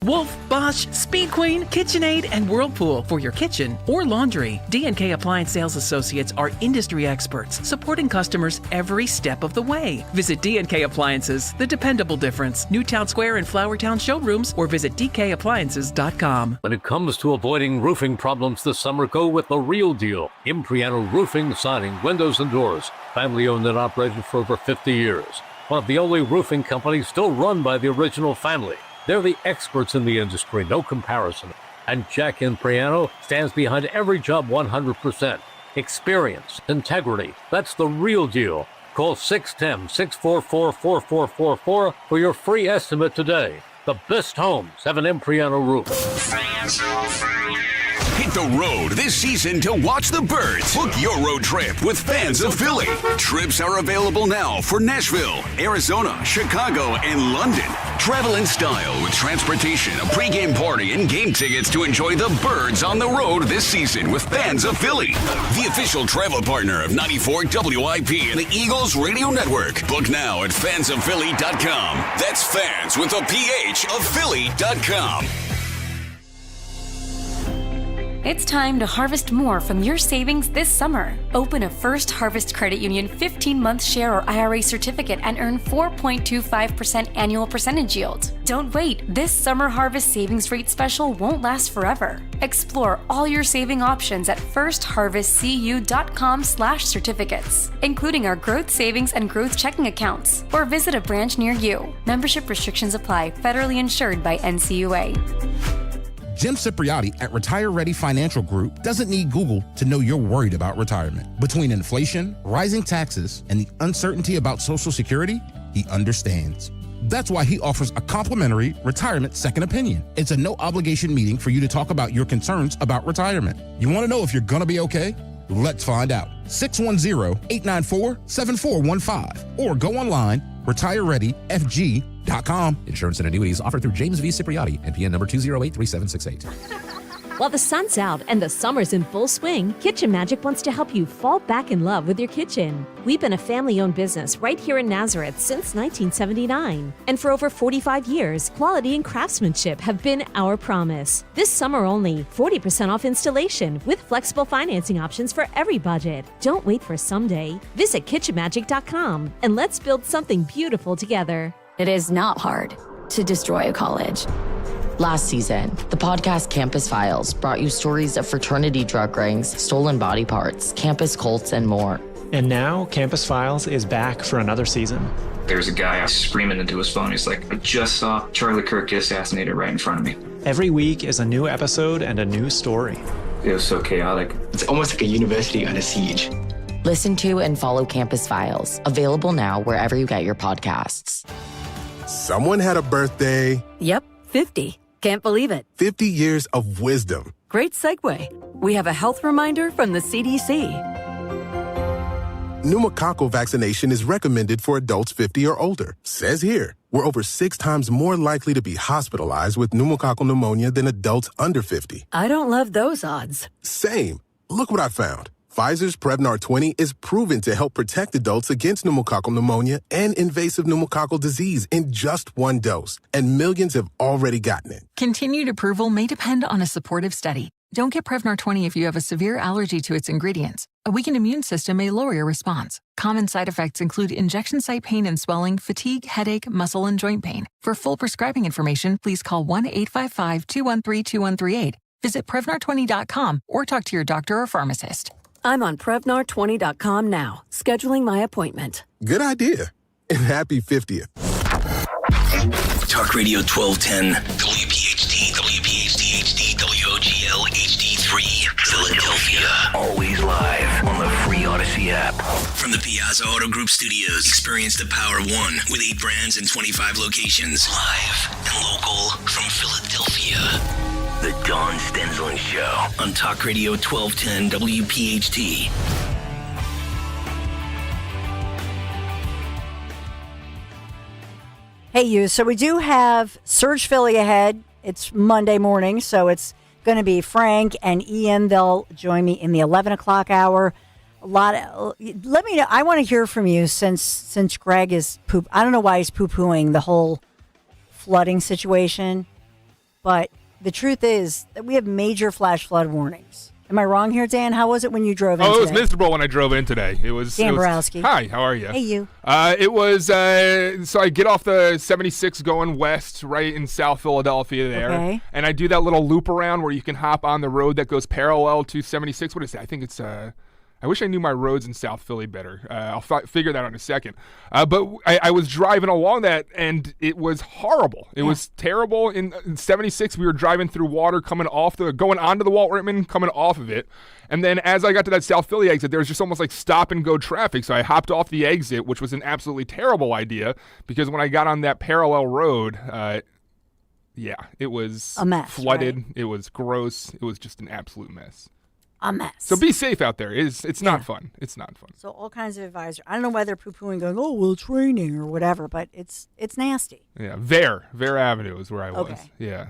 Wolf, Bosch, Speed Queen, KitchenAid, and Whirlpool for your kitchen or laundry. D&K Appliance Sales Associates are industry experts supporting customers every step of the way. Visit D&K Appliances, the dependable difference. Newtown Square and Flowertown showrooms, or visit dkappliances.com. When it comes to avoiding roofing problems this summer, go with the real deal. Impriano Roofing, Siding, Windows, and Doors. Family owned and operated for over 50 years. One of the only roofing companies still run by the original family. They're the experts in the industry, no comparison. And Jack Impriano stands behind every job 100%. Experience, integrity, that's the real deal. Call 610-644-4444 for your free estimate today. The best homes have an Impriano roof. Hit the road this season to watch the Birds. Book your road trip with Fans of Philly. Trips are available now for Nashville, Arizona, Chicago, and London. Travel in style with transportation, a pregame party, and game tickets to enjoy the Birds on the road this season with Fans of Philly. The official travel partner of 94 WIP and the Eagles Radio Network. Book now at fansofphilly.com. That's fans with a PH of Philly.com. It's time to harvest more from your savings this summer. Open a First Harvest Credit Union 15-month share or IRA certificate and earn 4.25% annual percentage yield. Don't wait. This summer harvest savings rate special won't last forever. Explore all your saving options at firstharvestcu.com/certificates, including our growth savings and growth checking accounts, or visit a branch near you. Membership restrictions apply. Federally insured by NCUA. Jim Cipriotti at Retire Ready Financial Group doesn't need Google to know you're worried about retirement. Between inflation, rising taxes, and the uncertainty about Social Security, he understands. That's why he offers a complimentary retirement second opinion. It's a no-obligation meeting for you to talk about your concerns about retirement. You want to know if you're going to be okay? Let's find out. 610-894-7415 or go online, retirereadyfg.com. Insurance and annuities offered through James V. Cipriotti, NPN number 2083768. While the sun's out and the summer's in full swing, Kitchen Magic wants to help you fall back in love with your kitchen. We've been a family-owned business right here in Nazareth since 1979. And for over 45 years, quality and craftsmanship have been our promise. This summer only, 40% off installation with flexible financing options for every budget. Don't wait for someday. Visit kitchenmagic.com and let's build something beautiful together. It is not hard to destroy a college. Last season, the podcast Campus Files brought you stories of fraternity drug rings, stolen body parts, campus cults, and more. And now, Campus Files is back for another season. There's a guy screaming into his phone. He's like, I just saw Charlie Kirk get assassinated right in front of me. Every week is a new episode and a new story. It was so chaotic. It's almost like a university under siege. Listen to and follow Campus Files, available now wherever you get your podcasts. Someone had a birthday. Yep, 50. Can't believe it. 50 years of wisdom. Great segue. We have a health reminder from the CDC. Pneumococcal vaccination is recommended for adults 50 or older. Says here, we're over 6 times more likely to be hospitalized with pneumococcal pneumonia than adults under 50. I don't love those odds. Same. Look what I found. Pfizer's Prevnar 20 is proven to help protect adults against pneumococcal pneumonia and invasive pneumococcal disease in just 1 dose, and millions have already gotten it. Continued approval may depend on a supportive study. Don't get Prevnar 20 if you have a severe allergy to its ingredients. A weakened immune system may lower your response. Common side effects include injection site pain and swelling, fatigue, headache, muscle, and joint pain. For full prescribing information, please call 1-855-213-2138. Visit Prevnar20.com or talk to your doctor or pharmacist. I'm on Prevnar20.com now, scheduling my appointment. Good idea. And happy 50th. Talk Radio 1210, WPHT, WPHT HD, WOGL HD3, Philadelphia. Always live on the free Odyssey app. From the Piazza Auto Group Studios, experience the power of one with 8 brands and 25 locations. Live and local from Philadelphia. The Dawn Stensland Show on Talk Radio 1210 WPHT. Hey, you. So we do have Surge Philly ahead. It's Monday morning, so it's going to be Frank and Ian. They'll join me in the 11 o'clock hour. Let me know. I want to hear from you since Greg is I don't know why he's poo-pooing the whole flooding situation. But the truth is that we have major flash flood warnings. Am I wrong here, Dan? How was it when you drove in today? It was miserable when I drove in today. It was Dan Borowski. Hi, how are you? Hey, you. It was, so I get off the 76 going west right in South Philadelphia there. Okay. And I do that little loop around where you can hop on the road that goes parallel to 76. What is that? I think it's, I wish I knew my roads in South Philly better. I'll figure that out in a second. But I was driving along that, and it was horrible. It was terrible. In 76, we were driving through water going onto the Walt Whitman, coming off of it. And then as I got to that South Philly exit, there was just almost like stop-and-go traffic. So I hopped off the exit, which was an absolutely terrible idea, because when I got on that parallel road, it was a mess, flooded. Right? It was gross. It was just an absolute mess. A mess. So be safe out there. It's not fun. It's not fun. So all kinds of advisory. I don't know why they're poo-pooing going, oh, well, it's raining or whatever, but it's nasty. Yeah, Vare Avenue is where I was. Okay. Yeah.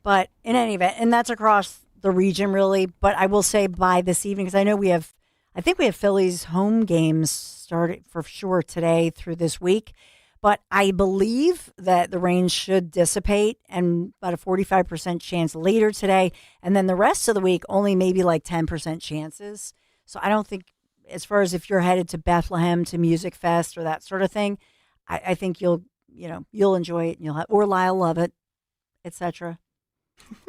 But in any event, and that's across the region really, but I will say by this evening, because I know I think we have Phillies home games started for sure today through this week. But I believe that the rain should dissipate and about a 45% chance later today. And then the rest of the week, only maybe like 10% chances. So I don't think, as far as if you're headed to Bethlehem to Music Fest or that sort of thing, I think you'll enjoy it and or Lyle Lovett, etc.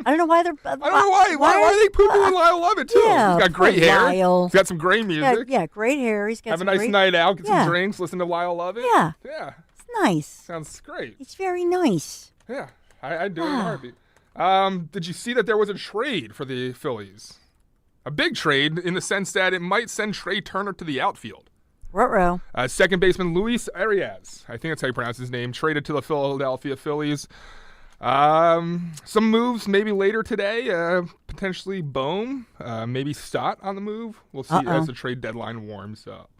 I don't know why they're. I don't know why are they poo-pooing Lyle Lovett too? Yeah, he's got great hair. Lyle. He's got some great music. Yeah, great hair. He's got have a nice night out, get some drinks, listen to Lyle Lovett. Yeah. Yeah. Nice. Sounds great. It's very nice. Yeah, I'd do it in a heartbeat. Did you see that there was a trade for the Phillies? A big trade in the sense that it might send Trey Turner to the outfield. Ruh-roh. Second baseman Luis Arias, I think that's how you pronounce his name, traded to the Philadelphia Phillies. Some moves maybe later today. Potentially Bohm, maybe Stott on the move. We'll see as the trade deadline warms up.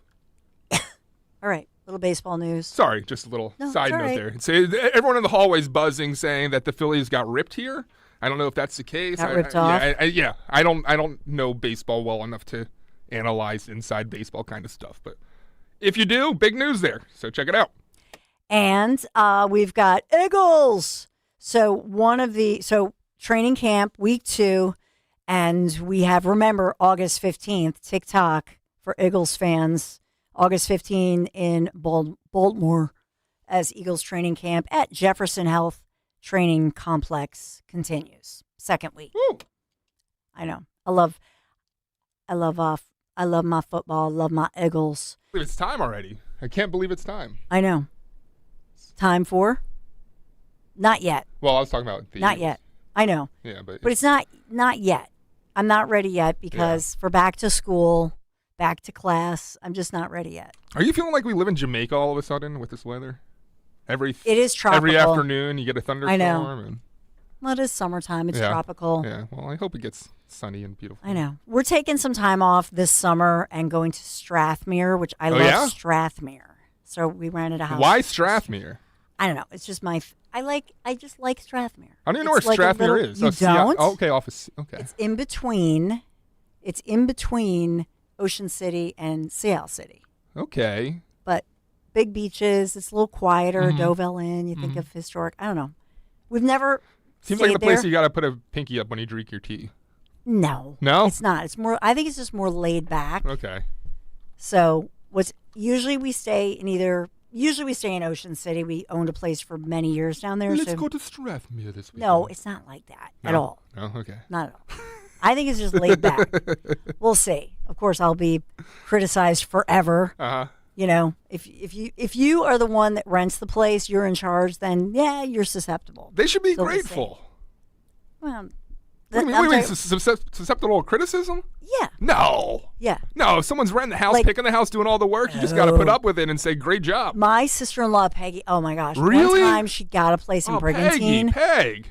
All right. Little baseball news. Sorry, just a little side note right. there. So everyone in the hallway's buzzing, saying that the Phillies got ripped here. I don't know if that's the case. Got ripped off. I don't know baseball well enough to analyze inside baseball kind of stuff. But if you do, big news there. So check it out. And we've got Eagles. So training camp week 2, and we have, remember, August 15th, TikTok for Eagles fans. August 15 in Baltimore as Eagles training camp at Jefferson Health Training Complex continues. Second week. Woo. I know. I love my football. I love my Eagles. I believe it's time already. I can't believe it's time. I know. Time for? Not yet. Well, I was talking about the Not yet. I know. Yeah, but it's not yet. I'm not ready yet because for back to school, back to class, I'm just not ready yet. Are you feeling like we live in Jamaica all of a sudden with this weather? It is tropical. Every afternoon you get a thunderstorm. I know. Well, it is summertime. It's tropical. Yeah. Well, I hope it gets sunny and beautiful. I know. We're taking some time off this summer and going to Strathmere, which I love Strathmere. So we rented a house. Why Strathmere? I don't know. It's just I just like Strathmere. I don't even know where Strathmere is. You don't? Okay, okay. It's in between Ocean City and Seattle City. Okay. But big beaches. It's a little quieter. Dovell Inn. You think of historic. I don't know. We've never. Seems like the place you got to put a pinky up when you drink your tea. No. No? It's not. It's more. I think it's just more laid back. Okay. So usually we stay in Ocean City. We owned a place for many years down there. Let's go to Strathmere this week. No, it's not like that at all. No, okay. Not at all. I think it's just laid back. We'll see. Of course, I'll be criticized forever. You know, if you are the one that rents the place, you're in charge, then you're susceptible. They should be grateful. Well, wait, susceptible to criticism? Yeah. No. Yeah. No, if someone's renting the house, picking the house, doing all the work, you just got to put up with it and say, great job. My sister-in-law, Peggy, oh my gosh. Really? One time she got a place in Brigantine. Peg.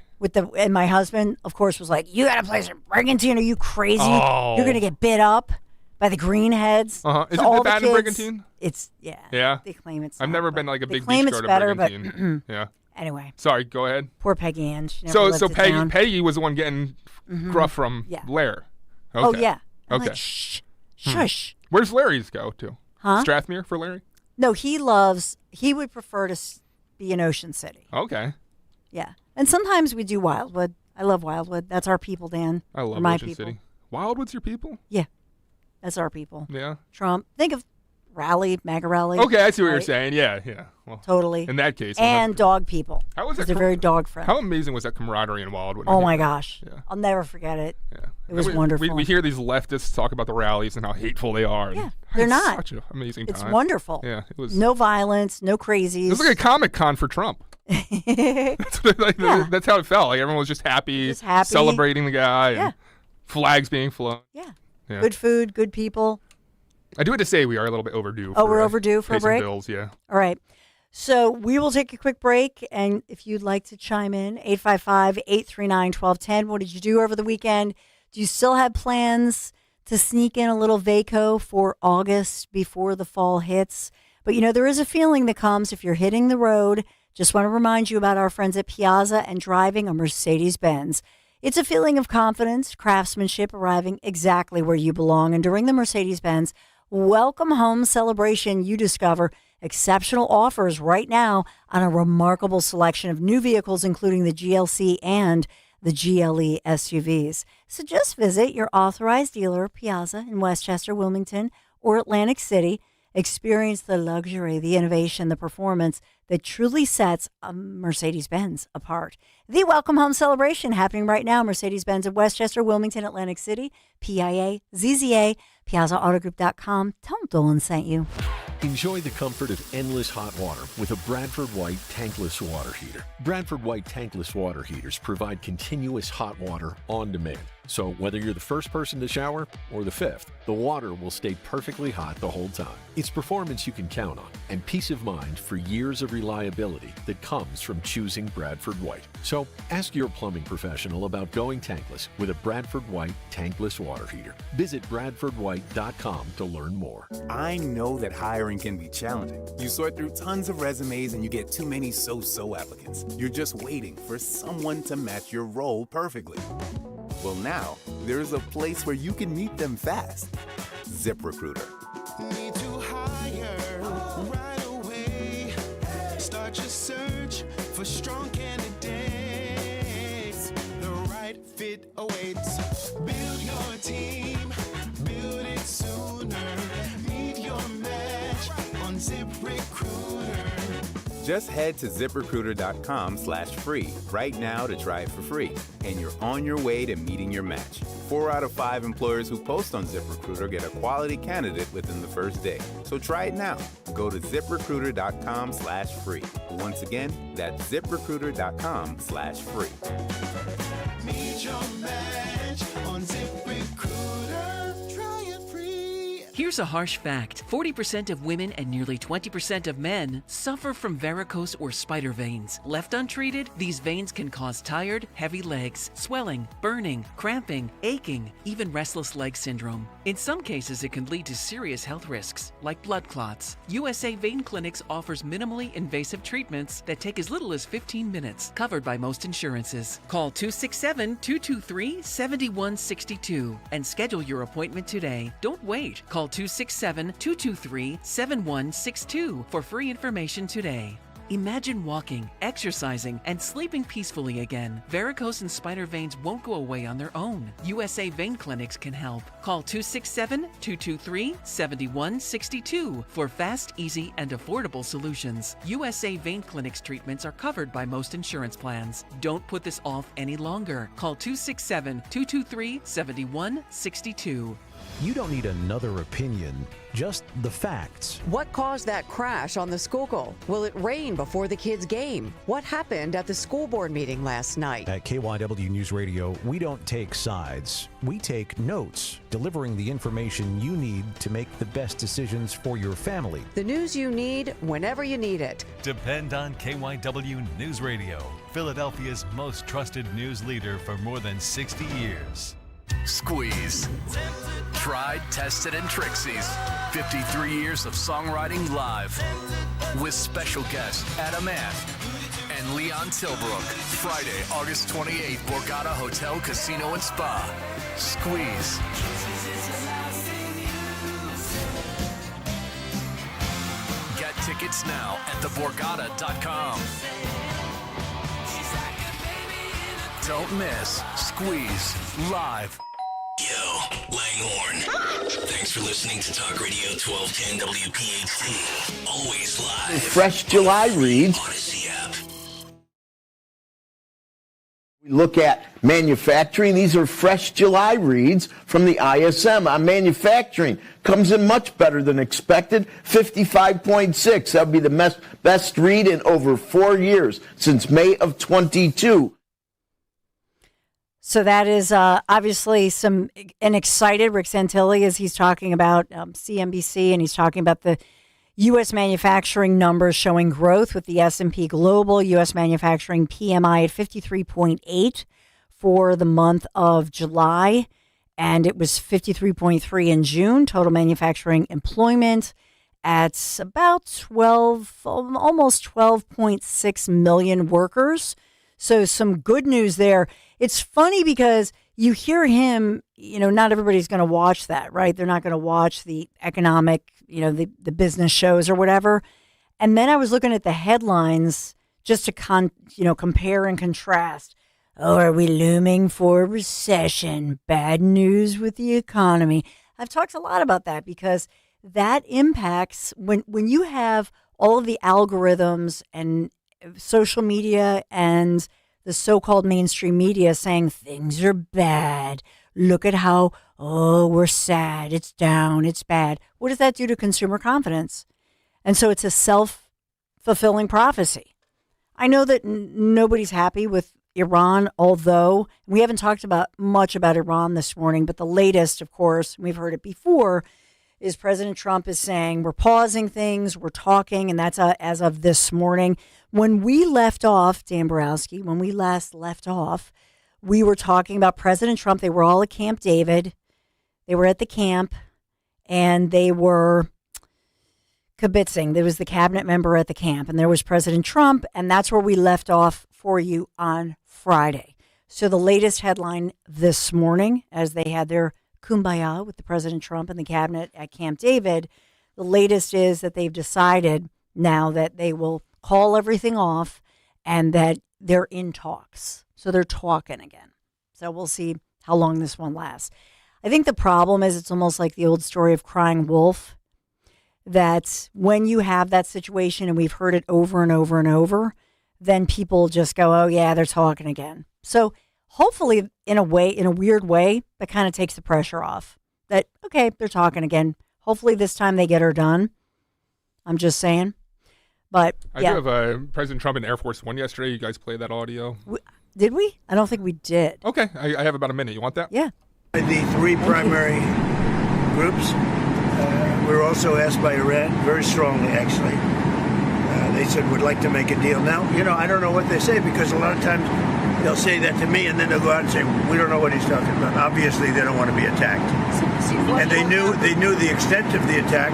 And my husband, of course, was like, you got a place in Brigantine? Are you crazy? Oh. You're going to get bit up by the greenheads. Is it bad in Brigantine? It's, Yeah? They claim it's I've not, never been like a big claim beach it's go to better, Brigantine. but yeah. Anyway. Sorry, go ahead. Poor Peggy Ann. She never lived it down. Peggy was the one getting gruff from Blair. Okay. Oh, yeah. I'm Okay. like, shh, shush. Where's Larry's go to? Huh? Strathmere for Larry? No, he would prefer to be in Ocean City. Okay. Yeah. And sometimes we do Wildwood. I love Wildwood. That's our people, Dan. I love my Ocean people. City. Wildwood's your people? Yeah, that's our people. Yeah. Trump. Think of rally, MAGA rally. Okay, I see what right? you're saying. Yeah. Well, totally. In that case. And dog people. How was that? They're very dog friendly. How amazing was that camaraderie in Wildwood? Oh my gosh. Yeah. I'll never forget it. Yeah. It was wonderful. We hear these leftists talk about the rallies and how hateful they are. Yeah, they're not. Such an amazing time. It's wonderful. Yeah, it was. No violence, no crazies. It was like a Comic-Con for Trump. That's how it felt. Like everyone was just happy, celebrating the guy, and flags being flown. Yeah. Good food, good people. I do have to say we are a little bit overdue. We're overdue for a break? Bills, yeah. All right. So we will take a quick break, and if you'd like to chime in, 855-839-1210. What did you do over the weekend? Do you still have plans to sneak in a little Vaco for August before the fall hits? But, there is a feeling that comes if you're hitting the road. Just want to remind you about our friends at Piazza and driving a Mercedes-Benz. It's a feeling of confidence, craftsmanship, arriving exactly where you belong. And during the Mercedes-Benz Welcome Home celebration, you discover exceptional offers right now on a remarkable selection of new vehicles, including the GLC and the GLE SUVs. So just visit your authorized dealer, Piazza, in Westchester, Wilmington, or Atlantic City. Experience the luxury, the innovation, the performance that truly sets a Mercedes-Benz apart. The Welcome Home celebration happening right now. Mercedes-Benz of Westchester, Wilmington, Atlantic City, PIA, ZZA, PiazzaAutoGroup.com. Tell them Dolan sent you. Enjoy the comfort of endless hot water with a Bradford White tankless water heater. Bradford White tankless water heaters provide continuous hot water on demand. So whether you're the first person to shower or the fifth, the water will stay perfectly hot the whole time. It's performance you can count on and peace of mind for years of reliability that comes from choosing Bradford White. So ask your plumbing professional about going tankless with a Bradford White tankless water heater. Visit BradfordWhite.com to learn more. I know that hiring can be challenging. You sort through tons of resumes and you get too many so-so applicants. You're just waiting for someone to match your role perfectly. Well, now, there's a place where you can meet them fast. ZipRecruiter. Need to hire right away. Start your search for strong candidates. The right fit awaits. Build your team. Build it sooner. Meet your match on ZipRecruiter. Just head to ZipRecruiter.com/free right now to try it for free. And you're on your way to meeting your match. 4 out of 5 employers who post on ZipRecruiter get a quality candidate within the first day. So try it now. Go to ZipRecruiter.com/free. Once again, that's ZipRecruiter.com/free. Meet your match on ZipRecruiter. Try it free. Here's a harsh fact. 40% of women and nearly 20% of men suffer from varicose or spider veins. Left untreated, these veins can cause tired, heavy legs, swelling, burning, cramping, aching, even restless leg syndrome. In some cases, it can lead to serious health risks, like blood clots. USA Vein Clinics offers minimally invasive treatments that take as little as 15 minutes, covered by most insurances. Call 267-223-7162 and schedule your appointment today. Don't wait. Call 267-223-7162 for free information today. Imagine walking, exercising, and sleeping peacefully again. Varicose and spider veins won't go away on their own. USA Vein Clinics can help. Call 267-223-7162 for fast, easy, and affordable solutions. USA Vein Clinics treatments are covered by most insurance plans. Don't put this off any longer. Call 267-223-7162. You don't need another opinion, just the facts. What caused that crash on the Schuylkill? Will it rain before the kids' game? What happened at the school board meeting last night? At KYW News Radio, we don't take sides. We take notes, delivering the information you need to make the best decisions for your family. The news you need whenever you need it. Depend on KYW News Radio, Philadelphia's most trusted news leader for more than 60 years. Squeeze. Tried, tested, and Trixie's 53 years of songwriting live with special guest Adam Ant and Leon Tilbrook. Friday, August 28th, Borgata Hotel, Casino and Spa. Squeeze. Get tickets now at theborgata.com. Don't miss Squeeze Live. Yo, Langhorne. Thanks for listening to Talk Radio 1210 WPHT. Always live. Fresh July reads. Odyssey app. We look at manufacturing. These are fresh July reads from the ISM on manufacturing. Comes in much better than expected, 55.6. That would be the best read in over 4 years, since May of 22. So that is obviously an excited Rick Santilli as he's talking about CNBC, and he's talking about the U.S. manufacturing numbers showing growth with the S&P Global U.S. manufacturing PMI at 53.8 for the month of July, and it was 53.3 in June. Total manufacturing employment at about almost 12.6 million workers. So some good news there. It's funny because you hear him, not everybody's going to watch that, right? They're not going to watch the economic, the business shows or whatever. And then I was looking at the headlines just to compare and contrast. Oh, are we looming for a recession? Bad news with the economy. I've talked a lot about that because that impacts when you have all of the algorithms and social media and the so-called mainstream media saying things are bad. Look at how, we're sad. It's down. It's bad. What does that do to consumer confidence? And so it's a self-fulfilling prophecy. I know that nobody's happy with Iran, although we haven't talked much about Iran this morning, but the latest, of course, we've heard it before, is President Trump is saying we're pausing things, we're talking, and that's as of this morning. When we left off, Dan Borowski, when we last left off, we were talking about President Trump. They were all at Camp David. They were at the camp, and they were kibitzing. There was the cabinet member at the camp, and there was President Trump, and that's where we left off for you on Friday. So the latest headline this morning, as they had their kumbaya with the President Trump and the cabinet at Camp David, the latest is that they've decided now that they will call everything off and that they're in talks. So they're talking again. So we'll see how long this one lasts. I think the problem is it's almost like the old story of crying wolf, that when you have that situation and we've heard it over and over and over, then people just go, oh yeah, they're talking again. So hopefully in a weird way, that kind of takes the pressure off. That, okay, they're talking again. Hopefully this time they get her done. I'm just saying. But I do have President Trump in Air Force One yesterday. You guys played that audio? Did we? I don't think we did. Okay, I have about a minute. You want that? Yeah. The three primary groups were also asked by Iran, very strongly actually. They said, we'd like to make a deal. Now, I don't know what they say because a lot of times they'll say that to me and then they'll go out and say, we don't know what he's talking about. Obviously, they don't want to be attacked. And they knew the extent of the attack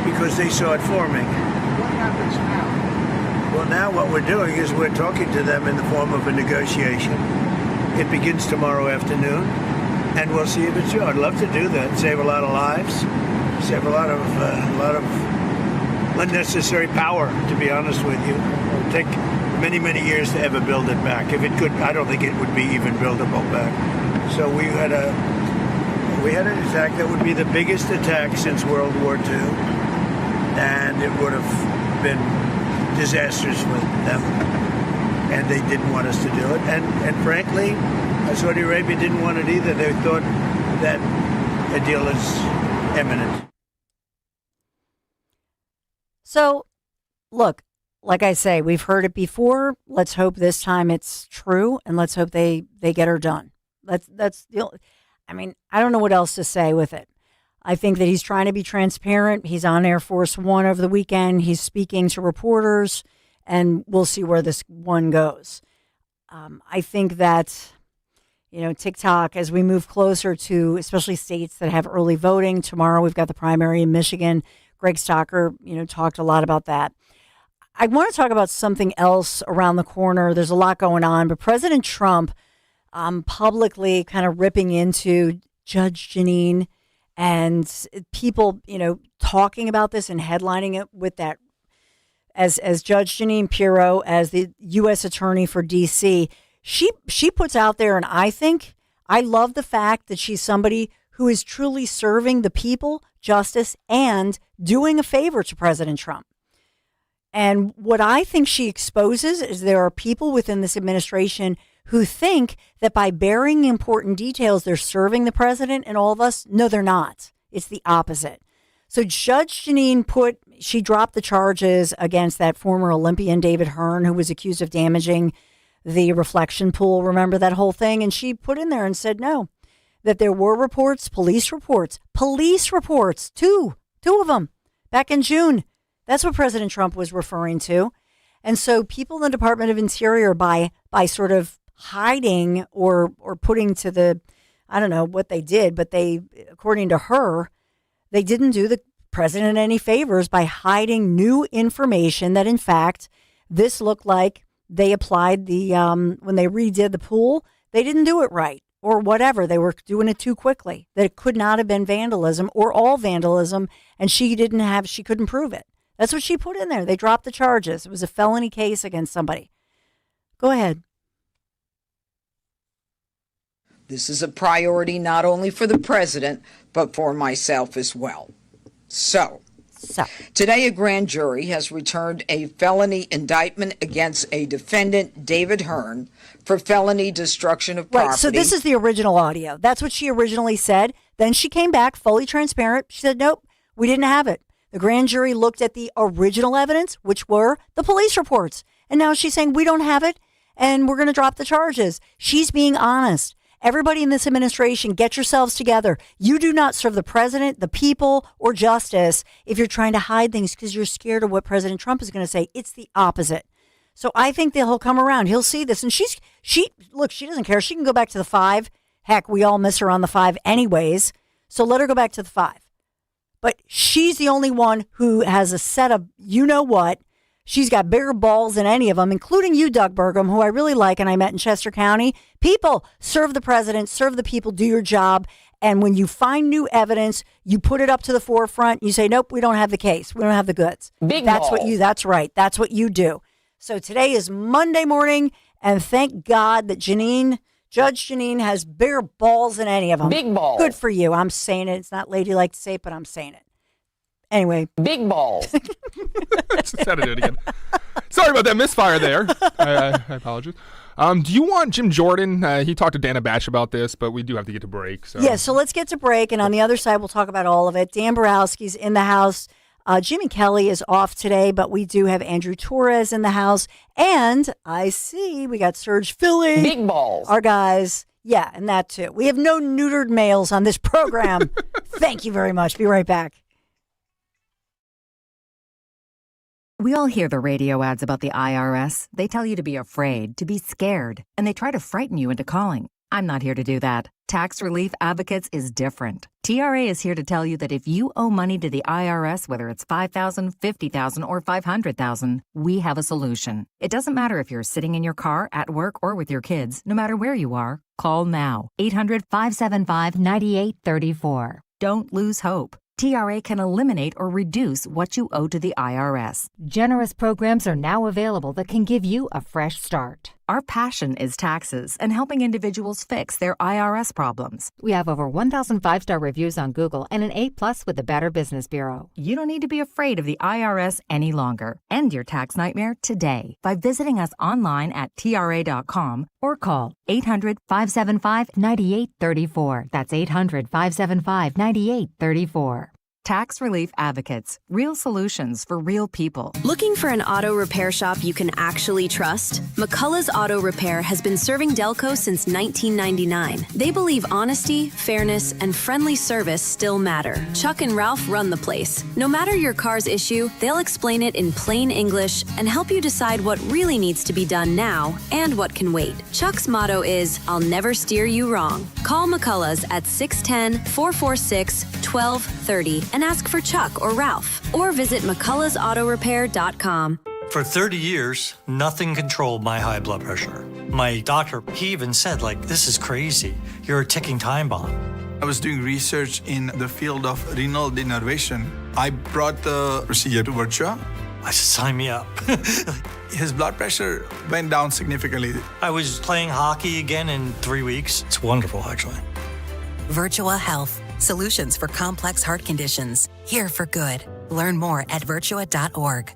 because they saw it forming. What happens now? Well, now what we're doing is we're talking to them in the form of a negotiation. It begins tomorrow afternoon, and we'll see if it's true. I'd love to do that, save a lot of lives, save a lot of unnecessary power, to be honest with you. It would take many, many years to ever build it back. If it could, I don't think it would be even buildable back. So we had an attack that would be the biggest attack since World War II, and it would have been disastrous for them. And they didn't want us to do it. And frankly, Saudi Arabia didn't want it either. They thought that a deal is imminent. So, look, like I say, we've heard it before. Let's hope this time it's true, and let's hope they get her done. That's the. I don't know what else to say with it. I think that he's trying to be transparent. He's on Air Force One over the weekend. He's speaking to reporters, and we'll see where this one goes. I think that, TikTok, as we move closer to especially states that have early voting, tomorrow we've got the primary in Michigan. Greg Stocker, talked a lot about that. I want to talk about something else around the corner. There's a lot going on, but President Trump publicly kind of ripping into Judge Jeanine and people, talking about this and headlining it with that as Judge Jeanine Pirro, as the U.S. Attorney for D.C., she puts out there, and I love the fact that she's somebody who is truly serving the people, justice, and doing a favor to President Trump. And what I think she exposes is there are people within this administration who think that by bearing important details, they're serving the president and all of us. No, they're not. It's the opposite. So Judge Jeanine she dropped the charges against that former Olympian David Hearn, who was accused of damaging the reflection pool. Remember that whole thing? And she put in there and said no, that there were reports, police reports, two of them back in June. That's what President Trump was referring to. And so people in the Department of Interior, by sort of hiding or putting to the, I don't know what they did, but they, according to her, they didn't do the president any favors by hiding new information that, in fact, this looked like they applied the, when they redid the pool, they didn't do it right or whatever. They were doing it too quickly, that it could not have been vandalism or all vandalism, and she couldn't prove it. That's what she put in there. They dropped the charges. It was a felony case against somebody. Go ahead. This is a priority not only for the president, but for myself as well. So, today a grand jury has returned a felony indictment against a defendant, David Hearn, for felony destruction of property. Right, so this is the original audio. That's what she originally said. Then she came back fully transparent. She said, nope, we didn't have it. The grand jury looked at the original evidence, which were the police reports. And now she's saying we don't have it and we're going to drop the charges. She's being honest. Everybody in this administration, get yourselves together. You do not serve the president, the people, or justice if you're trying to hide things because you're scared of what President Trump is going to say. It's the opposite. So I think that he'll come around. He'll see this. And she doesn't care. She can go back to the 5. Heck, we all miss her on the 5 anyways. So let her go back to the 5. But she's the only one who has a set of you-know-what. She's got bigger balls than any of them, including you, Doug Burgum, who I really like and I met in Chester County. People, serve the president, serve the people, do your job. And when you find new evidence, you put it up to the forefront. You say, nope, we don't have the case. We don't have the goods. That's right. That's what you do. So today is Monday morning, and thank God that Judge Jeanine has bigger balls than any of them. Big balls. Good for you. I'm saying it. It's not ladylike to say it, but I'm saying it. Anyway. Big balls. Said it again. Sorry about that misfire there. I apologize. Do you want Jim Jordan? He talked to Dana Batch about this, but we do have to get to break. So. Yeah, so let's get to break. And on the other side, we'll talk about all of it. Dan Borowski's in the house. Jimmy Kelly is off today, but we do have Andrew Torres in the house. And I see we got Serge Philly. Big balls. Our guys. Yeah, and that too. We have no neutered males on this program. Thank you very much. Be right back. We all hear the radio ads about the IRS. They tell you to be afraid, to be scared, and they try to frighten you into calling. I'm not here to do that. Tax Relief Advocates is different. TRA is here to tell you that if you owe money to the IRS, whether it's $5,000, $50,000, or $500,000, we have a solution. It doesn't matter if you're sitting in your car, at work, or with your kids. No matter where you are, call now. 800-575-9834. Don't lose hope. TRA can eliminate or reduce what you owe to the IRS. Generous programs are now available that can give you a fresh start. Our passion is taxes and helping individuals fix their IRS problems. We have over 1,000 5-star reviews on Google and an A+ with the Better Business Bureau. You don't need to be afraid of the IRS any longer. End your tax nightmare today by visiting us online at TRA.com or call 800-575-9834. That's 800-575-9834. Tax Relief Advocates. Real solutions for real people. Looking for an auto repair shop you can actually trust? McCullough's Auto Repair has been serving Delco since 1999. They believe honesty, fairness, and friendly service still matter. Chuck and Ralph run the place. No matter your car's issue, they'll explain it in plain English and help you decide what really needs to be done now and what can wait. Chuck's motto is, I'll never steer you wrong. Call McCullough's at 610-446-1230 and ask for Chuck or Ralph, or visit McCulloughsAutorepair.com. For 30 years, nothing controlled my high blood pressure. My doctor, he even said, this is crazy. You're a ticking time bomb. I was doing research in the field of renal denervation. I brought the procedure to Virtua. I said, sign me up. His blood pressure went down significantly. I was playing hockey again in 3 weeks. It's wonderful, actually. Virtua Health. Solutions for complex heart conditions. Here for good. Learn more at virtua.org.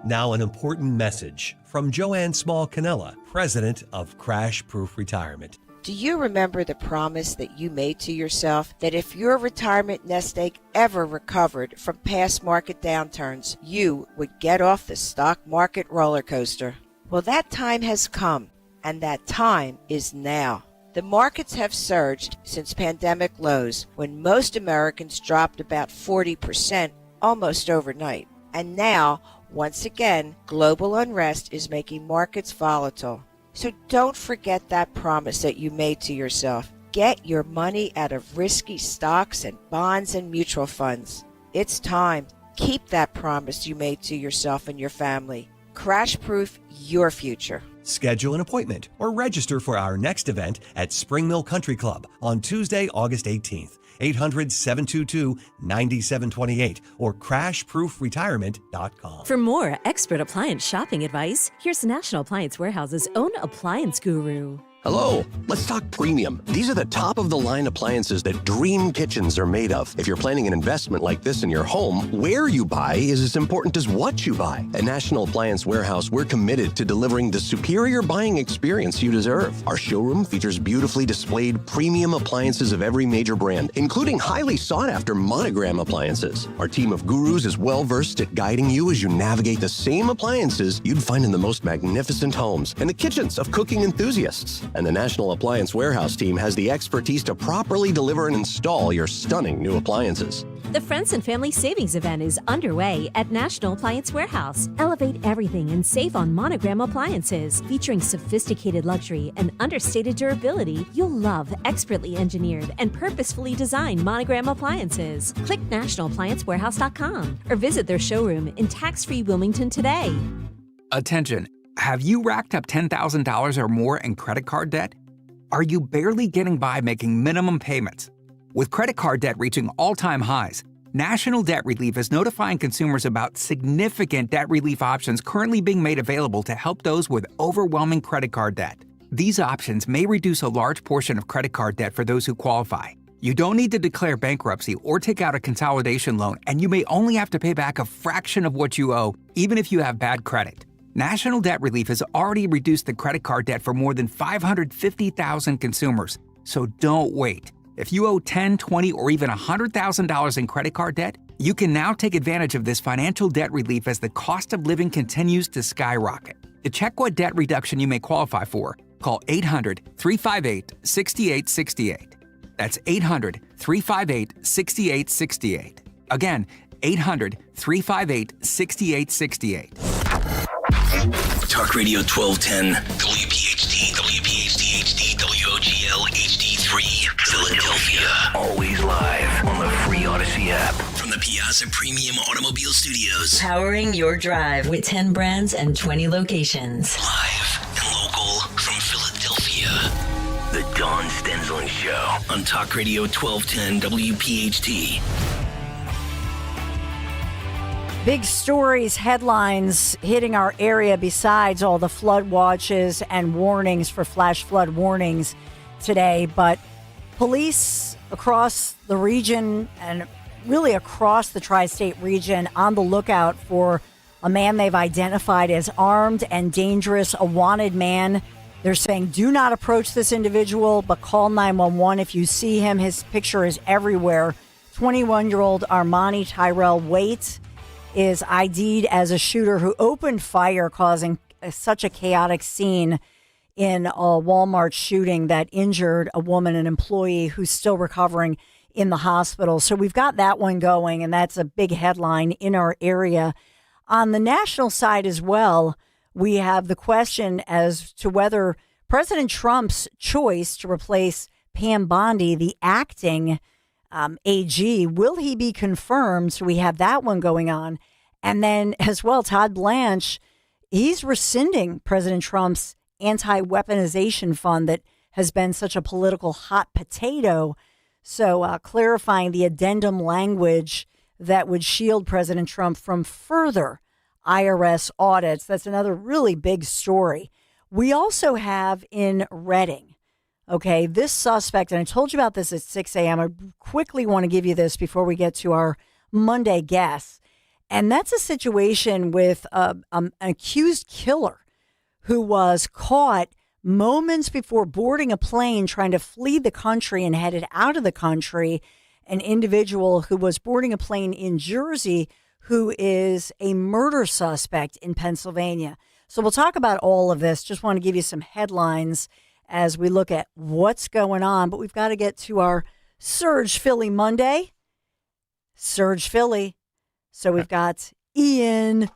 Now an important message from Joanne Small-Canella, president of Crash Proof Retirement. Do you remember the promise that you made to yourself that if your retirement nest egg ever recovered from past market downturns, you would get off the stock market roller coaster? Well, that time has come, and that time is now. The markets have surged since pandemic lows, when most Americans dropped about 40% almost overnight. And now, once again, global unrest is making markets volatile. So don't forget that promise that you made to yourself. Get your money out of risky stocks and bonds and mutual funds. It's time. Keep that promise you made to yourself and your family. Crash-proof your future. Schedule an appointment or register for our next event at Spring Mill Country Club on Tuesday, August 18th. 800-722-9728 or crashproofretirement.com. For more expert appliance shopping advice, here's National Appliance Warehouse's own appliance guru. Hello, let's talk premium. These are the top-of-the-line appliances that dream kitchens are made of. If you're planning an investment like this in your home, where you buy is as important as what you buy. At National Appliance Warehouse, we're committed to delivering the superior buying experience you deserve. Our showroom features beautifully displayed premium appliances of every major brand, including highly sought-after Monogram appliances. Our team of gurus is well-versed at guiding you as you navigate the same appliances you'd find in the most magnificent homes and the kitchens of cooking enthusiasts. And the National Appliance Warehouse team has the expertise to properly deliver and install your stunning new appliances. The Friends and Family Savings Event is underway at National Appliance Warehouse. Elevate everything and save on Monogram appliances. Featuring sophisticated luxury and understated durability, you'll love expertly engineered and purposefully designed Monogram appliances. Click nationalappliancewarehouse.com or visit their showroom in tax-free Wilmington today. Attention. Have you racked up $10,000 or more in credit card debt? Are you barely getting by making minimum payments? With credit card debt reaching all-time highs, National Debt Relief is notifying consumers about significant debt relief options currently being made available to help those with overwhelming credit card debt. These options may reduce a large portion of credit card debt for those who qualify. You don't need to declare bankruptcy or take out a consolidation loan, and you may only have to pay back a fraction of what you owe, even if you have bad credit. National Debt Relief has already reduced the credit card debt for more than 550,000 consumers. So don't wait. If you owe $10,000, $20,000, or even $100,000 in credit card debt, you can now take advantage of this financial debt relief as the cost of living continues to skyrocket. To check what debt reduction you may qualify for, call 800-358-6868. That's 800-358-6868. Again, 800-358-6868. Talk Radio 1210, WPHT, WPHT HD, WOGL HD3, Philadelphia. Always live on the free Odyssey app. From the Piazza Premium Automobile Studios. Powering your drive with 10 brands and 20 locations. Live and local from Philadelphia. The Dawn Stensling Show on Talk Radio 1210, WPHT. Big stories, headlines hitting our area besides all the flood watches and warnings for flash flood warnings today. But police across the region and really across the tri-state region on the lookout for a man they've identified as armed and dangerous, a wanted man. They're saying do not approach this individual, but call 911 if you see him. His picture is everywhere. 21-year-old Armani Tyrell Waite is ID'd as a shooter who opened fire, causing such a chaotic scene in a Walmart shooting that injured a woman, an employee who's still recovering in the hospital. So we've got that one going, and that's a big headline in our area. On the national side as well, we have the question as to whether President Trump's choice to replace Pam Bondi, the acting AG, will he be confirmed? So we have that one going on. And then as well, Todd Blanche, he's rescinding President Trump's anti-weaponization fund that has been such a political hot potato. So clarifying the addendum language that would shield President Trump from further IRS audits. That's another really big story. We also have in Reading, okay, this suspect, and I told you about this at 6 a.m. I quickly want to give you this before we get to our Monday guests. And that's a situation with an accused killer who was caught moments before boarding a plane trying to flee the country and headed out of the country. An individual who was boarding a plane in Jersey who is a murder suspect in Pennsylvania. So we'll talk about all of this. Just want to give you some headlines as we look at what's going on. But we've got to get to our Surge Philly Monday. Surge Philly. So we've got Ian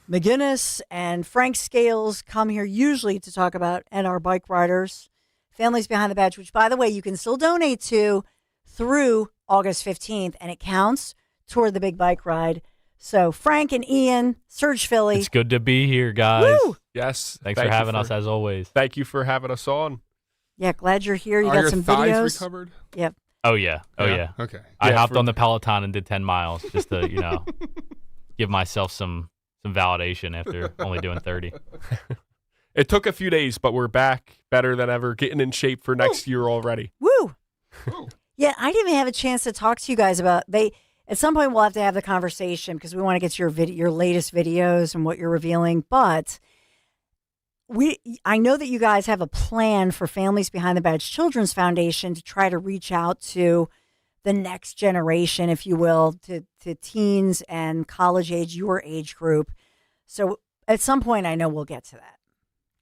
McGinnis and Frank Scales come here usually to talk about and our bike riders, Families Behind the Badge, which, by the way, you can still donate to through August 15th, and it counts toward the big bike ride. So Frank and Ian, Surge Philly. It's good to be here, guys. Woo! Yes. Thanks for having us, as always. Thank you for having us on. Yeah, glad you're here. You Are got your some thighs videos. recovered? Yep. Oh, yeah. Okay. I Yeah, hopped on the Peloton and did 10 miles just to, give myself some validation after only doing 30. It took a few days, but we're back better than ever, getting in shape for next year already. Woo! Yeah, I didn't even have a chance to talk to you guys about at some point we'll have to have the conversation because we want to get to your latest videos and what you're revealing. But I know that you guys have a plan for Families Behind the Badge Children's Foundation to try to reach out to the next generation, if you will, to teens and college age, your age group. So at some point, I know we'll get to that.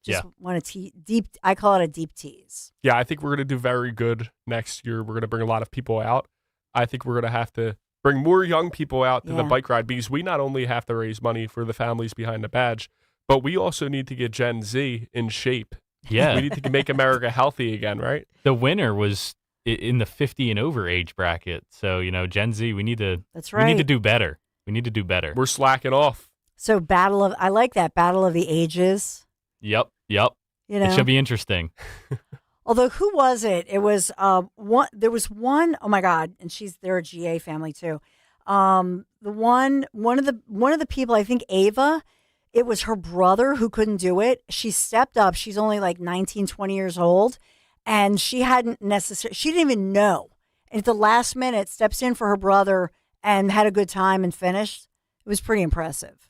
Just want to deep. I call it a deep tease. Yeah, I think we're going to do very good next year. We're going to bring a lot of people out. I think we're going to have to bring more young people out to the bike ride because we not only have to raise money for the Families Behind the Badge, but we also need to get Gen Z in shape. Yeah. We need to make America healthy again, right? The winner was in the 50 and over age bracket. So, Gen Z, we need to That's right. We need to do better. We need to do better. We're slacking off. So I like that Battle of the Ages. Yep. It should be interesting. Although, who was it? It was one. There was one. Oh my God! And they're a GA family too. One of the people, I think Ava. It was her brother who couldn't do it. She stepped up. She's only like 19, 20 years old, and she didn't even know. And at the last minute, steps in for her brother and had a good time and finished. It was pretty impressive.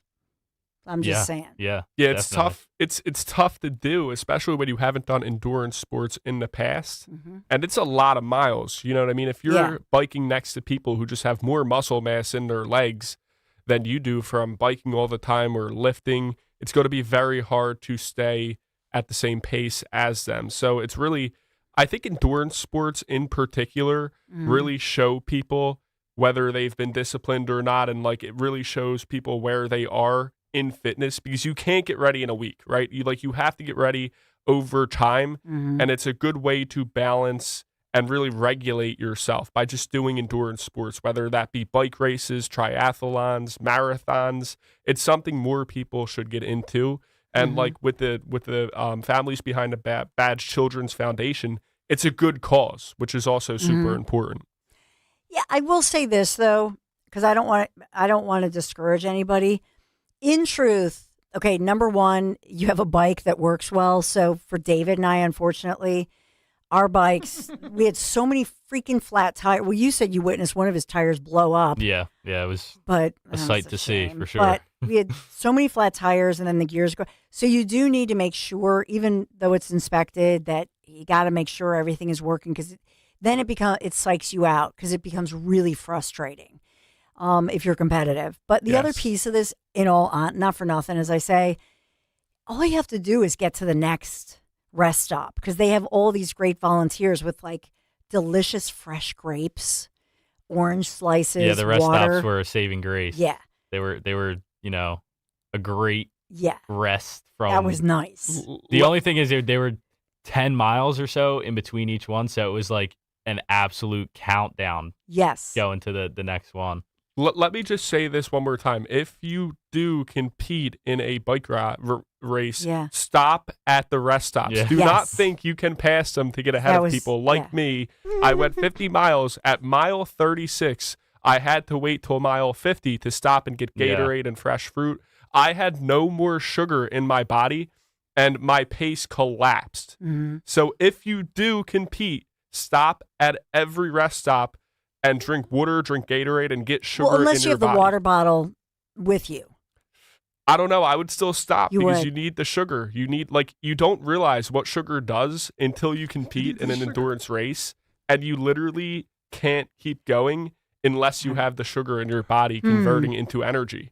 I'm just saying. Yeah. It's tough. It's tough to do, especially when you haven't done endurance sports in the past. Mm-hmm. And it's a lot of miles. You know what I mean? If you're biking next to people who just have more muscle mass in their legs than you do from biking all the time or lifting, it's going to be very hard to stay at the same pace as them. So it's really, I think endurance sports in particular really show people whether they've been disciplined or not. And it really shows people where they are in fitness because you can't get ready in a week, right? You have to get ready over time. And it's a good way to balance and really regulate yourself by just doing endurance sports, whether that be bike races, triathlons, marathons. It's something more people should get into. And with the Families Behind the Badge Children's Foundation, it's a good cause, which is also super important. Yeah, I will say this though, because I don't want to discourage anybody. In truth, okay, number one, you have a bike that works well. So for David and I, unfortunately, our bikes, we had so many freaking flat tires. Well, you said you witnessed one of his tires blow up. Yeah, it was a sight to see for sure. But we had so many flat tires and then the gears go. So you do need to make sure, even though it's inspected, that you got to make sure everything is working because then it psychs you out because it becomes really frustrating. If you're competitive. But the other piece of this, not for nothing, as I say, all you have to do is get to the next rest stop because they have all these great volunteers with delicious fresh grapes, orange slices, yeah, the rest water. stops were a saving grace. Yeah. They were a great rest from. That was nice. The only thing is they were 10 miles or so in between each one, so it was an absolute countdown. Yes. Going to the next one. Let me just say this one more time. If you do compete in a bike race, stop at the rest stops. Yeah. Do not think you can pass them to get ahead of people like me. I went 50 miles. At mile 36, I had to wait till mile 50 to stop and get Gatorade and fresh fruit. I had no more sugar in my body, and my pace collapsed. Mm-hmm. So if you do compete, stop at every rest stop and drink water, drink Gatorade, and get sugar in your body. Unless you have the water bottle with you. I don't know. I would still stop because would. you need the sugar. You need, you don't realize what sugar does until you compete in an endurance race, and you literally can't keep going unless you have the sugar in your body converting into energy.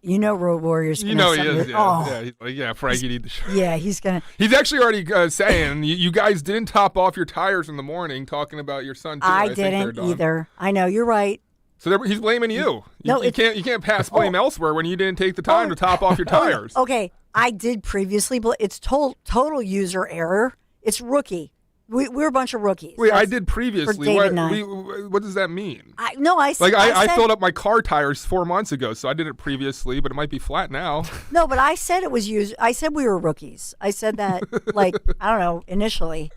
You know Road Warrior's going You to know he is. Yeah, Oh. yeah. He's like, yeah, Frank, you need the sugar. Yeah, he's going to. He's actually already saying you guys didn't top off your tires in the morning, talking about your son too. I think they're didn't done. either. I know, you're right. So he's blaming you. No, you can't pass blame elsewhere when you didn't take the time to top off your tires. Okay, I did previously, but it's total user error. It's rookie. We're a bunch of rookies. Wait, I did previously. For David and I. What does that mean? I I filled up my car tires 4 months ago, so I did it previously, but it might be flat now. No, but I said it was used. I said we were rookies. I said that, I don't know, initially.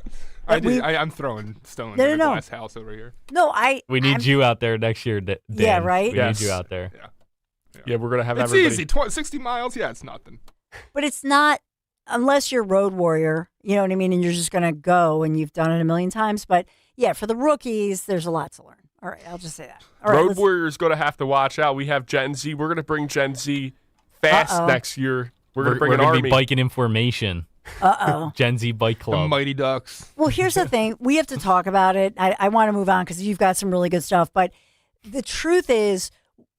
I'm throwing stones in the glass house over here. No, We need you out there next year, Dan. Yeah, right? We need you out there. Yeah, we're going to have it's everybody. easy. 60 miles, yeah, it's nothing. But it's not, unless you're Road Warrior, you know what I mean, and you're just going to go and you've done it a million times. But yeah, for the rookies, there's a lot to learn. All right, I'll just say that. All right, Road Warrior's going to have to watch out. We have Gen Z. We're going to bring Gen Z fast next year. We're going to bring an army. Be biking in formation. Gen Z Bike Club. The Mighty Ducks. Well, here's the thing. We have to talk about it. I want to move on because you've got some really good stuff. But the truth is,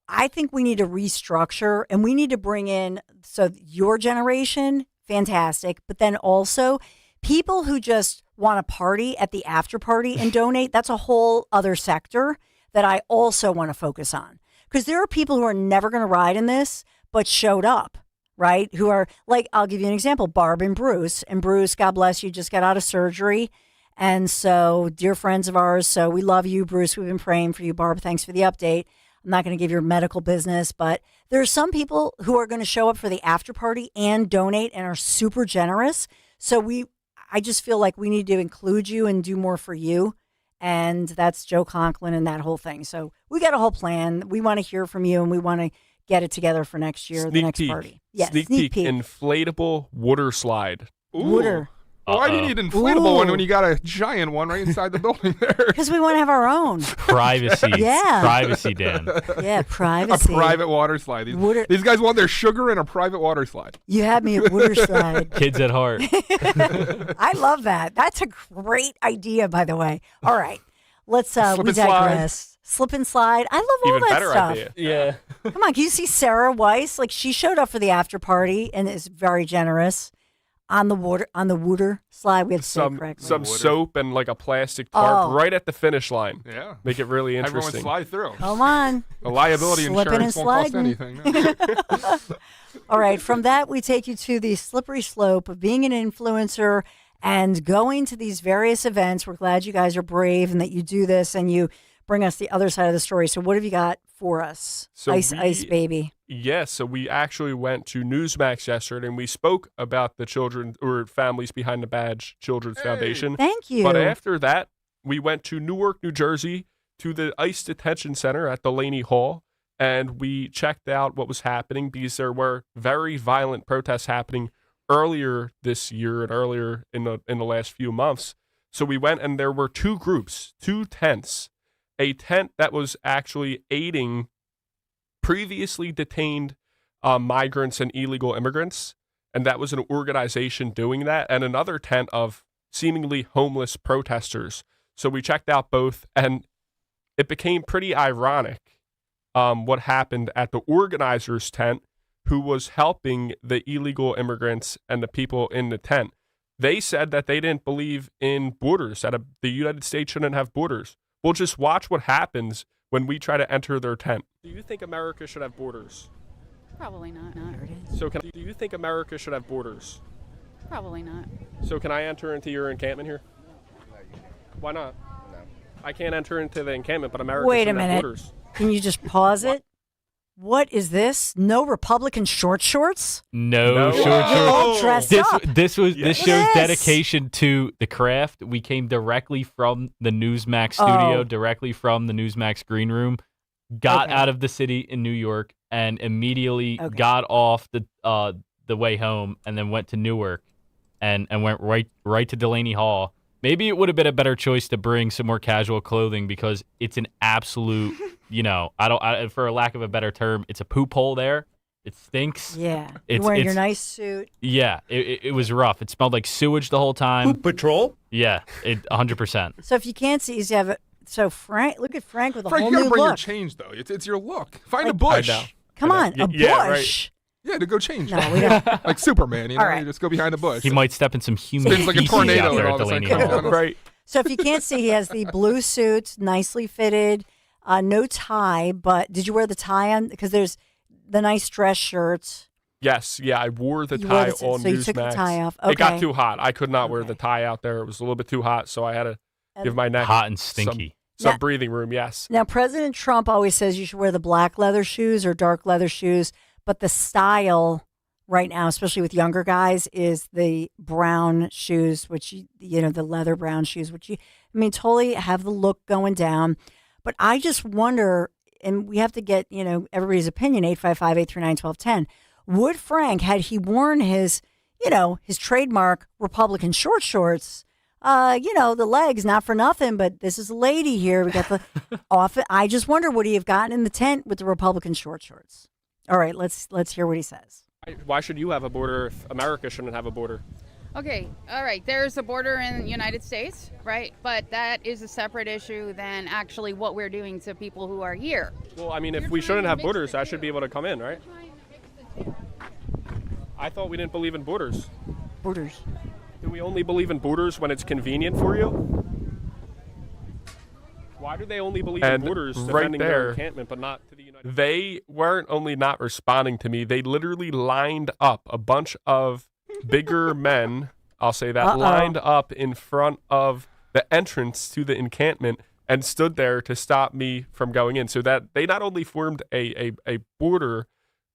I think we need to restructure and we need to bring in, so your generation, fantastic, but then also people who just want to party at the after party and donate. That's a whole other sector that I also want to focus on. Because there are people who are never going to ride in this, but showed up. Right? Who are I'll give you an example, Barb and Bruce. And Bruce, God bless you, just got out of surgery. And so, dear friends of ours, so we love you, Bruce. We've been praying for you, Barb. Thanks for the update. I'm not going to give your medical business, but there are some people who are going to show up for the after party and donate and are super generous. So I just feel like we need to include you and do more for you. And that's Joe Conklin and that whole thing. So we got a whole plan. We want to hear from you and we want to get it together for next year, the next party. Yes, sneak peek. Inflatable water slide. Ooh. Water. Why do you need an inflatable one when you got a giant one right inside the building there? Because we want to have our own. Privacy. Yeah. Privacy, Dan. Yeah, privacy. A private water slide. These guys want their sugar in a private water slide. You had me at water slide. Kids at heart. I love that. That's a great idea, by the way. All right. Let's, Slip we and slide. digress. Slip and slide. I love all Even that better stuff. idea. Yeah. Come on, can you see Sarah Weiss? She showed up for the after party and is very generous on the water slide. We had to say it correctly. Some soap and a plastic tarp right at the finish line. Yeah. Make it really interesting. Everyone slide through. Come on. The liability Slipping insurance and won't cost sliding. anything. No. All right. From that, we take you to the slippery slope of being an influencer and going to these various events. We're glad you guys are brave and that you do this and you bring us the other side of the story. So what have you got for us? So Ice baby. Yes, so we actually went to Newsmax yesterday and we spoke about the children or Families Behind the Badge Children's Foundation. Thank you. But after that, we went to Newark, New Jersey, to the ICE Detention Center at Delaney Hall, and we checked out what was happening because there were very violent protests happening earlier this year and earlier in the last few months. So we went and there were two groups, two tents. A tent that was actually aiding previously detained migrants and illegal immigrants, and that was an organization doing that, and another tent of seemingly homeless protesters. So we checked out both, and it became pretty ironic what happened at the organizer's tent, who was helping the illegal immigrants and the people in the tent. They said that they didn't believe in borders, that the United States shouldn't have borders. We'll just watch what happens when we try to enter their tent. Do you think America should have borders? Probably not. So do you think America should have borders? Probably not. So can I enter into your encampment here? Why not? No. I can't enter into the encampment, but America Wait a shouldn't have minute. borders. Can you just pause it? What is this? No Republican short shorts? No short You're all shorts. dressed up. This shows Yes. dedication to the craft. We came directly from the Newsmax studio, directly from the Newsmax green room. got out of the city in New York, and immediately got off the way home, and then went to Newark, and went right to Delaney Hall. Maybe it would have been a better choice to bring some more casual clothing because it's an absolute, for a lack of a better term, it's a poop hole there. It stinks. Yeah. You're wearing your nice suit. Yeah. It was rough. It smelled like sewage the whole time. Poop patrol? Yeah. 100%. So if you can't see, you have Frank, look at Frank with a Frank, whole you new gotta bring your look. change, though. It's your look. Find a bush. Come on, a bush. Yeah, right. Yeah, to go change. No, we don't. Like Superman, you know, All right. you just go behind a bush. He might step in some human Spins like a feces tornado out there and at all of a Delaney sudden Hall. comes Right. So if you can't see, he has the blue suit, nicely fitted, no tie. But did you wear the tie on? Because there's the nice dress shirts. Yes, yeah, I wore the You tie wore on so you Newsmax. took the tie off. It got Okay. too hot. I could not wear the tie out there. It was a little bit too hot, so I had to give my neck Hot and stinky. some Now- breathing room. Yes. Now, President Trump always says you should wear the black leather shoes or dark leather shoes, but the style right now, especially with younger guys, is the brown shoes, which, the leather brown shoes, totally have the look going down. But I just wonder, and we have to get, everybody's opinion, 855-839-1210. Would Frank, had he worn his trademark Republican short shorts, the legs, not for nothing, but this is a lady here. We got the off. I just wonder, would he have gotten in the tent with the Republican short shorts? All right, let's hear what he says. Why should you have a border if America shouldn't have a border? Okay, all right. There's a border in the United States, right? But that is a separate issue than actually what we're doing to people who are here. Well, if we shouldn't have borders, I should be able to come in, right? I thought we didn't believe in borders. Borders. Do we only believe in borders when it's convenient for you? Why do they only believe in borders defending their encampment, but not to the United States? They weren't only not responding to me, they literally lined up a bunch of bigger men, I'll say that, lined up in front of the entrance to the encampment and stood there to stop me from going in. So that they not only formed a border,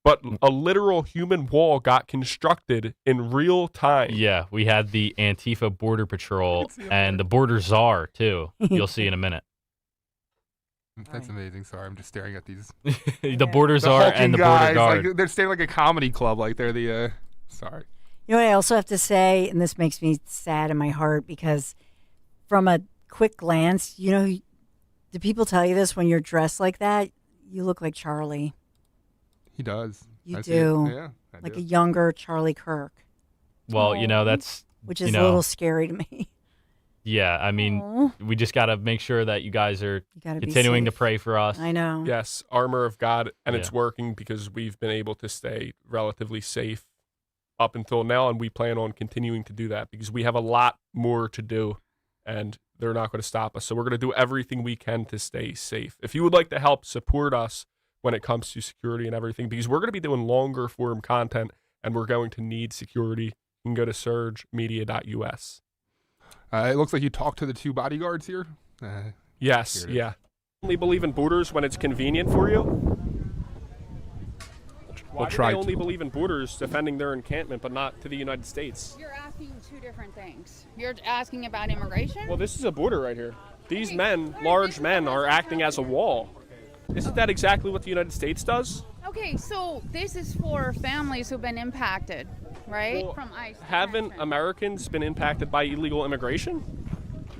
but a literal human wall got constructed in real time. Yeah, we had the Antifa Border Patrol and the Border Czar, too. You'll see in a minute. That's amazing. Sorry, I'm just staring at these. The Border Czar hulking and the guys, Border Guard. Like, they're standing like a comedy club. Like they're the. Sorry. You know what I also have to say, and this makes me sad in my heart because from a quick glance, do people tell you this when you're dressed like that? You look like Charlie. He does. You I do. see it. Yeah. I like do. a younger Charlie Kirk. Well, that's... Which is a little scary to me. Yeah, we just got to make sure that you guys are gotta be continuing to safe. pray for us. I know. Yes, armor of God, and Yeah. it's working because we've been able to stay relatively safe up until now, and we plan on continuing to do that because we have a lot more to do, and they're not going to stop us. So we're going to do everything we can to stay safe. If you would like to help support us when it comes to security and everything, because we're going to be doing longer form content, and we're going to need security, you can go to surgemedia.us. It looks like you talked to the two bodyguards here. Yes, yeah. Only believe in borders when it's convenient for you? Why do they only believe in borders defending their encampment, but not to the United States? You're asking two different things. You're asking about immigration? Well, this is a border right here. These men, large men, are acting as a wall. Isn't that exactly what the United States does? Okay, so this is for families who've been impacted, right? Well, from ICE. Haven't Americans been impacted by illegal immigration?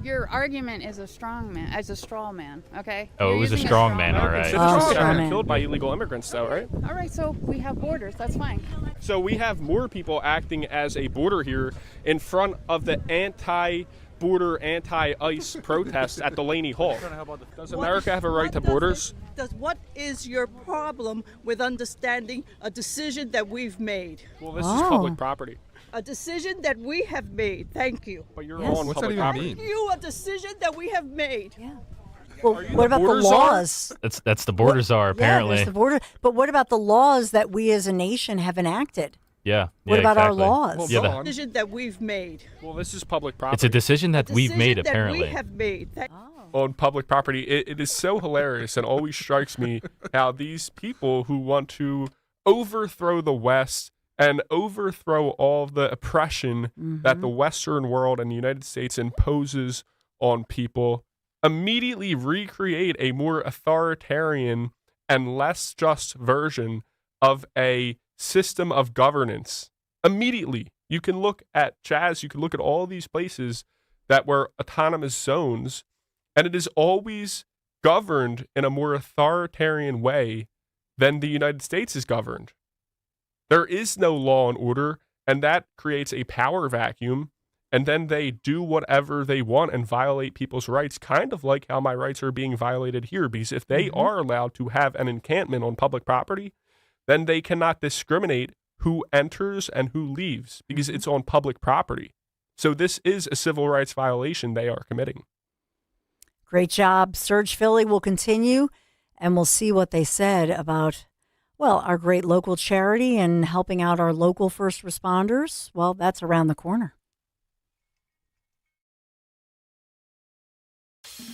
Your argument is a straw man, okay? Oh, You're it was a using strong man, all right. Citizens have been killed by illegal immigrants, though, right? All right, so we have borders. That's fine. So we have more people acting as a border here in front of the anti-border, anti-ICE protests at Delaney Hall. Does America have a right to borders? What is your problem with understanding a decision that we've made? Well, this is public property. A decision that we have made. Thank you. But you're on public property. Thank you. A decision that we have made. Yeah. Well, what about the laws? That's the Border Czar, apparently. Yeah, there's the border. But what about the laws that we as a nation have enacted? Yeah. What about our exactly. laws? Well, Yeah, a decision that we've made. Well, this is public property. it's a decision that we've made, Decision apparently. That we have made. On public property. It is so hilarious and always strikes me how these people who want to overthrow the West and overthrow all the oppression that the Western world and the United States imposes on people immediately recreate a more authoritarian and less just version of a system of governance. Immediately, you can look at Chaz, you can look at all these places that were autonomous zones, and it is always governed in a more authoritarian way than the United States is governed. There is no law and order, and that creates a power vacuum, and then they do whatever they want and violate people's rights, kind of like how my rights are being violated here, because if they are allowed to have an encampment on public property, then they cannot discriminate who enters and who leaves, because it's on public property. So this is a civil rights violation they are committing. Great job. Surge Philly will continue, and we'll see what they said about, well, our great local charity and helping out our local first responders. Well, that's around the corner.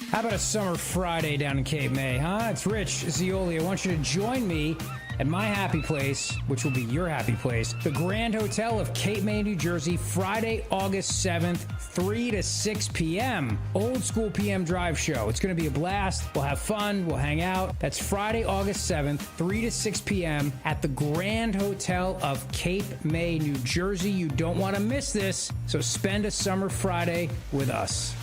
How about a summer Friday down in Cape May, huh? It's Rich Zioli. I want you to join me at my happy place, which will be your happy place, the Grand Hotel of Cape May, New Jersey, Friday, August 7th, 3 to 6 p.m. Old school PM drive show. It's going to be a blast. We'll have fun. We'll hang out. That's Friday, August 7th, 3 to 6 p.m. at the Grand Hotel of Cape May, New Jersey. You don't want to miss this, so spend a summer Friday with us.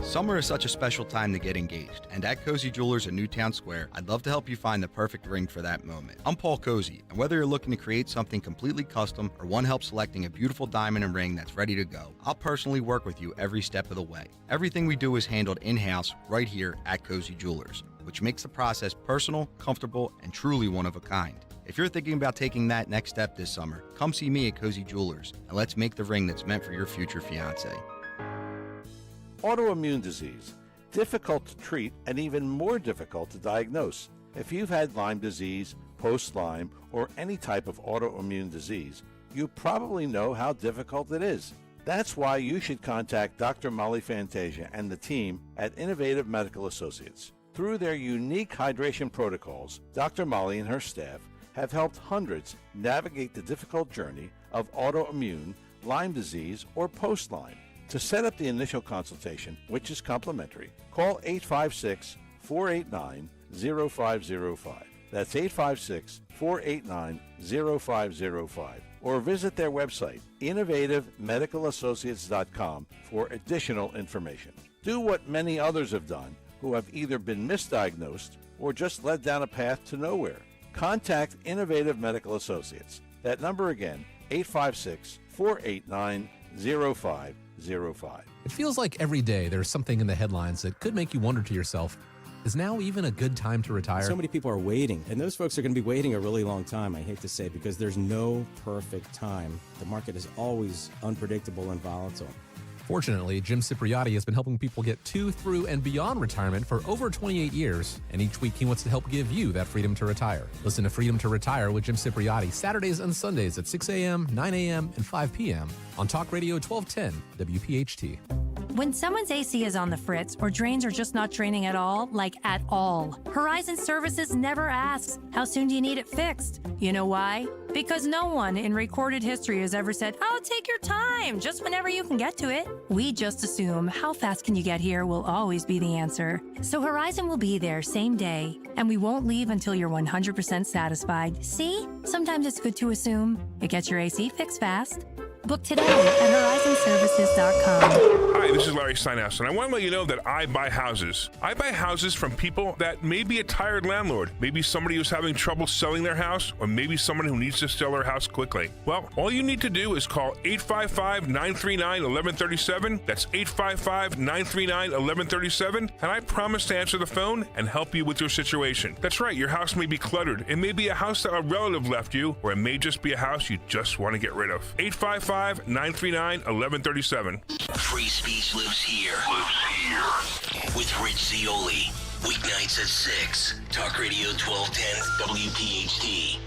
Summer is such a special time to get engaged, and at Cozy Jewelers in Newtown Square, I'd love to help you find the perfect ring for that moment. I'm Paul Cozy, and whether you're looking to create something completely custom or want help selecting a beautiful diamond and ring that's ready to go, I'll personally work with you every step of the way. Everything we do is handled in-house right here at Cozy Jewelers, which makes the process personal, comfortable, and truly one of a kind. If you're thinking about taking that next step this summer, come see me at Cozy Jewelers, and let's make the ring that's meant for your future fiancé. Autoimmune disease, difficult to treat and even more difficult to diagnose. If you've had Lyme disease, post-Lyme, or any type of autoimmune disease, you probably know how difficult it is. That's why you should contact Dr. Molly Fantasia and the team at Innovative Medical Associates. Through their unique hydration protocols, Dr. Molly and her staff have helped hundreds navigate the difficult journey of autoimmune, Lyme disease, or post-Lyme. To set up the initial consultation, which is complimentary, call 856-489-0505. That's 856-489-0505. Or visit their website, innovativemedicalassociates.com, for additional information. Do what many others have done who have either been misdiagnosed or just led down a path to nowhere. Contact Innovative Medical Associates. That number again, 856-489-0505. It feels like every day there's something in the headlines that could make you wonder to yourself, is now even a good time to retire? So many people are waiting, and those folks are going to be waiting a really long time, I hate to say, because there's no perfect time. The market is always unpredictable and volatile. Fortunately, Jim Cipriotti has been helping people get to, through, and beyond retirement for over 28 years, and each week he wants to help give you that freedom to retire. Listen to Freedom to Retire with Jim Cipriotti Saturdays and Sundays at 6 a.m., 9 a.m., and 5 p.m. on Talk Radio 1210 WPHT. When someone's AC is on the fritz or drains are just not draining at all, like at all, Horizon Services never asks, how soon do you need it fixed? You know why? Because no one in recorded history has ever said, oh, take your time, just whenever you can get to it. We just assume how fast can you get here will always be the answer. So Horizon will be there same day, and we won't leave until you're 100% satisfied. See? Sometimes it's good to assume. It gets your AC fixed fast. Book today at horizonservices.com. Hi, this is Larry Steinhaus, and I want to let you know that I buy houses. I buy houses from people that may be a tired landlord, maybe somebody who's having trouble selling their house, or maybe someone who needs to sell their house quickly. Well, all you need to do is call 855-939-1137. That's 855-939-1137, and I promise to answer the phone and help you with your situation. That's right, your house may be cluttered. It may be a house that a relative left you, or it may just be a house you just want to get rid of. 855-939-1137. Free speech lives here. With Rich Zioli. Weeknights at 6. Talk Radio 1210 WPHT.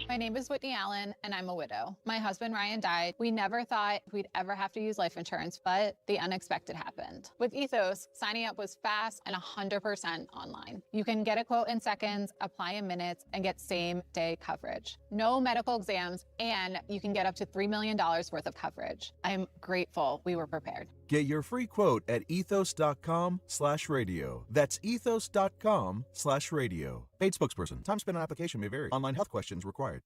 My name is Whitney Allen, and I'm a widow. My husband, Ryan, died. We never thought we'd ever have to use life insurance, but the unexpected happened. With Ethos, signing up was fast and 100% online. You can get a quote in seconds, apply in minutes, and get same-day coverage. No medical exams, and you can get up to $3 million worth of coverage. I'm grateful we were prepared. Get your free quote at ethos.com/radio. That's ethos.com/radio. Paid spokesperson. Time spent on application may vary. Online health questions required.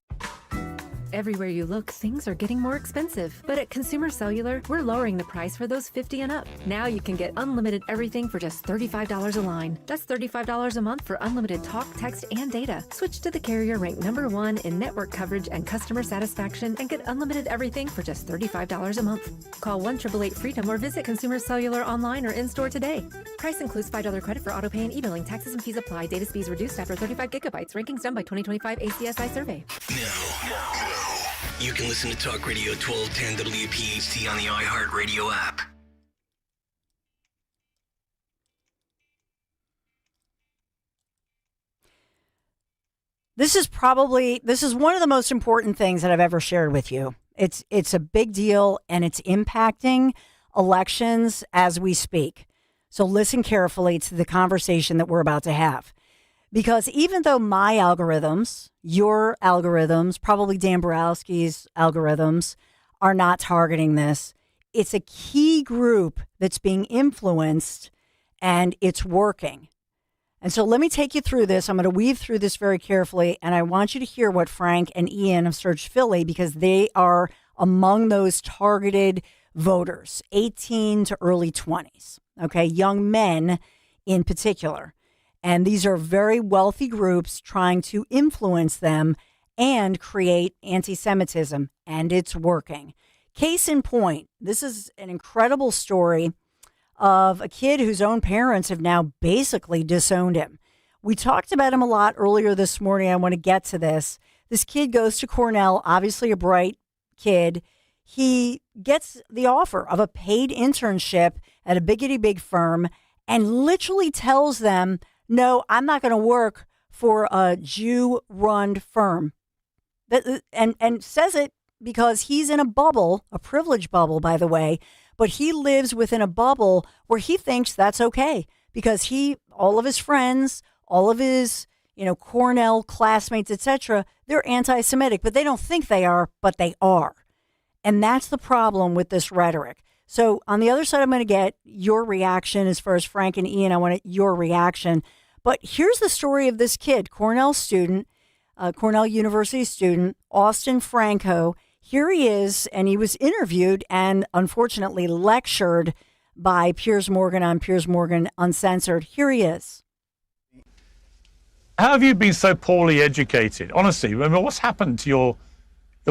Everywhere you look, things are getting more expensive. But at Consumer Cellular, we're lowering the price for those 50 and up. Now you can get unlimited everything for just $35 a line. That's $35 a month for unlimited talk, text, and data. Switch to the carrier ranked #1 in network coverage and customer satisfaction and get unlimited everything for just $35 a month. Call 1-888-FREEDOM or visit Consumer Cellular online or in-store today. Price includes $5 credit for auto pay and e-billing. Taxes and fees apply. Data speeds reduced after 35 gigabytes. Rankings done by 2025 ACSI survey. You can listen to Talk Radio 1210 WPHT on the iHeartRadio app. This is one of the most important things that I've ever shared with you. It's a big deal, and it's impacting elections as we speak. So listen carefully to the conversation that we're about to have. Because even though my algorithms, your algorithms, probably Dan Borowski's algorithms are not targeting this, it's a key group that's being influenced, and it's working. And so let me take you through this. I'm going to weave through this very carefully, and I want you to hear what Frank and Ian of Search Philly, because they are among those targeted voters, 18 to early 20s, okay, young men in particular. And these are very wealthy groups trying to influence them and create anti-Semitism, and it's working. Case in point, this is an incredible story of a kid whose own parents have now basically disowned him. We talked about him a lot earlier this morning. I want to get to this. This kid goes to Cornell, obviously a bright kid. He gets the offer of a paid internship at a big firm and literally tells them, no, I'm not going to work for a Jew-run firm. And says it because he's in a bubble, a privilege bubble, by the way, but he lives within a bubble where he thinks that's okay because all of his friends, all of his, Cornell classmates, etc., they're anti-Semitic, but they don't think they are, but they are. And that's the problem with this rhetoric. So on the other side, I'm going to get your reaction as far as Frank and Ian. I want your reaction. But here's the story of this kid, Cornell student, Cornell University student, Austin Franco. Here he is, and he was interviewed and unfortunately lectured by Piers Morgan on Piers Morgan Uncensored. Here he is. How have you been so poorly educated? Honestly, what's happened to your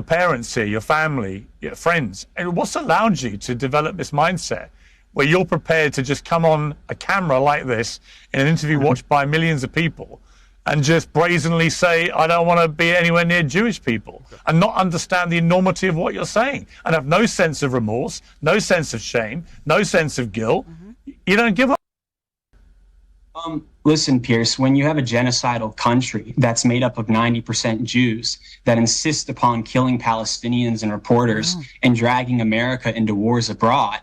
parents here, your family, your friends? And what's allowed you to develop this mindset where you're prepared to just come on a camera like this in an interview watched by millions of people and just brazenly say, I don't want to be anywhere near Jewish people, and not understand the enormity of what you're saying, and have no sense of remorse, no sense of shame, no sense of guilt? You don't give up. Listen, Pierce, when you have a genocidal country that's made up of 90% Jews that insist upon killing Palestinians and reporters and dragging America into wars abroad,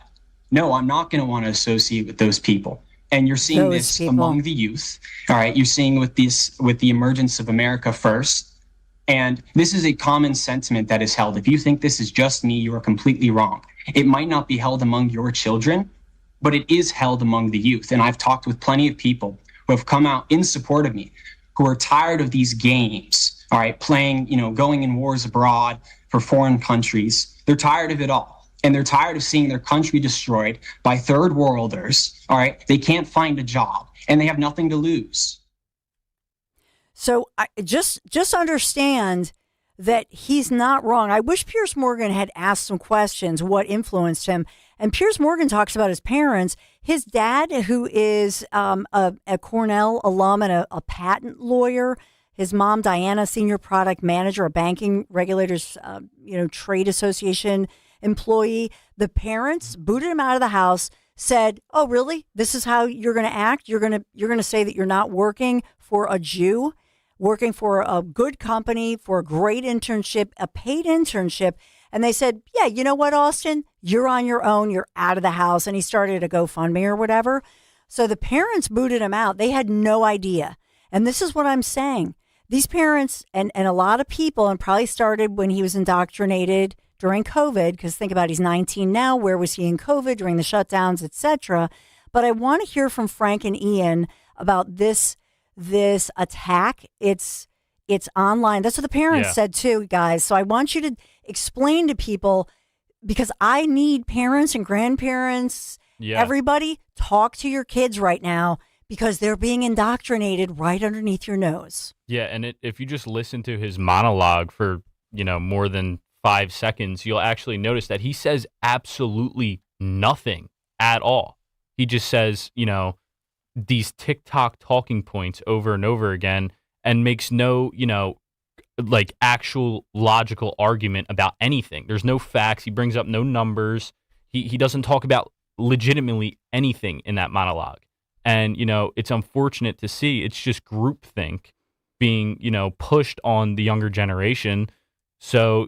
no, I'm not going to want to associate with those people. And you're seeing this among the youth. All right. You're seeing with the emergence of America First. And this is a common sentiment that is held. If you think this is just me, you are completely wrong. It might not be held among your children, but it is held among the youth. And I've talked with plenty of people who have come out in support of me, who are tired of these games, all right, playing, going in wars abroad for foreign countries. They're tired of it all. And they're tired of seeing their country destroyed by third worlders, all right? They can't find a job, and they have nothing to lose. So just understand that he's not wrong. I wish Piers Morgan had asked some questions, what influenced him. And Piers Morgan talks about his parents. His dad, who is a Cornell alum and a patent lawyer. His mom, Diana, senior product manager, a banking regulators, trade association employee. The parents booted him out of the house, said, oh, really? This is how you're going to act? You're going to say that you're not working for a Jew? working for a good company, for a great internship, a paid internship. And they said, yeah, you know what, Austin? You're on your own. You're out of the house. And he started a GoFundMe or whatever. So the parents booted him out. They had no idea. And this is what I'm saying. These parents and a lot of people, and probably started when he was indoctrinated during COVID, because think about it, he's 19 now. Where was he in COVID during the shutdowns, etc.? But I want to hear from Frank and Ian about this attack. It's online. That's what the parents said too, guys. So I want you to explain to people, because I need parents and grandparents, everybody, talk to your kids right now, because they're being indoctrinated right underneath your nose. Yeah, and if you just listen to his monologue for, more than 5 seconds, you'll actually notice that he says absolutely nothing at all. He just says, these TikTok talking points over and over again and makes no, like actual logical argument about anything. There's no facts. He brings up no numbers. He doesn't talk about legitimately anything in that monologue. And, it's unfortunate to see. It's just groupthink being, pushed on the younger generation. So,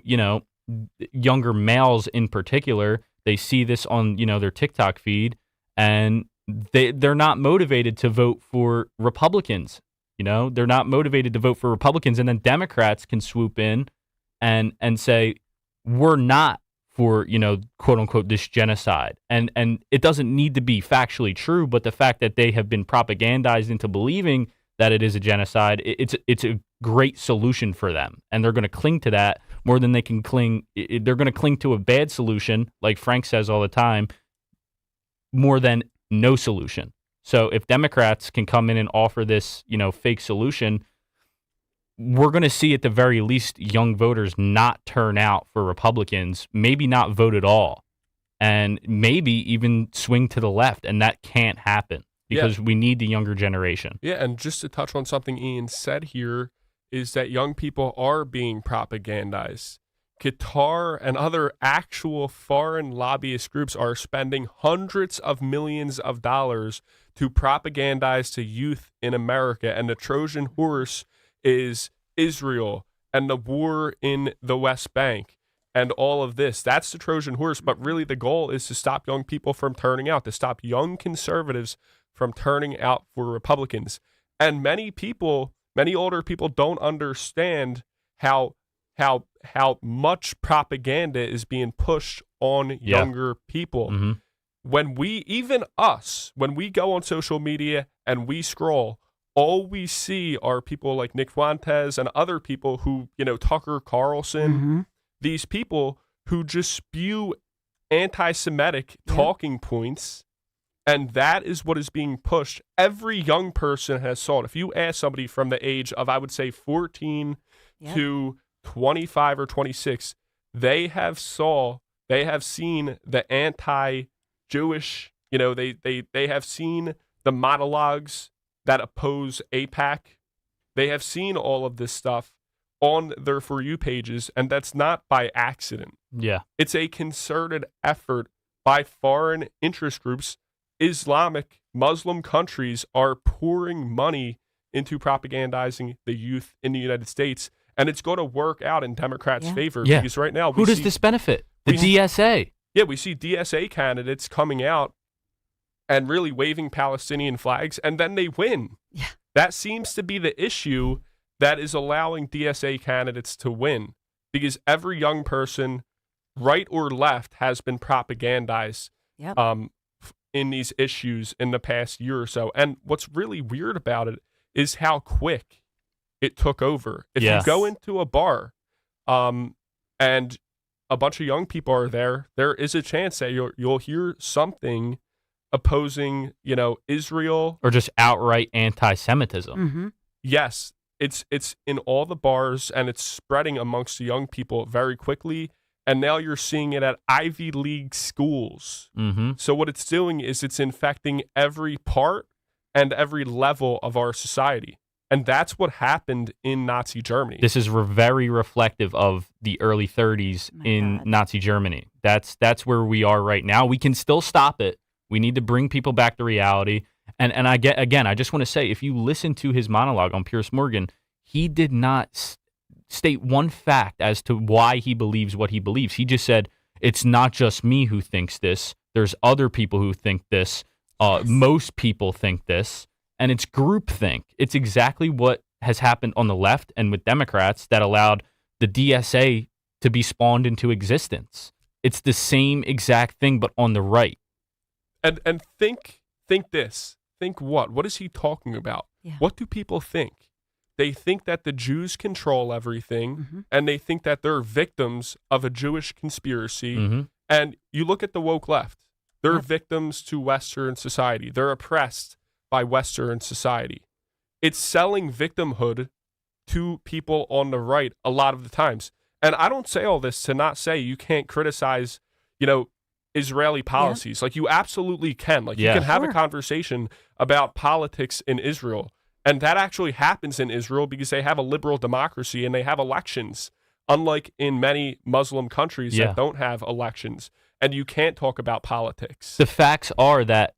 younger males in particular, they see this on, their TikTok feed, and they're not motivated to vote for Republicans. They're not motivated to vote for Republicans. And then Democrats can swoop in and say, we're not for, quote unquote, this genocide. And it doesn't need to be factually true, but the fact that they have been propagandized into believing that it is a genocide, it's a great solution for them. And they're going to cling to that more than they can cling. They're going to cling to a bad solution, like Frank says all the time, more than no solution. So if Democrats can come in and offer this, fake solution, we're going to see at the very least young voters not turn out for Republicans, maybe not vote at all, and maybe even swing to the left. And that can't happen because we need the younger generation. Yeah, and just to touch on something Ian said here is that young people are being propagandized. Qatar and other actual foreign lobbyist groups are spending hundreds of millions of dollars to propagandize to youth in America. And the Trojan horse is Israel and the war in the West Bank and all of this. That's the Trojan horse. But really the goal is to stop young people from turning out, to stop young conservatives from turning out for Republicans. And many older people don't understand how much propaganda is being pushed on younger people. Mm-hmm. When we go on social media and we scroll, all we see are people like Nick Fuentes and other people who, Tucker Carlson, these people who just spew anti-Semitic talking points. And that is what is being pushed. Every young person has saw it. If you ask somebody from the age of, I would say, 14 to 25 or 26, they have seen the anti-Jewish, they have seen the monologues that oppose AIPAC. They have seen all of this stuff on their For You pages, and that's not by accident. Yeah. It's a concerted effort by foreign interest groups. Islamic Muslim countries are pouring money into propagandizing the youth in the United States, and it's going to work out in Democrats' favor because right now who does this benefit? The DSA. Yeah, we see DSA candidates coming out and really waving Palestinian flags, and then they win. Yeah. That seems to be the issue that is allowing DSA candidates to win, because every young person, right or left, has been propagandized in these issues in the past year or so. And what's really weird about it is how quick it took over. If you go into a bar and a bunch of young people are there is a chance that you'll hear something opposing, Israel. Or just outright anti-Semitism. Mm-hmm. Yes, it's in all the bars, and it's spreading amongst the young people very quickly. And now you're seeing it at Ivy League schools. Mm-hmm. So what it's doing is it's infecting every part and every level of our society. And that's what happened in Nazi Germany. This is very reflective of the early 30s in Nazi Germany. That's where we are right now. We can still stop it. We need to bring people back to reality. And I just want to say, if you listen to his monologue on Piers Morgan, he did not state one fact as to why he believes what he believes. He just said, it's not just me who thinks this. There's other people who think this. Most people think this. And it's groupthink. It's exactly what has happened on the left and with Democrats that allowed the DSA to be spawned into existence. It's the same exact thing, but on the right. And think this. Think what? What is he talking about? Yeah. What do people think? They think that the Jews control everything, and they think that they're victims of a Jewish conspiracy. And you look at the woke left. They're victims to Western society. They're oppressed by Western society. It's selling victimhood to people on the right a lot of the times. And I don't say all this to not say you can't criticize, Israeli policies. Like, you absolutely can. Like, you can have a conversation about politics in Israel. And that actually happens in Israel because they have a liberal democracy and they have elections, unlike in many Muslim countries that don't have elections. And you can't talk about politics. The facts are that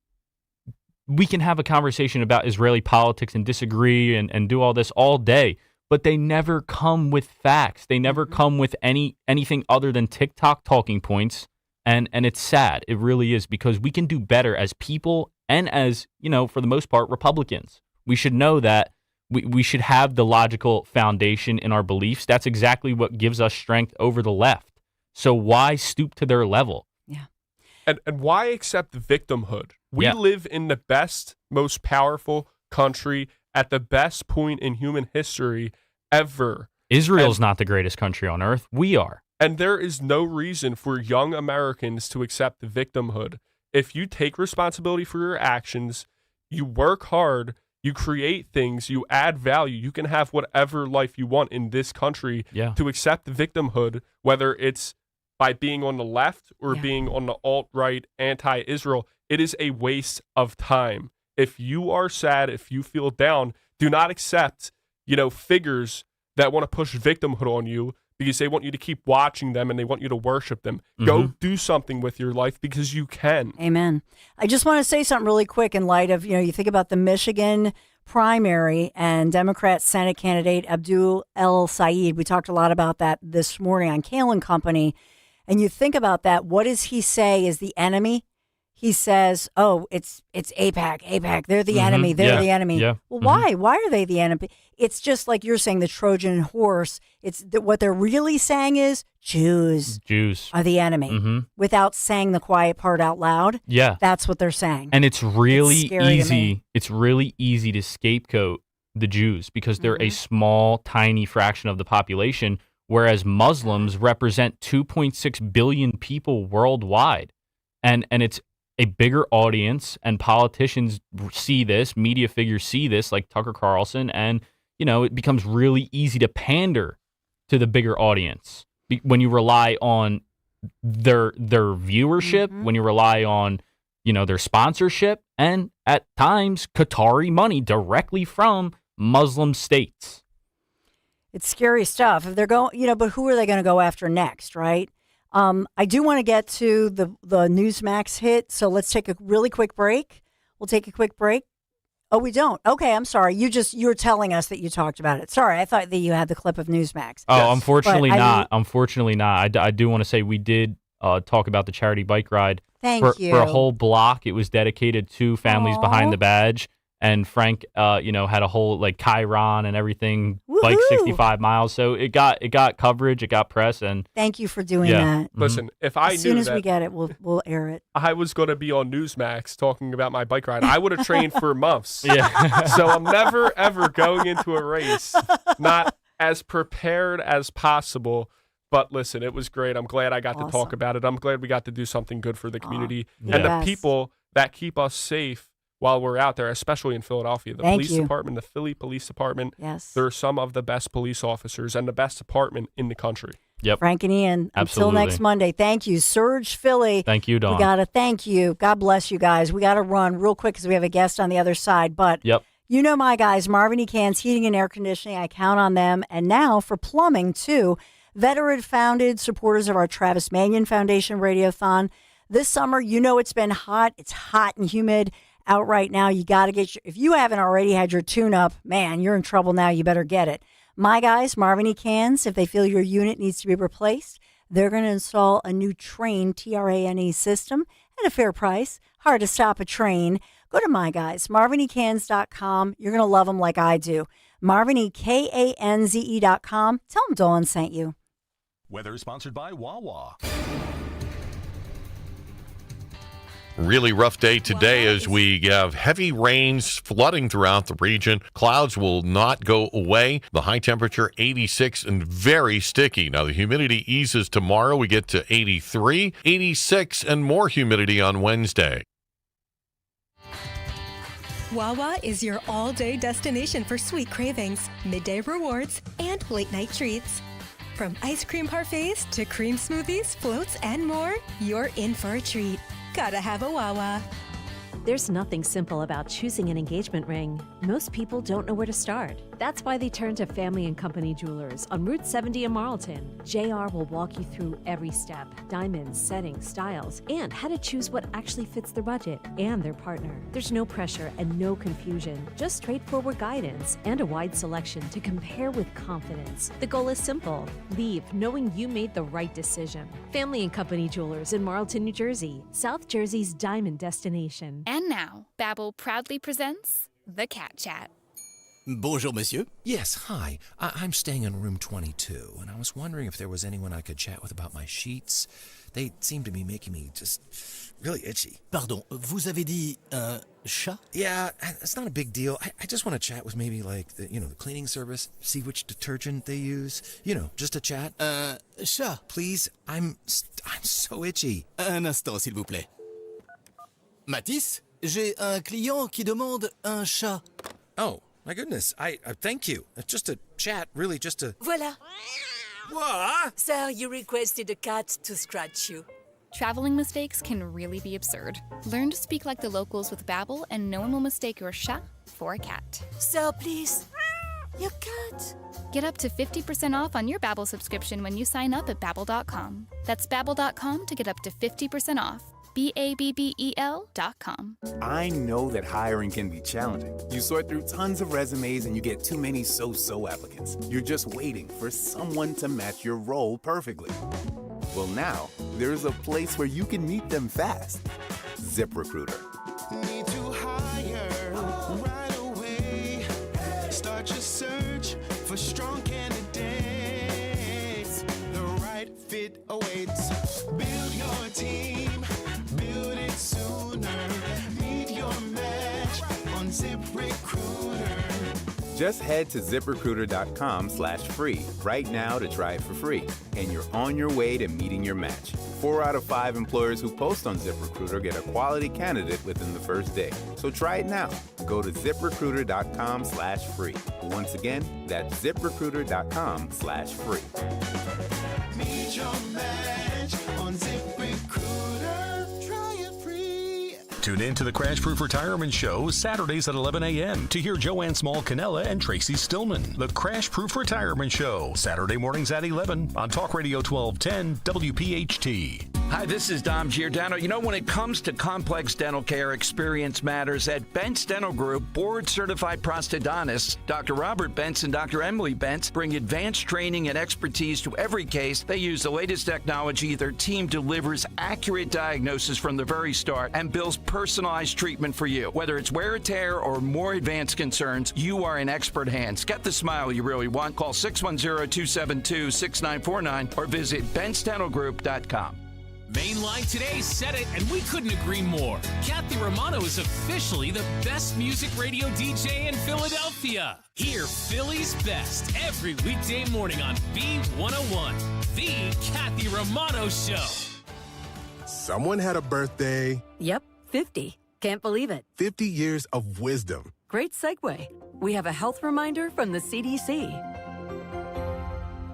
we can have a conversation about Israeli politics and disagree and do all this all day, but they never come with facts. They never come with anything other than TikTok talking points. And it's sad. It really is, because we can do better as people and as, for the most part, Republicans. We should know that we should have the logical foundation in our beliefs. That's exactly what gives us strength over the left. So why stoop to their level? Yeah. And why accept victimhood? We live in the best, most powerful country at the best point in human history ever. Israel's not the greatest country on earth. We are. And there is no reason for young Americans to accept victimhood. If you take responsibility for your actions, you work hard, you create things, you add value, you can have whatever life you want in this country. To accept victimhood, whether it's by being on the left or being on the alt-right, anti-Israel, it is a waste of time. If you are sad, if you feel down, do not accept, figures that want to push victimhood on you because they want you to keep watching them and they want you to worship them. Go do something with your life because you can. Amen. I just want to say something really quick in light of, you think about the Michigan primary and Democrat Senate candidate Abdul El Sayed. We talked a lot about that this morning on Kale & Company. And you think about that, what does he say is the enemy? He says, oh, it's AIPAC. They're the enemy. They're the enemy. Yeah. Well, why? Why are they the enemy? It's just like you're saying, the Trojan horse. It's what they're really saying is Jews are the enemy without saying the quiet part out loud. Yeah. That's what they're saying. And it's really easy. It's really easy to scapegoat the Jews because they're a small, tiny fraction of the population, whereas Muslims represent 2.6 billion people worldwide. And it's a bigger audience, and politicians see this, media figures see this, like Tucker Carlson, and it becomes really easy to pander to the bigger audience when you rely on their viewership, when you rely on their sponsorship, and at times Qatari money directly from Muslim states. It's scary stuff. If they're going, but who are they going to go after next, right? I do want to get to the Newsmax hit, so let's take a really quick break. We'll take a quick break. Oh, we don't? Okay, I'm sorry. You were telling us that you talked about it. Sorry, I thought that you had the clip of Newsmax. Oh, yes. Unfortunately not. Unfortunately not. I do want to say we did talk about the charity bike ride. Thank you. For a whole block. It was dedicated to families behind the badge. And Frank, had a whole Chiron and everything, bike 65 miles. So it got coverage, it got press, and thank you for doing that. Listen, if I knew as soon as that we get it, we'll air it. I was going to be on Newsmax talking about my bike ride, I would have trained for months. Yeah. So I'm never ever going into a race not as prepared as possible. But listen, it was great. I'm glad I got to talk about it. I'm glad we got to do something good for the community and the people that keep us safe while we're out there, especially in Philadelphia. The police department, the Philly Police Department, they're some of the best police officers and the best department in the country. Yep. Frank and Ian, Absolutely. until next Monday, thank you. Surge Philly. Thank you, Dawn. We got to thank you. God bless you guys. We got to run real quick because we have a guest on the other side. But my guys, Marvin E. Cans, Heating and Air Conditioning, I count on them. And now for plumbing, too. Veteran-founded supporters of our Travis Manion Foundation Radiothon. This summer, it's been hot. It's hot and humid out right now. You got to get if you haven't already had your tune-up, man, you're in trouble now. You better get it. My guys, Marvin E. Cans, if they feel your unit needs to be replaced, they're going to install a new Train, Trane system at a fair price. Hard to stop a train. Go to My Guys, MarvinECans.com. You're going to love them like I do. MarvinEKanze.com. Tell them Dawn sent you. Weather sponsored by Wawa. Really rough day today as we have heavy rains flooding throughout the region. Clouds will not go away. The high temperature 86 and very sticky. Now the humidity eases tomorrow. We get to 83, 86 and more humidity on Wednesday. Wawa is your all-day destination for sweet cravings, midday rewards, and late-night treats. From ice cream parfaits to cream smoothies, floats, and more, you're in for a treat. Gotta have a Wawa. There's nothing simple about choosing an engagement ring. Most people don't know where to start. That's why they turn to Family & Company Jewelers on Route 70 in Marlton. JR will walk you through every step, diamonds, settings, styles, and how to choose what actually fits their budget and their partner. There's no pressure and no confusion, just straightforward guidance and a wide selection to compare with confidence. The goal is simple. Leave knowing you made the right decision. Family & Company Jewelers in Marlton, New Jersey, South Jersey's diamond destination. And now, Babbel proudly presents The Cat Chat. Bonjour, monsieur. Yes, hi. I'm staying in room 22, and I was wondering if there was anyone I could chat with about my sheets. They seem to be making me just really itchy. Pardon, vous avez dit chat? Yeah, it's not a big deal. I just want to chat with maybe like the cleaning service, see which detergent they use. Just a chat. Chat. Please, I'm so itchy. Un instant, s'il vous plaît. Mathis, j'ai un client qui demande un chat. Oh, my goodness. I thank you. Just a chat, really, just a... Voilà. What? Sir, you requested a cat to scratch you. Traveling mistakes can really be absurd. Learn to speak like the locals with Babbel, and no one will mistake your chat for a cat. Sir, please. Your cat. Get up to 50% off on your Babbel subscription when you sign up at Babbel.com. That's Babbel.com to get up to 50% off. Babbel.com. I know that hiring can be challenging. You sort through tons of resumes and you get too many so-so applicants. You're just waiting for someone to match your role perfectly. Well, now, there's a place where you can meet them fast. ZipRecruiter. Need to hire right away. Start your search for strong candidates. The right fit awaits. Build your team. Build it sooner. Meet your match on ZipRecruiter. Just head to ZipRecruiter.com/free right now to try it for free. And you're on your way to meeting your match. 4 out of 5 employers who post on ZipRecruiter get a quality candidate within the first day. So try it now. Go to ZipRecruiter.com/free. Once again, that's ZipRecruiter.com/free. Meet your match on ZipRecruiter. Try it free. Tune in to the Crash Proof Retirement Show Saturdays at 11 a.m. to hear Joanne Small-Canella and Tracy Stillman. The Crash Proof Retirement Show, Saturday mornings at 11 on Talk Radio 1210 WPHT. Hi, this is Dom Giordano. When it comes to complex dental care, experience matters. At Bentz Dental Group, board-certified prosthodontists, Dr. Robert Bentz and Dr. Emily Bentz, bring advanced training and expertise to every case. They use the latest technology. Their team delivers accurate diagnosis from the very start and builds personalized treatment for you. Whether it's wear or tear or more advanced concerns, you are in expert hands. Get the smile you really want. Call 610-272-6949 or visit BentzDentalGroup.com. Mainline Today said it, and we couldn't agree more. Kathy Romano is officially the best music radio DJ in Philadelphia. Hear Philly's best every weekday morning on B101, The Kathy Romano Show. Someone had a birthday. Yep, 50. Can't believe it. 50 years of wisdom. Great segue. We have a health reminder from the CDC.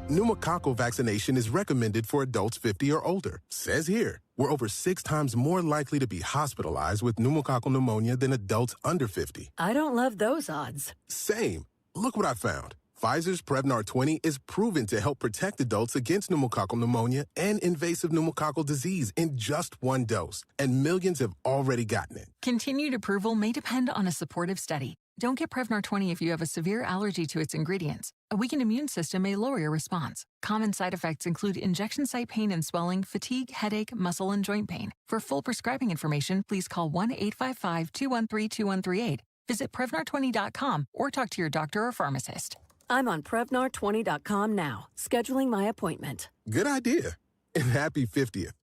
Pneumococcal vaccination is recommended for adults 50 or older. Says here, we're over 6 times more likely to be hospitalized with pneumococcal pneumonia than adults under 50. I don't love those odds. Same. Look what I found. Pfizer's Prevnar 20 is proven to help protect adults against pneumococcal pneumonia and invasive pneumococcal disease in just 1 dose. And millions have already gotten it. Continued approval may depend on a supportive study. Don't get Prevnar 20 if you have a severe allergy to its ingredients. A weakened immune system may lower your response. Common side effects include injection site pain and swelling, fatigue, headache, muscle, and joint pain. For full prescribing information, please call 1-855-213-2138. Visit Prevnar20.com or talk to your doctor or pharmacist. I'm on Prevnar20.com now, scheduling my appointment. Good idea. And happy 50th.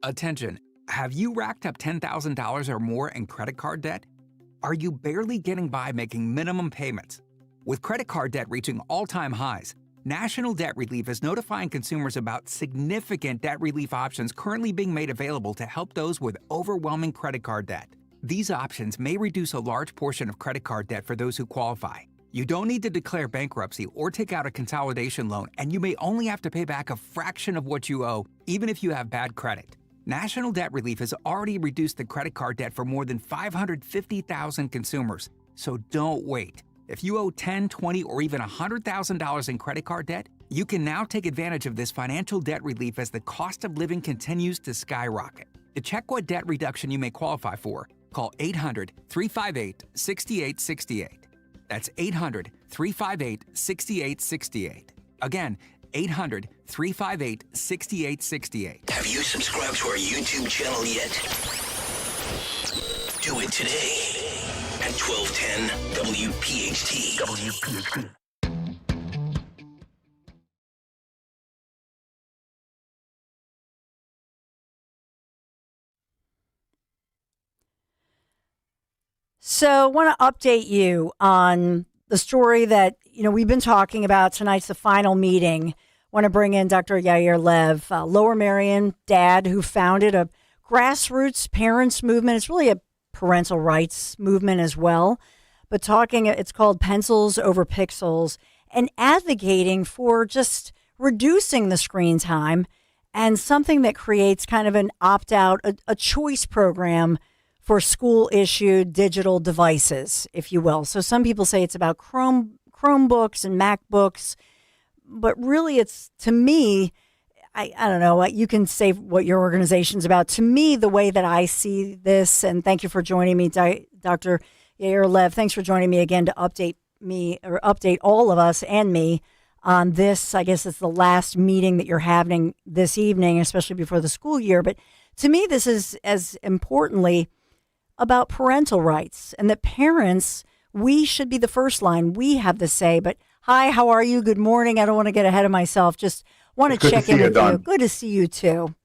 Attention. Have you racked up $10,000 or more in credit card debt? Are you barely getting by making minimum payments? With credit card debt reaching all-time highs, National Debt Relief is notifying consumers about significant debt relief options currently being made available to help those with overwhelming credit card debt. These options may reduce a large portion of credit card debt for those who qualify. You don't need to declare bankruptcy or take out a consolidation loan, and you may only have to pay back a fraction of what you owe, even if you have bad credit. National Debt Relief has already reduced the credit card debt for more than 550,000 consumers, so don't wait. If you owe $10,000, $20,000, or even $100,000 in credit card debt, you can now take advantage of this financial debt relief as the cost of living continues to skyrocket. To check what debt reduction you may qualify for, call 800-358-6868. That's 800-358-6868. Again, 800-358-6868. Have you subscribed to our YouTube channel yet? Do it today at 1210 WPHT. WPHT. So I want to update you on the story that, we've been talking about. Tonight's the final meeting. I want to bring in Dr. Yair Lev, Lower Merion dad who founded a grassroots parents movement. It's really a parental rights movement as well. But it's called Pencils Over Pixels, and advocating for just reducing the screen time and something that creates kind of an opt-out, a choice program for school-issued digital devices, if you will. So some people say it's about Chromebooks and MacBooks, but really it's, to me, I don't know, you can say what your organization's about. To me, the way that I see this, and thank you for joining me, Dr. Yair Lev, thanks for joining me again to update all of us and me on this. I guess it's the last meeting that you're having this evening, especially before the school year. But to me, this is as importantly about parental rights, and that parents, we should be the first line. We have the say. But hi, how are you? Good morning. I don't want to get ahead of myself. Just want to check in with you. Good to see you too.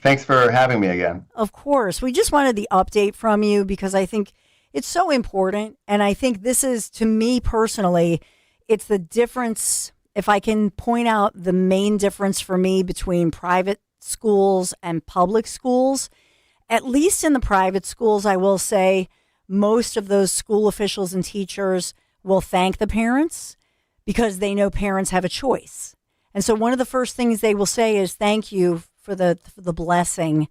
Thanks for having me again. Of course. We just wanted the update from you because I think it's so important. And I think this is, to me personally, it's the difference. If I can point out the main difference for me between private schools and public schools, at least in the private schools, I will say most of those school officials and teachers will thank the parents because they know parents have a choice. And so one of the first things they will say is thank you for the blessing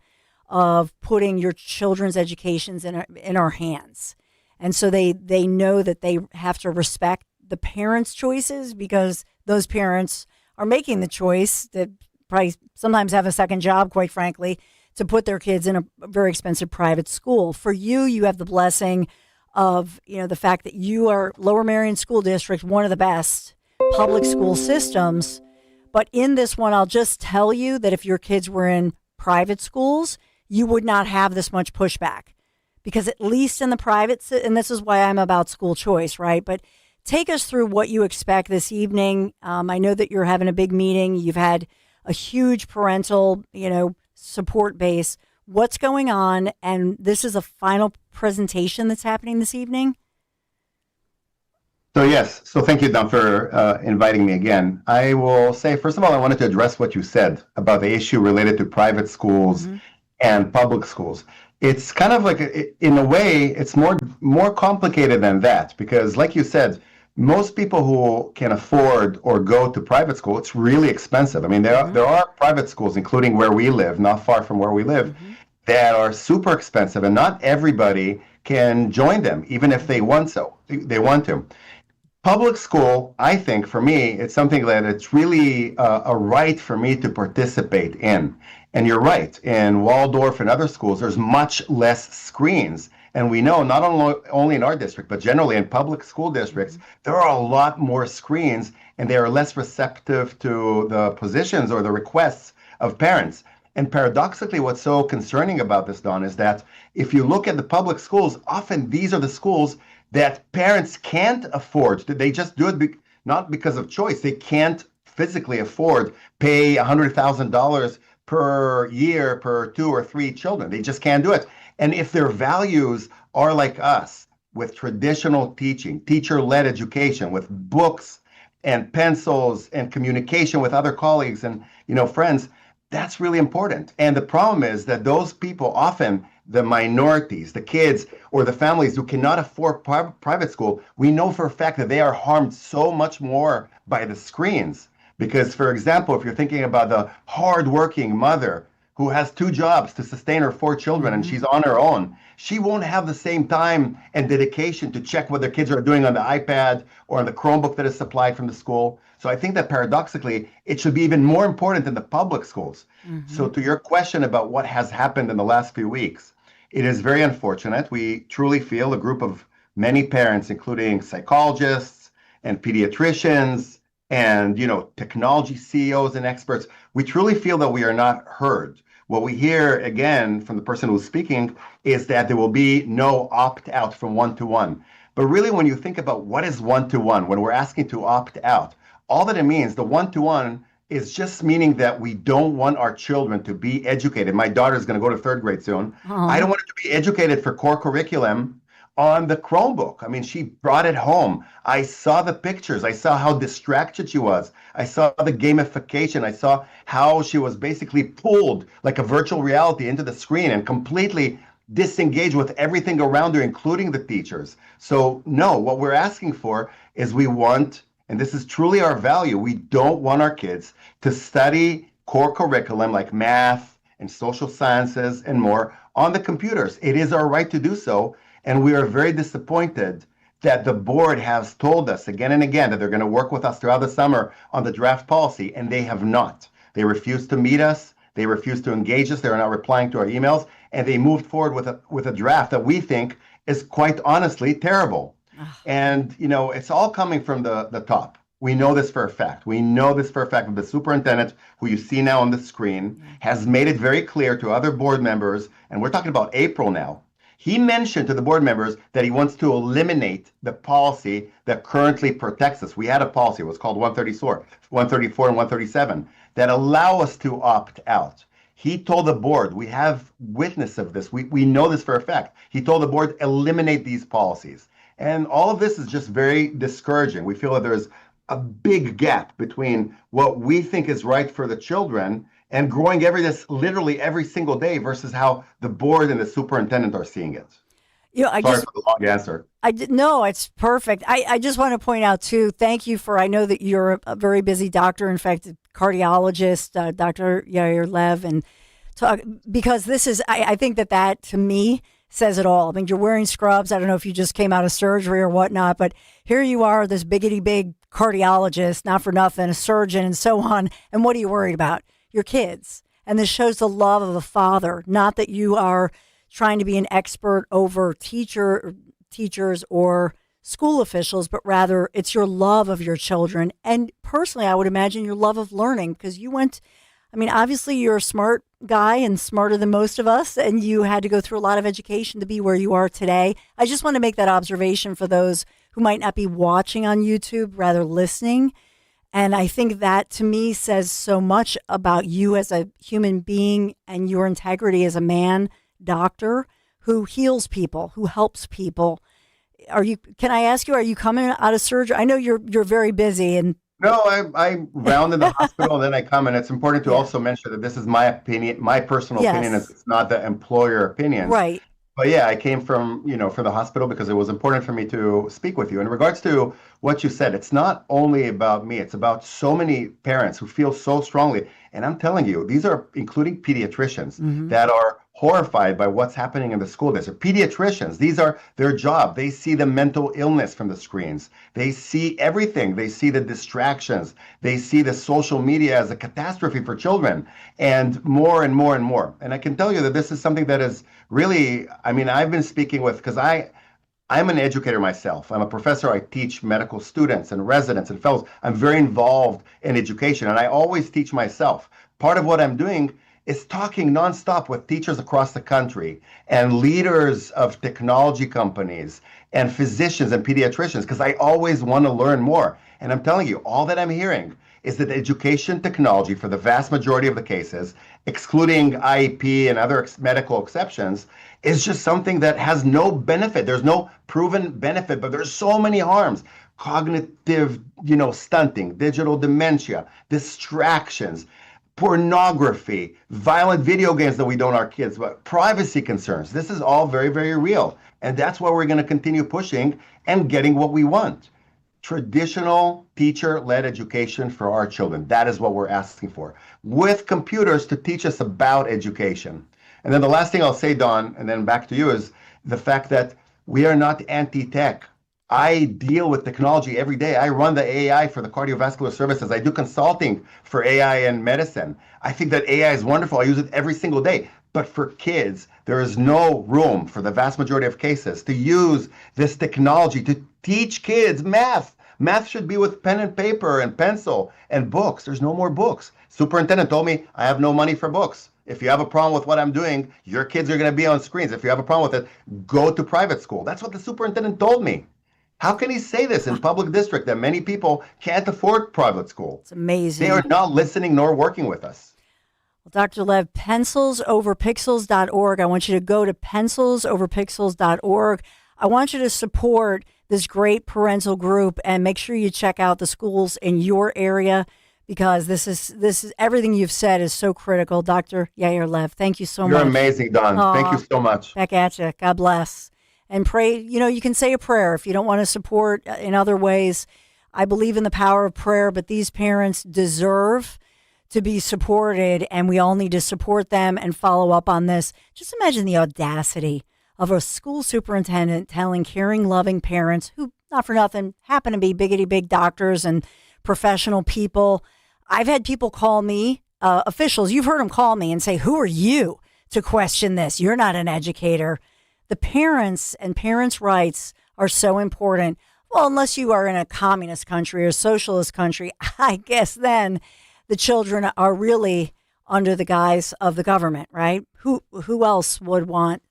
of putting your children's educations in our hands. And so they know that they have to respect the parents' choices because those parents are making the choice that probably sometimes have a second job, quite frankly, to put their kids in a very expensive private school. For you, you have the blessing of, the fact that you are Lower Merion School District, one of the best public school systems. But in this one, I'll just tell you that if your kids were in private schools, you would not have this much pushback. Because at least in the private, and this is why I'm about school choice, right? But take us through what you expect this evening. I know that you're having a big meeting. You've had a huge parental, support base. What's going on? And this is a final presentation that's happening this evening. So yes, thank you, Don, for inviting me again. I will say, first of all, I wanted to address what you said about the issue related to private schools and public schools. It's kind of like, in a way, it's more complicated than that, because like you said, most people who can afford or go to private school, it's really expensive. I mean, there are private schools, including where we live, not far from where we live, that are super expensive, and not everybody can join them, even if they want to. Public school, I think, for me, it's something that it's really a right for me to participate in. And you're right, in Waldorf and other schools, there's much less screens. And we know not only in our district, but generally in public school districts, there are a lot more screens and they are less receptive to the positions or the requests of parents. And paradoxically, what's so concerning about this, Don, is that if you look at the public schools, often these are the schools that parents can't afford. They just do it not because of choice. They can't physically afford pay $100,000 per year per 2 or 3 children. They just can't do it. And if their values are like us, with traditional teaching, teacher-led education, with books and pencils and communication with other colleagues and friends, that's really important. And the problem is that those people, often the minorities, the kids or the families who cannot afford private school, we know for a fact that they are harmed so much more by the screens. Because, for example, if you're thinking about the hardworking mother who has 2 jobs to sustain her 4 children and she's on her own, she won't have the same time and dedication to check what their kids are doing on the iPad or on the Chromebook that is supplied from the school. So I think that paradoxically, it should be even more important in the public schools. So to your question about what has happened in the last few weeks, it is very unfortunate. We truly feel a group of many parents, including psychologists and pediatricians and, technology CEOs and experts, we truly feel that we are not heard. What we hear, again, from the person who's speaking is that there will be no opt-out from one-to-one. But really, when you think about what is one-to-one, when we're asking to opt out, all that it means, the one-to-one is just meaning that we don't want our children to be educated. My daughter is going to go to 3rd grade soon. I don't want her to be educated for core curriculum on the Chromebook. I mean, she brought it home. I saw the pictures. I saw how distracted she was. I saw the gamification. I saw how she was basically pulled like a virtual reality into the screen and completely disengaged with everything around her, including the teachers. So no, what we're asking for is we want, and this is truly our value, we don't want our kids to study core curriculum like math and social sciences and more on the computers. It is our right to do so. And we are very disappointed that the board has told us again and again that they're going to work with us throughout the summer on the draft policy, and they have not. They refused to meet us. They refused to engage us. They are not replying to our emails, and they moved forward with a draft that we think is quite honestly terrible. And, it's all coming from the top. We know this for a fact. We know this for a fact. The superintendent, who you see now on the screen, has made it very clear to other board members, and we're talking about April now. He mentioned to the board members that he wants to eliminate the policy that currently protects us. We had a policy, it was called 134 and 137, that allow us to opt out. He told the board, we have witness of this, we know this for a fact. He told the board, eliminate these policies. And all of this is just very discouraging. We feel that there's a big gap between what we think is right for the children and growing literally every single day versus how the board and the superintendent are seeing it. Sorry for the long answer. No, it's perfect. I just want to point out too, thank you I know that you're a very busy doctor, in fact, cardiologist, Dr. Yair Lev, and because this is, I think that to me says it all. I mean, you're wearing scrubs. I don't know if you just came out of surgery or whatnot, but here you are, this biggity big cardiologist, not for nothing, a surgeon and so on. And what are you worried about? Your kids. And this shows the love of a father, not that you are trying to be an expert over teachers or school officials, but rather it's your love of your children. And personally, I would imagine your love of learning, because obviously you're a smart guy and smarter than most of us, and you had to go through a lot of education to be where you are today. I just want to make that observation for those who might not be watching on YouTube, rather listening. And I think that, to me, says so much about you as a human being and your integrity as a man, doctor, who heals people, who helps people. Can I ask you, are you coming out of surgery? I know you're very busy. And no, I round in the hospital and then I come. And it's important to also mention that this is my opinion, my personal opinion. It's not the employer opinion. Right. But yeah, I came from the hospital because it was important for me to speak with you. In regards to what you said, it's not only about me, it's about so many parents who feel so strongly. And I'm telling you, these are including pediatricians that are horrified by what's happening in the school district. Pediatricians, these are their job. They see the mental illness from the screens. They see everything. They see the distractions. They see the social media as a catastrophe for children, and more and more and more. And I can tell you that this is something that is really, I mean, I've been speaking with, because I'm an educator myself. I'm a professor. I teach medical students and residents and fellows. I'm very involved in education, and I always teach myself. Part of what I'm doing is talking nonstop with teachers across the country and leaders of technology companies and physicians and pediatricians, because I always want to learn more. And I'm telling you, all that I'm hearing is that education technology, for the vast majority of the cases, excluding IEP and other medical exceptions, is just something that has no benefit. There's no proven benefit, but there's so many harms. Cognitive, stunting, digital dementia, distractions, pornography, violent video games that we don't our kids, but privacy concerns. This is all very, very real. And that's why we're going to continue pushing and getting what we want. Traditional teacher-led education for our children. That is what we're asking for, with computers to teach us about education. And then the last thing I'll say, Don, and then back to you, is the fact that we are not anti-tech. I deal with technology every day. I run the AI for the cardiovascular services. I do consulting for AI and medicine. I think that AI is wonderful. I use it every single day. But for kids, there is no room, for the vast majority of cases, to use this technology to teach kids math. Math should be with pen and paper and pencil and books. There's no more books. Superintendent told me I have no money for books. If you have a problem with what I'm doing, your kids are going to be on screens. If you have a problem with it, go to private school. That's what the superintendent told me. How can he say this in public district that many people can't afford private school? It's amazing. They are not listening nor working with us. Well, Dr. Lev, pencilsoverpixels.org. I want you to go to pencilsoverpixels.org. I want you to support this great parental group and make sure you check out the schools in your area, because this is everything you've said is so critical. Dr. Yair Lev, thank you so much. You're amazing, Don. Thank you so much. Back at you. God bless. And pray, you can say a prayer if you don't want to support in other ways. I believe in the power of prayer, but these parents deserve to be supported, and we all need to support them and follow up on this. Just imagine the audacity of a school superintendent telling caring, loving parents who, not for nothing, happen to be biggity big doctors and professional people. I've had people call me, officials, you've heard them call me and say, who are you to question this? You're not an educator. The parents and parents' rights are so important. Well, unless you are in a communist country or socialist country, I guess then the children are really under the guise of the government, right? Who else would want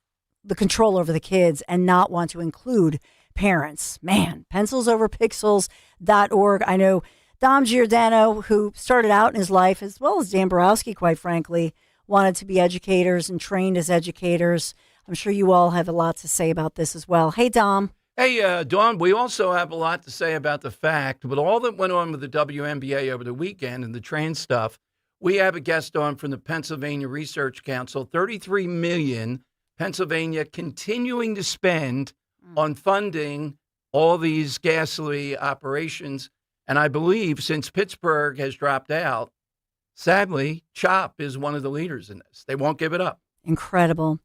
the control over the kids and not want to include parents? Man, pencilsoverpixels.org. I know Dom Giordano, who started out in his life, as well as Dan Borowski, quite frankly, wanted to be educators and trained as educators. I'm sure you all have a lot to say about this as well. Hey, Dom. Hey, Dawn, we also have a lot to say about the fact, with all that went on with the WNBA over the weekend and the trans stuff, we have a guest on from the Pennsylvania Research Council, $33 million, Pennsylvania continuing to spend on funding all these ghastly operations. And I believe since Pittsburgh has dropped out, sadly, CHOP is one of the leaders in this. They won't give it up. Incredible.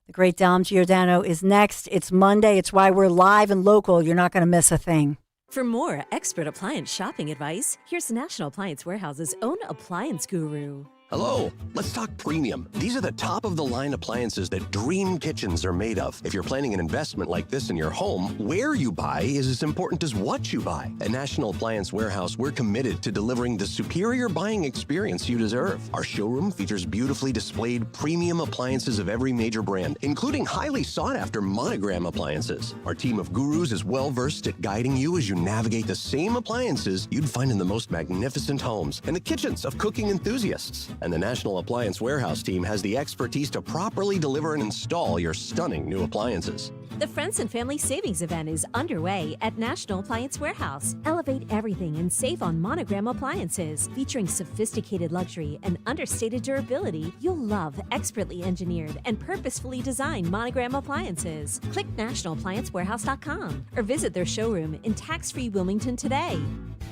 The great Dom Giordano is next. It's Monday. It's why we're live and local. You're not going to miss a thing. For more expert appliance shopping advice, here's National Appliance Warehouse's own appliance guru. Hello, let's talk premium. These are the top-of-the-line appliances that dream kitchens are made of. If you're planning an investment like this in your home, where you buy is as important as what you buy. At National Appliance Warehouse, we're committed to delivering the superior buying experience you deserve. Our showroom features beautifully displayed premium appliances of every major brand, including highly sought-after Monogram appliances. Our team of gurus is well-versed at guiding you as you navigate the same appliances you'd find in the most magnificent homes and the kitchens of cooking enthusiasts. And the National Appliance Warehouse team has the expertise to properly deliver and install your stunning new appliances. The Friends and Family Savings Event is underway at National Appliance Warehouse. Elevate everything and save on Monogram appliances. Featuring sophisticated luxury and understated durability, you'll love expertly engineered and purposefully designed Monogram appliances. Click nationalappliancewarehouse.com or visit their showroom in tax-free Wilmington today.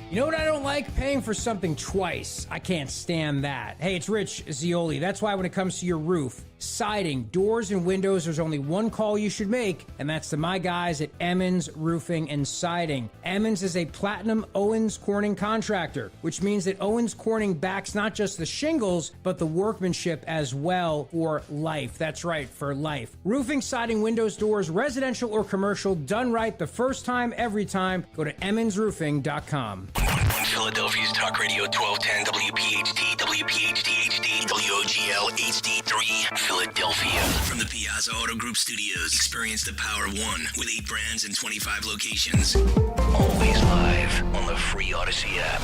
You know what I don't like? Paying for something twice. I can't stand that. Hey, it's Rich Zioli. That's why when it comes to your roof, siding, doors, and windows, there's only one call you should make, and that's to my guys at Emmons Roofing and Siding. Emmons is a platinum Owens Corning contractor, which means that Owens Corning backs not just the shingles, but the workmanship as well for life. That's right, for life. Roofing, siding, windows, doors, residential or commercial, done right the first time, every time. Go to emmonsroofing.com. On Philadelphia's Talk Radio 1210 WPHT, WPHT HD, WOGL HD3, Philadelphia. From the Piazza Auto Group Studios, experience the power of one with 8 brands and 25 locations. Always live on the free Odyssey app.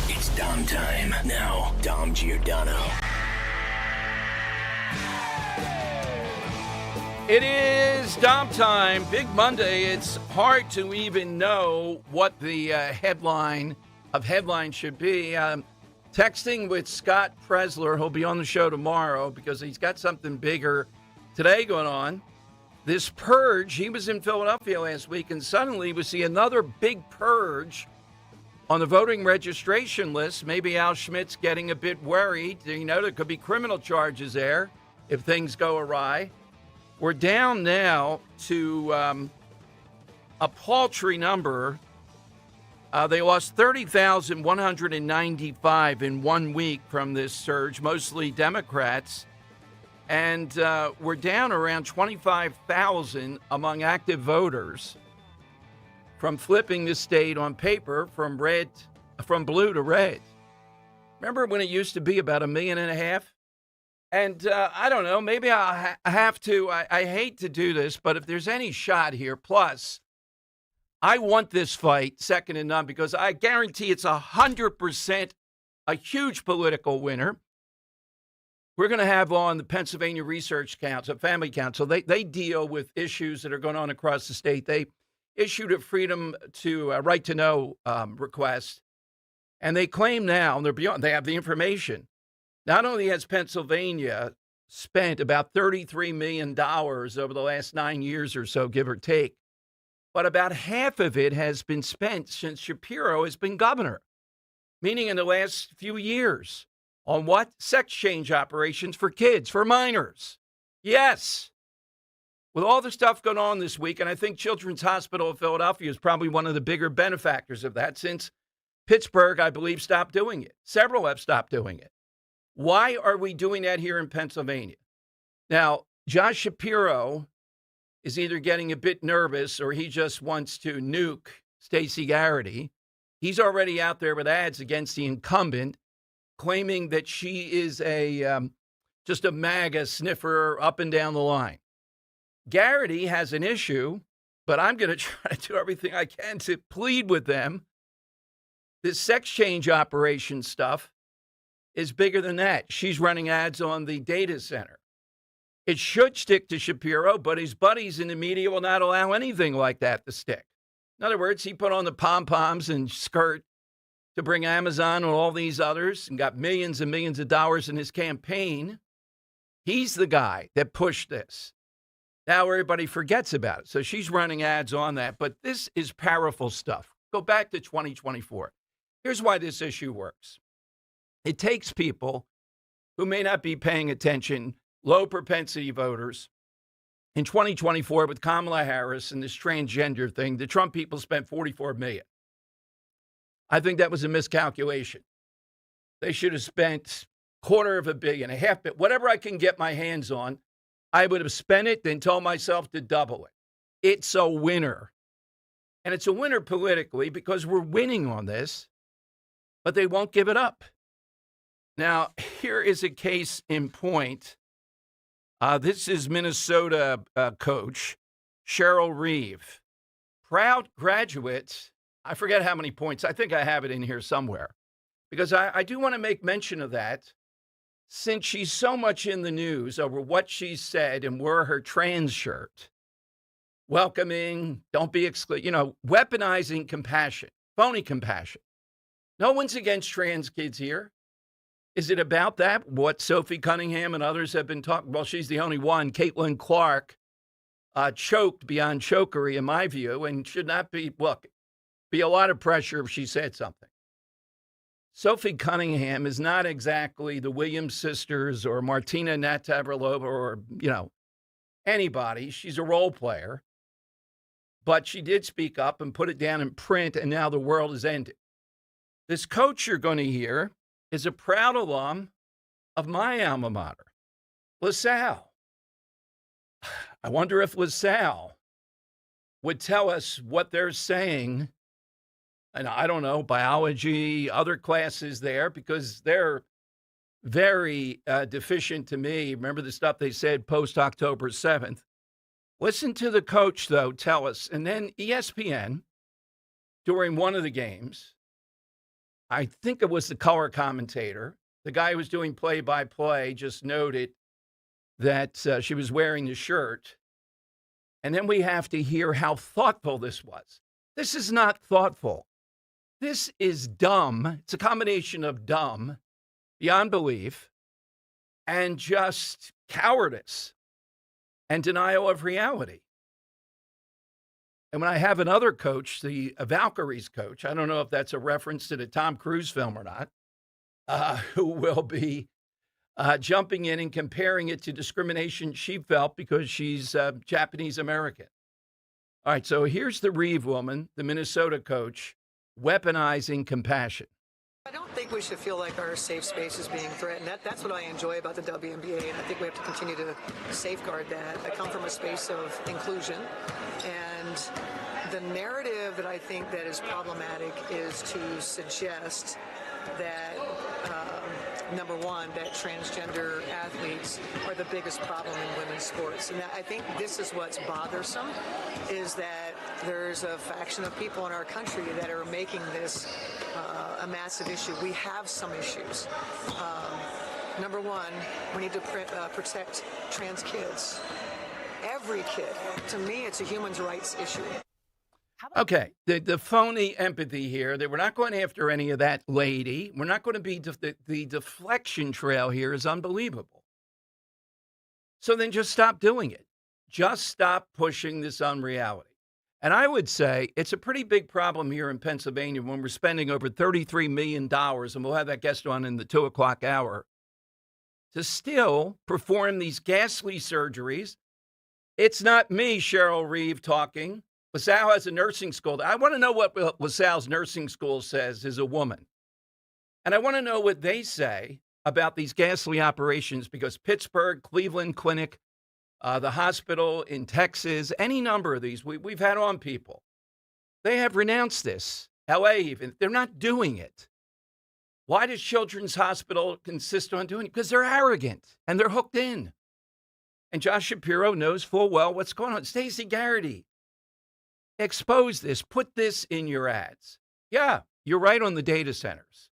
It's Dom time. Now, Dom Giordano. It is Dom time, Big Monday. It's hard to even know what the headline of headlines should be. Texting with Scott Presler. He'll be on the show tomorrow because he's got something bigger today going on. This purge, he was in Philadelphia last week, and suddenly we see another big purge on the voting registration list. Maybe Al Schmidt's getting a bit worried. You know, there could be criminal charges there if things go awry. We're down now to a paltry number. They lost 30,195 in 1 week from this surge, mostly Democrats. And we're down around 25,000 among active voters from flipping the state on paper from blue to red. Remember when it used to be about 1.5 million? And I don't know, maybe I have to, I hate to do this, but if there's any shot here, plus, I want this fight second to none because I guarantee it's 100% a huge political winner. We're going to have on the Pennsylvania Research Council, Family Council. They deal with issues that are going on across the state. They issued a freedom to right to know request, and they claim now, and they have the information. Not only has Pennsylvania spent about $33 million over the last 9 years or so, give or take, but about half of it has been spent since Shapiro has been governor, meaning in the last few years. On what? Sex change operations for kids, for minors. Yes. With all the stuff going on this week, and I think Children's Hospital of Philadelphia is probably one of the bigger benefactors of that since Pittsburgh, I believe, stopped doing it. Several have stopped doing it. Why are we doing that here in Pennsylvania? Now, Josh Shapiro is either getting a bit nervous or he just wants to nuke Stacey Garrity. He's already out there with ads against the incumbent, claiming that she is just a MAGA sniffer up and down the line. Garrity has an issue, but I'm going to try to do everything I can to plead with them. This sex change operation stuff is bigger than that. She's running ads on the data center. It should stick to Shapiro, but his buddies in the media will not allow anything like that to stick. In other words, he put on the pom-poms and skirt to bring Amazon and all these others and got millions and millions of dollars in his campaign. He's the guy that pushed this. Now everybody forgets about it. So she's running ads on that. But this is powerful stuff. Go back to 2024. Here's why this issue works. It takes people who may not be paying attention, low propensity voters. In 2024, with Kamala Harris and this transgender thing, the Trump people spent $44 million. I think that was a miscalculation. They should have spent $250 million, $500 million, whatever I can get my hands on. I would have spent it, then told myself to double it. It's a winner. And it's a winner politically because we're winning on this, but they won't give it up. Now, here is a case in point. This is Minnesota coach Cheryl Reeve. Proud graduate. I forget how many points. I think I have it in here somewhere. Because I do want to make mention of that since she's so much in the news over what she said and wore her trans shirt. Welcoming, don't be excluded, weaponizing compassion, phony compassion. No one's against trans kids here. Is it about that? What Sophie Cunningham and others have been talking? Well, she's the only one. Caitlin Clark choked beyond chokery, in my view, and should not be. Look, be a lot of pressure if she said something. Sophie Cunningham is not exactly the Williams sisters or Martina Navratilova or, anybody. She's a role player. But she did speak up and put it down in print, and now the world has ended. This coach you're going to hear is a proud alum of my alma mater, LaSalle. I wonder if LaSalle would tell us what they're saying, and I don't know, biology, other classes there, because they're very deficient to me. Remember the stuff they said post-October 7th. Listen to the coach, though, tell us. And then ESPN, during one of the games, I think it was the color commentator, the guy who was doing play-by-play, just noted that she was wearing the shirt. And then we have to hear how thoughtful this was. This is not thoughtful. This is dumb. It's a combination of dumb, beyond belief, and just cowardice and denial of reality. And when I have another coach, the Valkyries coach, I don't know if that's a reference to the Tom Cruise film or not, who will be jumping in and comparing it to discrimination she felt because she's Japanese American. All right, so here's the Reeve woman, the Minnesota coach, weaponizing compassion. I don't think we should feel like our safe space is being threatened. That's what I enjoy about the WNBA, and I think we have to continue to safeguard that. I come from a space of inclusion, and the narrative that I think that is problematic is to suggest that, number one, that transgender athletes are the biggest problem in women's sports. And I think this is what's bothersome, is that there's a faction of people in our country that are making this a massive issue. We have some issues. Number one, we need to protect trans kids. Every kid. To me, it's a human rights issue. Okay, the phony empathy here, that we're not going after any of that lady. We're not going to be, the deflection trail here is unbelievable. So then just stop doing it. Just stop pushing this unreality. And I would say it's a pretty big problem here in Pennsylvania when we're spending over $33 million, and we'll have that guest on in the 2 o'clock hour, to still perform these ghastly surgeries. It's not me, Cheryl Reeve, talking. LaSalle has a nursing school. I want to know what LaSalle's nursing school says as a woman. And I want to know what they say about these ghastly operations, because Pittsburgh, Cleveland Clinic, the hospital in Texas, any number of these, we've had on people. They have renounced this. LA even, they're not doing it. Why does Children's Hospital insist on doing it? Because they're arrogant and they're hooked in. And Josh Shapiro knows full well what's going on. Stacey Garrity, expose this. Put this in your ads. Yeah, you're right on the data centers.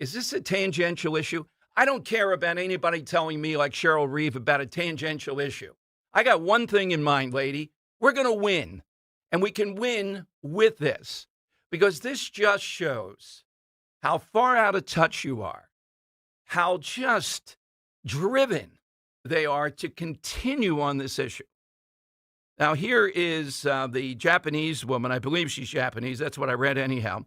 Is this a tangential issue? I don't care about anybody telling me like Cheryl Reeve about a tangential issue. I got one thing in mind, lady. We're going to win. And we can win with this, because this just shows how far out of touch you are, how just driven they are to continue on this issue. Now, here is the Japanese woman. I believe she's Japanese. That's what I read anyhow.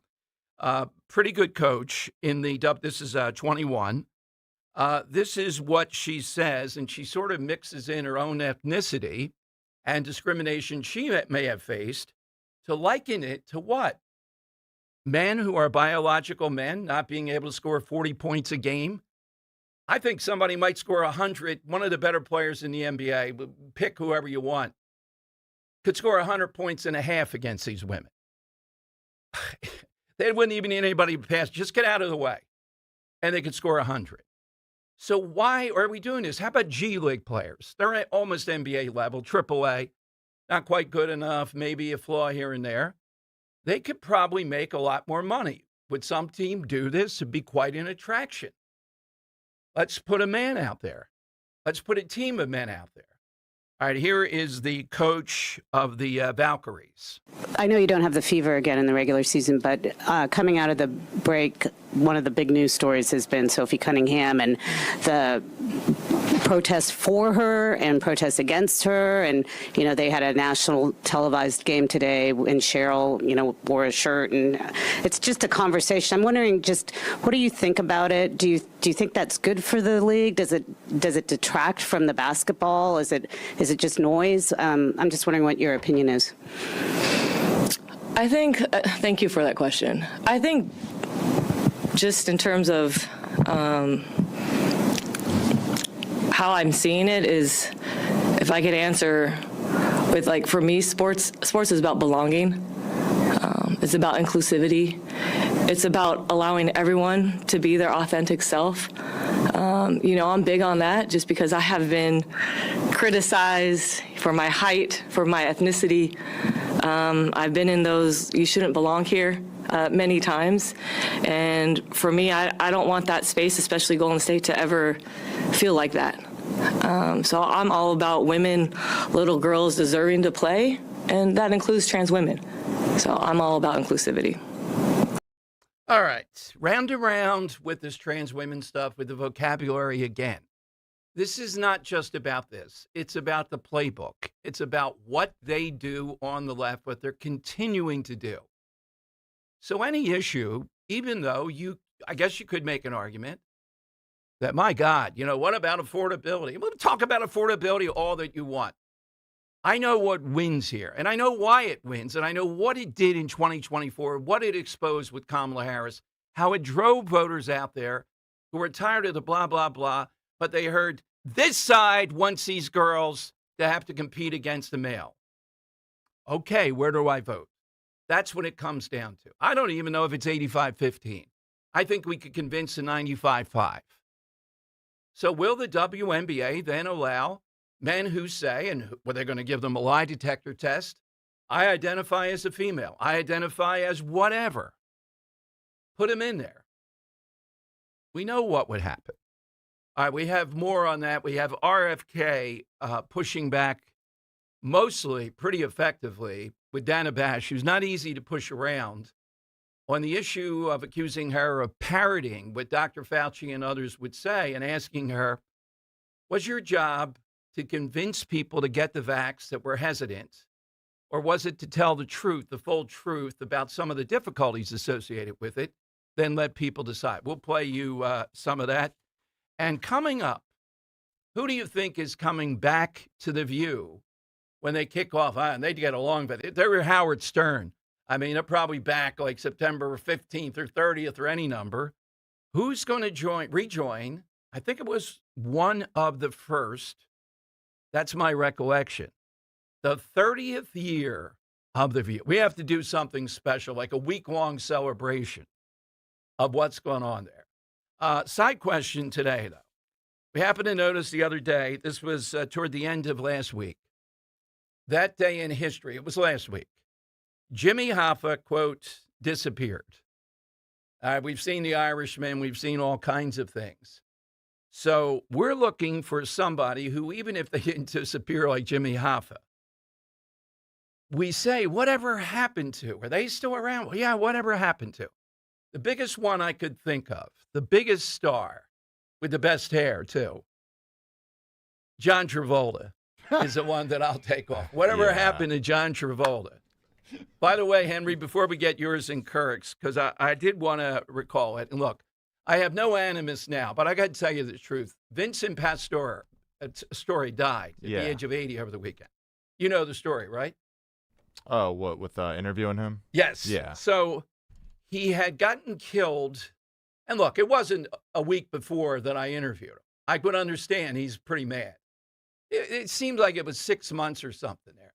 Pretty good coach in the this is 21. This is what she says, and she sort of mixes in her own ethnicity and discrimination she may have faced to liken it to what? Men who are biological men not being able to score 40 points a game. I think somebody might score 100. One of the better players in the NBA, pick whoever you want, could score 100 points and a half against these women. They wouldn't even need anybody to pass. Just get out of the way. And they could score 100. So why are we doing this? How about G League players? They're at almost NBA level, AAA, not quite good enough, maybe a flaw here and there. They could probably make a lot more money. Would some team do this? It'd be quite an attraction. Let's put a man out there. Let's put a team of men out there. All right, here is the coach of the Valkyries. I know you don't have the fever again in the regular season, but coming out of the break, one of the big news stories has been Sophie Cunningham and the protests for her and protests against her. And, you know, they had a national televised game today and Cheryl, you know, wore a shirt, and it's just a conversation. I'm wondering just what do you think about it? Do you think that's good for the league? Does it detract from the basketball? Is it just noise? I'm just wondering what your opinion is. I think, thank you for that question. I think just in terms of how I'm seeing it is, if I could answer with, like, for me, sports is about belonging. It's about inclusivity. It's about allowing everyone to be their authentic self. You know, I'm big on that just because I have been criticized for my height, for my ethnicity. I've been in those "you shouldn't belong here" many times. And for me, I don't want that space, especially Golden State, to ever feel like that. So I'm all about women, little girls deserving to play, and that includes trans women. So I'm all about inclusivity. All right, round and round with this trans women stuff, with the vocabulary again. This is not just about this. It's about the playbook. It's about what they do on the left, what they're continuing to do. So any issue, even though I guess you could make an argument that, my God, you know, what about affordability? We'll talk about affordability all that you want. I know what wins here, and I know why it wins, and I know what it did in 2024, what it exposed with Kamala Harris, how it drove voters out there who were tired of the blah, blah, blah, but they heard this side wants these girls to have to compete against the male. Okay, where do I vote? That's what it comes down to. I don't even know if it's 85-15. I think we could convince the 95-5. So will the WNBA then allow men who say, and were they going to give them a lie detector test? I identify as a female. I identify as whatever. Put them in there. We know what would happen. All right, we have more on that. We have RFK pushing back mostly pretty effectively with Dana Bash, who's not easy to push around, on the issue of accusing her of parroting what Dr. Fauci and others would say, and asking her, was your job to convince people to get the vax that were hesitant, or was it to tell the truth, the full truth about some of the difficulties associated with it? Then let people decide. We'll play you some of that. And coming up, who do you think is coming back to The View when they kick off? And they get along, but they were Howard Stern. I mean, they're probably back like September 15th or 30th or any number. Who's going to rejoin? I think it was one of the first. That's my recollection. The 30th year of The View. We have to do something special, like a week-long celebration of what's going on there. Side question today, though. We happened to notice the other day, this was toward the end of last week, that day in history, it was last week, Jimmy Hoffa, quote, disappeared. We've seen The Irishman, we've seen all kinds of things. So we're looking for somebody who, even if they didn't disappear like Jimmy Hoffa, we say, whatever happened to? Are they still around? Well, yeah, whatever happened to? The biggest one I could think of, the biggest star with the best hair, too, John Travolta is the one that I'll take off. Whatever happened to John Travolta? By the way, Henry, before we get yours and Kirk's, because I did want to recall it. And look, I have no animus now, but I got to tell you the truth. Vincent Pastore died at the age of 80 over the weekend. You know the story, right? Oh, what, with interviewing him? Yes. Yeah. So he had gotten killed. And look, it wasn't a week before that I interviewed him. I could understand he's pretty mad. It seemed like it was 6 months or something there.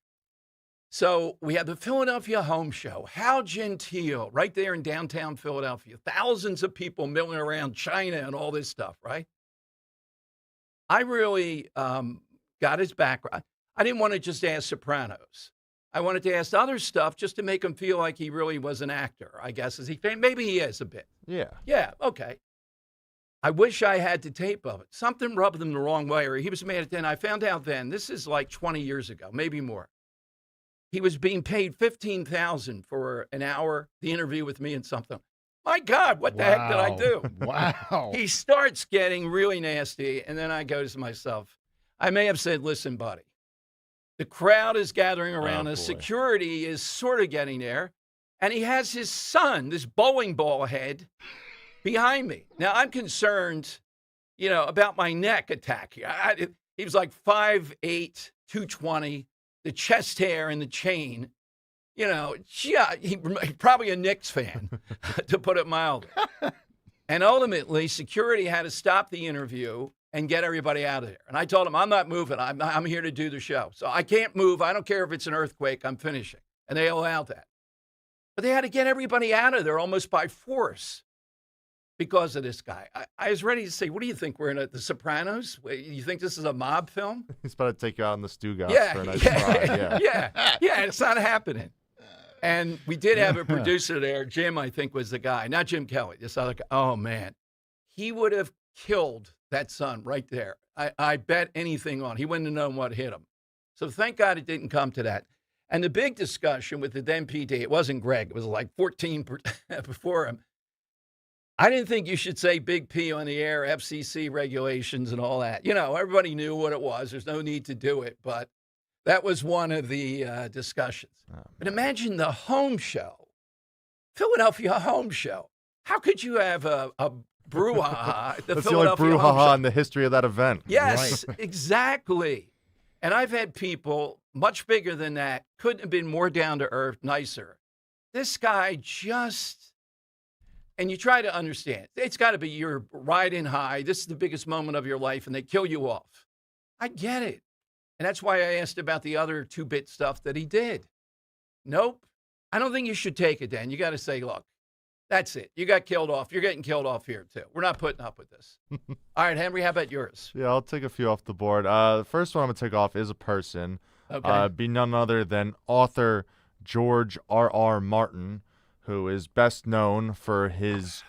So we had the Philadelphia Home Show. How genteel, right there in downtown Philadelphia. Thousands of people milling around China and all this stuff, right? I really got his background. I didn't want to just ask Sopranos. I wanted to ask other stuff just to make him feel like he really was an actor, I guess. Maybe he is a bit. Yeah. Yeah, okay. I wish I had the tape of it. Something rubbed him the wrong way, or he was mad at then. I found out then, this is like 20 years ago, maybe more. he was being paid $15,000 for an hour, the interview with me and something. My God, what the heck did I do? Wow. He starts getting really nasty, and then I go to myself, I may have said, listen, buddy, the crowd is gathering around us. Security is sort of getting there, and he has his son, this bowling ball head, behind me. Now, I'm concerned, about my neck attack. He was like 5'8", 220, the chest hair and the chain. He probably a Knicks fan, to put it mildly. And ultimately, security had to stop the interview and get everybody out of there. And I told him, I'm not moving. I'm here to do the show. So I can't move. I don't care if it's an earthquake. I'm finishing. And they allowed that. But they had to get everybody out of there almost by force because of this guy. I was ready to say, what do you think? We're in The Sopranos? You think this is a mob film? He's about to take you out in the Stugotz for a nice yeah, ride. yeah, it's not happening. And we did have a producer there. Jim, I think, was the guy. Not Jim Kelly, this other guy. Oh, man. He would have killed that son right there. I bet anything on. He wouldn't have known what hit him. So thank God it didn't come to that. And the big discussion with the then PD, it wasn't Greg. It was like 14 before him. I didn't think you should say Big P on the air, FCC regulations and all that. Everybody knew what it was. There's no need to do it. But that was one of the discussions. But imagine the home show, Philadelphia home show. How could you have a brouhaha at the That's Philadelphia the only home show? brouhaha in the history of that event. Yes, exactly. And I've had people much bigger than that, couldn't have been more down to earth, nicer. This guy just, and you try to understand, it's got to be you're riding high. This is the biggest moment of your life, and they kill you off. I get it. And that's why I asked about the other 2-bit stuff that he did. Nope. I don't think you should take it, Dan. You got to say, look, that's it. You got killed off. You're getting killed off here, too. We're not putting up with this. All right, Henry, how about yours? Yeah, I'll take a few off the board. The first one I'm going to take off is a person. Okay. Be none other than author George R.R. Martin, who is best known for his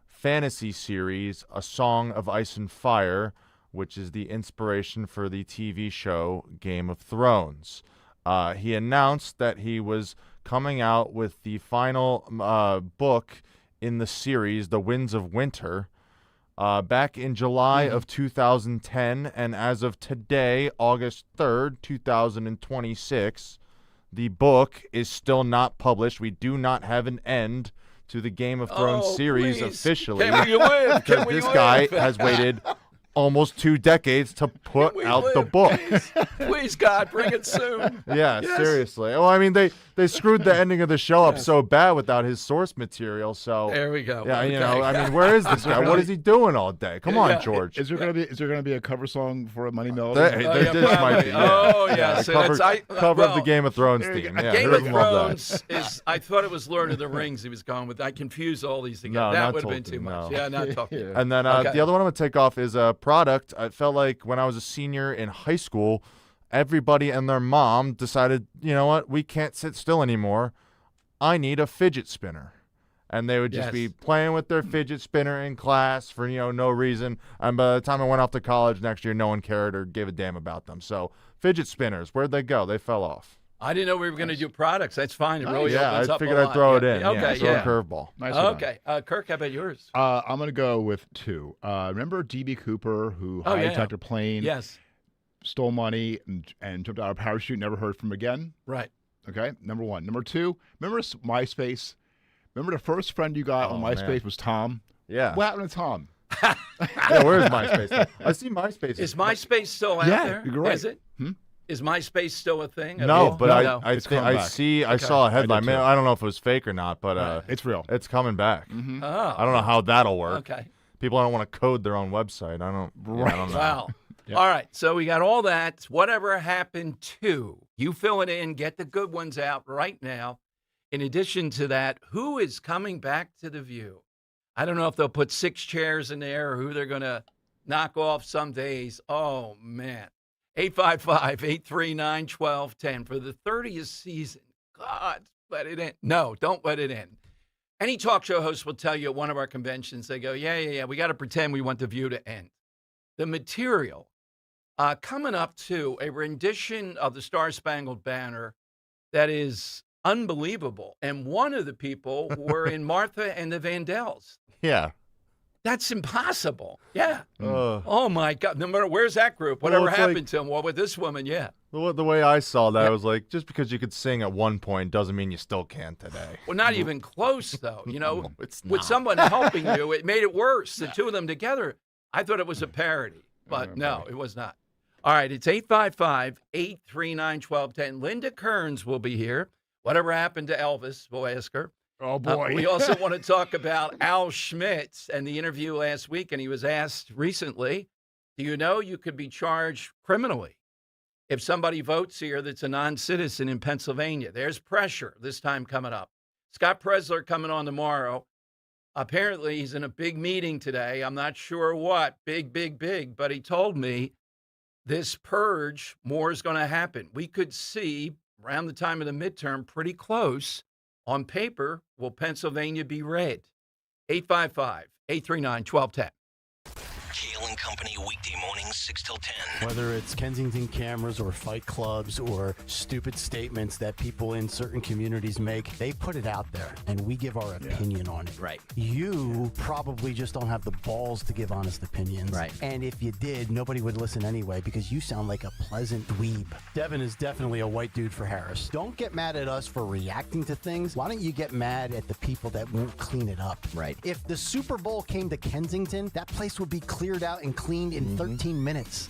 fantasy series, A Song of Ice and Fire, which is the inspiration for the TV show Game of Thrones. He announced that he was coming out with the final book in the series, The Winds of Winter, back in July of 2010. And as of today, August 3rd, 2026, the book is still not published. We do not have an end to the Game of Thrones series officially. Can we live? Because this guy has waited almost 2 decades to put out the book. Please, God, bring it soon. Yeah, Yes. seriously. Well, I mean, they screwed the ending of the show up so bad without his source material. So There we go. Yeah, Okay. I mean, where is this guy? What is he doing all day? Come on, George. Is there gonna be a cover song for a Money Melody? This might be. Yeah. Oh, Yeah, yes. the cover of the Game of Thrones theme. Yeah, Game who of doesn't love Thrones is, I thought it was Lord of the Rings he was going with. I confused all these together. No, that not would have been too Tolkien, much. no. Yeah, not Tolkien. And then Okay. the other one I'm going to take off is a product. I felt like when I was a senior in high school, everybody and their mom decided, you know what, we can't sit still anymore. I need a fidget spinner. And they would just be playing with their fidget spinner in class for, no reason. And by the time I went off to college next year, no one cared or gave a damn about them. So fidget spinners, where'd they go? They fell off. I didn't know we were going to do products. That's fine. It really opens up figured a I'd lot. throw it in. Okay, throw a curveball. Nice one. Okay. Kirk, how about yours? I'm going to go with 2. Remember D.B. Cooper, who hijacked a plane, Yes. stole money, and jumped out of a parachute, never heard from again? Right. Okay, number 1. Number 2, remember MySpace? Remember the first friend you got on MySpace man. was Tom? Yeah. What happened to Tom? Yeah, where is MySpace? I see MySpace. Is MySpace still out there? you're right. Is it? Is MySpace still a thing? No, but No. I It's coming back. I saw a headline. I did too. I don't know if it was fake or not, but it's real. It's coming back. Oh. I don't know how that'll work. Okay. People don't want to code their own website. I don't know. Wow. Yep. All right. So we got all that. Whatever happened to? You fill it in. Get the good ones out right now. In addition to that, who is coming back to The View? I don't know if they'll put 6 chairs in there or who they're going to knock off some days. Oh, man. 855-839-1210 for the 30th season. God, let it in. No, don't let it in. Any talk show host will tell you at one of our conventions, they go, yeah, we got to pretend we want The View to end. The material coming up to a rendition of the Star-Spangled Banner that is unbelievable. And one of the people were in Martha and the Vandells. Yeah. That's impossible. Yeah. Uh. Oh, my God. No matter where's that group, whatever it's happened like- to him, well, with this woman, yeah. The way I saw that, I was like, just because you could sing at one point doesn't mean you still can today. Well, not even close, though. You know, No, it's with not. someone helping you, it made it worse. The two of them together, I thought it was a parody, but no, it was not. All right, it's 855-839-1210. Linda Kearns will be here. Whatever happened to Elvis, we'll ask her. Oh, boy. We also want to talk about Al Schmitz and the interview last week, and he was asked recently, do you know you could be charged criminally if somebody votes here that's a non-citizen in Pennsylvania? There's pressure this time coming up. Scott Presler coming on tomorrow. Apparently, he's in a big meeting today. I'm not sure what. Big, but he told me this purge, more is going to happen. We could see around the time of the midterm, pretty close. On paper, will Pennsylvania be red? 855-839-1210. Kale and Company, weekday mornings, 6 till 10. Whether it's Kensington cameras or fight clubs or stupid statements that people in certain communities make, they put it out there and we give our opinion on it. Right. You probably just don't have the balls to give honest opinions. Right. And if you did, nobody would listen anyway because you sound like a pleasant dweeb. Devin is definitely a white dude for Harris. Don't get mad at us for reacting to things. Why don't you get mad at the people that won't clean it up? Right. If the Super Bowl came to Kensington, that place would be cleared out and cleaned in 13 minutes.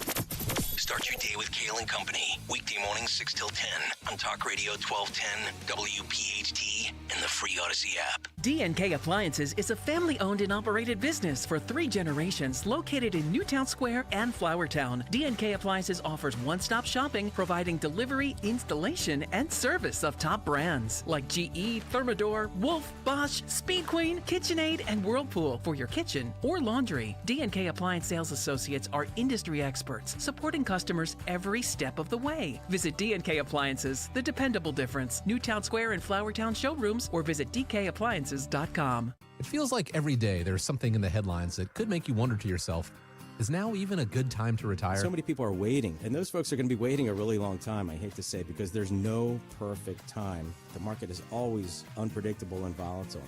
Start your day with Kale and Company, weekday mornings, 6 till 10 on Talk Radio 1210, WPHT, and the free Odyssey app. D&K Appliances is a family-owned and operated business for 3 generations located in Newtown Square and Flowertown. D&K Appliances offers one-stop shopping, providing delivery, installation, and service of top brands like GE, Thermador, Wolf, Bosch, Speed Queen, KitchenAid, and Whirlpool for your kitchen or laundry. D&K Appliance sales associates are industry experts, supporting customers every step of the way. Visit D&K Appliances, the dependable difference. Newtown Square and Flowertown showrooms, or visit dkappliances.com. It feels like every day there's something in the headlines that could make you wonder to yourself, is now even a good time to retire? So many people are waiting, and those folks are going to be waiting a really long time, I hate to say, because there's no perfect time. The market is always unpredictable and volatile.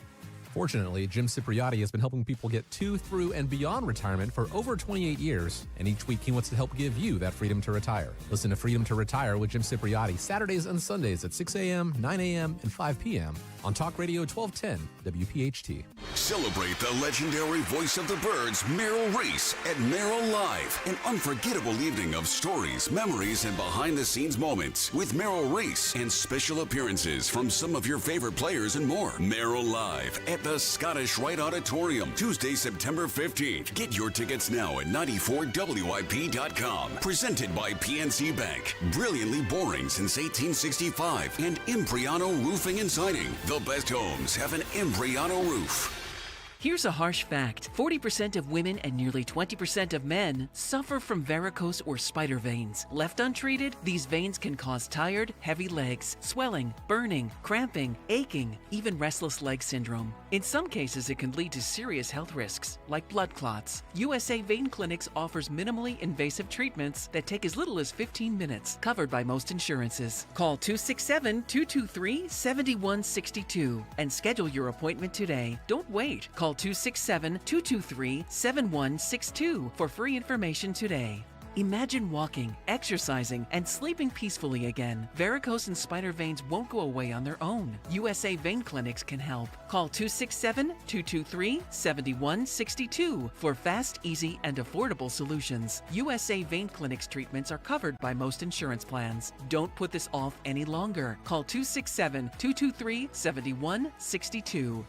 Fortunately, Jim Cipriotti has been helping people get to, through, and beyond retirement for over 28 years, and each week he wants to help give you that freedom to retire. Listen to Freedom to Retire with Jim Cipriotti Saturdays and Sundays at 6 a.m., 9 a.m., and 5 p.m. on Talk Radio 1210 WPHT. Celebrate the legendary voice of the birds, Merrill Reese, at Merrill Live, an unforgettable evening of stories, memories, and behind-the-scenes moments with Merrill Reese and special appearances from some of your favorite players and more. Merrill Live at the Scottish Rite Auditorium, Tuesday, September 15th. Get your tickets now at 94WIP.com. Presented by PNC Bank. Brilliantly boring since 1865. And Impriano Roofing and Siding. The best homes have an Impriano roof. Here's a harsh fact. 40% of women and nearly 20% of men suffer from varicose or spider veins. Left untreated, these veins can cause tired, heavy legs, swelling, burning, cramping, aching, even restless leg syndrome. In some cases, it can lead to serious health risks, like blood clots. USA Vein Clinics offers minimally invasive treatments that take as little as 15 minutes, covered by most insurances. Call 267-223-7162 and schedule your appointment today. Don't wait. Call 267-223-7162 for free information today. Imagine walking, exercising, and sleeping peacefully again. Varicose and spider veins won't go away on their own. USA Vein Clinics can help. Call 267-223-7162 for fast, easy, and affordable solutions. USA Vein Clinics treatments are covered by most insurance plans. Don't put this off any longer. Call 267-223-7162.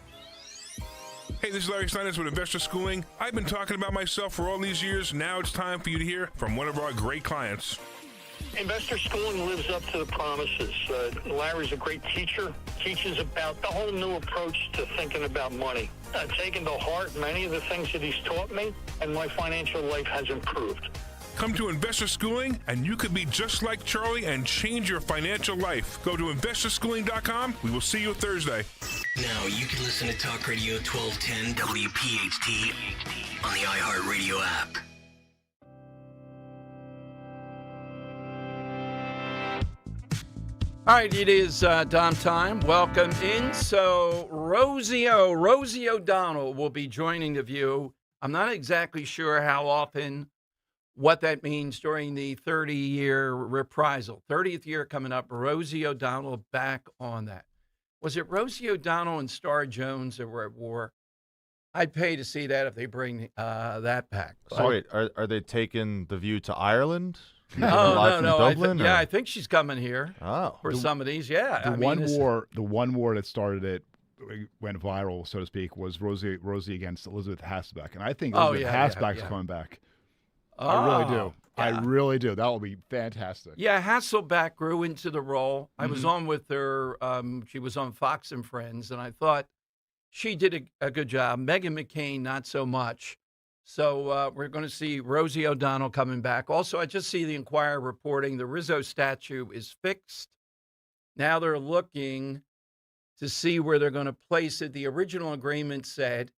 Hey, this is Larry Steinitz with Investor Schooling. I've been talking about myself for all these years. Now it's time for you to hear from one of our great clients. Investor Schooling lives up to the promises. Larry's a great teacher, teaches about the whole new approach to thinking about money. Taken to heart many of the things that he's taught me, and my financial life has improved. Come to Investor Schooling, and you could be just like Charlie and change your financial life. Go to investorschooling.com. We will see you Thursday. Now you can listen to Talk Radio 1210 WPHT on the iHeartRadio app. All right, it is Dom time. Welcome in. So Rosie O'Donnell will be joining The View. I'm not exactly sure how often, what that means during the 30-year reprisal. 30th year coming up, Rosie O'Donnell back on that. Was it Rosie O'Donnell and Star Jones that were at war? I'd pay to see that if they bring that back. So wait, are they taking The View to Ireland? No. Dublin, I think she's coming here for some of these. Yeah, the one war that started it, went viral, so to speak, was Rosie against Elizabeth Hasselbeck, and I think Elizabeth Hasselbeck is coming back. I really do. Yeah. I really do. That will be fantastic. Yeah, Hasselbeck grew into the role. I was on with her. She was on Fox and Friends, and I thought she did a good job. Meghan McCain, not so much. So we're going to see Rosie O'Donnell coming back. Also, I just see the Inquirer reporting the Rizzo statue is fixed. Now they're looking to see where they're going to place it. The original agreement said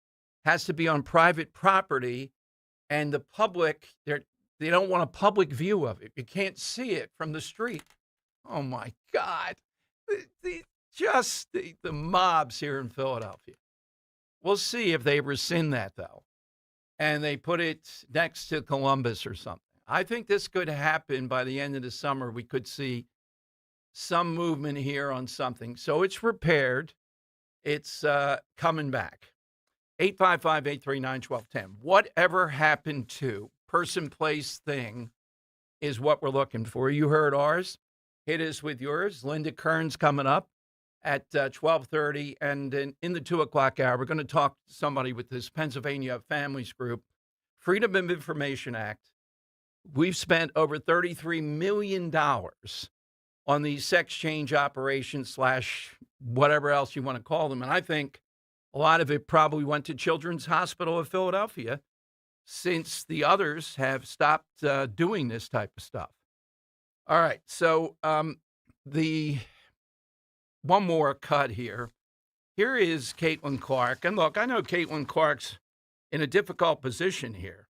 has to be on private property, and the public, they don't want a public view of it. You can't see it from the street. Oh, my God. The mobs here in Philadelphia. We'll see if they rescind that, though, and they put it next to Columbus or something. I think this could happen by the end of the summer. We could see some movement here on something. So it's repaired. It's coming back. 855-839-1210. Whatever happened to person, place, thing is what we're looking for. You heard ours. Hit us with yours. Linda Kern's coming up at 12:30. And in the 2 o'clock hour, we're going to talk to somebody with this Pennsylvania Families Group, Freedom of Information Act. We've spent over $33 million on these sex change operations / whatever else you want to call them. And I think a lot of it probably went to Children's Hospital of Philadelphia, since the others have stopped doing this type of stuff. All right, so the one more cut here. Here is Caitlin Clark. And look, I know Caitlin Clark's in a difficult position here.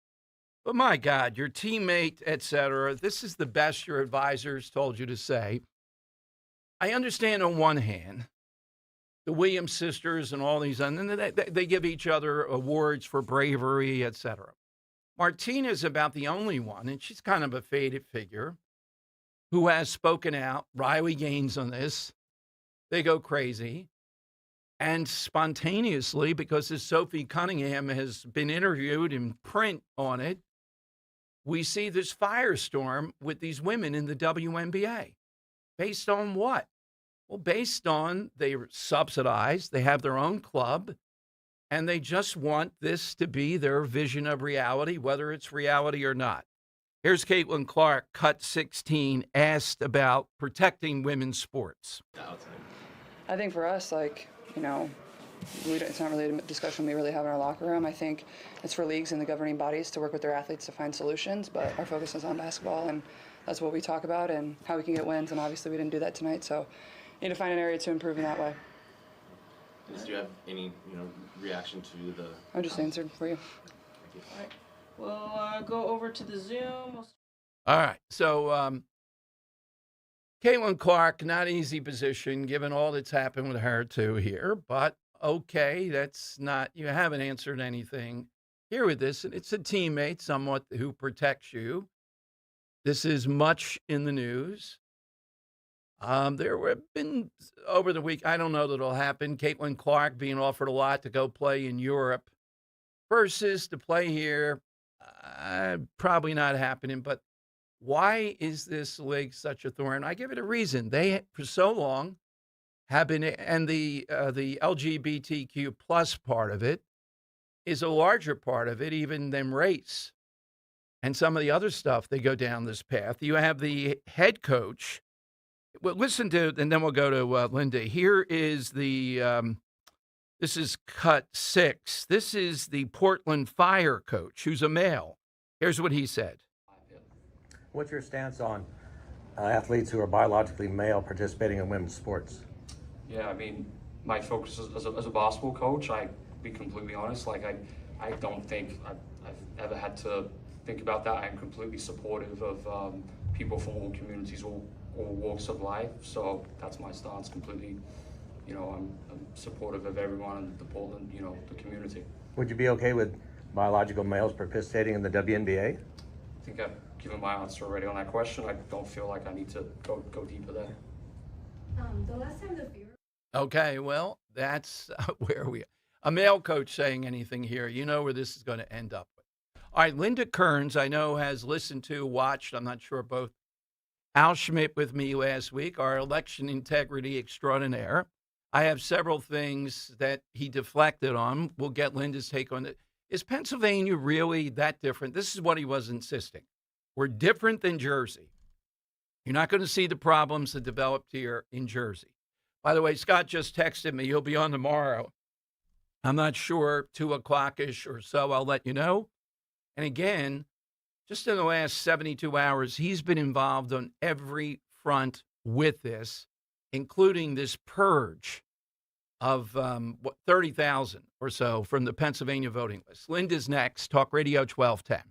But my God, your teammate, et cetera, this is the best your advisors told you to say. I understand on one hand, the Williams sisters and all these, and they give each other awards for bravery, et cetera. Martina's about the only one, and she's kind of a faded figure, who has spoken out. Riley Gaines on this. They go crazy. And spontaneously, because as Sophie Cunningham has been interviewed in print on it, we see this firestorm with these women in the WNBA. Based on what? Well, based on they're subsidized, they have their own club, and they just want this to be their vision of reality, whether it's reality or not. Here's Caitlin Clark, cut 16, asked about protecting women's sports. I think for us, it's not really a discussion we really have in our locker room. I think it's for leagues and the governing bodies to work with their athletes to find solutions, but our focus is on basketball, and that's what we talk about and how we can get wins, and obviously we didn't do that tonight, so need to find an area to improve in that way. Do you have any, reaction to the... I just answered for you. Thank you. All right. We'll go over to the Zoom. All right. So, Caitlin Clark, not easy position, given all that's happened with her, too, here. But, okay, that's not... You haven't answered anything here with this. It's a teammate, somewhat, who protects you. This is much in the news. There have been, over the week, I don't know that it'll happen, Caitlin Clark being offered a lot to go play in Europe versus to play here. Probably not happening, but why is this league such a thorn? I give it a reason. They, for so long, have been, and the LGBTQ plus part of it is a larger part of it, even than race. And some of the other stuff, they go down this path. You have the head coach. Well, listen to, and then we'll go to Linda. Here is the, this is cut 6. This is the Portland Fire coach, who's a male. Here's what he said. What's your stance on athletes who are biologically male participating in women's sports? Yeah, I mean, my focus as a basketball coach, I'll be completely honest, I don't think I've ever had to think about that. I'm completely supportive of people from all communities, all all walks of life. So that's my stance completely. You know, I'm supportive of everyone in the Portland, you know, the community. Would you be okay with biological males participating in the WNBA? I think I've given my answer already on that question. I don't feel like I need to go deeper there. The last time the Fever. Okay, well, that's where we are. A male coach saying anything here, you know where this is going to end up. All right, Linda Kearns, I know, has listened to, watched, I'm not sure, both Al Schmidt with me last week, our election integrity extraordinaire. I have several things that he deflected on. We'll get Linda's take on it. Is Pennsylvania really that different? This is what he was insisting. We're different than Jersey. You're not going to see the problems that developed here in Jersey. By the way, Scott just texted me. He'll be on tomorrow. I'm not sure, 2 o'clock-ish or so. I'll let you know. And again, just in the last 72 hours, he's been involved on every front with this, including this purge of 30,000 or so from the Pennsylvania voting list. Linda's next. Talk Radio 1210.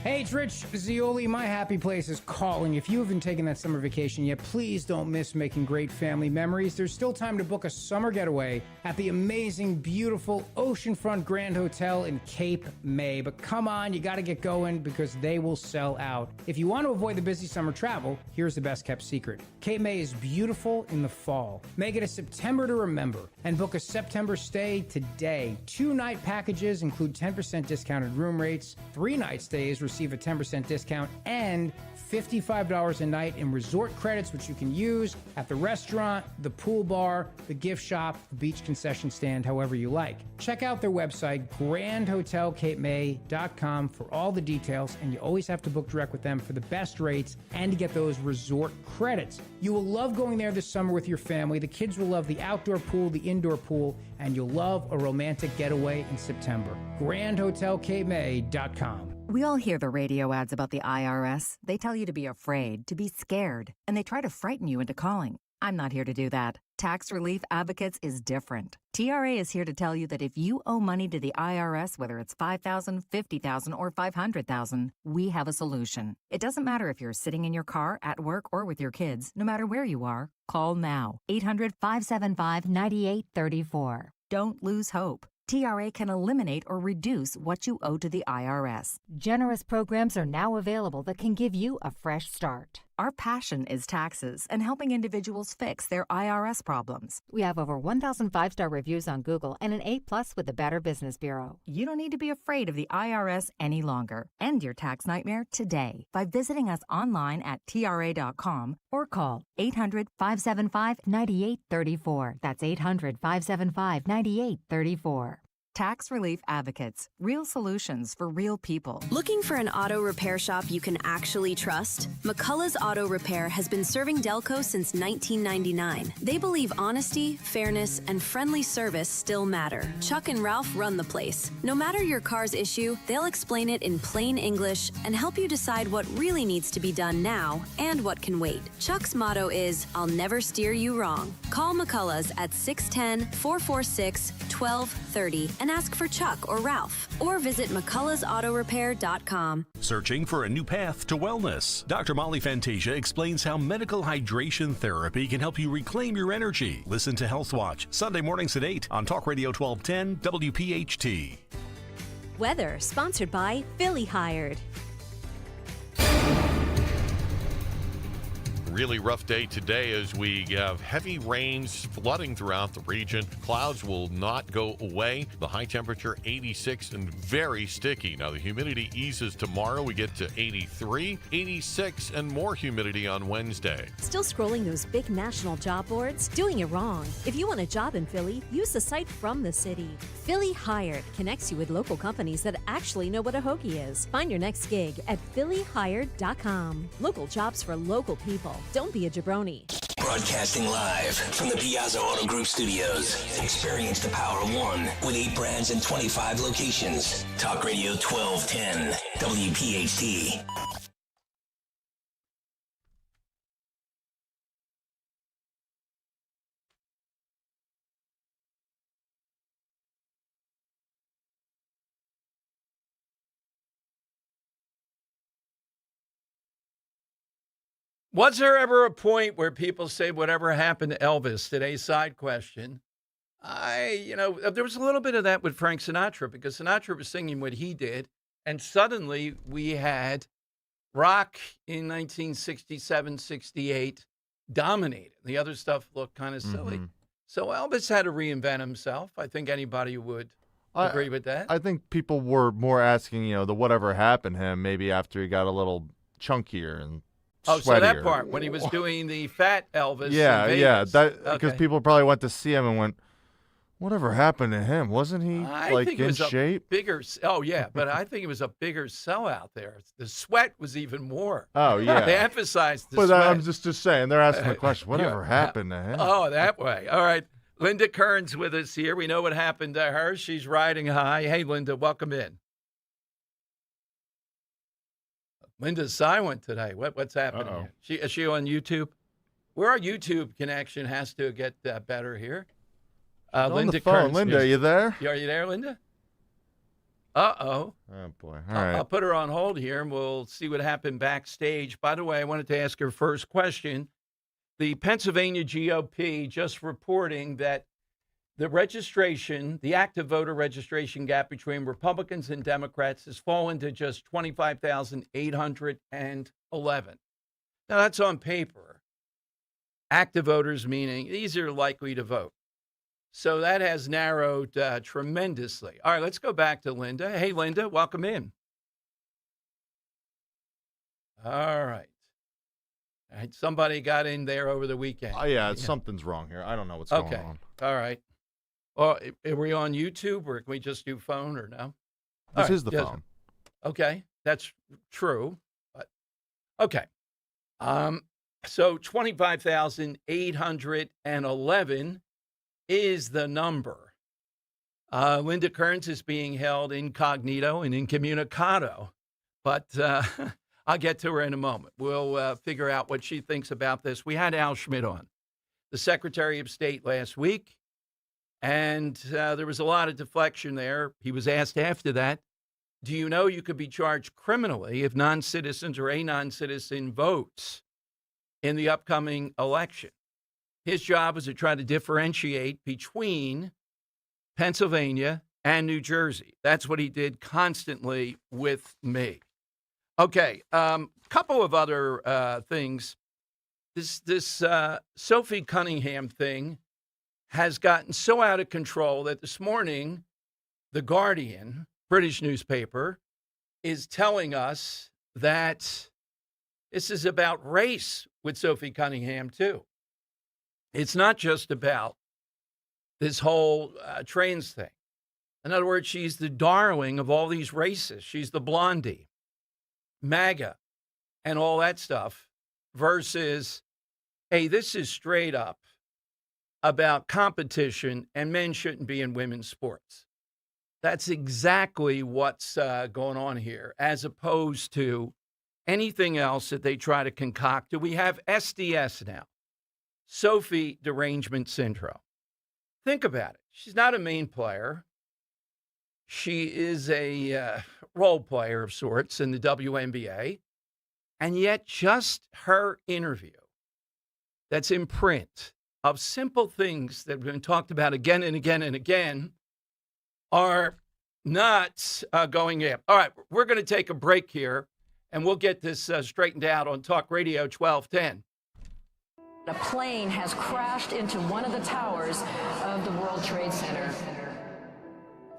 Hey, it's Rich Zioli. My happy place is calling. If you haven't taken that summer vacation yet, please don't miss making great family memories. There's still time to book a summer getaway at the amazing, beautiful Oceanfront Grand Hotel in Cape May. But come on, you got to get going because they will sell out. If you want to avoid the busy summer travel, here's the best kept secret. Cape May is beautiful in the fall. Make it a September to remember and book a September stay today. 2-night packages include 10% discounted room rates. 3-night stays receive a 10% discount and $55 a night in resort credits, which you can use at the restaurant, the pool bar, the gift shop, the beach concession stand, however you like. Check out their website, grandhotelcapemay.com, for all the details, and you always have to book direct with them for the best rates and to get those resort credits. You will love going there this summer with your family. The kids will love the outdoor pool, the indoor pool, and you'll love a romantic getaway in September. grandhotelcapemay.com. We all hear the radio ads about the IRS. They tell you to be afraid, to be scared, and they try to frighten you into calling. I'm not here to do that. Tax Relief Advocates is different. TRA is here to tell you that if you owe money to the IRS, whether it's $5,000, $50,000, or $500,000, we have a solution. It doesn't matter if you're sitting in your car, at work, or with your kids. No matter where you are, call now. 800-575-9834. Don't lose hope. TRA can eliminate or reduce what you owe to the IRS. Generous programs are now available that can give you a fresh start. Our passion is taxes and helping individuals fix their IRS problems. We have over 1,000 5-star reviews on Google and an A+ with the Better Business Bureau. You don't need to be afraid of the IRS any longer. End your tax nightmare today by visiting us online at TRA.com or call 800-575-9834. That's 800-575-9834. Tax Relief Advocates. Real solutions for real people. Looking for an auto repair shop you can actually trust? McCullough's Auto Repair has been serving Delco since 1999. They believe honesty, fairness, and friendly service still matter. Chuck and Ralph run the place. No matter your car's issue, they'll explain it in plain English and help you decide what really needs to be done now and what can wait. Chuck's motto is, I'll never steer you wrong. Call McCullough's at 610-446-1230 and ask for Chuck or Ralph, or visit McCulloughsAutoRepair.com. Searching for a new path to wellness? Dr. Molly Fantasia explains how medical hydration therapy can help you reclaim your energy. Listen to Health Watch, Sunday mornings at 8 on Talk Radio 1210 WPHT. Weather sponsored by Philly Hired. Really rough day today as we have heavy rains flooding throughout the region. Clouds will not go away. The high temperature 86 and very sticky. Now the humidity eases tomorrow. We get to 83, 86 and more humidity on Wednesday. Still scrolling those big national job boards? Doing it wrong. If you want a job in Philly, use the site from the city. Philly Hired connects you with local companies that actually know what a hoagie is. Find your next gig at phillyhired.com. Local jobs for local people. Don't be a jabroni. Broadcasting live from the Piazza Auto Group studios. Experience the power of one with 8 brands and 25 locations. Talk Radio 1210 WPHT. Was there ever a point where people say whatever happened to Elvis? Today's side question. There was a little bit of that with Frank Sinatra because Sinatra was singing what he did. And suddenly we had rock in 1967, 68 dominated. The other stuff looked kind of silly. Mm-hmm. So Elvis had to reinvent himself. I think anybody would agree with that. I think people were more asking, the whatever happened to him maybe after he got a little chunkier and sweatier. So that part, when he was doing the fat Elvis Yeah, in yeah. Vegas. Because people probably went to see him and went, whatever happened to him? Wasn't he I think it in was shape? But I think it was a bigger sellout there. The sweat was even more. Oh, yeah. They emphasized the But sweat. I'm just saying, they're asking the question, whatever happened to him? Oh, that way. All right. Linda Kern's with us here. We know what happened to her. She's riding high. Hey, Linda, welcome in. Linda's silent today. What's happening? Is she on YouTube? Where our YouTube connection has to get better here. Linda on the phone. Kern's Linda, are you there? Are you there, Linda? Uh-oh. Oh, boy. All right. I'll put her on hold here, and we'll see what happened backstage. By the way, I wanted to ask her first question. The Pennsylvania GOP just reporting that the active voter registration gap between Republicans and Democrats has fallen to just 25,811. Now, that's on paper. Active voters meaning these are likely to vote. So that has narrowed tremendously. All right, let's go back to Linda. Hey, Linda, welcome in. All right. Somebody got in there over the weekend. Oh, yeah, something's wrong here. I don't know what's going on. All right. Well, are we on YouTube or can we just do phone or no? This is the phone. Okay, that's true. But okay. So 25,811 is the number. Linda Kearns is being held incognito and incommunicado, but I'll get to her in a moment. We'll figure out what she thinks about this. We had Al Schmidt on, the Secretary of State, last week, and there was a lot of deflection there. He was asked after that, do you know you could be charged criminally if non-citizens or a non-citizen votes in the upcoming election? His job was to try to differentiate between Pennsylvania and New Jersey. That's what he did constantly with me. Okay, couple of other things. This Sophie Cunningham thing has gotten so out of control that this morning, The Guardian, British newspaper, is telling us that this is about race with Sophie Cunningham, too. It's not just about this whole trans thing. In other words, she's the darling of all these races. She's the blondie, MAGA, and all that stuff, versus, hey, this is straight up about competition and men shouldn't be in women's sports. That's exactly what's going on here, as opposed to anything else that they try to concoct. We have SDS now. Sophie derangement syndrome. Think about it. She's not a main player. She is a role player of sorts in the WNBA. And yet just her interview that's in print of simple things that have been talked about again and again and again are not going in. All right, we're going to take a break here, and we'll get this straightened out on Talk Radio 1210. A plane has crashed into one of the towers of the World Trade Center.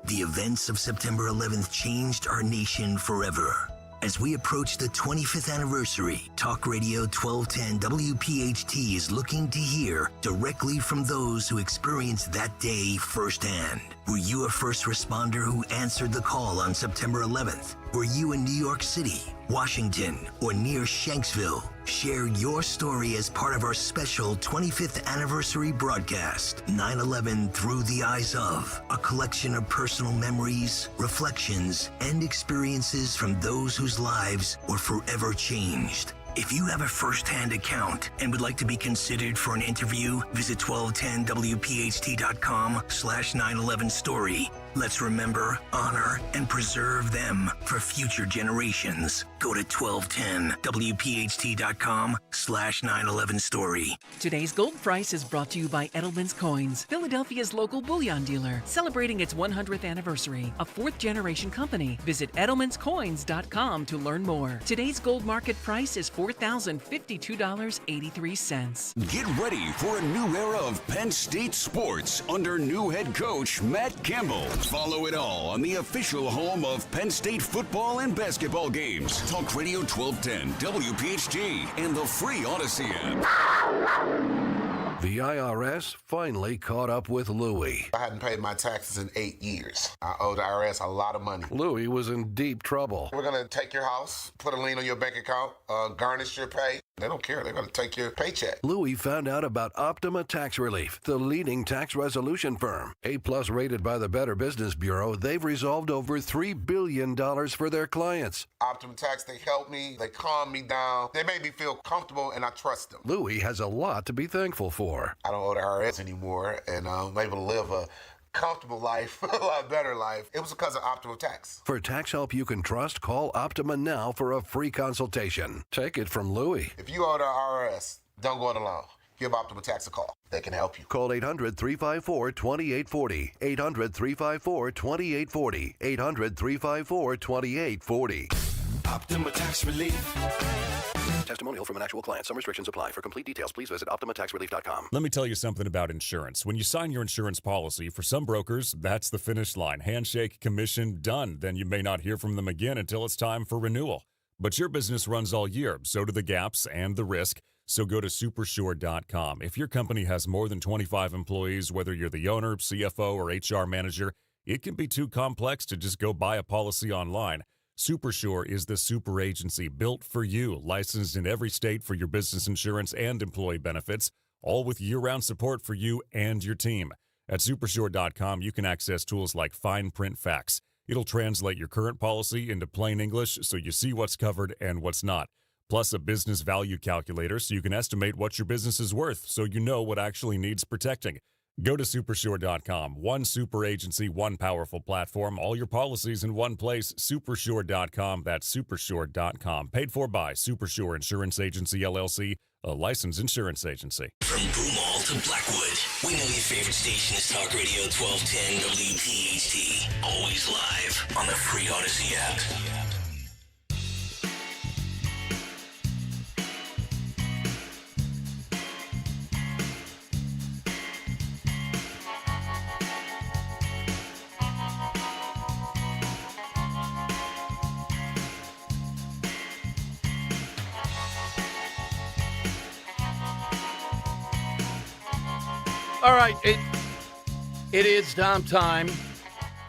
The events of September 11th changed our nation forever. As we approach the 25th anniversary, Talk Radio 1210 WPHT is looking to hear directly from those who experienced that day firsthand. Were you a first responder who answered the call on September 11th? Were you in New York City, Washington, or near Shanksville? Share your story as part of our special 25th anniversary broadcast, 9/11 Through the Eyes of, a collection of personal memories, reflections, and experiences from those whose lives were forever changed. If you have a first-hand account and would like to be considered for an interview, visit 1210WPHT.com/911story. Let's remember, honor, and preserve them for future generations. Go to 1210WPHT.com/911story. Today's gold price is brought to you by Edelman's Coins, Philadelphia's local bullion dealer, celebrating its 100th anniversary, a fourth-generation company. Visit edelmanscoins.com to learn more. Today's gold market price is $4,052.83. Get ready for a new era of Penn State sports under new head coach Matt Campbell. Follow it all on the official home of Penn State football and basketball games. Talk Radio 1210, WPHT, and the free Odyssey app. The IRS finally caught up with Louie. I hadn't paid my taxes in 8 years. I owe the IRS a lot of money. Louie was in deep trouble. We're going to take your house, put a lien on your bank account, garnish your pay. They don't care. They're going to take your paycheck. Louie found out about Optima Tax Relief, the leading tax resolution firm. A-plus rated by the Better Business Bureau, they've resolved over $3 billion for their clients. Optima Tax, they help me. They calm me down. They make me feel comfortable, and I trust them. Louie has a lot to be thankful for. I don't owe the IRS anymore, and I'm able to live a comfortable life, a lot better life. It was because of Optima Tax. For tax help you can trust, call Optima now for a free consultation. Take it from Louie. If you owe the IRS, don't go it alone. Give Optima Tax a call. They can help you. Call 800-354-2840. 800-354-2840. 800-354-2840. Optima Tax Relief. Testimonial from an actual client. Some restrictions apply. For complete details, please visit OptimaTaxRelief.com. Let me tell you something about insurance. When you sign your insurance policy, for some brokers, that's the finish line. Handshake, commission, done. Then you may not hear from them again until it's time for renewal. But your business runs all year, so do the gaps and the risk. So go to Supersure.com. If your company has more than 25 employees, whether you're the owner, CFO, or HR manager, it can be too complex to just go buy a policy online. Supersure is the super agency built for you, licensed in every state for your business insurance and employee benefits, all with year-round support for you and your team. At Supersure.com, you can access tools like fine print facts. It'll translate your current policy into plain English so you see what's covered and what's not. Plus a business value calculator so you can estimate what your business is worth so you know what actually needs protecting. Go to Supersure.com. One super agency, one powerful platform, all your policies in one place. Supersure.com. That's Supersure.com. Paid for by Supersure Insurance Agency, LLC, a licensed insurance agency. From Broomall to Blackwood, we know your favorite station is Talk Radio 1210 WPHT. Always live on the free Odyssey app. All right, it is Dom time.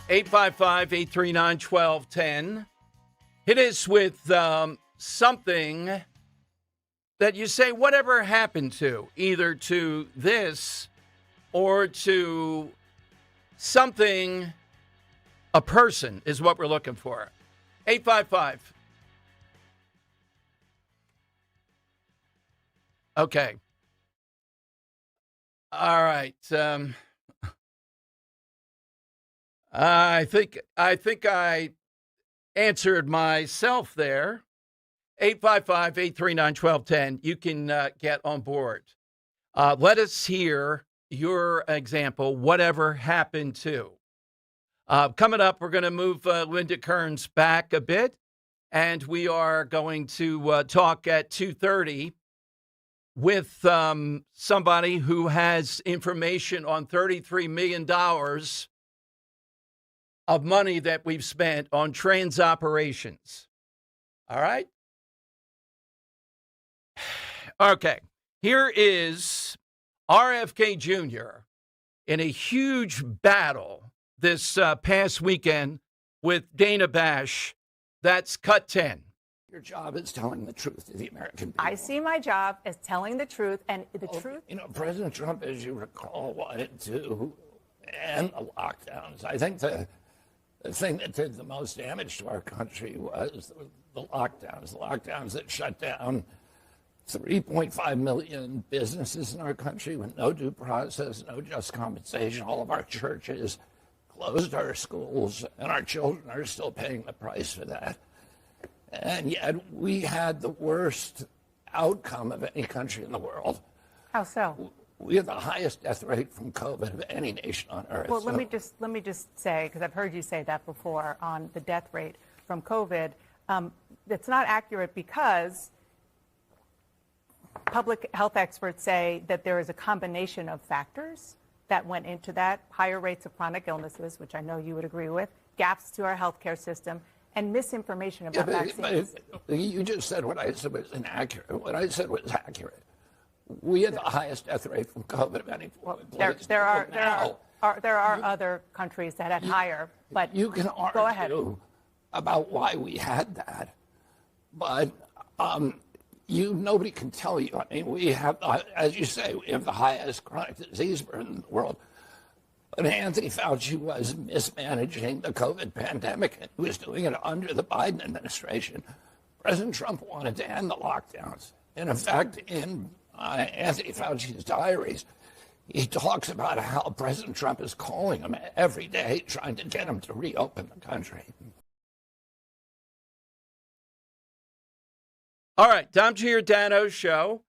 855-839-1210. Hit us with something that you say, whatever happened to, either to this or to something, a person is what we're looking for. 855. Okay. All right. I think I answered myself there. 855-839-1210. You can get on board. Let us hear your example, whatever happened to. Coming up, we're going to move Linda Kearns back a bit, and we are going to talk at 2:30 with somebody who has information on $33 million of money that we've spent on trans operations. All right? Okay. Here is RFK Jr. in a huge battle this past weekend with Dana Bash. That's cut 10. Your job is telling the truth to the American people. I see my job as telling the truth, and the truth. You know, President Trump, as you recall, wanted to end the lockdowns. I think the thing that did the most damage to our country was the lockdowns that shut down 3.5 million businesses in our country with no due process, no just compensation. All of our churches closed our schools, and our children are still paying the price for that. And yet we had the worst outcome of any country in the world. How so? We have the highest death rate from COVID of any nation on earth. Well, let me just say, because I've heard you say that before on the death rate from COVID. It's not accurate because public health experts say that there is a combination of factors that went into that: higher rates of chronic illnesses, which I know you would agree with, gaps to our healthcare system, and misinformation about vaccines. But you just said what I said was inaccurate. What I said was accurate. We had the highest death rate from COVID of any place. There are other countries that had higher, but you can argue go ahead about why we had that, but nobody can tell you. I mean, we have, as you say, we have the highest chronic disease burden in the world. But Anthony Fauci was mismanaging the COVID pandemic, and he was doing it under the Biden administration. President Trump wanted to end the lockdowns. And in fact, in Anthony Fauci's diaries, he talks about how President Trump is calling him every day, trying to get him to reopen the country. All right, Dom Giordano Show,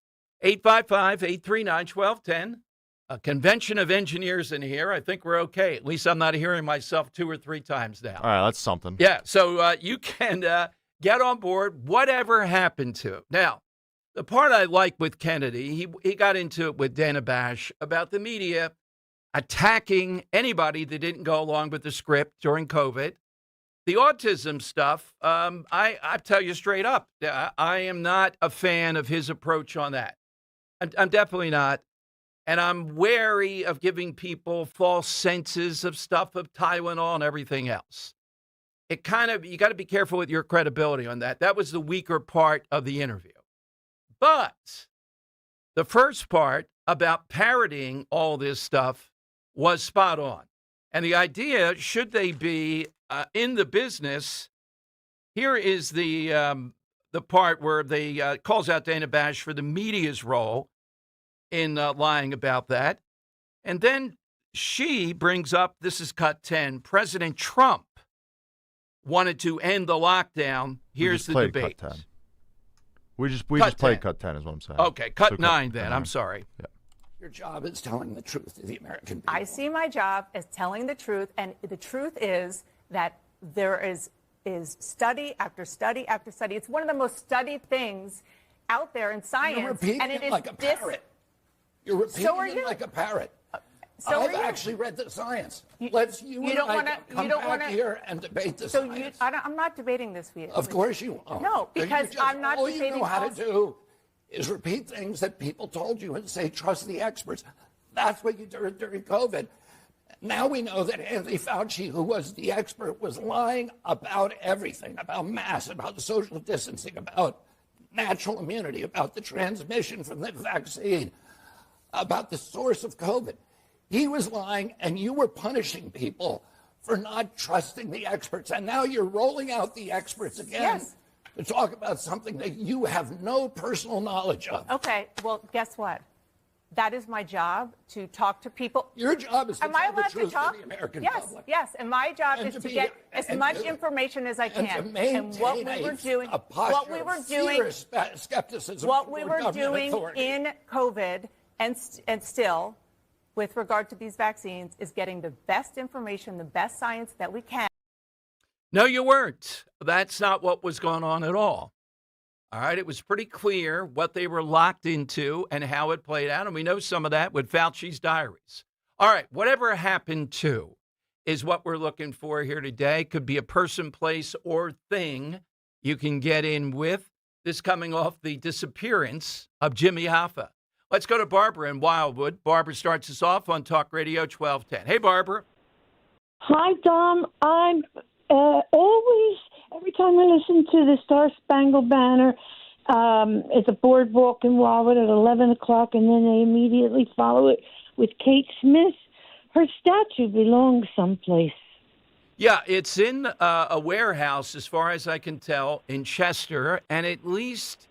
855-839-1210. A convention of engineers in here. I think we're okay. At least I'm not hearing myself 2 or 3 times now. All right, that's something. Yeah, so you can get on board, whatever happened to it. Now, the part I like with Kennedy, he got into it with Dana Bash about the media attacking anybody that didn't go along with the script during COVID. The autism stuff, I tell you straight up, I am not a fan of his approach on that. I'm definitely not. And I'm wary of giving people false senses of stuff, of Tylenol and everything else. You got to be careful with your credibility on that. That was the weaker part of the interview. But the first part about parodying all this stuff was spot on. And the idea, should they be in the business, here is the part where they calls out Dana Bash for the media's role in lying about that. And then she brings up, this is cut 10, President Trump wanted to end the lockdown. Here's the debate. Cut 10. We just played cut 10 is what I'm saying. Okay, cut 9 then. I'm sorry. Yeah. Your job is telling the truth to the American people. I see my job as telling the truth, and the truth is that there is study after study after study. It's one of the most studied things out there in science. You're repeating and it it is like a parrot. You're repeating it like a parrot. I've actually read the science. Let's come back here and debate the science. I'm not debating this with you. Of course you won't. No, because I'm not all debating. All you know how to do is repeat things that people told you and say, trust the experts. That's what you did during COVID. Now we know that Anthony Fauci, who was the expert, was lying about everything, about masks, about social distancing, about natural immunity, about the transmission from the vaccine, about the source of COVID. He was lying, and you were punishing people for not trusting the experts. And now you're rolling out the experts again to talk about something that you have no personal knowledge of. Okay, well, guess what? That is my job, to talk to people. Your job is to tell the truth to the American public. Yes, and my job is to get as much information as I can. And what we were doing, skepticism, what we were doing in COVID, and still, with regard to these vaccines, is getting the best information, the best science that we can. No, you weren't. That's not what was going on at all. All right, it was pretty clear what they were locked into and how it played out, and we know some of that with Fauci's diaries. All right, whatever happened to is what we're looking for here today. Could be a person, place, or thing you can get in with. This coming off the disappearance of Jimmy Hoffa. Let's go to Barbara in Wildwood. Barbara starts us off on Talk Radio 1210. Hey, Barbara. Hi, Dom. I'm always, every time I listen to the Star Spangled Banner, it's a boardwalk in Wildwood at 11 o'clock, and then they immediately follow it with Kate Smith. Her statue belongs someplace. Yeah, it's in a warehouse, as far as I can tell, in Chester, and at least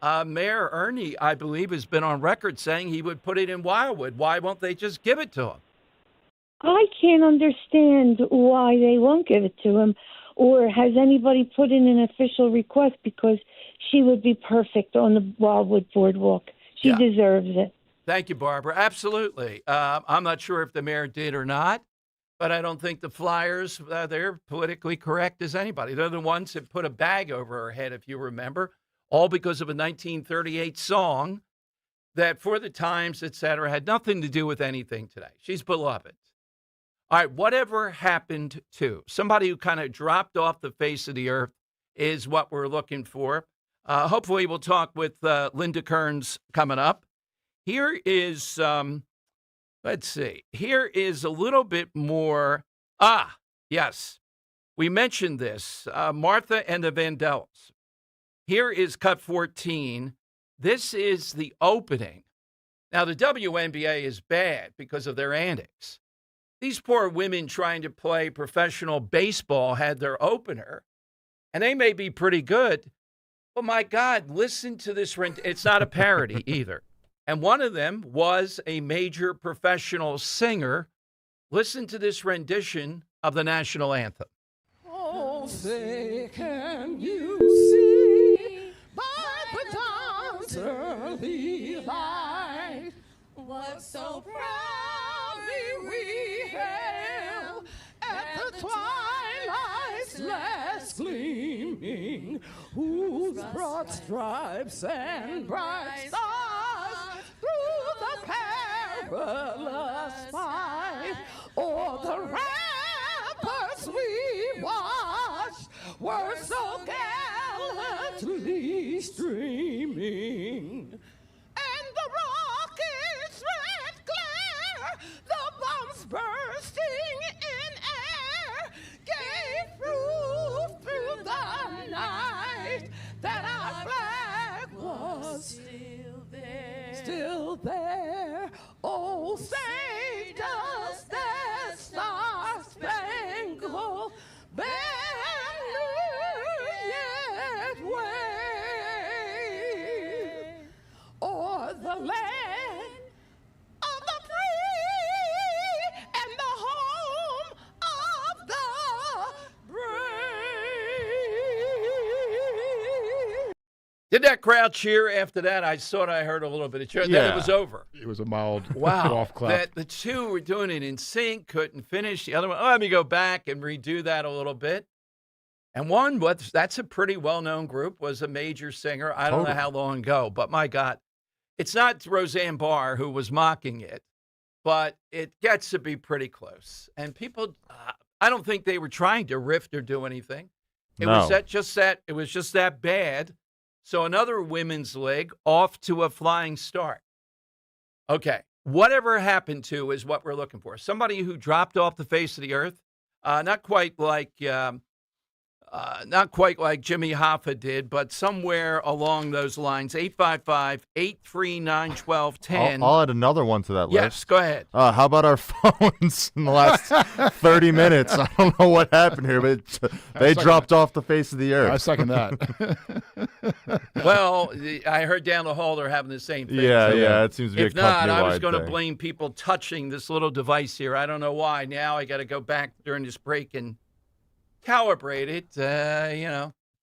Mayor Ernie, I believe, has been on record saying he would put it in Wildwood. Why won't they just give it to him? I can't understand why they won't give it to him, or has anybody put in an official request, because she would be perfect on the Wildwood Boardwalk. She deserves it. Thank you, Barbara. Absolutely. I'm not sure if the mayor did or not, but I don't think the Flyers, they're politically correct as anybody. They're the ones that put a bag over her head, if you remember, all because of a 1938 song that for the times, et cetera, had nothing to do with anything today. She's beloved. All right, whatever happened to somebody who kind of dropped off the face of the earth is what we're looking for. Hopefully, we'll talk with Linda Kearns coming up. Here is, let's see, here is a little bit more. Yes, we mentioned this, Martha and the Vandellas. Here is cut 14. This is the opening. Now, the WNBA is bad because of their antics. These poor women trying to play professional baseball had their opener, and they may be pretty good. But my God, listen to this. It's not a parody either. And one of them was a major professional singer. Listen to this rendition of the national anthem. Oh, say, can you see by the dawn's early light what so proudly we hailed at the twilight's last gleaming, whose broad stripes and bright stars through the perilous fight o'er the ramparts we watched were so gallantly streaming. And the rocket's red glare, the bombs bursting in air, gave proof through the night that our flag was still there. Oh, say does that star-spangled banner yet wave o'er the land of the free and the home of the brave? Did that crowd cheer after that? I thought I heard a little bit of cheer. Then it was over. It was a mild Wow. clap. That the two were doing it in sync, couldn't finish. The other one, let me go back and redo that a little bit. And one, that's a pretty well-known group, was a major singer. I don't know how long ago, but my God. It's not Roseanne Barr who was mocking it, but it gets to be pretty close. And people, I don't think they were trying to riff or do anything. It was just that bad. So another women's leg off to a flying start. Okay, whatever happened to is what we're looking for. Somebody who dropped off the face of the earth, not quite like Jimmy Hoffa did, but somewhere along those lines. 855-839-1210. I'll add another one to that list. Yes, go ahead. How about our phones in the last 30 minutes? I don't know what happened here, but they dropped off the face of the earth. I second that. Well, I heard down the hall they're having the same thing. Yeah, it seems to be a If not, I was company-wide going to thing. blame people touching this little device here. I don't know why. Now I got to go back during this break and calibrate it.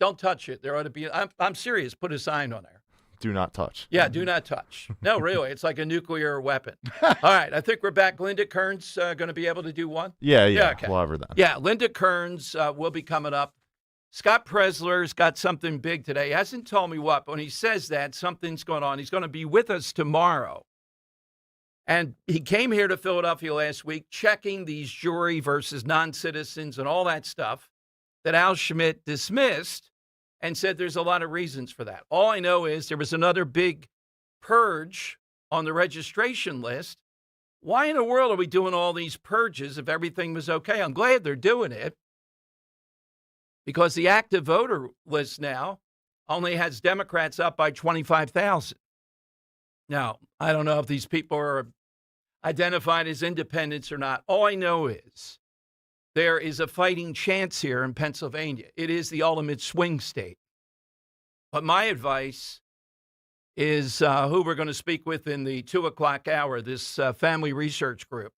Don't touch it. There ought to be. I'm serious. Put a sign on there. Do not touch. Yeah, do not touch. No, really, it's like a nuclear weapon. All right, I think we're back. Linda Kearns going to be able to do one. Yeah, Okay. we'll have her then. Yeah, Linda Kearns will be coming up. Scott Presler's got something big today. He hasn't told me what, but when he says that, something's going on. He's going to be with us tomorrow. And he came here to Philadelphia last week checking these jury versus non-citizens and all that stuff that Al Schmidt dismissed and said there's a lot of reasons for that. All I know is there was another big purge on the registration list. Why in the world are we doing all these purges if everything was okay? I'm glad they're doing it because the active voter list now only has Democrats up by 25,000. Now, I don't know if these people are identified as independents or not. All I know is there is a fighting chance here in Pennsylvania. It is the ultimate swing state. But my advice is who we're going to speak with in the 2 o'clock hour, this family research group.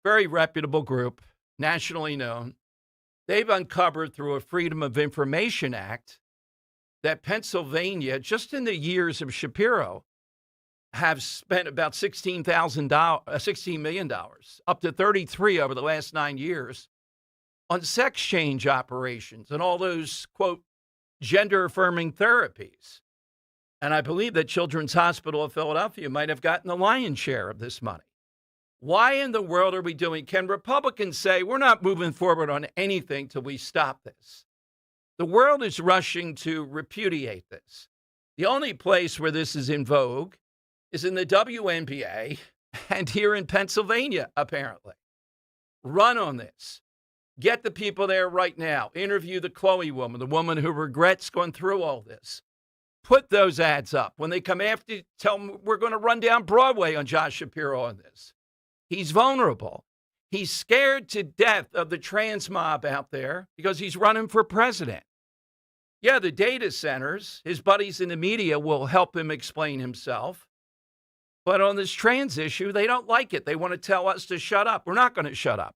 very reputable group, nationally known. They've uncovered through a Freedom of Information Act that Pennsylvania, just in the years of Shapiro, have spent about $16 million, up to 33 over the last 9 years, on sex change operations and all those, quote, gender-affirming therapies. And I believe that Children's Hospital of Philadelphia might have gotten the lion's share of this money. Why in the world are we doing? Can Republicans say we're not moving forward on anything till we stop this? The world is rushing to repudiate this. The only place where this is in vogue is in the WNBA and here in Pennsylvania, apparently. Run on this. Get the people there right now. Interview the Chloe woman, the woman who regrets going through all this. Put those ads up. When they come after you, tell them we're going to run down Broadway on Josh Shapiro on this. He's vulnerable. He's scared to death of the trans mob out there because he's running for president. Yeah, the data centers, his buddies in the media will help him explain himself. But on this trans issue, they don't like it. They want to tell us to shut up. We're not going to shut up.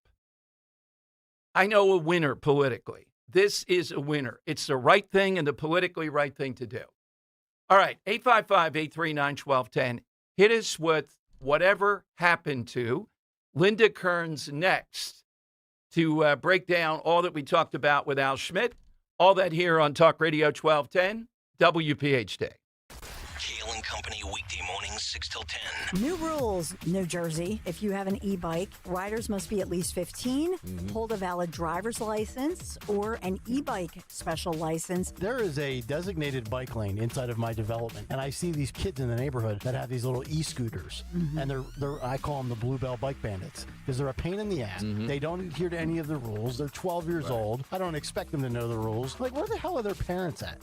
I know a winner politically. This is a winner. It's the right thing and the politically right thing to do. All right, 855-839-1210. Hit us with whatever happened to Linda Kearns next to break down all that we talked about with Al Schmidt. All that here on Talk Radio 1210, WPHT. Kale and Company, weekday mornings, 6 till 10. New rules, New Jersey. If you have an e-bike, riders must be at least 15, hold a valid driver's license, or an e-bike special license. There is a designated bike lane inside of my development, and I see these kids in the neighborhood that have these little e-scooters, and they're I call them the Bluebell Bike Bandits, because they're a pain in the ass. They don't adhere to any of the rules. They're 12 years old. I don't expect them to know the rules. Like, where the hell are their parents at?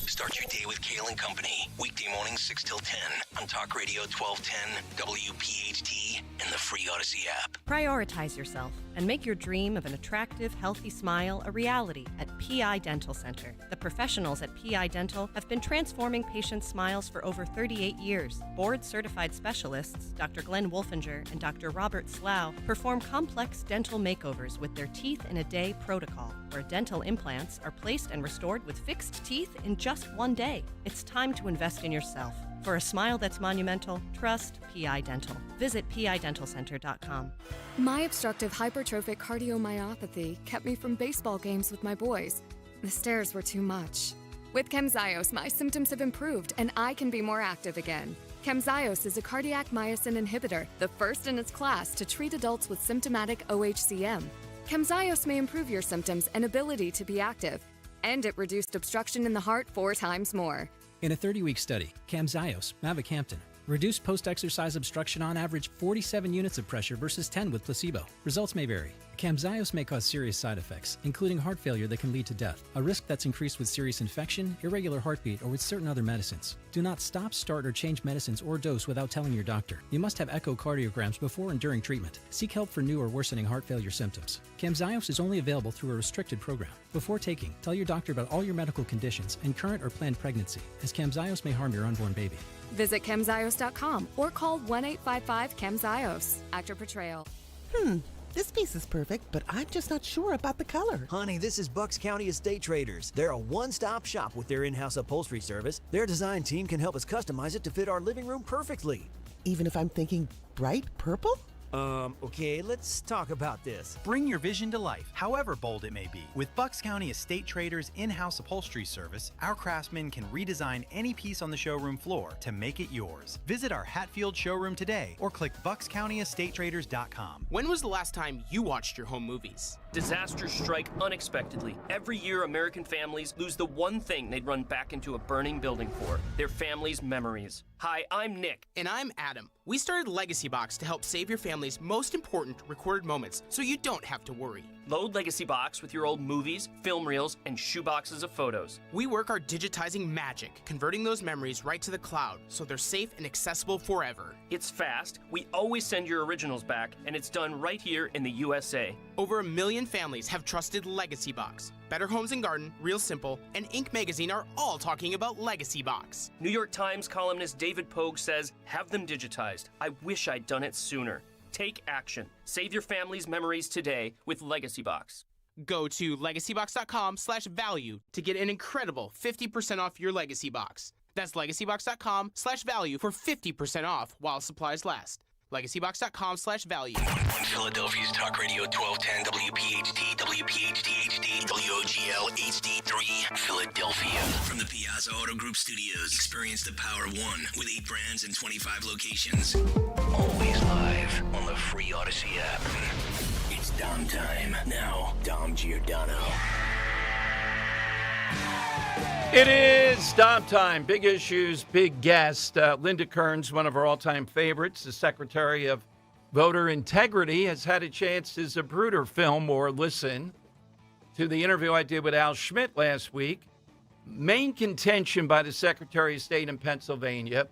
Start your day with Kale and Company, weekday mornings 6 till 10 on Talk Radio 1210, WPHT, and the free Odyssey app. Prioritize yourself and make your dream of an attractive, healthy smile a reality at PI Dental Center. The professionals at PI Dental have been transforming patients' smiles for over 38 years. Board-certified specialists, Dr. Glenn Wolfinger and Dr. Robert Slough, perform complex dental makeovers with their Teeth in a Day protocol, where dental implants are placed and restored with fixed teeth in just one day. It's time to invest in yourself. For a smile that's monumental, trust PI Dental. Visit PIDentalCenter.com. My obstructive hypertrophic cardiomyopathy kept me from baseball games with my boys. The stairs were too much. With Camzyos, my symptoms have improved and I can be more active again. Camzyos is a cardiac myosin inhibitor, the first in its class to treat adults with symptomatic OHCM. Camzyos may improve your symptoms and ability to be active, and it reduced obstruction in the heart 4 times more. In a 30-week study, Camzyos, mavacamten, reduced post-exercise obstruction on average 47 units of pressure versus 10 with placebo. Results may vary. Camzyos may cause serious side effects, including heart failure that can lead to death, a risk that's increased with serious infection, irregular heartbeat, or with certain other medicines. Do not stop, start, or change medicines or dose without telling your doctor. You must have echocardiograms before and during treatment. Seek help for new or worsening heart failure symptoms. Camzyos is only available through a restricted program. Before taking, tell your doctor about all your medical conditions and current or planned pregnancy, as Camzyos may harm your unborn baby. Visit Camzyos.com or call 1-855-CAMZYOS. Actor Portrayal. This piece is perfect, but I'm just not sure about the color. Honey, this is Bucks County Estate Traders. They're a one-stop shop with their in-house upholstery service. Their design team can help us customize it to fit our living room perfectly. Even if I'm thinking bright purple? Okay, let's talk about this. Bring your vision to life, however bold it may be. With Bucks County Estate Traders' in-house upholstery service, our craftsmen can redesign any piece on the showroom floor to make it yours. Visit our Hatfield showroom today or click buckscountyestatetraders.com. When was the last time you watched your home movies? Disasters strike unexpectedly. Every year, American families lose the one thing they'd run back into a burning building for, their family's memories. Hi, I'm Nick. And I'm Adam. We started Legacy Box to help save your family's most important recorded moments so you don't have to worry. Load Legacy Box with your old movies, film reels, and shoeboxes of photos. We work our digitizing magic, converting those memories right to the cloud so they're safe and accessible forever. It's fast, we always send your originals back, and it's done right here in the USA. Over 1 million families have trusted Legacy Box. Better Homes and Garden, Real Simple, and Inc. magazine are all talking about Legacy Box. New York Times columnist David Pogue says, have them digitized. I wish I'd done it sooner. Take action. Save your family's memories today with Legacy Box. Go to legacybox.com/value to get an incredible 50% off your Legacy Box. That's legacybox.com/value for 50% off while supplies last. legacybox.com/value. On Philadelphia's Talk Radio 1210 WPHT, WPHT HD, WOGL HD3, Philadelphia. From the Piazza Auto Group Studios, experience the power of one with 8 brands and 25 locations. Always live on the free Odyssey app. It's Dom time. Now, Dom Giordano. It is Dom time. Big issues, big guest. Linda Kearns, one of our all-time favorites, the Secretary of Voter Integrity, has had a chance to Zapruder film or listen to the interview I did with Al Schmidt last week. Main contention by the Secretary of State in Pennsylvania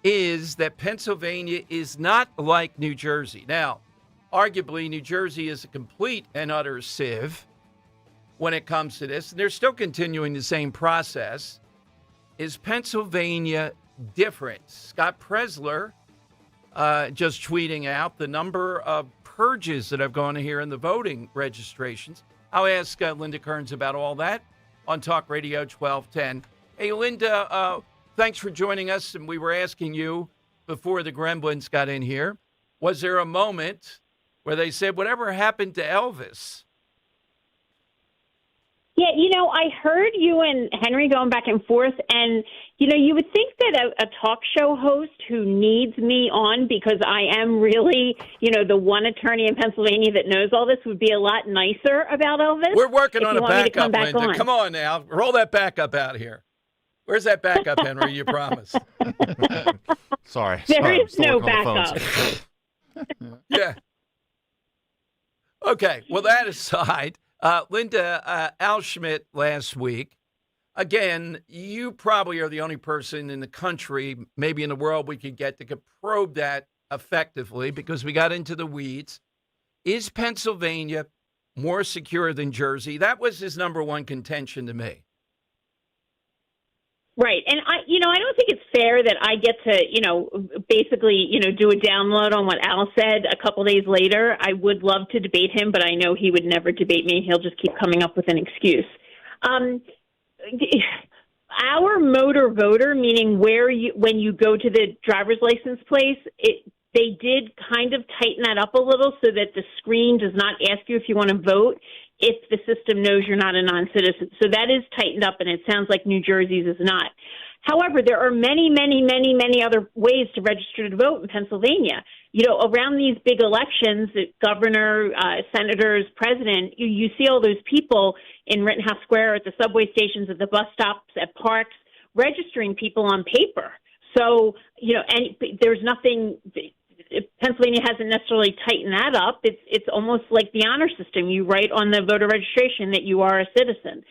is that Pennsylvania is not like New Jersey. Now, arguably, New Jersey is a complete and utter sieve when it comes to this, and they're still continuing the same process. Is Pennsylvania different? Scott Presler just tweeting out the number of purges that have gone here in the voting registrations. I'll ask Linda Kearns about all that on Talk Radio 1210. Hey, Linda, thanks for joining us, and we were asking you before the Gremlins got in here, was there a moment where they said, whatever happened to Elvis? Yeah, I heard you and Henry going back and forth, and, you would think that a talk show host who needs me on because I am really, the one attorney in Pennsylvania that knows all this would be a lot nicer about Elvis. We're working on a backup, back Linda. on. Come on now. Roll that backup out here. Where's that backup, Henry? You promised. Sorry. There is I'm still no working on the backup. Yeah. Okay. Well, that aside, Linda, Al Schmidt last week, again, you probably are the only person in the country, maybe in the world, we could get that could probe that effectively because we got into the weeds. Is Pennsylvania more secure than Jersey? That was his number one contention to me. Right. And I don't think it's fair that I get to, basically, do a download on what Al said a couple days later. I would love to debate him, but I know he would never debate me. He'll just keep coming up with an excuse. Our motor voter, meaning when you go to the driver's license place, they did kind of tighten that up a little so that the screen does not ask you if you want to vote if the system knows you're not a non-citizen. So that is tightened up, and it sounds like New Jersey's is not. However, there are many, many, many, many other ways to register to vote in Pennsylvania. Around these big elections, governor, senators, president, you see all those people in Rittenhouse Square, at the subway stations, at the bus stops, at parks, registering people on paper. So, and there's nothing... Pennsylvania hasn't necessarily tightened that up. It's almost like the honor system. You write on the voter registration that you are a citizen.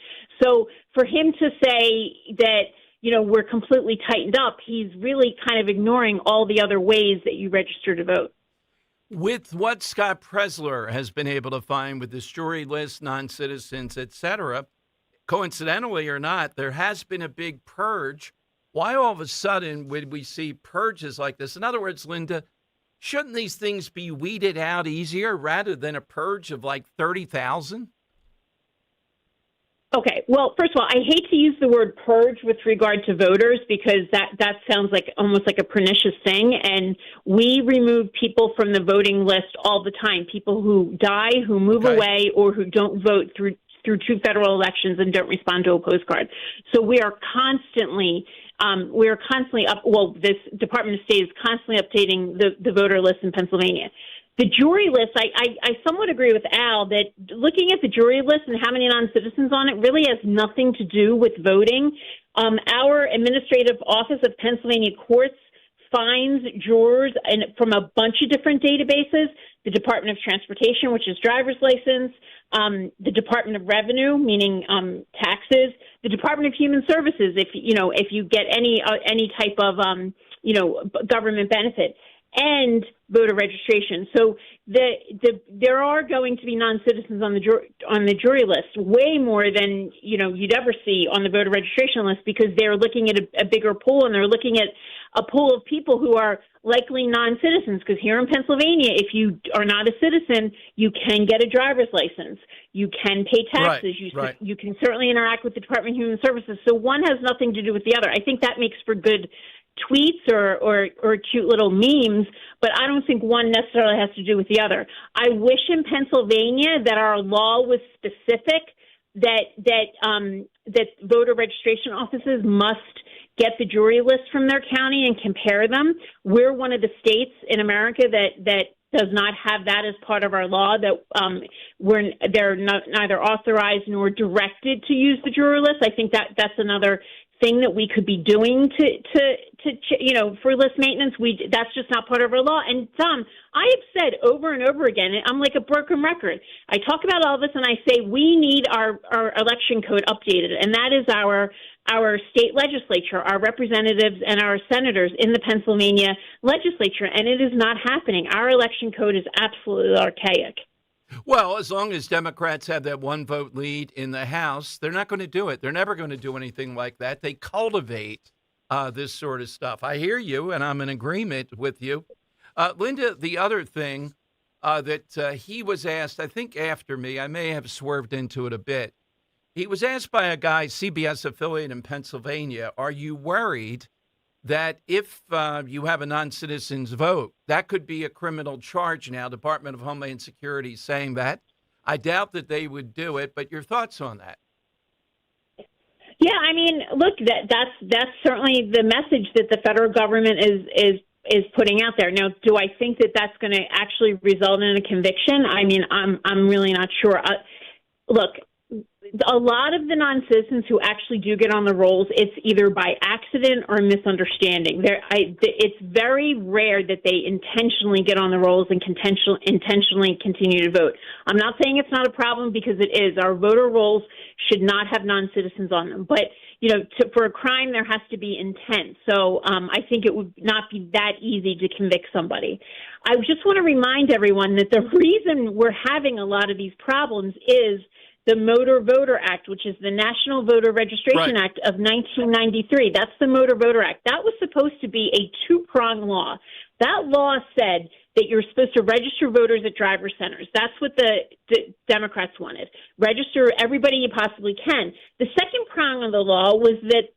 So for him to say that, we're completely tightened up, he's really kind of ignoring all the other ways that you register to vote. With what Scott Presler has been able to find with this jury list, non-citizens, et cetera, coincidentally or not, there has been a big purge. Why all of a sudden would we see purges like this? In other words, Linda, shouldn't these things be weeded out easier rather than a purge of like 30,000? Okay. Well, first of all, I hate to use the word purge with regard to voters because that sounds like almost like a pernicious thing. And we remove people from the voting list all the time. People who die, who move away, or who don't vote through 2 federal elections and don't respond to a postcard. So we are constantly up. Well, this Department of State is constantly updating the voter list in Pennsylvania. The jury list, I somewhat agree with Al that looking at the jury list and how many non-citizens on it really has nothing to do with voting. Our administrative office of Pennsylvania courts finds jurors from a bunch of different databases, the Department of Transportation, which is driver's license, the Department of Revenue, meaning taxes, the Department of Human Services, if you get any type of government benefit. and voter registration. So there are going to be non-citizens on the jury list, way more than you'd ever see on the voter registration list, because they're looking at a bigger pool, and they're looking at a pool of people who are likely non-citizens. Because here in Pennsylvania, if you are not a citizen, you can get a driver's license, you can pay taxes, you can certainly interact with the Department of Human Services. So one has nothing to do with the other. I think that makes for good tweets or cute little memes, but I don't think one necessarily has to do with the other. I wish in Pennsylvania that our law was specific, that voter registration offices must get the jury list from their county and compare them. We're one of the states in America that does not have that as part of our law, that they're neither authorized nor directed to use the jury list. I think that's another thing that we could be doing for list maintenance. That's just not part of our law. And Tom, I have said over and over again, I'm like a broken record. I talk about all this and I say we need our election code updated, and that is our state legislature, our representatives and our senators in the Pennsylvania legislature, and it is not happening. Our election code is absolutely archaic. Well, as long as Democrats have that one vote lead in the House, they're not going to do it. They're never going to do anything like that. They cultivate this sort of stuff. I hear you, and I'm in agreement with you. Linda, the other thing that he was asked, I think after me, I may have swerved into it a bit. He was asked by a guy, CBS affiliate in Pennsylvania, are you worried that if you have a non-citizen's vote, that could be a criminal charge now? Department of Homeland Security saying that. I doubt that they would do it, but your thoughts on that? Yeah, I mean, look, that's certainly the message that the federal government is putting out there. Now, do I think that that's going to actually result in a conviction? I mean, I'm really not sure. Look, a lot of the non-citizens who actually do get on the rolls, it's either by accident or misunderstanding. It's very rare that they intentionally get on the rolls and intentionally continue to vote. I'm not saying it's not a problem, because it is. Our voter rolls should not have non-citizens on them. But, for a crime, there has to be intent. So I think it would not be that easy to convict somebody. I just want to remind everyone that the reason we're having a lot of these problems is the Motor Voter Act, which is the National Voter Registration Act of 1993. That's the Motor Voter Act. That was supposed to be a two-pronged law. That law said that you're supposed to register voters at driver centers. That's what the Democrats wanted. Register everybody you possibly can. The second prong of the law was that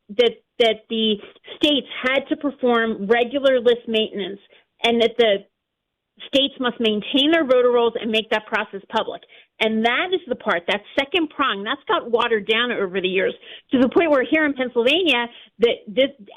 the states had to perform regular list maintenance, and that the states must maintain their voter rolls and make that process public. And that is the part, that second prong, that's got watered down over the years to the point where here in Pennsylvania,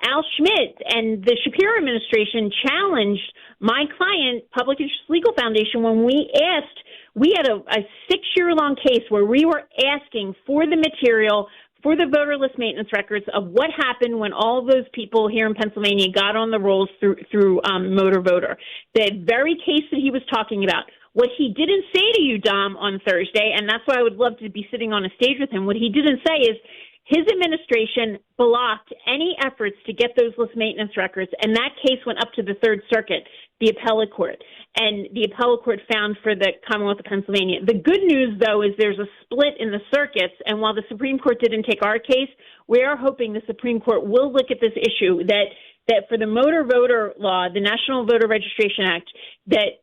Al Schmidt and the Shapiro administration challenged my client, Public Interest Legal Foundation, when we had a 6-year-long case where we were asking for the material for the voter list maintenance records of what happened when all of those people here in Pennsylvania got on the rolls through Motor Voter. The very case that he was talking about. What he didn't say to you, Dom, on Thursday, and that's why I would love to be sitting on a stage with him, what he didn't say is his administration blocked any efforts to get those list maintenance records, and that case went up to the Third Circuit, the appellate court, and the appellate court found for the Commonwealth of Pennsylvania. The good news, though, is there's a split in the circuits, and while the Supreme Court didn't take our case, we are hoping the Supreme Court will look at this issue, that for the Motor Voter Law, the National Voter Registration Act, that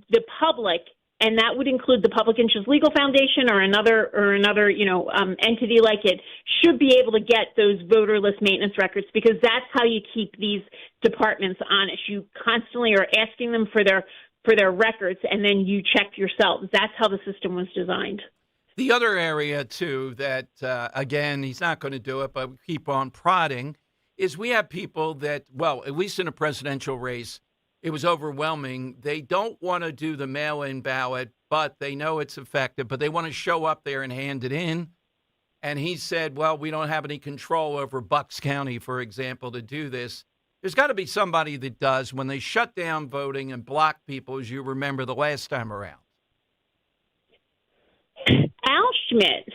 the public, and that would include the Public Interest Legal Foundation or another entity like it, should be able to get those voter list maintenance records, because that's how you keep these departments honest. You constantly are asking them for their records, and then you check yourselves. That's how the system was designed. The other area, too, that, again, he's not going to do it, but we keep on prodding, is we have people that, well, at least in a presidential race, it was overwhelming. They don't want to do the mail-in ballot, but they know it's effective, but they want to show up there and hand it in. And he said, well, we don't have any control over Bucks County, for example, to do this. There's got to be somebody that does when they shut down voting and block people, as you remember the last time around. Al Schmidt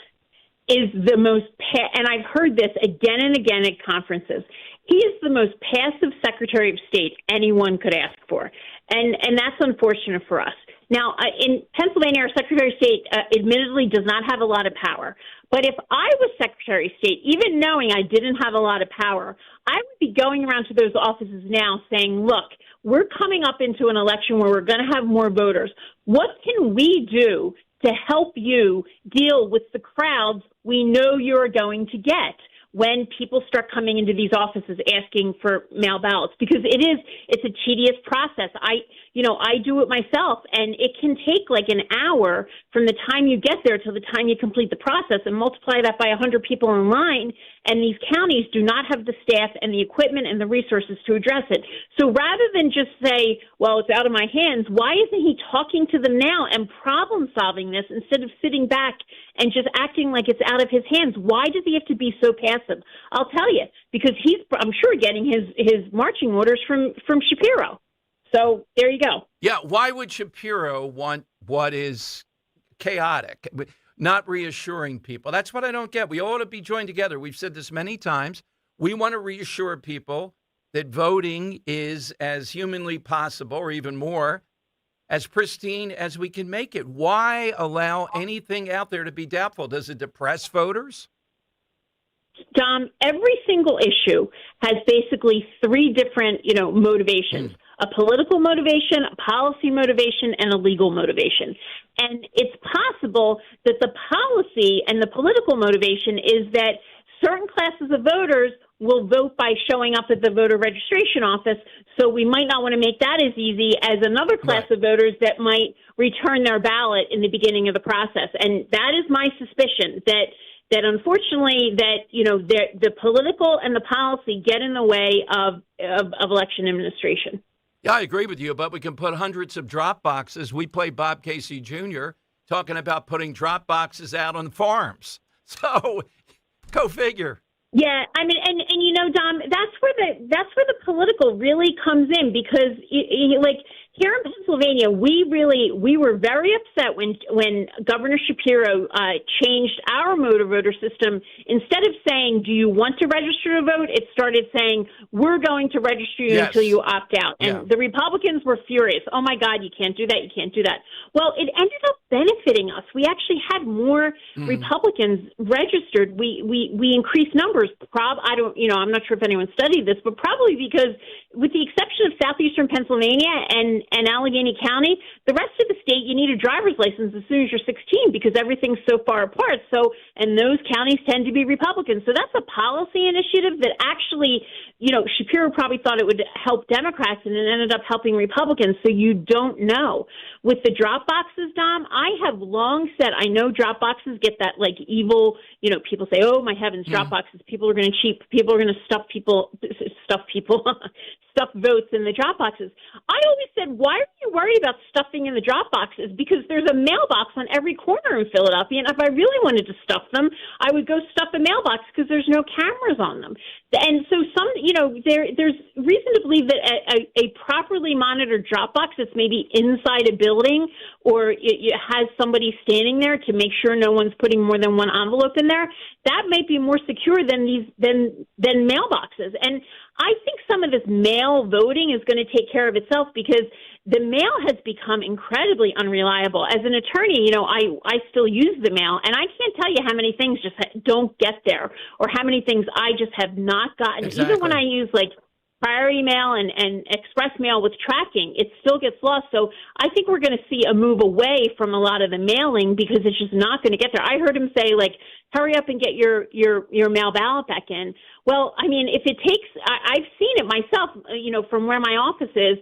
is the most, and I've heard this again and again at conferences, He is the most passive Secretary of State anyone could ask for, and that's unfortunate for us. Now, in Pennsylvania, our Secretary of State admittedly does not have a lot of power. But if I was Secretary of State, even knowing I didn't have a lot of power, I would be going around to those offices now saying, look, we're coming up into an election where we're going to have more voters. What can we do to help you deal with the crowds we know you're going to get when people start coming into these offices asking for mail ballots? Because it's a tedious process. I do it myself, and it can take like an hour from the time you get there till the time you complete the process, and multiply that by 100 people in line, and these counties do not have the staff and the equipment and the resources to address it. So rather than just say, well, it's out of my hands, why isn't he talking to them now and problem solving this instead of sitting back and just acting like it's out of his hands? Why does he have to be so passive? I'll tell you, because he's, I'm sure, getting his marching orders from Shapiro. So there you go. Yeah, why would Shapiro want what is chaotic, not reassuring people? That's what I don't get. We ought to be joined together. We've said this many times. We want to reassure people that voting is as humanly possible, or even more, as pristine as we can make it. Why allow anything out there to be doubtful? Does it depress voters? Dom, every single issue has basically three different, motivations. A political motivation, a policy motivation, and a legal motivation. And it's possible that the policy and the political motivation is that certain classes of voters will vote by showing up at the voter registration office, so we might not want to make that as easy as another class of voters that might return their ballot in the beginning of the process. And that is my suspicion, that unfortunately the political and the policy get in the way of election administration. Yeah, I agree with you, but we can put hundreds of drop boxes. We play Bob Casey Jr. talking about putting drop boxes out on farms. So go figure. Yeah, I mean, and Dom, that's where the political really comes in, because like here in Pennsylvania, we were very upset when Governor Shapiro changed our motor voter system. Instead of saying, "Do you want to register to vote?" it started saying, "We're going to register you until you opt out." And the Republicans were furious. Oh my God, you can't do that! You can't do that. Well, it ended up benefiting us. We actually had more Republicans registered. We increased numbers. I'm not sure if anyone studied this, but probably because, with the exception of southeastern Pennsylvania and Allegheny County, the rest of the state, you need a driver's license as soon as you're 16 because everything's so far apart. So, and those counties tend to be Republican. So that's a policy initiative that actually, Shapiro probably thought it would help Democrats, and it ended up helping Republicans. So you don't know. With the drop boxes, Dom, I have long said, I know drop boxes get that like evil, people say, oh my heavens, drop boxes, people are going to cheat, people are going to stuff votes in the drop boxes. I always said, why are you worried about stuffing in the drop boxes? Because there's a mailbox on every corner in Philadelphia, and if I really wanted to stuff them, I would go stuff a mailbox because there's no cameras on them. And so there's reason to believe that a properly monitored drop box that's maybe inside a building, or it has somebody standing there to make sure no one's putting more than one envelope in there, that might be more secure than mailboxes. And I think some of this mail voting is going to take care of itself, because the mail has become incredibly unreliable. As an attorney, I still use the mail, and I can't tell you how many things just don't get there, or how many things I just have not gotten. Exactly. Even when I use like priority mail and express mail with tracking, it still gets lost. So I think we're going to see a move away from a lot of the mailing, because it's just not going to get there. I heard him say, like, hurry up and get your mail ballot back in. Well, I mean, if it takes, I've seen it myself, from where my office is,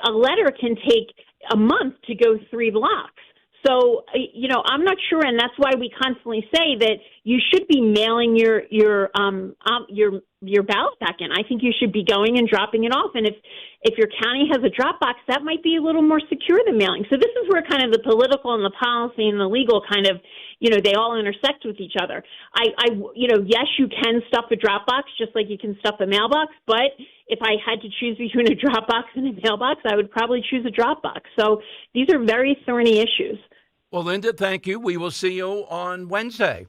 a letter can take a month to go 3 blocks. So, I'm not sure, and that's why we constantly say that you should be mailing your ballot back in. I think you should be going and dropping it off. And if your county has a drop box, that might be a little more secure than mailing. So this is where kind of the political and the policy and the legal kind of, they all intersect with each other. Yes, you can stuff a drop box just like you can stuff a mailbox, but if I had to choose between a drop box and a mailbox, I would probably choose a drop box. So these are very thorny issues. Well, Linda, thank you. We will see you on Wednesday.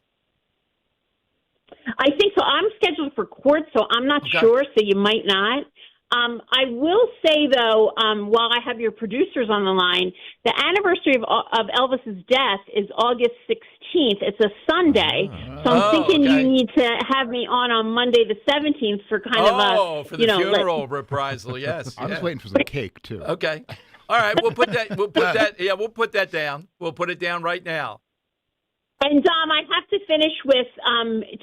I think so. I'm scheduled for court, so I'm not sure, so you might not. I will say, though, while I have your producers on the line, the anniversary of Elvis's death is August 16th. It's a Sunday, so I'm thinking you need to have me on Monday the 17th for kind of a for the funeral reprisal. Yes, I was waiting for some cake too. Okay, all right. We'll put that. We'll put that. Yeah, we'll put that down. We'll put it down right now. And, Dom, I have to finish with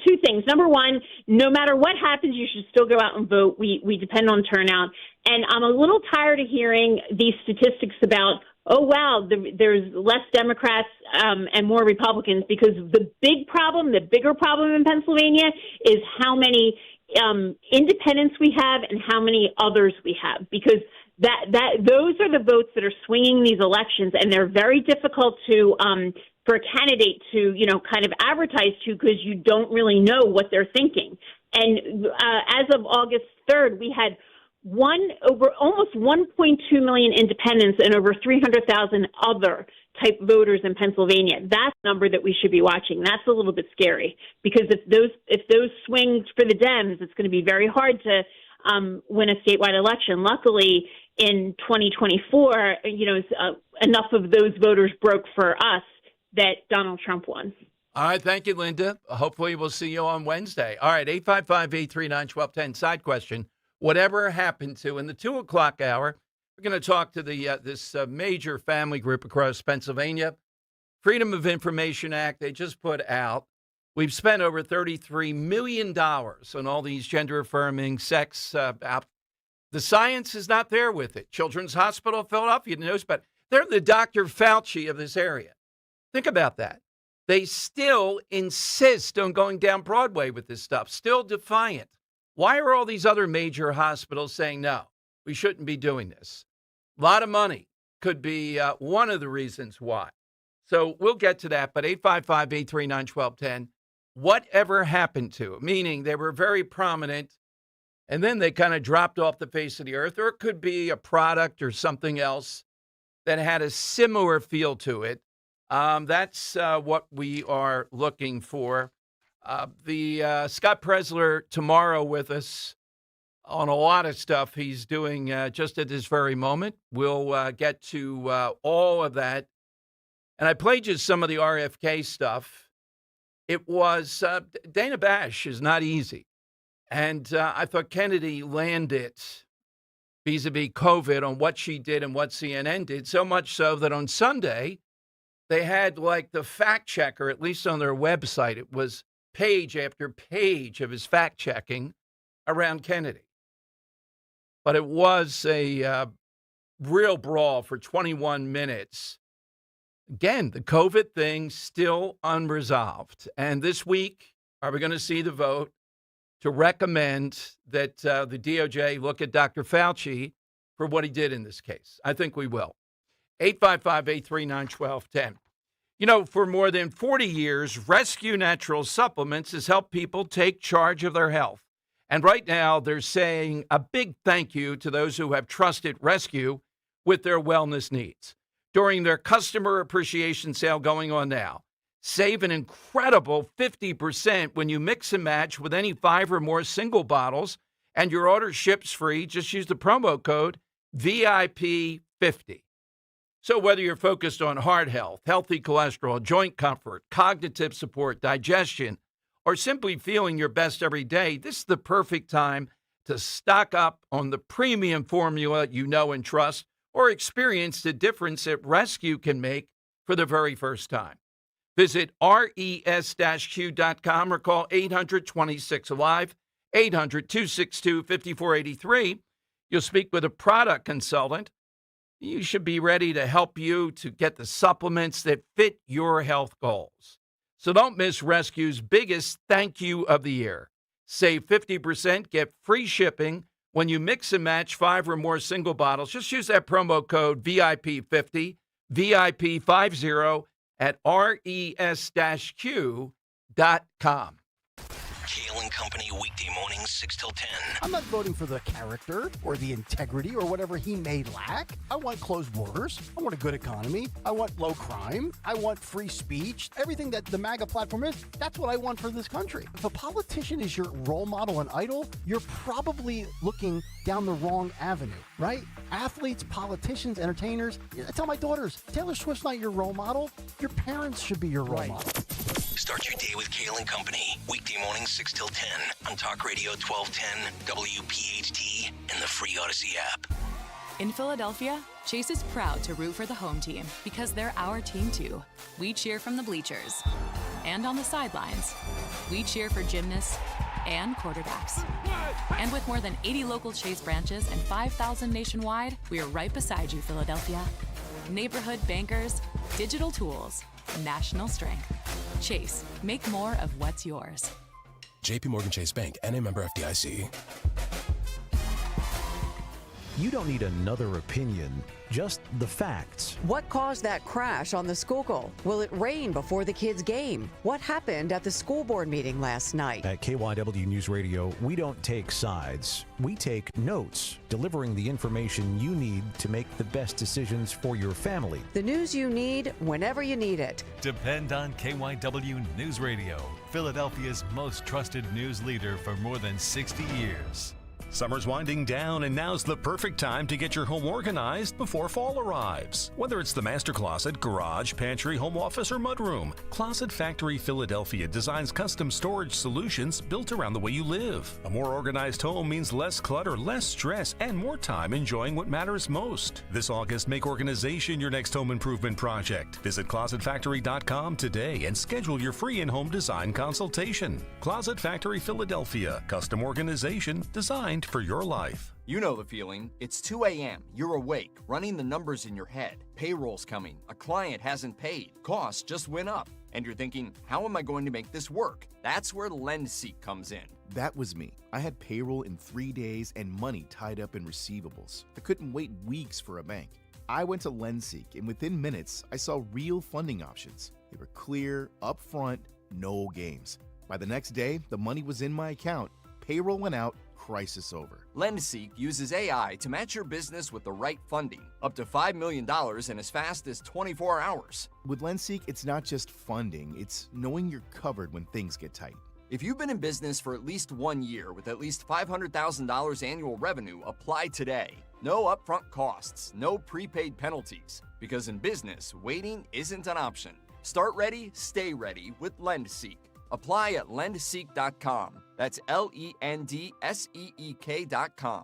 two things. Number one, no matter what happens, you should still go out and vote. We depend on turnout. And I'm a little tired of hearing these statistics about, oh, wow, there's less Democrats and more Republicans, because the bigger problem in Pennsylvania is how many independents we have and how many others we have, because those are the votes that are swinging these elections, and they're very difficult to for a candidate to, kind of advertise to, because you don't really know what they're thinking. And as of August 3rd, we had almost 1.2 million independents and over 300,000 other type voters in Pennsylvania. That's the number that we should be watching. That's a little bit scary, because if those swing for the Dems, it's going to be very hard to win a statewide election. Luckily, in 2024, enough of those voters broke for us that Donald Trump won. All right. Thank you, Linda. Hopefully we'll see you on Wednesday. All right. 855-839-1210. Side question. Whatever happened to, in the 2 o'clock hour, we're going to talk to this major family group across Pennsylvania. Freedom of Information Act, they just put out. We've spent over $33 million on all these gender-affirming sex. The science is not there with it. Children's Hospital of Philadelphia knows, but they're the Dr. Fauci of this area. Think about that. They still insist on going down Broadway with this stuff, still defiant. Why are all these other major hospitals saying, no, we shouldn't be doing this? A lot of money could be one of the reasons why. So we'll get to that. But 855-839-1210, whatever happened to it? Meaning they were very prominent, and then they kind of dropped off the face of the earth. Or it could be a product or something else that had a similar feel to it. That's what we are looking for. Scott Presler tomorrow with us on a lot of stuff he's doing just at this very moment. We'll get to all of that. And I played you some of the RFK stuff. It was Dana Bash is not easy. And I thought Kennedy landed vis-a-vis COVID on what she did and what CNN did, so much so that on Sunday, they had like the fact checker, at least on their website. It was page after page of his fact checking around Kennedy. But it was a real brawl for 21 minutes. Again, the COVID thing still unresolved. And this week, are we going to see the vote to recommend that the DOJ look at Dr. Fauci for what he did in this case? I think we will. 855-839-1210. You know, for more than 40 years, Rescue Natural Supplements has helped people take charge of their health. And right now, they're saying a big thank you to those who have trusted Rescue with their wellness needs. During their customer appreciation sale going on now, save an incredible 50% when you mix and match with any 5 or more single bottles, and your order ships free. Just use the promo code VIP50. So whether you're focused on heart health, healthy cholesterol, joint comfort, cognitive support, digestion, or simply feeling your best every day, this is the perfect time to stock up on the premium formula you know and trust, or experience the difference that Rescue can make for the very first time. Visit res-q.com or call 800-26-ALIVE, 800-262-5483. You'll speak with a product consultant. You should be ready to help you to get the supplements that fit your health goals. So don't miss Rescue's biggest thank you of the year. Save 50%, get free shipping when you mix and match 5 or more single bottles. Just use that promo code VIP50, VIP50 at res-q.com. Kale and Company, weekday mornings 6 till 10. I'm not voting for the character or the integrity or whatever he may lack. I want closed borders. I want a good economy. I want low crime. I want free speech. Everything that the MAGA platform is, that's what I want for this country. If a politician is your role model and idol, you're probably looking down the wrong avenue, right? Athletes, politicians, entertainers. I tell my daughters, Taylor Swift's not your role model. Your parents should be your role model. Start your day with Kale and Company, weekday mornings 6 till 10 on Talk Radio 1210, WPHT, and the free Odyssey app. In Philadelphia, Chase is proud to root for the home team because they're our team too. We cheer from the bleachers and on the sidelines. We cheer for gymnasts and quarterbacks. And with more than 80 local Chase branches and 5,000 nationwide, we are right beside you, Philadelphia. Neighborhood bankers, digital tools, national strength. Chase, make more of what's yours. JP Morgan Chase Bank, N.A. member FDIC. You don't need another opinion, just the facts. What caused that crash on the Schuylkill? Will it rain before the kids' game? What happened at the school board meeting last night? At KYW News Radio, we don't take sides. We take notes, delivering the information you need to make the best decisions for your family. The news you need whenever you need it. Depend on KYW News Radio, Philadelphia's most trusted news leader for more than 60 years. Summer's winding down, and now's the perfect time to get your home organized before fall arrives. Whether it's the master closet, garage, pantry, home office, or mudroom, Closet Factory Philadelphia designs custom storage solutions built around the way you live. A more organized home means less clutter, less stress, and more time enjoying what matters most. This August, make organization your next home improvement project. Visit ClosetFactory.com today and schedule your free in-home design consultation. Closet Factory Philadelphia, custom organization designed for your life. You know the feeling. It's 2 a.m. You're awake, running the numbers in your head. Payroll's coming. A client hasn't paid. Costs just went up. And you're thinking, how am I going to make this work? That's where LendSeek comes in. That was me. I had payroll in 3 days and money tied up in receivables. I couldn't wait weeks for a bank. I went to LendSeek, and within minutes, I saw real funding options. They were clear, upfront, no games. By the next day, the money was in my account. Payroll went out. Crisis over. LendSeek uses AI to match your business with the right funding, up to $5 million in as fast as 24 hours. With LendSeek, it's not just funding, it's knowing you're covered when things get tight. If you've been in business for at least 1 year with at least $500,000 annual revenue, apply today. No upfront costs, no prepaid penalties, because in business, waiting isn't an option. Start ready, stay ready with LendSeek. Apply at lendseek.com. That's LENDSEEK.com.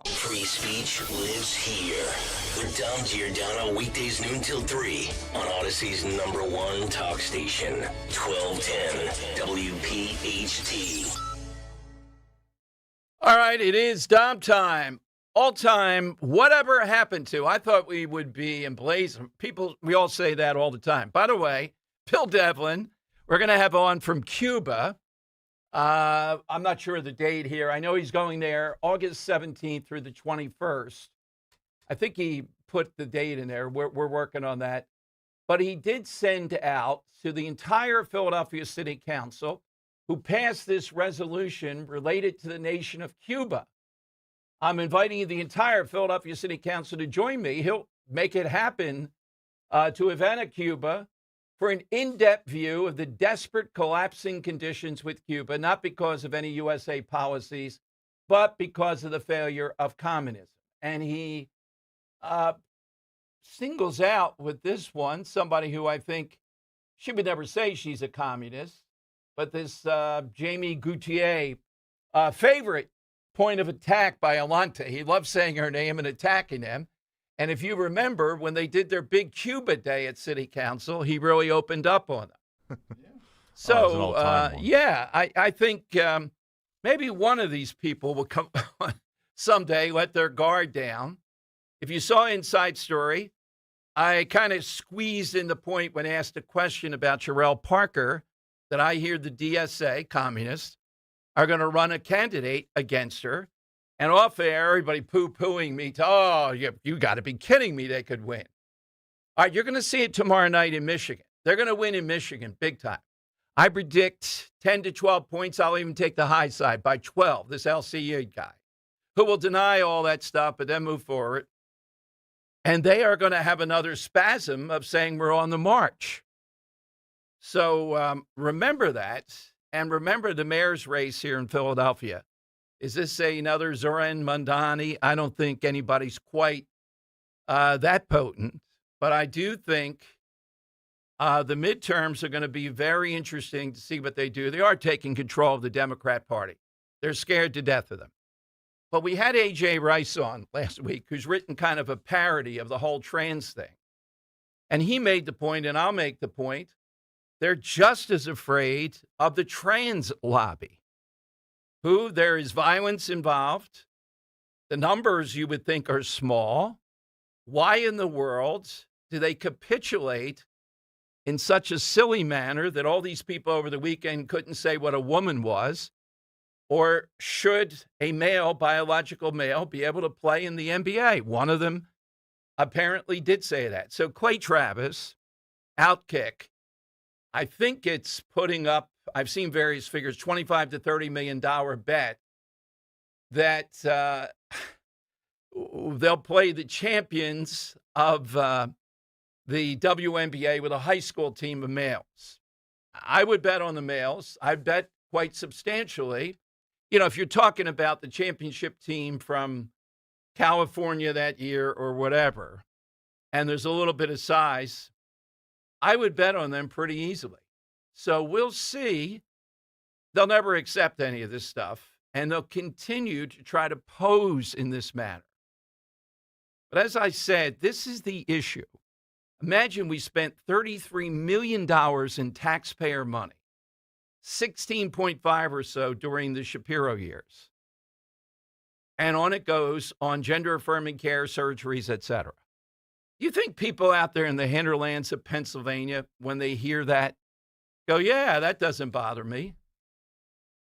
Free speech lives here. With Dom Giordano, weekdays noon till 3 on Odyssey's #1 talk station, 1210 WPHT. All right, it is Dom time. All time, whatever happened to. I thought we would be emblazoned. People, we all say that all the time. By the way, Bill Devlin, we're going to have on from Cuba. I'm not sure of the date here. I know he's going there August 17th through the 21st. I think he put the date in there. We're working on that. But he did send out to the entire Philadelphia City Council, who passed this resolution related to the nation of Cuba. I'm inviting the entire Philadelphia City Council to join me. He'll make it happen to Havana, Cuba, for an in-depth view of the desperate collapsing conditions with Cuba, not because of any USA policies, but because of the failure of communism. And he singles out with this one somebody who I think she would never say she's a communist, but this Jamie Gautier, favorite point of attack by Alante. He loves saying her name and attacking him. And if you remember, when they did their big Cuba Day at City Council, he really opened up on them. So, I think maybe one of these people will come someday, let their guard down. If you saw Inside Story, I kind of squeezed in the point when asked a question about Sherelle Parker that I hear the DSA, communists, are going to run a candidate against her. And off air, everybody poo-pooing me you got to be kidding me, they could win. All right, you're going to see it tomorrow night in Michigan. They're going to win in Michigan big time. I predict 10 to 12 points. I'll even take the high side by 12, this LCA guy, who will deny all that stuff but then move forward. And they are going to have another spasm of saying we're on the march. So remember that. And remember the mayor's race here in Philadelphia. Is this another Zoran Mandani? I don't think anybody's quite that potent. But I do think the midterms are going to be very interesting to see what they do. They are taking control of the Democrat Party. They're scared to death of them. But we had A.J. Rice on last week, who's written kind of a parody of the whole trans thing. And he made the point, and I'll make the point, they're just as afraid of the trans lobby, who there is violence involved. The numbers you would think are small. Why in the world do they capitulate in such a silly manner that all these people over the weekend couldn't say what a woman was? Or should a male, biological male, be able to play in the NBA? One of them apparently did say that. So Clay Travis, Outkick, I think it's putting up, I've seen various figures, $25 to $30 million bet that they'll play the champions of the WNBA with a high school team of males. I would bet on the males. I bet quite substantially. You know, if you're talking about the championship team from California that year or whatever, and there's a little bit of size, I would bet on them pretty easily. So we'll see. They'll never accept any of this stuff, and they'll continue to try to pose in this manner. But as I said, this is the issue. Imagine we spent $33 million in taxpayer money, 16.5 or so during the Shapiro years. And on it goes on gender-affirming care, surgeries, et cetera. You think people out there in the hinterlands of Pennsylvania, when they hear that, go, yeah, that doesn't bother me?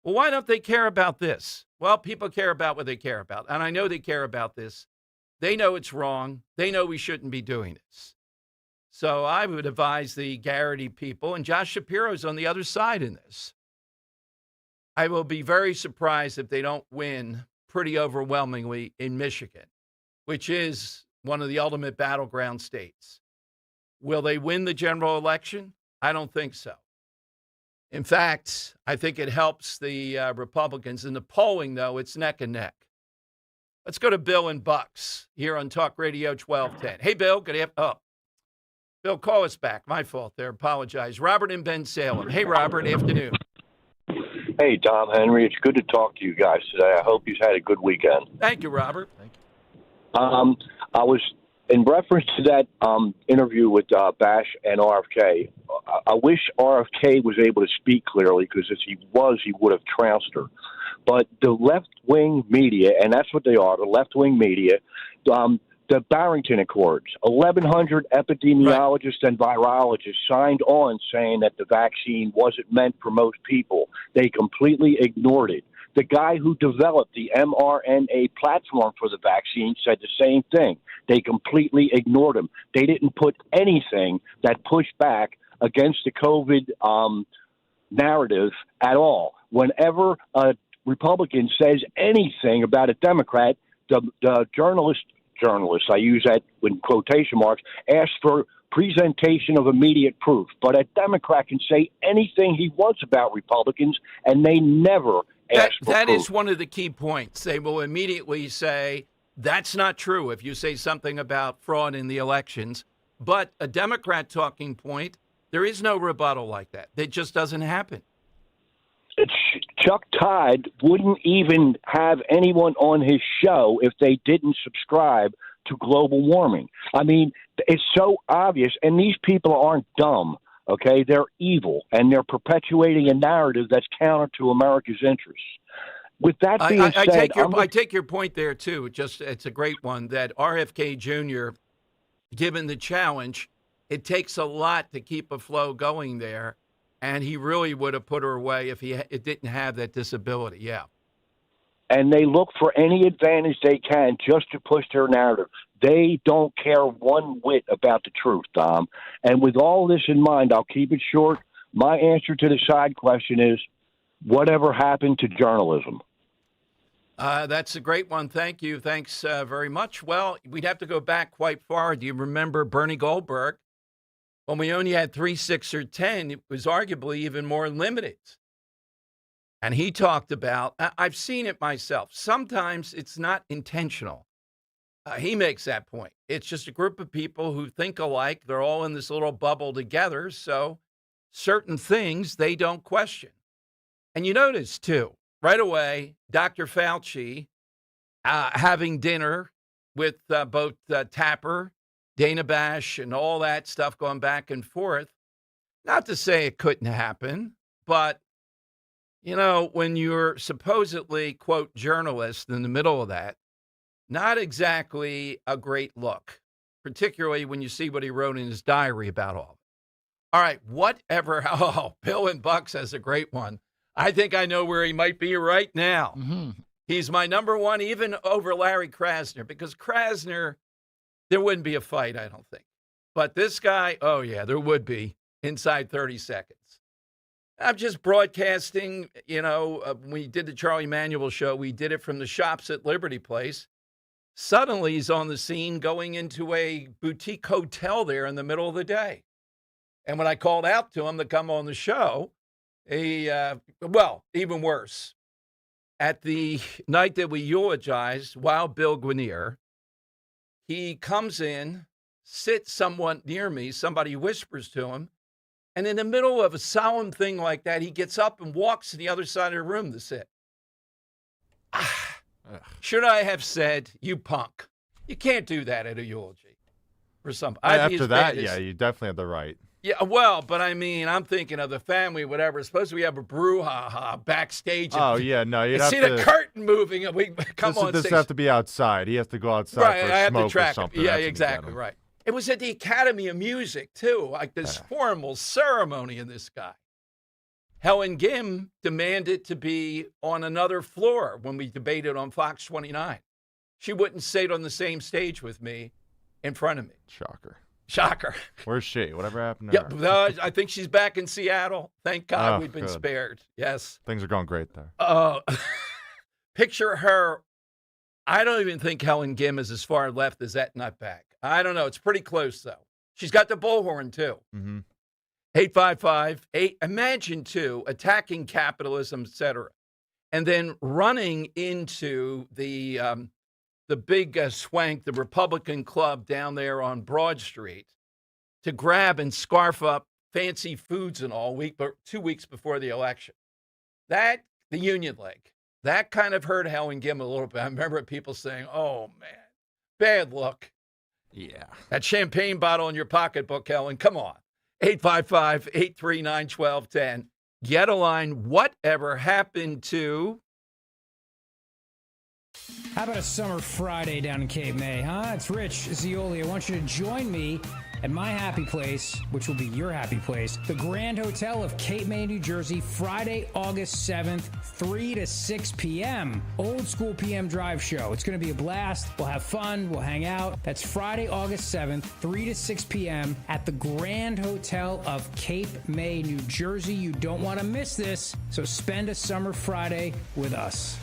Well, why don't they care about this? Well, people care about what they care about. And I know they care about this. They know it's wrong. They know we shouldn't be doing this. So I would advise the Garrity people, and Josh Shapiro's on the other side in this. I will be very surprised if they don't win pretty overwhelmingly in Michigan, which is one of the ultimate battleground states. Will they win the general election? I don't think so. In fact, I think it helps the Republicans. In the polling, though, it's neck and neck. Let's go to Bill and Bucks here on Talk Radio 1210. Hey, Bill, good afternoon. Oh, Bill, call us back. My fault there. Apologize. Robert in Ben Salem. Hey, Robert, afternoon. Hey, Tom Henry. It's good to talk to you guys today. I hope you've had a good weekend. Thank you, Robert. Thank you. I was, in reference to that interview with Bash and RFK, I wish RFK was able to speak clearly, because if he was, he would have trounced her. But the left-wing media, and that's what they are, the left-wing media, the Barrington Accords, 1,100 epidemiologists and virologists signed on saying that the vaccine wasn't meant for most people. They completely ignored it. The guy who developed the mRNA platform for the vaccine said the same thing. They completely ignored him. They didn't put anything that pushed back against the COVID narrative at all. Whenever a Republican says anything about a Democrat, the journalists, I use that in quotation marks, ask for presentation of immediate proof. But a Democrat can say anything he wants about Republicans, and they never ask for That proof. is one of the key points. They will immediately say, that's not true if you say something about fraud in the elections. But a Democrat talking point, there is no rebuttal like that. It just doesn't happen. Chuck Todd wouldn't even have anyone on his show if they didn't subscribe to global warming. I mean, it's so obvious, and these people aren't dumb, okay? They're evil, and they're perpetuating a narrative that's counter to America's interests. With that being said, I take your point there, too. It's a great one that RFK Jr., given the challenge, it takes a lot to keep a flow going there. And he really would have put her away if it didn't have that disability, yeah. And they look for any advantage they can just to push their narrative. They don't care one whit about the truth, Dom. And with all this in mind, I'll keep it short. my answer to the side question is, whatever happened to journalism? That's a great one. Thank you. Thanks very much. Well, we'd have to go back quite far. Do you remember Bernie Goldberg? When we only had 3, 6, or 10, it was arguably even more limited. And he talked about, I've seen it myself. Sometimes it's not intentional. He makes that point. It's just a group of people who think alike. They're all in this little bubble together. So certain things they don't question. And you notice, too, right away, Dr. Fauci having dinner with both Tapper, Dana Bash, and all that stuff going back and forth. Not to say it couldn't happen, but, you know, when you're supposedly, quote, journalist in the middle of that, not exactly a great look, particularly when you see what he wrote in his diary about all of it. All right, whatever. Oh, Bill and Bucks has a great one. I think I know where he might be right now. Mm-hmm. He's my number one, even over Larry Krasner, because Krasner, there wouldn't be a fight, I don't think. But this guy, oh, yeah, there would be inside 30 seconds. I'm just broadcasting, you know, we did the Charlie Manuel show. We did it from the shops at Liberty Place. Suddenly, he's on the scene going into a boutique hotel there in the middle of the day. And when I called out to him to come on the show, he, well, even worse. At the night that we eulogized Wild Bill Guinier, he comes in, sits somewhat near me, somebody whispers to him, and in the middle of a solemn thing like that, he gets up and walks to the other side of the room to sit. Should I have said, you punk? You can't do that at a eulogy for somebody. After that, yeah, you definitely have the right. Yeah, well, but I mean, I'm thinking of the family, whatever. Suppose we have a brouhaha backstage. Oh, yeah, no, you'd have see to the curtain moving, and we come on This stage. have to be outside. He has to go outside Right, for I a have to smoke or track him. something. Yeah, That's when you exactly, get him. right. It was at the Academy of Music, too, like this formal ceremony in this guy. Helen Gim demanded to be on another floor when we debated on Fox 29. She wouldn't sit on the same stage with me in front of me. Shocker. Where's she? Whatever happened to her? Yeah, I think she's back in Seattle. Thank God we've been good. spared. Yes. Things are going great there. Picture her. I don't even think Helen Gim is as far left as that nutbag. I don't know. It's pretty close, though. She's got the bullhorn, too. Mm-hmm. 855-8. Imagine, too, attacking capitalism, et cetera, and then running into the big swank, the Republican Club down there on Broad Street to grab and scarf up fancy foods and all week, but 2 weeks before the election. That, the Union League, that kind of hurt Helen Gim a little bit. I remember people saying, oh, man, bad look. Yeah. That champagne bottle in your pocketbook, Helen, come on. 855-839-1210. Get a line. Whatever happened to... How about a summer Friday down in Cape May, huh? It's Rich Zioli. I want you to join me at my happy place, which will be your happy place, the Grand Hotel of Cape May, New Jersey, Friday, August 7th, 3 to 6 p.m. Old school PM drive show. It's going to be a blast. We'll have fun. We'll hang out. That's Friday, August 7th, 3 to 6 p.m. at the Grand Hotel of Cape May, New Jersey. You don't want to miss this, so spend a summer Friday with us.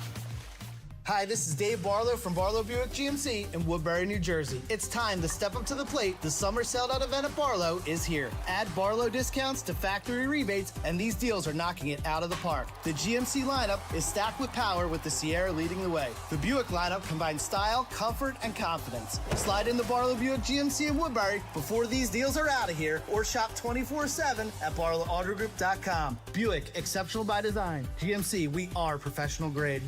Hi, this is Dave Barlow from Barlow Buick GMC in Woodbury, New Jersey. It's time to step up to the plate. The summer sell-out event at Barlow is here. Add Barlow discounts to factory rebates, and these deals are knocking it out of the park. The GMC lineup is stacked with power with the Sierra leading the way. The Buick lineup combines style, comfort, and confidence. Slide into Barlow Buick GMC in Woodbury before these deals are out of here, or shop 24/7 at barlowautogroup.com. Buick, exceptional by design. GMC, we are professional grade.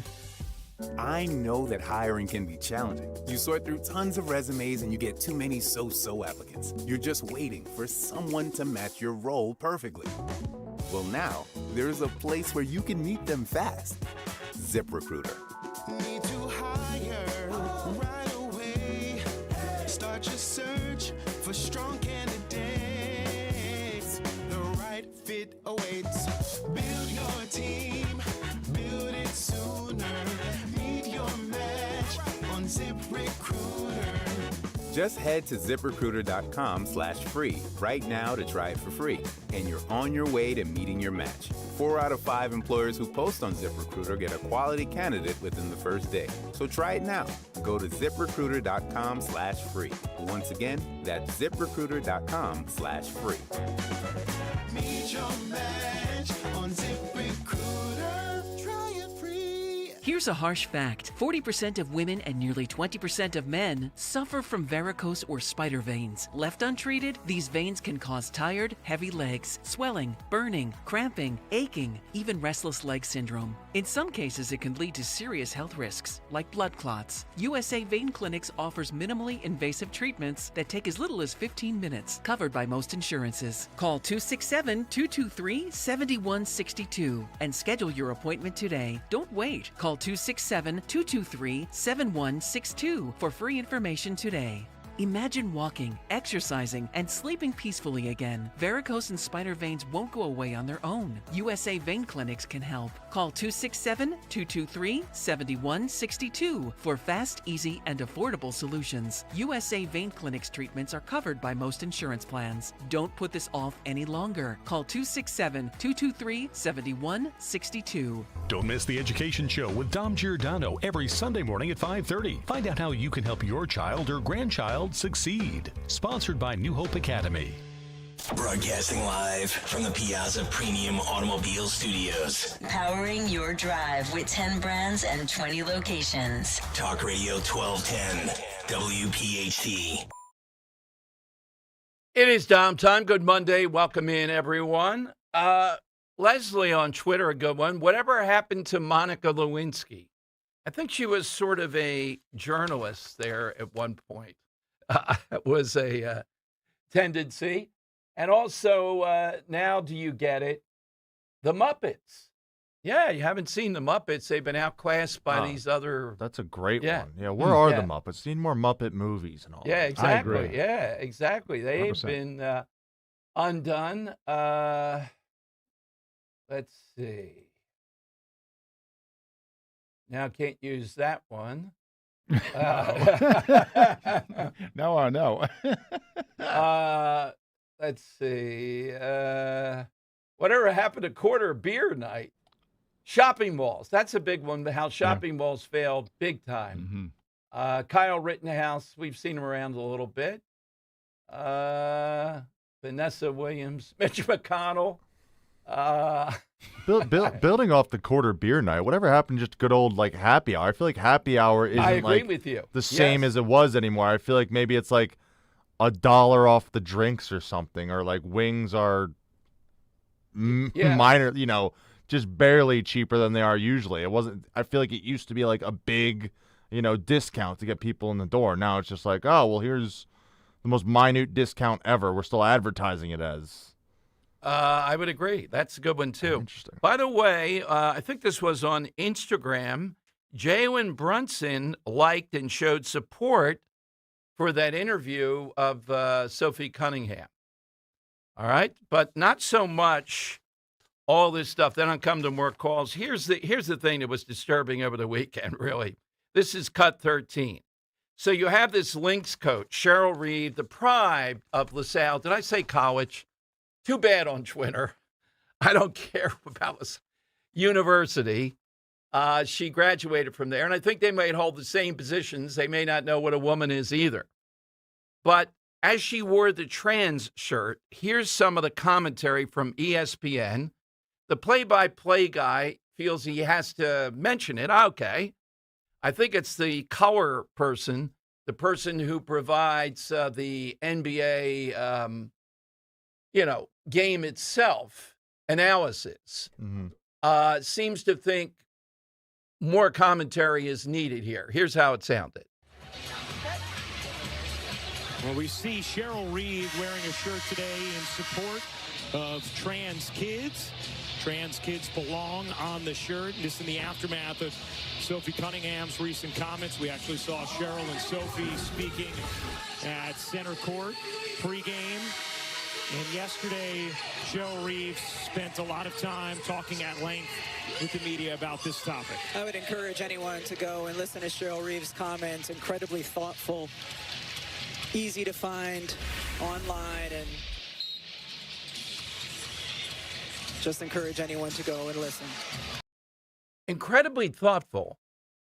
I know that hiring can be challenging. You sort through tons of resumes and you get too many so-so applicants. You're just waiting for someone to match your role perfectly. Well, now, there's a place where you can meet them fast. ZipRecruiter. Need to hire right away. Start your search for strong candidates. The right fit awaits. Build your team. Build it sooner. Meet your match on ZipRecruiter. Just head to ZipRecruiter.com/free right now to try it for free, and you're on your way to meeting your match. 4 out of 5 employers who post on ZipRecruiter get a quality candidate within the first day. So try it now. Go to ZipRecruiter.com/free. Once again, that's ZipRecruiter.com/free. Meet your match on ZipRecruiter. Try it free. Here's a harsh fact. 40% of women and nearly 20% of men suffer from varicose or spider veins. Left untreated, these veins can cause tired, heavy legs, swelling, burning, cramping, aching, even restless leg syndrome. In some cases, it can lead to serious health risks, like blood clots. USA Vein Clinics offers minimally invasive treatments that take as little as 15 minutes, covered by most insurances. Call 267-223-7162 and schedule your appointment today. Don't wait. Call 267-223-7162 for free information today. Imagine walking, exercising, and sleeping peacefully again. Varicose and spider veins won't go away on their own. USA Vein Clinics can help. Call 267-223-7162 for fast, easy, and affordable solutions. USA Vein Clinics treatments are covered by most insurance plans. Don't put this off any longer. Call 267-223-7162. Don't miss the Education Show with Dom Giordano every Sunday morning at 5:30. Find out how you can help your child or grandchild succeed. Sponsored by New Hope Academy. Broadcasting live from the Piazza Premium Automobile Studios. Powering your drive with 10 brands and 20 locations. Talk Radio 1210, WPHT. It is Dom time. Good Monday. Welcome in, everyone. Leslie on Twitter, a good one. Whatever happened to Monica Lewinsky? I think she was sort of a journalist there at one point. Was a tendency. And also, now do you get it? The Muppets. Yeah, you haven't seen the Muppets. They've been outclassed by these other... That's a great one. Yeah, where are the Muppets? Need more Muppet movies and all Yeah, that. exactly. I agree. Yeah, exactly. They've 100%. been undone. Let's see. Now can't use that one. Now I know. Let's see. Whatever happened to quarter beer night? Shopping malls. That's a big one. How shopping malls failed big time. Kyle Rittenhouse. We've seen him around a little bit. Vanessa Williams. Mitch McConnell. Building off the quarter beer night, whatever happened to just good old like happy hour? I feel like happy hour isn't I agree like with you. the same as it was anymore. I feel like maybe it's like $1 off the drinks or something, or like wings are minor, just barely cheaper than they are usually. It wasn't. I feel like it used to be like a big, discount to get people in the door. Now it's just like, oh well, here's the most minute discount ever. We're still advertising it as. I would agree. That's a good one, too. Interesting. By the way, I think this was on Instagram. Jalen Brunson liked and showed support for that interview of Sophie Cunningham. All right? But not so much all this stuff. They don't come to more calls. Here's the thing that was disturbing over the weekend, really. This is cut 13. So you have this Lynx coach, Cheryl Reed, the pride of LaSalle. Did I say college? Too bad on Twitter. I don't care about this university. She graduated from there, and I think they might hold the same positions. They may not know what a woman is either. But as she wore the trans shirt, here's some of the commentary from ESPN. The play-by-play guy feels he has to mention it. Okay. I think it's the color person, the person who provides the NBA game itself analysis, seems to think more commentary is needed here. Here's how it sounded. Well, we see Cheryl Reed wearing a shirt today in support of trans kids. Trans kids belong on the shirt. This in the aftermath of Sophie Cunningham's recent comments. We actually saw Cheryl and Sophie speaking at center court pregame. And yesterday, Cheryl Reeves spent a lot of time talking at length with the media about this topic. I would encourage anyone to go and listen to Cheryl Reeves' comments. Incredibly thoughtful. easy to find online, and just encourage anyone to go and listen. Incredibly thoughtful.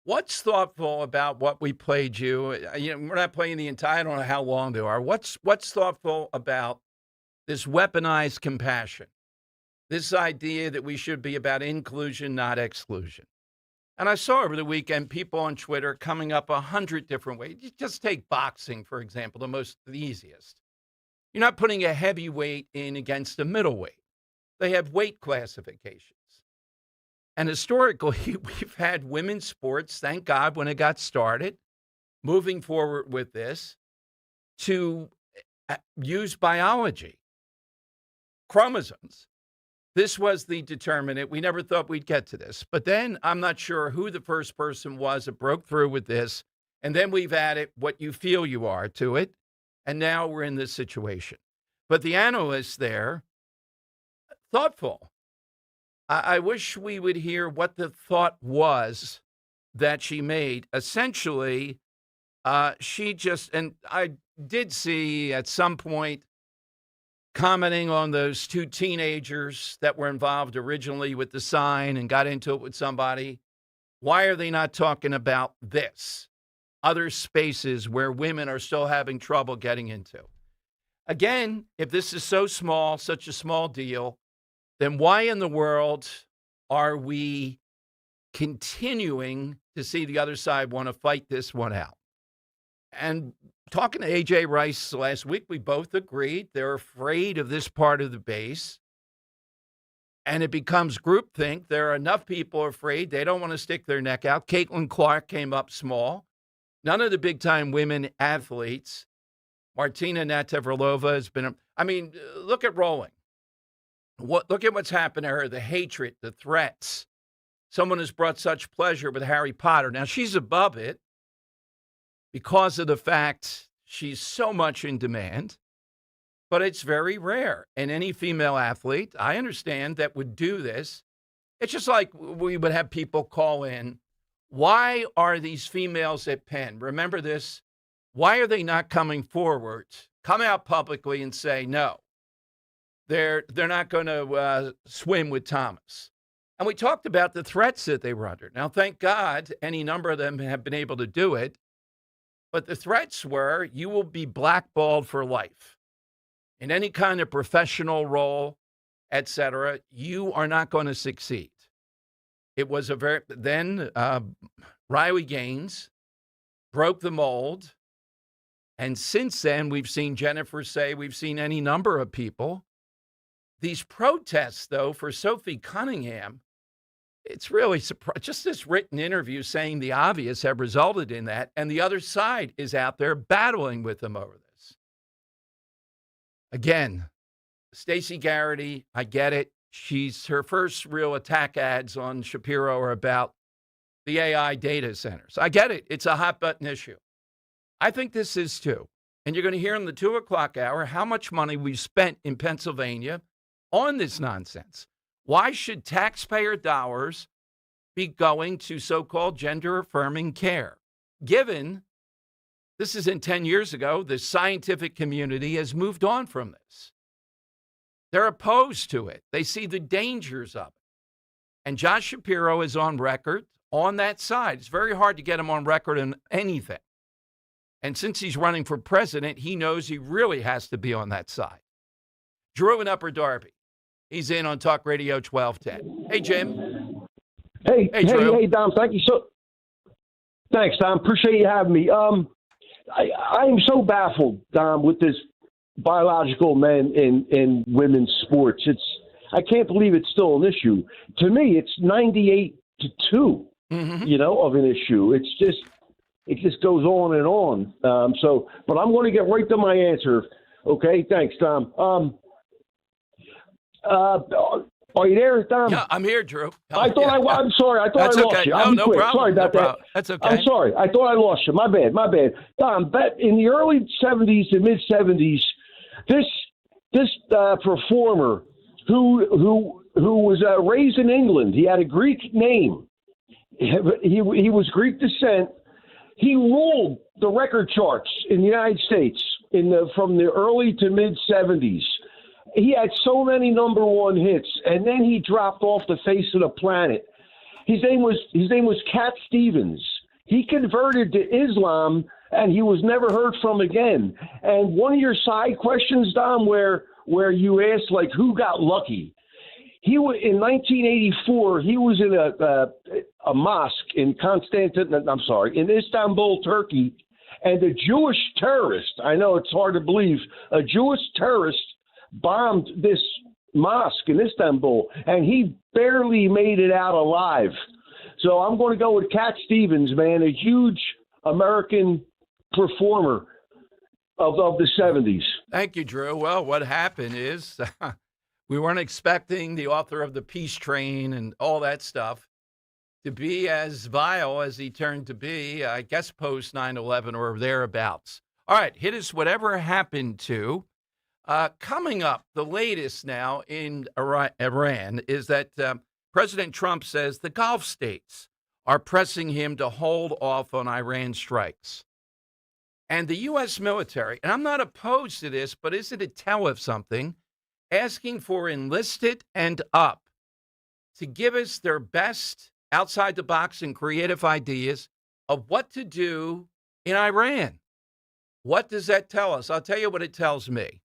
What's thoughtful about what we played you? We're not playing the entire, I don't know how long they are. What's thoughtful about this weaponized compassion? This idea that we should be about inclusion, not exclusion. And I saw over the weekend people on Twitter coming up 100 different ways. You just take boxing, for example, the easiest. You're not putting a heavyweight in against a middleweight. They have weight classifications. And historically, we've had women's sports, thank God, when it got started, moving forward with this, to use biology, chromosomes. This was the determinant. We never thought we'd get to this. But then I'm not sure who the first person was that broke through with this. And then we've added what you feel you are to it. And now we're in this situation. But the analysts there, thoughtful. I wish we would hear what the thought was that she made. Essentially, she just, and I did see at some point commenting on those two teenagers that were involved originally with the sign and got into it with somebody. Why are they not talking about this? Other spaces where women are still having trouble getting into. Again, if this is so small, such a small deal, then why in the world are we continuing to see the other side want to fight this one out? And talking to A.J. Rice last week, we both agreed they're afraid of this part of the base. And it becomes groupthink. There are enough people afraid. They don't want to stick their neck out. Caitlin Clark came up small. None of the big-time women athletes. Martina Navratilova has been, look at Rowling. Look at what's happened to her, the hatred, the threats. Someone has brought such pleasure with Harry Potter. Now, she's above it because of the fact she's so much in demand, but it's very rare. And any female athlete, I understand, that would do this. It's just like we would have people call in, why are these females at Penn? Remember this? Why are they not coming forward, come out publicly and say, no, they're not going to swim with Thomas? And we talked about the threats that they were under. Now, thank God, any number of them have been able to do it. But the threats were, you will be blackballed for life. In any kind of professional role, et cetera, you are not going to succeed. It was then Riley Gaines broke the mold. And since then, we've seen Jennifer say, we've seen any number of people. These protests, though, for Sophie Cunningham, it's really surprising. Just this written interview saying the obvious have resulted in that. And the other side is out there battling with them over this. Again, Stacey Garrity, I get it. Her first real attack ads on Shapiro are about the AI data centers. I get it. It's a hot button issue. I think this is too. And you're going to hear in the 2 o'clock hour how much money we've spent in Pennsylvania on this nonsense. Why should taxpayer dollars be going to so-called gender-affirming care? Given this isn't 10 years ago, the scientific community has moved on from this. They're opposed to it. They see the dangers of it. And Josh Shapiro is on record on that side. It's very hard to get him on record in anything. And since he's running for president, he knows he really has to be on that side. Drew in Upper Darby. He's in on Talk Radio 1210. Hey, Jim. Hey, Drew. Hey, Dom. Thank you Thanks, Dom. Appreciate you having me. I am so baffled, Dom, with this biological men in women's sports. I can't believe it's still an issue. To me, it's 98-2, of an issue. It just goes on and on. But I'm going to get right to my answer. Okay, thanks, Tom. Are you there, Tom? Yeah, I'm here, Drew. I'm sorry. I thought That's I lost okay. you. I'll be No quick. problem. Sorry about No that. problem. That's okay. I'm sorry. I thought I lost you. My bad. Tom, in the early 70s to mid 70s, this performer who was raised in England, he had a Greek name. He was Greek descent. He ruled the record charts in the United States from the early to mid 70s. He had so many number one hits, and then he dropped off the face of the planet. His name was Cat Stevens. He converted to Islam, and he was never heard from again. And one of your side questions, Dom, where you asked like who got lucky. In 1984, he was in a mosque in in Istanbul, Turkey, and a Jewish terrorist, I know it's hard to believe, a Jewish terrorist bombed this mosque in Istanbul, and he barely made it out alive. So I'm going to go with Cat Stevens, man, a huge American performer of the 70s. Thank you, Drew. Well, what happened is we weren't expecting the author of the Peace Train and all that stuff to be as vile as he turned to be, I guess, post 9/11 or thereabouts. All right, hit us whatever happened to. Coming up, the latest now in Iran is that President Trump says the Gulf states are pressing him to hold off on Iran strikes. And the U.S. military, and I'm not opposed to this, but is it a tell of something, asking for enlisted and up to give us their best outside-the-box and creative ideas of what to do in Iran. What does that tell us? I'll tell you what it tells me.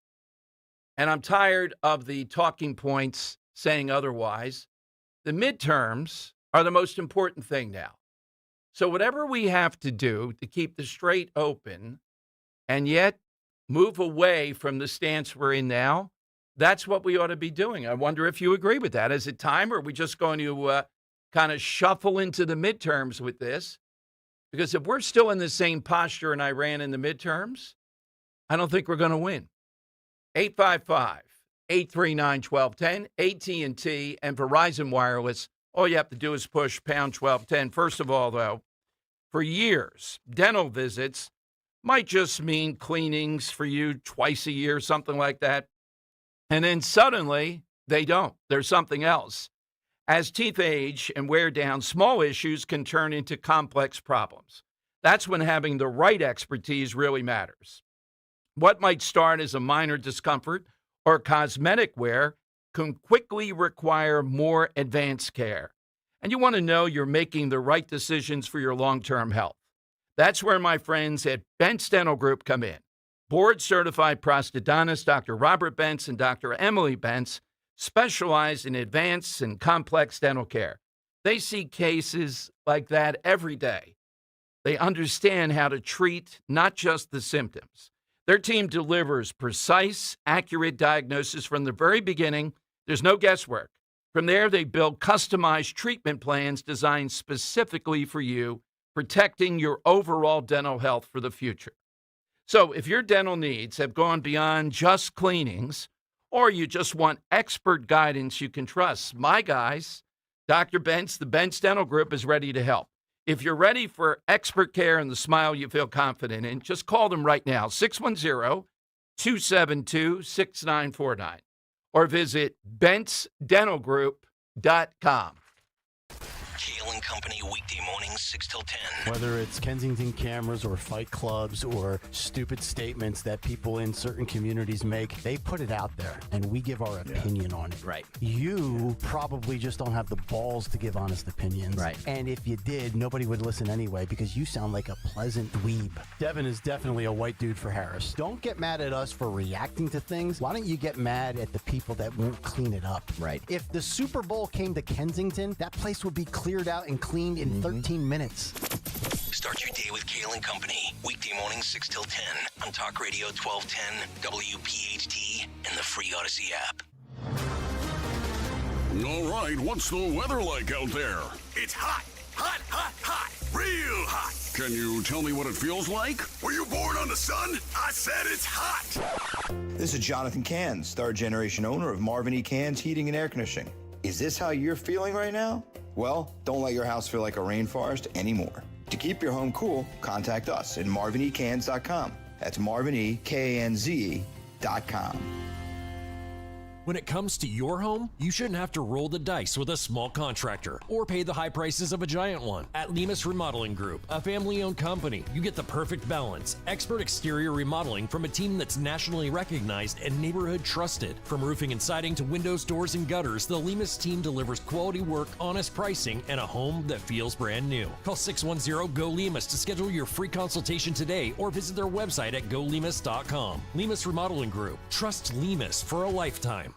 And I'm tired of the talking points saying otherwise. The midterms are the most important thing now. So whatever we have to do to keep the strait open and yet move away from the stance we're in now, that's what we ought to be doing. I wonder if you agree with that. Is it time, or are we just going to kind of shuffle into the midterms with this? Because if we're still in the same posture in Iran in the midterms, I don't think we're going to win. 855-839-1210, AT&T, and Verizon Wireless. All you have to do is push pound 1210. First of all, though, for years, dental visits might just mean cleanings for you twice a year, something like that. And then suddenly, they don't. There's something else. As teeth age and wear down, small issues can turn into complex problems. That's when having the right expertise really matters. What might start as a minor discomfort or cosmetic wear can quickly require more advanced care. And you want to know you're making the right decisions for your long-term health. That's where my friends at Bentz Dental Group come in. Board-certified prosthodontists Dr. Robert Bentz and Dr. Emily Bentz specialize in advanced and complex dental care. They see cases like that every day. They understand how to treat not just the symptoms. Their team delivers precise, accurate diagnosis from the very beginning. There's no guesswork. From there, they build customized treatment plans designed specifically for you, protecting your overall dental health for the future. So if your dental needs have gone beyond just cleanings, or you just want expert guidance you can trust, my guys, Dr. Bentz, the Bentz Dental Group is ready to help. If you're ready for expert care and the smile you feel confident in, just call them right now, 610-272-6949, or visit BentzDentalGroup.com. Kale and Company, weekday mornings, 6 till 10. Whether it's Kensington cameras or fight clubs or stupid statements that people in certain communities make, they put it out there, and we give our opinion on it. Right. You probably just don't have the balls to give honest opinions. Right. And if you did, nobody would listen anyway because you sound like a pleasant dweeb. Devin is definitely a white dude for Harris. Don't get mad at us for reacting to things. Why don't you get mad at the people that won't clean it up? Right. If the Super Bowl came to Kensington, that place would be cleared out and cleaned in 13 minutes. Start your day with Kale and Company. Weekday mornings 6 till 10 on Talk Radio 1210, WPHT, and the free Odyssey app. All right, what's the weather like out there? It's hot, hot, hot, hot, real hot. Can you tell me what it feels like? Were you born on the sun? I said it's hot. This is Jonathan Cans, third generation owner of Marvin E. Cans Heating and Air Conditioning. Is this how you're feeling right now? Well, don't let your house feel like a rainforest anymore. To keep your home cool, contact us at marvinecans.com. That's marvinekanze.com. When it comes to your home, you shouldn't have to roll the dice with a small contractor or pay the high prices of a giant one. At Lemus Remodeling Group, a family-owned company, you get the perfect balance. Expert exterior remodeling from a team that's nationally recognized and neighborhood trusted. From roofing and siding to windows, doors, and gutters, the Lemus team delivers quality work, honest pricing, and a home that feels brand new. Call 610-GO-LEMUS to schedule your free consultation today or visit their website at golemus.com. Lemus Remodeling Group. Trust Lemus for a lifetime.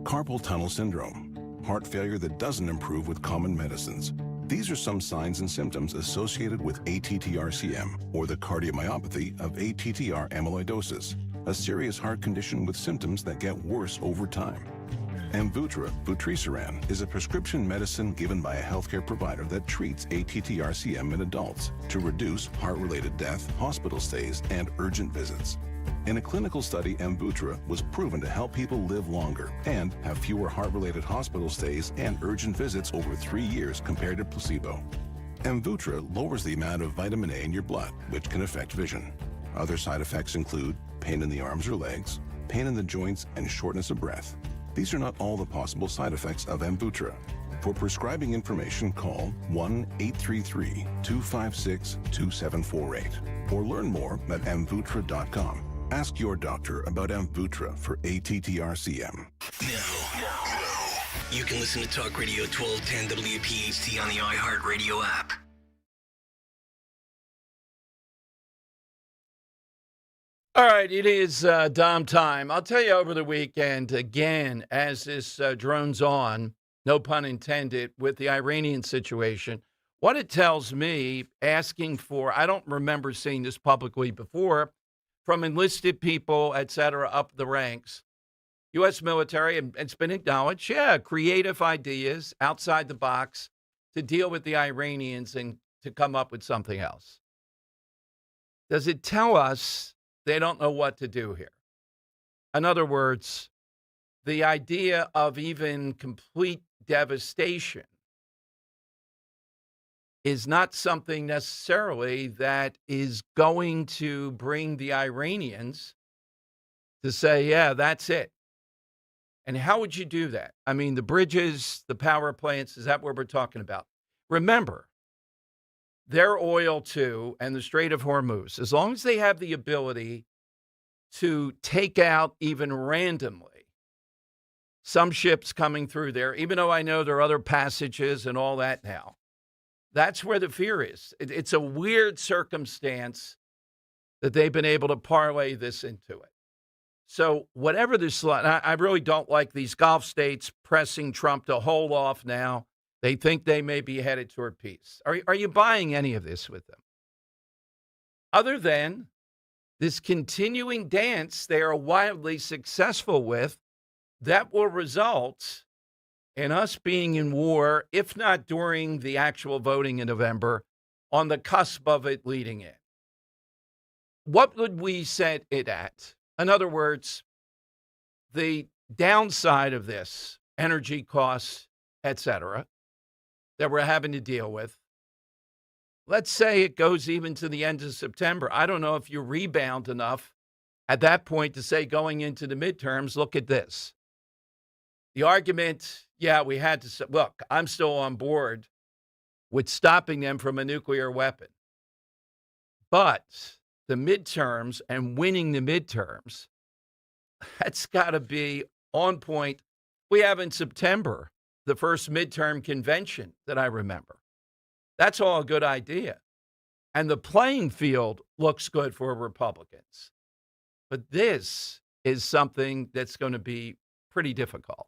Carpal tunnel syndrome, heart failure that doesn't improve with common medicines. These are some signs and symptoms associated with ATTR-CM, or the cardiomyopathy of ATTR amyloidosis, a serious heart condition with symptoms that get worse over time. Amvuttra vutrisiran is a prescription medicine given by a healthcare provider that treats ATTR-CM in adults to reduce heart-related death, hospital stays, and urgent visits. In a clinical study, Amvuttra was proven to help people live longer and have fewer heart-related hospital stays and urgent visits over 3 years compared to placebo. Amvuttra lowers the amount of vitamin A in your blood, which can affect vision. Other side effects include pain in the arms or legs, pain in the joints, and shortness of breath. These are not all the possible side effects of Amvuttra. For prescribing information, call 1-833-256-2748 or learn more at amvuttra.com. Ask your doctor about Amvuttra for ATTR-CM. Now, you can listen to Talk Radio 1210 WPHT on the iHeartRadio app. All right, it is Dom time. I'll tell you over the weekend, again, as this drones on, no pun intended, with the Iranian situation, what it tells me, asking for, I don't remember seeing this publicly before, from enlisted people, et cetera, up the ranks, U.S. military, and it's been acknowledged, creative ideas outside the box to deal with the Iranians and to come up with something else. Does it tell us they don't know what to do here? In other words, the idea of even complete devastation is not something necessarily that is going to bring the Iranians to say, yeah, that's it. And how would you do that? I mean, the bridges, the power plants, is that what we're talking about? Remember, their oil too, and the Strait of Hormuz, as long as they have the ability to take out even randomly some ships coming through there, even though I know there are other passages and all that now, that's where the fear is. It's a weird circumstance that they've been able to parlay this into it. So whatever this, I really don't like these Gulf states pressing Trump to hold off now. They think they may be headed toward peace. Are you buying any of this with them? Other than this continuing dance they are wildly successful with that will result in us being in war, if not during the actual voting in November, on the cusp of it leading in. What would we set it at? In other words, the downside of this, energy costs, et cetera, that we're having to deal with, let's say it goes even to the end of September. I don't know if you rebound enough at that point to say going into the midterms, look at this. The argument, yeah, we had to, look, I'm still on board with stopping them from a nuclear weapon. But the midterms and winning the midterms, that's got to be on point. We have in September the first midterm convention that I remember. That's all a good idea. And the playing field looks good for Republicans. But this is something that's going to be pretty difficult.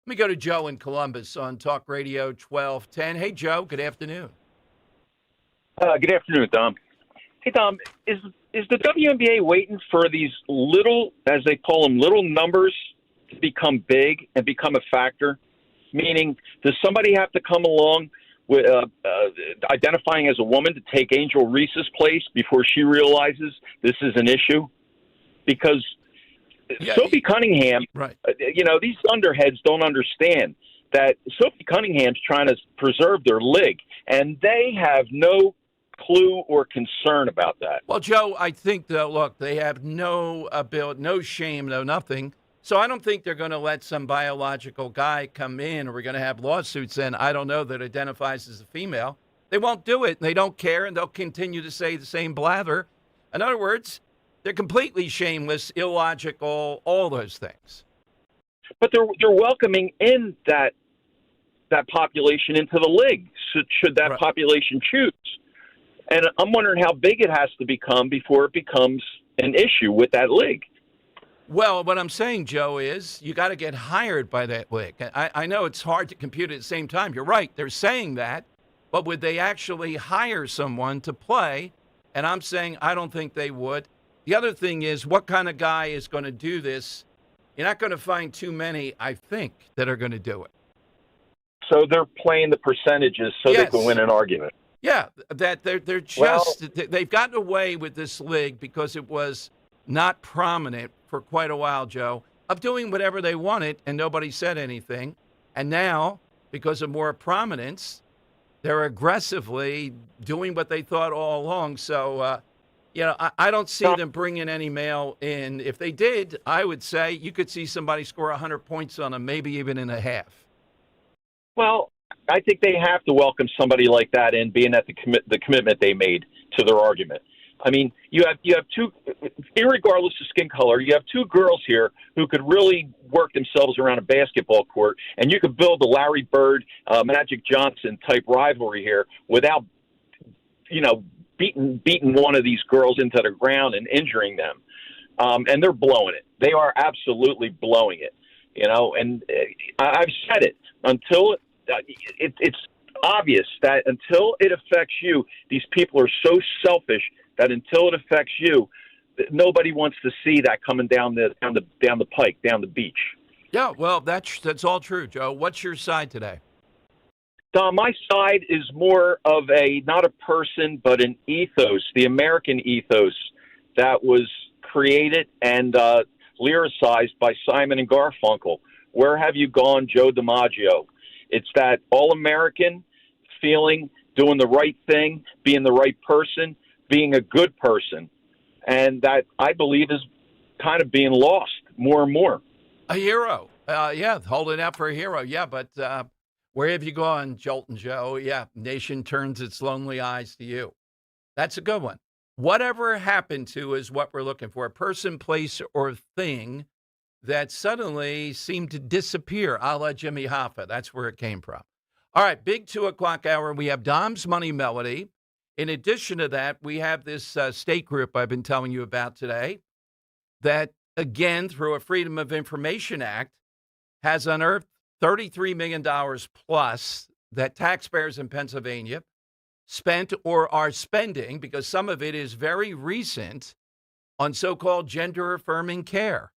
Let me go to Joe in Columbus on Talk Radio 1210. Hey, Joe, good afternoon. Good afternoon, Dom. Hey, Dom, is the WNBA waiting for these little, as they call them, little numbers to become big and become a factor? Meaning, does somebody have to come along with identifying as a woman to take Angel Reese's place before she realizes this is an issue? Because Sophie Cunningham, right. These thunderheads don't understand that Sophie Cunningham's trying to preserve their league, and they have no clue or concern about that. Well, Joe, I think, look, they have no ability, no shame, no nothing. So I don't think they're going to let some biological guy come in, or we're going to have lawsuits in, I don't know, that identifies as a female. They won't do it, and they don't care, and they'll continue to say the same blather. In other words, they're completely shameless, illogical, all those things. But they're welcoming in that population into the league, should that population choose. And I'm wondering how big it has to become before it becomes an issue with that league. Well, what I'm saying, Joe, is you got to get hired by that league. I know it's hard to compute at the same time. You're right. They're saying that. But would they actually hire someone to play? And I'm saying I don't think they would. The other thing is, what kind of guy is going to do this? You're not going to find too many, I think, that are going to do it. So they're playing the percentages so they can win an argument. Yeah, that they're just they've gotten away with this league because it was not prominent for quite a while, Joe, of doing whatever they wanted and nobody said anything. And now, because of more prominence, they're aggressively doing what they thought all along. So, I don't see them bringing any male in. If they did, I would say you could see somebody score 100 points on them, maybe even in a half. Well, I think they have to welcome somebody like that in, being at the commitment they made to their argument. I mean, you have two, irregardless of skin color, you have two girls here who could really work themselves around a basketball court, and you could build a Larry Bird, Magic Johnson type rivalry here without, beating one of these girls into the ground and injuring them. And they're blowing it. They are absolutely blowing it. And I've said it, until it's obvious that until it affects you, these people are so selfish that until it affects you, nobody wants to see that coming down the pike, down the beach. Yeah, well, that's all true, Joe. What's your side today? Don, my side is more of not a person, but an ethos, the American ethos that was created and lyricized by Simon and Garfunkel. Where have you gone, Joe DiMaggio? It's that all-American feeling, doing the right thing, being the right person, being a good person. And that, I believe, is kind of being lost more and more. A hero. Holding out for a hero. Yeah, but where have you gone, Jolton Joe? Yeah, nation turns its lonely eyes to you. That's a good one. Whatever happened to is what we're looking for. A person, place, or thing that suddenly seemed to disappear, a la Jimmy Hoffa. That's where it came from. All right, big 2 o'clock hour. We have Dom's Money Melody. In addition to that, we have this state group I've been telling you about today that, again, through a Freedom of Information Act, has unearthed $33 million plus that taxpayers in Pennsylvania spent or are spending, because some of it is very recent, on so-called gender-affirming care.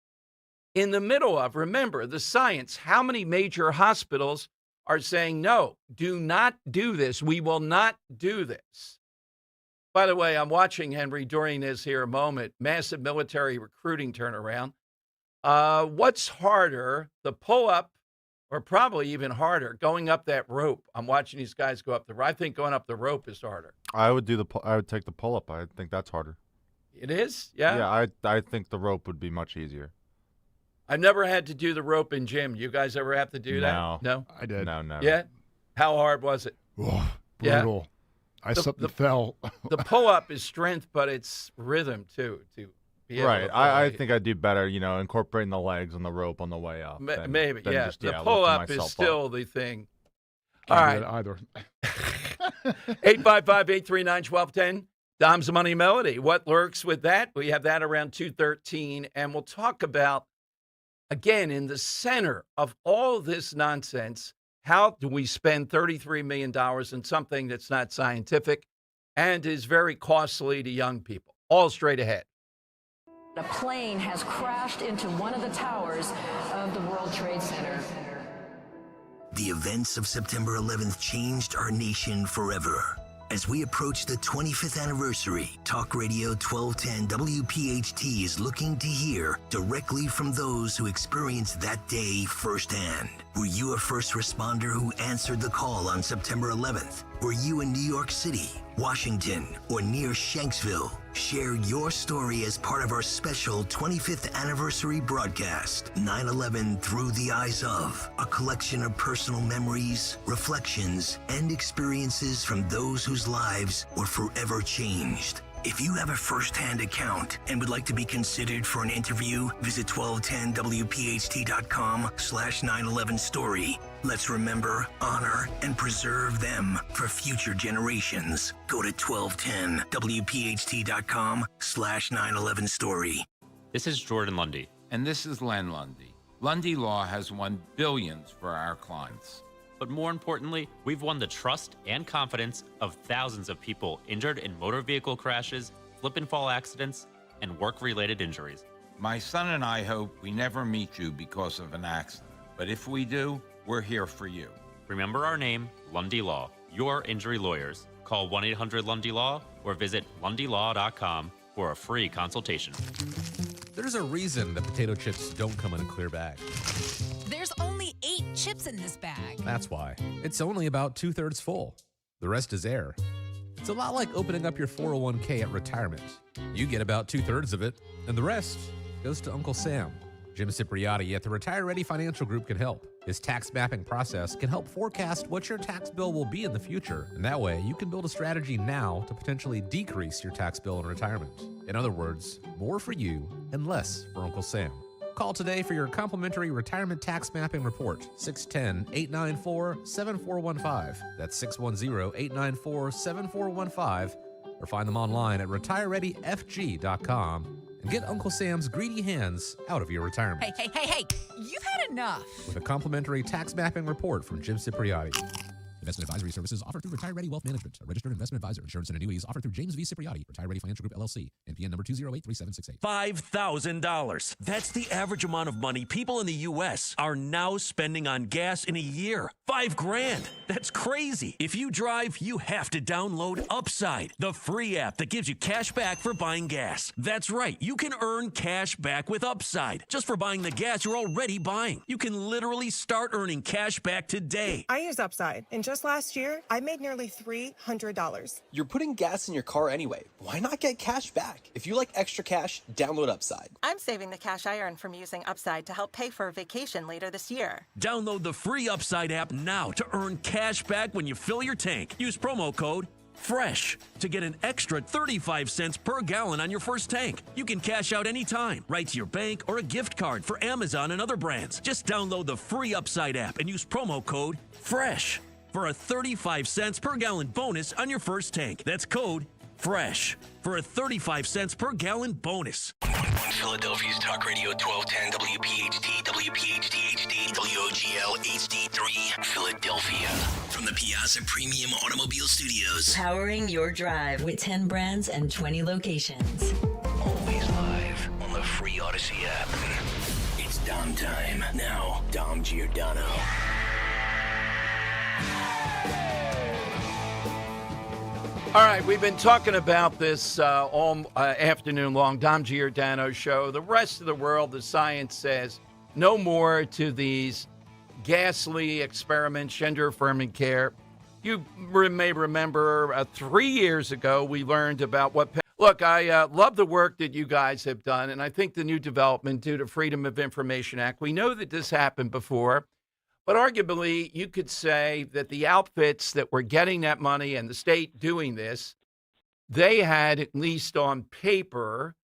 In the middle of, remember, the science, how many major hospitals are saying, no, do not do this. We will not do this. By the way, I'm watching, Henry, during this here moment, massive military recruiting turnaround. What's harder, the pull-up, or probably even harder, going up that rope? I'm watching these guys go up the rope. I think going up the rope is harder. I would take the pull-up. I think that's harder. It is? Yeah? Yeah, I think the rope would be much easier. I've never had to do the rope in gym. You guys ever have to do that? No? I did. No, never. Yeah? How hard was it? Oh, brutal. Yeah? I slipped and fell. The pull-up is strength, but it's rhythm, too, to be able right. to I think I'd do better, incorporating the legs on the rope on the way up. Maybe, than yeah. Just, the pull-up is still the thing. Can't All do right. it either. 855-839-1210. Dom's Money Melody. What lurks with that? We have that around 2:13, and we'll talk about, again, in the center of all this nonsense, how do we spend $33 million in something that's not scientific and is very costly to young people? All straight ahead. A plane has crashed into one of the towers of the World Trade Center. The events of September 11th changed our nation forever. As we approach the 25th anniversary, Talk Radio 1210 WPHT is looking to hear directly from those who experienced that day firsthand. Were you a first responder who answered the call on September 11th? Were you in New York City? Washington, or near Shanksville, share your story as part of our special 25th anniversary broadcast, 9/11 Through the Eyes of, a collection of personal memories, reflections, and experiences from those whose lives were forever changed. If you have a first-hand account and would like to be considered for an interview, visit 1210wpht.com/911story. Let's remember, honor, and preserve them for future generations. Go to 1210wpht.com/911story. This is Jordan Lundy. And this is Len Lundy. Lundy Law has won billions for our clients. But more importantly, we've won the trust and confidence of thousands of people injured in motor vehicle crashes, slip and fall accidents, and work-related injuries. My son and I hope we never meet you because of an accident. But if we do, we're here for you. Remember our name, Lundy Law, your injury lawyers. Call 1-800-LUNDY-LAW or visit lundylaw.com for a free consultation. There's a reason that potato chips don't come in a clear bag. There's only 8 chips in this bag. That's why. It's only about 2/3 full. The rest is air. It's a lot like opening up your 401k at retirement. You get about 2/3 of it, and the rest goes to Uncle Sam. Jim Cipriotti at the Retire Ready Financial Group can help. His tax mapping process can help forecast what your tax bill will be in the future, and that way you can build a strategy now to potentially decrease your tax bill in retirement. In other words, more for you and less for Uncle Sam. Call today for your complimentary retirement tax mapping report, 610-894-7415. That's 610-894-7415, or find them online at retirereadyfg.com. And get Uncle Sam's greedy hands out of your retirement. Hey, you've had enough. With a complimentary tax mapping report from Jim Cipriotti. Investment advisory services offered through Retire Ready Wealth Management, a registered investment advisor. Insurance and annuities offered through James V. Cipriotti, Retire Ready Financial Group, LLC. NPN number 2083768. $5,000. That's the average amount of money people in the U.S. are now spending on gas in a year. $5,000. That's crazy. If you drive, you have to download Upside, the free app that gives you cash back for buying gas. That's right. You can earn cash back with Upside just for buying the gas you're already buying. You can literally start earning cash back today. I use Upside, and just last year, I made nearly $300. You're putting gas in your car anyway. Why not get cash back? If you like extra cash, download Upside. I'm saving the cash I earn from using Upside to help pay for a vacation later this year. Download the free Upside app now to earn cash back when you fill your tank. Use promo code FRESH to get an extra 35 cents per gallon on your first tank. You can cash out anytime, right to your bank or a gift card for Amazon and other brands. Just download the free Upside app and use promo code FRESH for a 35 cents per gallon bonus on your first tank. That's code FRESH for a 35 cents per gallon bonus. On Philadelphia's Talk Radio 1210 WPHT, WPHT HD, WOGL HD3, Philadelphia. From the Piazza Premium Automobile Studios. Powering your drive with 10 brands and 20 locations. Always live on the free Odyssey app. It's Dom time. Now, Dom Giordano. All right, we've been talking about this all afternoon long, Dom Giordano show. The rest of the world, the science says no more to these ghastly experiments, gender-affirming care. You may remember 3 years ago we learned about what... Look, I love the work that you guys have done, and I think the new development due to Freedom of Information Act, we know that this happened before. But arguably, you could say that the outfits that were getting that money and the state doing this, they had, at least on paper,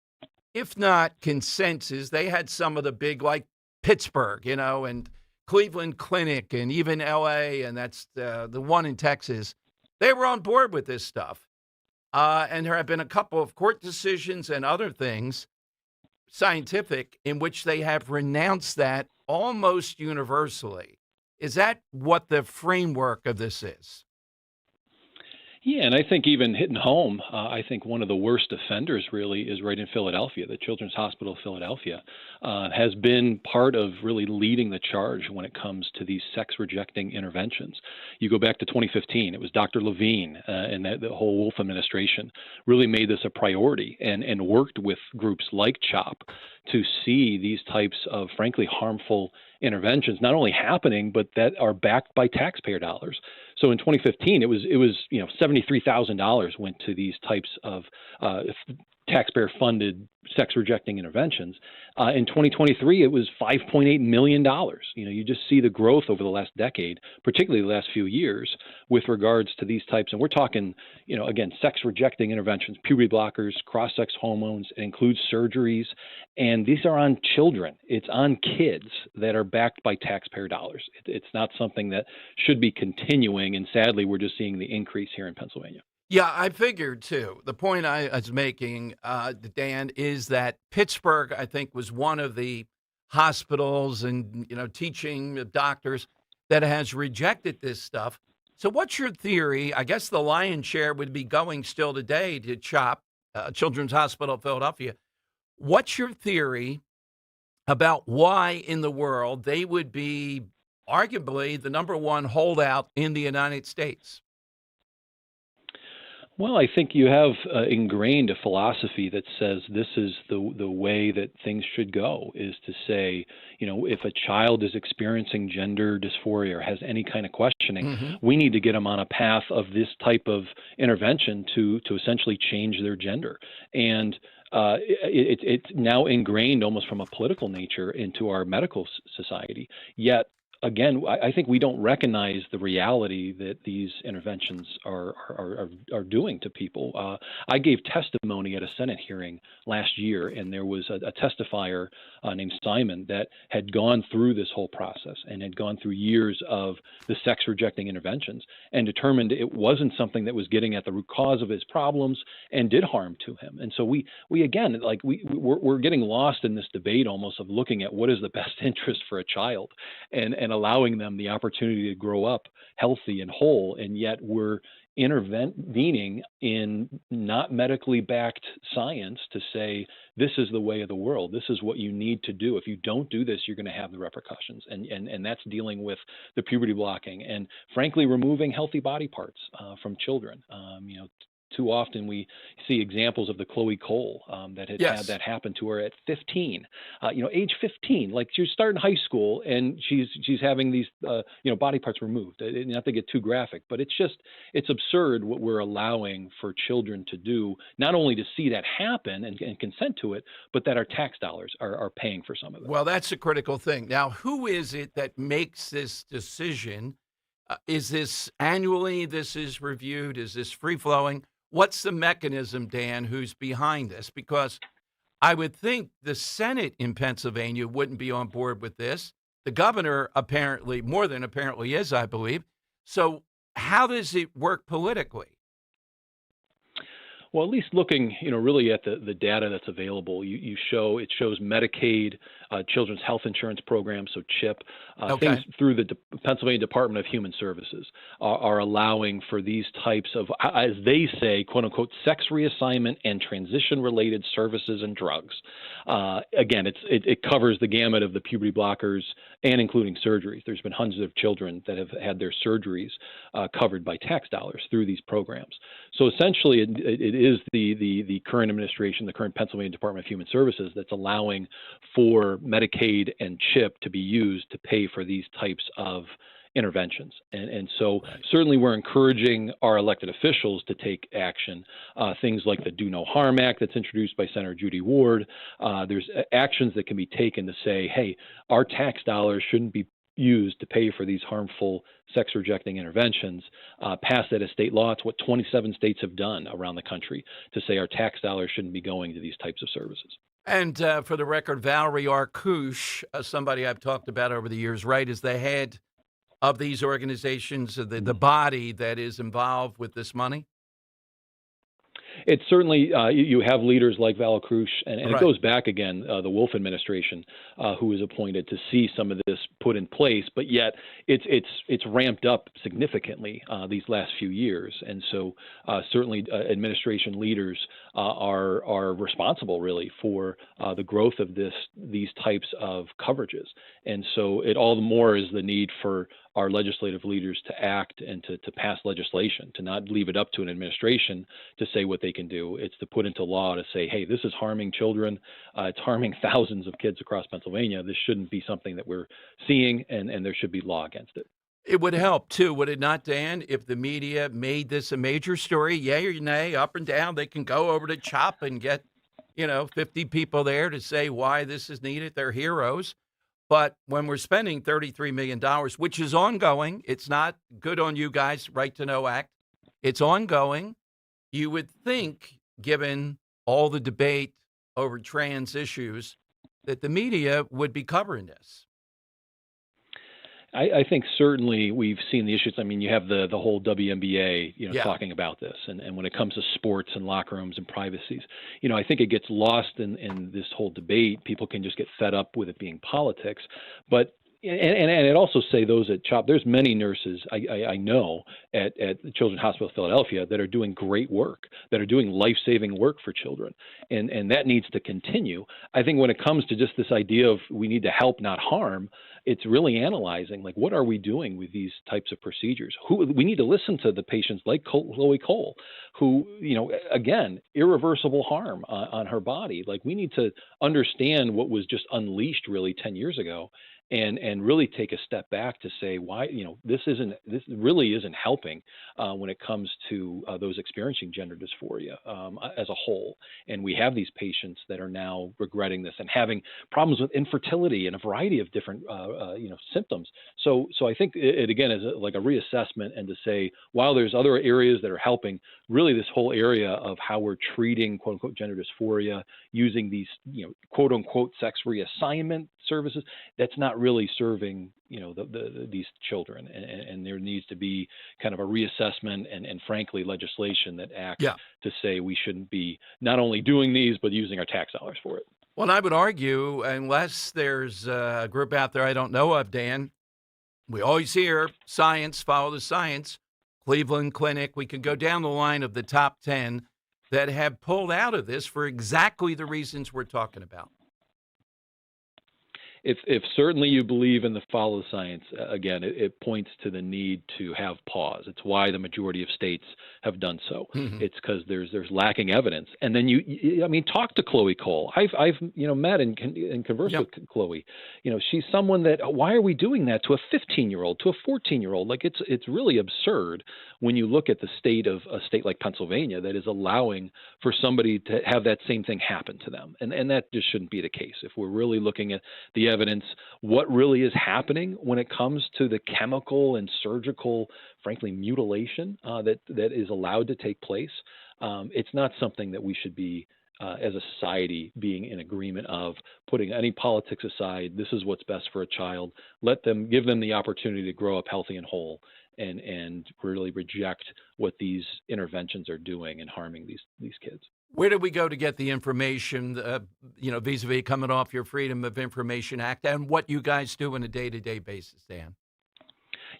if not consensus, they had some of the big, like Pittsburgh, and Cleveland Clinic and even L.A., and that's the one in Texas. They were on board with this stuff. And there have been a couple of court decisions and other things, scientific, in which they have renounced that almost universally. Is that what the framework of this is? Yeah, and I think even hitting home, I think one of the worst offenders really is right in Philadelphia. The Children's Hospital of Philadelphia has been part of really leading the charge when it comes to these sex-rejecting interventions. You go back to 2015, it was Dr. Levine and the whole Wolf administration really made this a priority and worked with groups like CHOP to see these types of, frankly, harmful interventions not only happening, but that are backed by taxpayer dollars. So in 2015, it was $73,000 went to these types of taxpayer-funded sex-rejecting interventions. In 2023, it was $5.8 million. You just see the growth over the last decade, particularly the last few years, with regards to these types. And we're talking, again, sex-rejecting interventions, puberty blockers, cross-sex hormones. It includes surgeries, and these are on children. It's on kids that are backed by taxpayer dollars. It's not something that should be continuing, and sadly, we're just seeing the increase here in Pennsylvania. Yeah, I figured too. The point I was making, Dan, is that Pittsburgh, I think, was one of the hospitals and teaching doctors that has rejected this stuff. So, what's your theory? I guess the lion's share would be going still today to CHOP, Children's Hospital of Philadelphia. What's your theory about why in the world they would be arguably the number one holdout in the United States? Well, I think you have ingrained a philosophy that says this is the way that things should go, is to say, if a child is experiencing gender dysphoria or has any kind of questioning, we need to get them on a path of this type of intervention to essentially change their gender. And it's now ingrained almost from a political nature into our medical society. Yet, again, I think we don't recognize the reality that these interventions are doing to people. I gave testimony at a Senate hearing last year, and there was a testifier named Simon that had gone through this whole process and had gone through years of the sex-rejecting interventions and determined it wasn't something that was getting at the root cause of his problems and did harm to him. And so we're getting lost in this debate almost of looking at what is the best interest for a child and allowing them the opportunity to grow up healthy and whole, and yet we're intervening in not medically backed science to say this is the way of the world. This is what you need to do. If you don't do this, you're going to have the repercussions, and that's dealing with the puberty blocking and, frankly, removing healthy body parts from children. Too often we see examples of the Chloe Cole that had had that happen to her at 15. Age 15, like she was starting high school and she's having these body parts removed. Not to get too graphic, but it's absurd what we're allowing for children to do. Not only to see that happen and consent to it, but that our tax dollars are paying for some of it. Well, that's a critical thing. Now, who is it that makes this decision? Is this annually? This is reviewed? Is this free flowing? What's the mechanism, Dan, who's behind this? Because I would think the Senate in Pennsylvania wouldn't be on board with this. The governor apparently, more than apparently is, I believe. So how does it work politically? Well, at least looking, really at the data that's available, it shows Medicaid, Children's Health Insurance Program, so CHIP, things through the Pennsylvania Department of Human Services are allowing for these types of, as they say, quote unquote, sex reassignment and transition-related services and drugs. Again, it covers the gamut of the puberty blockers and including surgeries. There's been hundreds of children that have had their surgeries covered by tax dollars through these programs. So essentially, it is the current administration, the current Pennsylvania Department of Human Services, that's allowing for Medicaid and CHIP to be used to pay for these types of interventions. And so certainly we're encouraging our elected officials to take action. Things like the Do No Harm Act that's introduced by Senator Judy Ward. There's actions that can be taken to say, hey, our tax dollars shouldn't be used to pay for these harmful sex-rejecting interventions. Pass that as state law. It's what 27 states have done around the country to say our tax dollars shouldn't be going to these types of services. And for the record, Valerie Arkush, somebody I've talked about over the years, right, is the head of these organizations, the body that is involved with this money? It's certainly, you have leaders like Val Krush, and it goes back again, the Wolf administration, who was appointed to see some of this put in place, but yet it's ramped up significantly these last few years. And so certainly administration leaders are responsible really for the growth of these types of coverages. And so it all the more is the need for our legislative leaders to act and to pass legislation, to not leave it up to an administration to say what they can do. It's to put into law to say, hey, this is harming children. It's harming thousands of kids across Pennsylvania. This shouldn't be something that we're seeing, and there should be law against it. It would help, too, would it not, Dan, if the media made this a major story, yay or nay, up and down, they can go over to CHOP and get, 50 people there to say why this is needed. They're heroes. But when we're spending $33 million, which is ongoing, it's not good on you guys, Right to Know Act. It's ongoing. You would think, given all the debate over trans issues, that the media would be covering this. I think certainly we've seen the issues. I mean, you have the whole WNBA, talking about this, and when it comes to sports and locker rooms and privacies, I think it gets lost in this whole debate. People can just get fed up with it being politics, but. And I'd also say those at CHOP, there's many nurses I know at the Children's Hospital of Philadelphia that are doing great work, that are doing life-saving work for children, and that needs to continue. I think when it comes to just this idea of we need to help, not harm, it's really analyzing, like, what are we doing with these types of procedures? We need to listen to the patients like Chloe Cole, who, again, irreversible harm on her body. Like, we need to understand what was just unleashed really 10 years ago. And really take a step back to say why this really isn't helping when it comes to those experiencing gender dysphoria as a whole. And we have these patients that are now regretting this and having problems with infertility and a variety of different symptoms. So I think it again is like a reassessment, and to say while there's other areas that are helping, really this whole area of how we're treating quote unquote gender dysphoria using these quote unquote sex reassignment services, that's not really serving these children, and there needs to be kind of a reassessment and frankly legislation that acts to say we shouldn't be not only doing these but using our tax dollars for it. Well, I would argue, unless there's a group out there I don't know of, Dan, we always hear science, follow the science. Cleveland Clinic, we could go down the line of the top 10 that have pulled out of this for exactly the reasons we're talking about. If certainly you believe in the follow the science, again, it points to the need to have pause. It's why the majority of states have done so. Mm-hmm. It's because there's lacking evidence. And then talk to Chloe Cole. I've met and conversed with Chloe. She's someone that, why are we doing that to a 15-year-old, to a 14-year-old? Like it's really absurd when you look at the state of a state like Pennsylvania that is allowing for somebody to have that same thing happen to them. And that just shouldn't be the case. If we're really looking at the evidence, what really is happening when it comes to the chemical and surgical, frankly, mutilation that is allowed to take place, it's not something that we should be, as a society, being in agreement of. Putting any politics aside, this is what's best for a child. Give them the opportunity to grow up healthy and whole, and really reject what these interventions are doing and harming these kids. Where do we go to get the information, vis-a-vis coming off your Freedom of Information Act, and what you guys do on a day-to-day basis, Dan?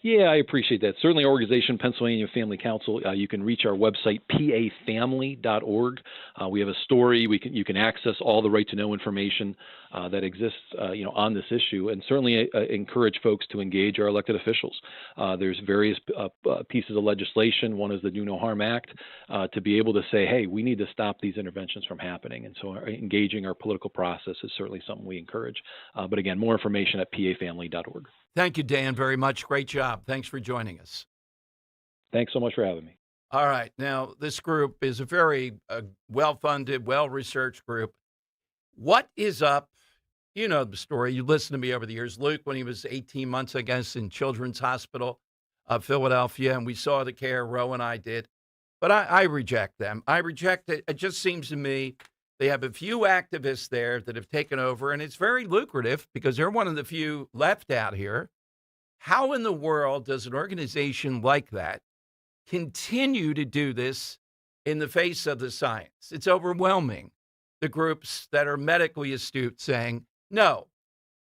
Yeah, I appreciate that. Certainly, our organization, Pennsylvania Family Council, you can reach our website, pafamily.org. We have a story. You can access all the right to know information that exists, on this issue, and certainly encourage folks to engage our elected officials. There's various pieces of legislation. One is the Do No Harm Act, to be able to say, hey, we need to stop these interventions from happening. And so engaging our political process is certainly something we encourage. But again, more information at pafamily.org. Thank you, Dan, very much. Great job. Thanks for joining us. Thanks so much for having me. All right. Now, this group is a very well-funded, well-researched group. What is up? You know the story. You listened to me over the years. Luke, when he was 18 months, I guess, in Children's Hospital of Philadelphia, and we saw the care Roe and I did. But I reject them. I reject it. It just seems to me they have a few activists there that have taken over, and it's very lucrative because they're one of the few left out here. How in the world does an organization like that continue to do this in the face of the science? It's overwhelming. The groups that are medically astute saying, no,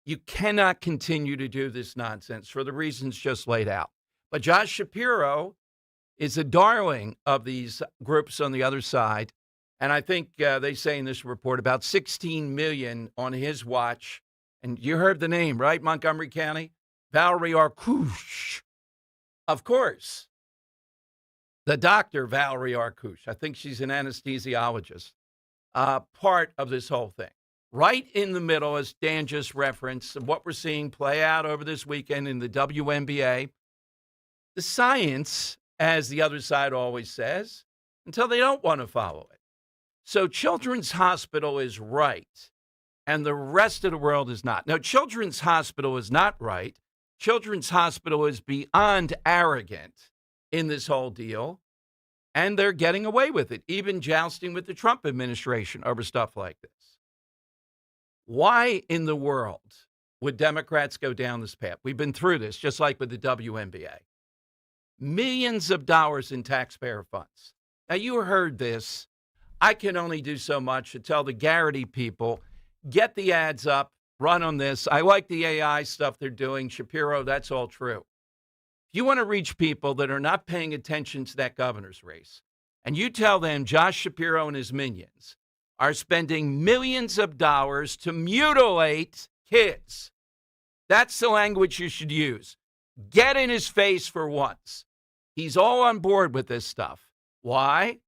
you cannot continue to do this nonsense for the reasons just laid out. But Josh Shapiro is a darling of these groups on the other side. And I think they say in this report about $16 million on his watch. And you heard the name, right? Montgomery County? Valerie Arkush. Of course. The doctor, Valerie Arkush. I think she's an anesthesiologist. Part of this whole thing. Right in the middle, as Dan just referenced, of what we're seeing play out over this weekend in the WNBA. the science, as the other side always says, until they don't want to follow it. So Children's Hospital is right, and the rest of the world is not. Now, Children's Hospital is not right. Children's Hospital is beyond arrogant in this whole deal, and they're getting away with it, even jousting with the Trump administration over stuff like this. Why in the world would Democrats go down this path? We've been through this, just like with the WNBA. Millions of dollars in taxpayer funds. Now, you heard this. I can only do so much to tell the Garrity people, get the ads up, run on this. I like the AI stuff they're doing. Shapiro, that's all true. If you want to reach people that are not paying attention to that governor's race, and you tell them Josh Shapiro and his minions are spending millions of dollars to mutilate kids, that's the language you should use. Get in his face for once. He's all on board with this stuff. Why?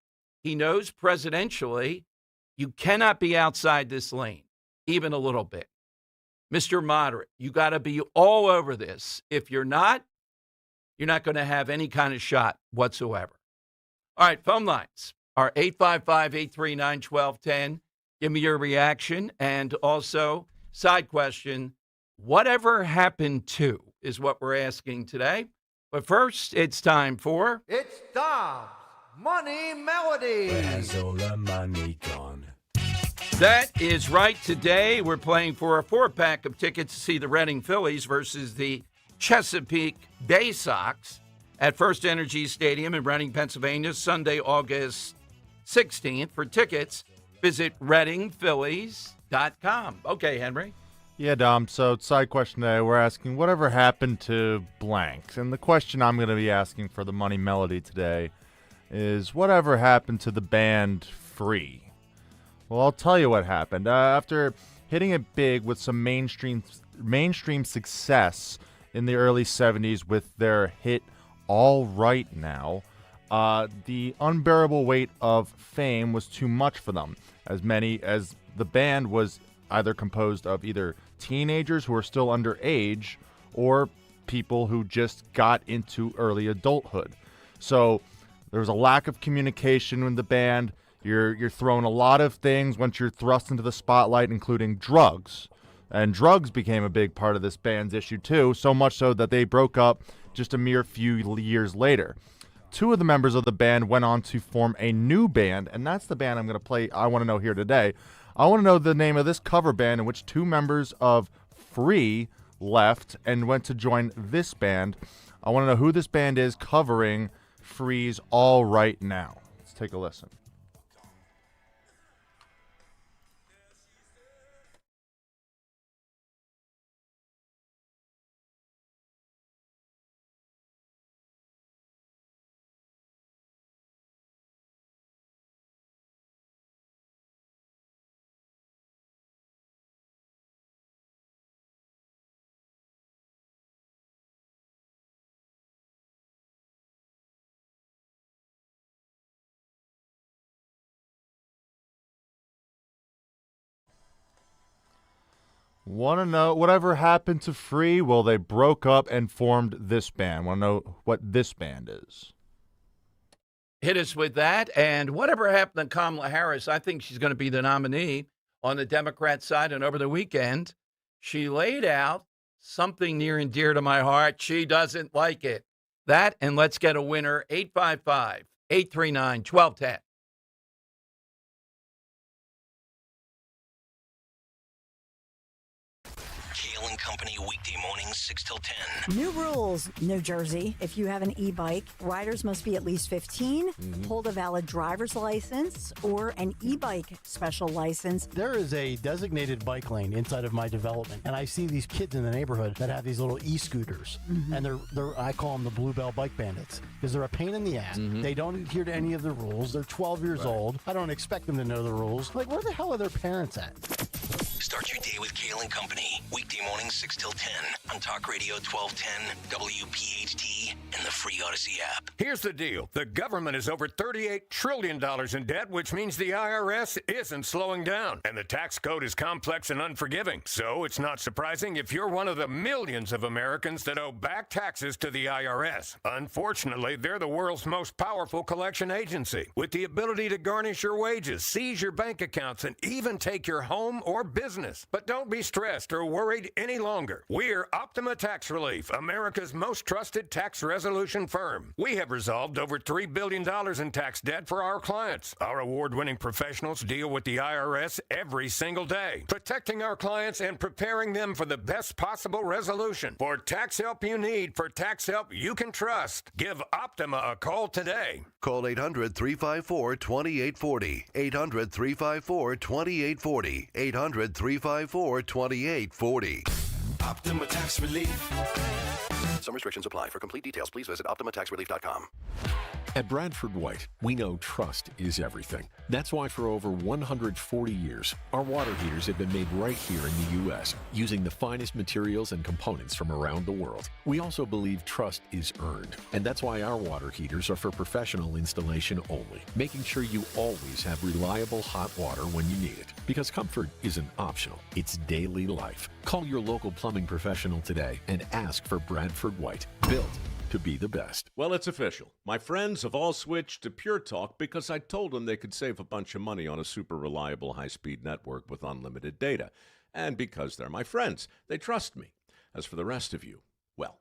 He knows presidentially you cannot be outside this lane, even a little bit. Mr. Moderate, you got to be all over this. If you're not going to have any kind of shot whatsoever. All right, phone lines are 855-839-1210. Give me your reaction. And also, side question, whatever happened to is what we're asking today. But first, it's time for... It's Dom's Money Melody. Where's all the money gone? That is right. Today, we're playing for a 4-pack of tickets to see the Reading Phillies versus the Chesapeake Bay Sox at First Energy Stadium in Reading, Pennsylvania, Sunday, August 16th. For tickets, visit readingphillies.com. Okay, Henry. Yeah, Dom. So, side question today, we're asking whatever happened to blank. And the question I'm going to be asking for the Money Melody today is whatever happened to the band Free? Well, I'll tell you what happened. After hitting it big with some mainstream success in the early 70s with their hit All Right Now, the unbearable weight of fame was too much for them, as the band was either composed of either teenagers who are still underage or people who just got into early adulthood. So there was a lack of communication in the band. You're thrown a lot of things once you're thrust into the spotlight, including drugs. And drugs became a big part of this band's issue too, so much so that they broke up just a mere few years later. Two of the members of the band went on to form a new band, and that's the band I'm going to play I Want to Know here today. I want to know the name of this cover band in which two members of Free left and went to join this band. I want to know who this band is covering Free's All Right Now. Let's take a listen. Want to know whatever happened to Free? Well, they broke up and formed this band. Want to know what this band is? Hit us with that. And whatever happened to Kamala Harris, I think she's going to be the nominee on the Democrat side. And over the weekend, she laid out something near and dear to my heart. She doesn't like it. That, and let's get a winner, 855-839-1210. Company weekday mornings 6 till 10. New rules, New Jersey. If you have an e-bike, riders must be at least 15, hold a valid driver's license, or an e-bike special license. There is a designated bike lane inside of my development, and I see these kids in the neighborhood that have these little e-scooters, and they're I call them the Bluebell Bike Bandits because they're a pain in the ass. They don't adhere to any of the rules. They're 12 years old. I don't expect them to know the rules. Like, where the hell are their parents at? Start your day with Kale and Company. Weekday mornings 6 till 10 on Talk Radio 1210 WPHT and the free Odyssey app. Here's the deal. The government is over $38 trillion in debt, which means the IRS isn't slowing down. And the tax code is complex and unforgiving. So it's not surprising if you're one of the millions of Americans that owe back taxes to the IRS. Unfortunately, they're the world's most powerful collection agency, with the ability to garnish your wages, seize your bank accounts, and even take your home or business. But don't be stressed or worried any longer. We're Optima Tax Relief, America's most trusted tax resolution firm. We have resolved over $3 billion in tax debt for our clients. Our award-winning professionals deal with the IRS every single day, protecting our clients and preparing them for the best possible resolution. For tax help you need, for tax help you can trust, give Optima a call today. Call 800-354-2840. 800-354-2840. 800-354-2840. Optima Tax Relief. Some restrictions apply. For complete details, please visit OptimaTaxRelief.com. At Bradford White, we know trust is everything. That's why for over 140 years, our water heaters have been made right here in the U.S., using the finest materials and components from around the world. We also believe trust is earned, and that's why our water heaters are for professional installation only, making sure you always have reliable hot water when you need it. Because comfort isn't optional, it's daily life. Call your local plumbing professional today and ask for Bradford White, built to be the best. Well, it's official. My friends have all switched to Pure Talk because I told them they could save a bunch of money on a super reliable high-speed network with unlimited data. And because they're my friends, they trust me. As for the rest of you, well,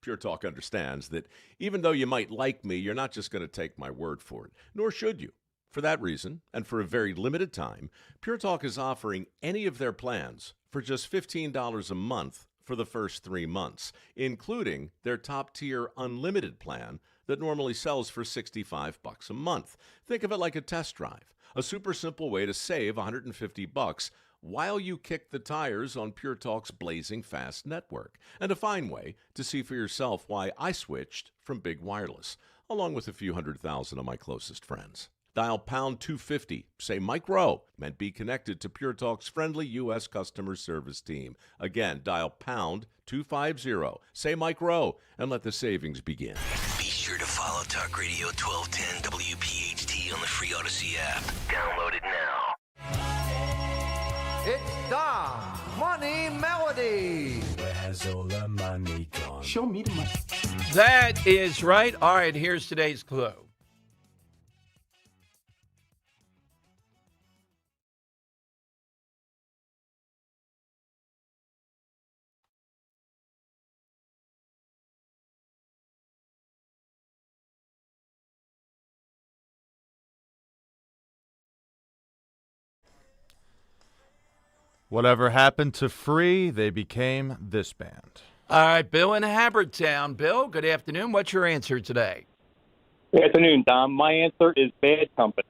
Pure Talk understands that even though you might like me, you're not just going to take my word for it, nor should you. For that reason, and for a very limited time, Pure Talk is offering any of their plans for just $15 a month for the first 3 months, including their top-tier unlimited plan that normally sells for $65 a month. Think of it like a test drive, a super simple way to save $150 while you kick the tires on Pure Talk's blazing fast network, and a fine way to see for yourself why I switched from big wireless, along with a few 100,000 of my closest friends. Dial pound 250, say Mike Rowe, and be connected to Pure Talk's friendly U.S. customer service team. Again, dial pound 250, say Mike Rowe, and let the savings begin. Be sure to follow Talk Radio 1210 WPHT on the free Odyssey app. Download it now. It's Dom Money Melody. Where has all the money gone? Show me the money. That is right. All right, here's today's clue. Whatever happened to Free, they became this band. All right, Bill in Habertown. Bill, good afternoon. What's your answer today? Good afternoon, Dom. My answer is Bad Company.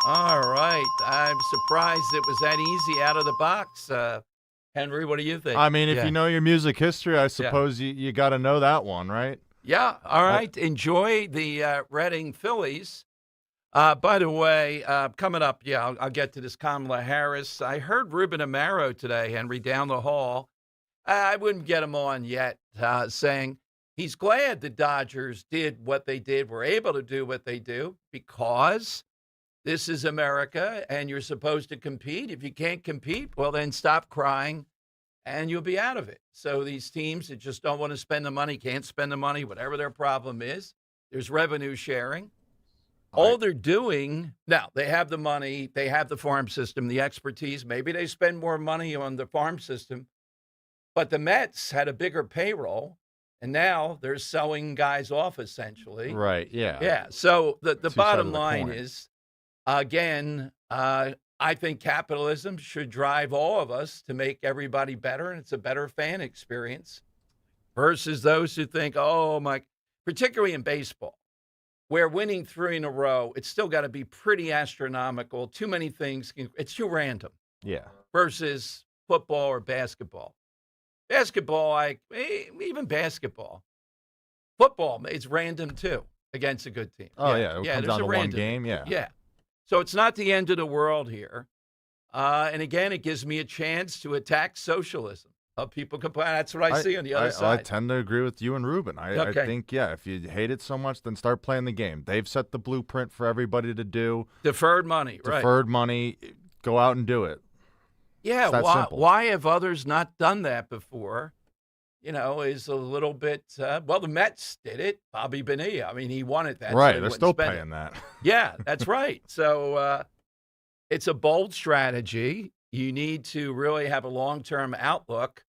All right. I'm surprised it was that easy out of the box. Henry, what do you think? I mean, if you know your music history, I suppose you got to know that one, right? Yeah. All right. Enjoy the Reading Phillies. By the way, coming up, I'll get to this Kamala Harris. I heard Ruben Amaro today, Henry, down the hall. I wouldn't get him on yet, saying he's glad the Dodgers did what they did, were able to do what they do, because this is America and you're supposed to compete. If you can't compete, well, then stop crying and you'll be out of it. So these teams that just don't want to spend the money, can't spend the money, whatever their problem is, there's revenue sharing. All they're doing now, they have the money, they have the farm system, the expertise. Maybe they spend more money on the farm system, but the Mets had a bigger payroll, and now they're selling guys off essentially. Right. Yeah. Yeah. So the bottom line coin. is, again, I think capitalism should drive all of us to make everybody better, and it's a better fan experience, versus those who think, particularly in baseball, where winning 3 in a row, it's still got to be pretty astronomical. Too many things. It's too random. Yeah. Versus football or basketball. Basketball, even basketball. Football, it's random too against a good team. Oh, yeah. It comes down to one game. Yeah. Yeah. So it's not the end of the world here. And again, it gives me a chance to attack socialism. of people complain. That's what I see on the other I side. tend to agree with you and Ruben. I think, if you hate it so much, then start playing the game. They've set the blueprint for everybody to do. Deferred money, right. Deferred money. Go out and do it. Yeah, simple. why have others not done that before? Is a little bit, the Mets did it. Bobby Bonilla, he wanted that. Right, so they're still paying that. Yeah, that's right. So it's a bold strategy. You need to really have a long-term outlook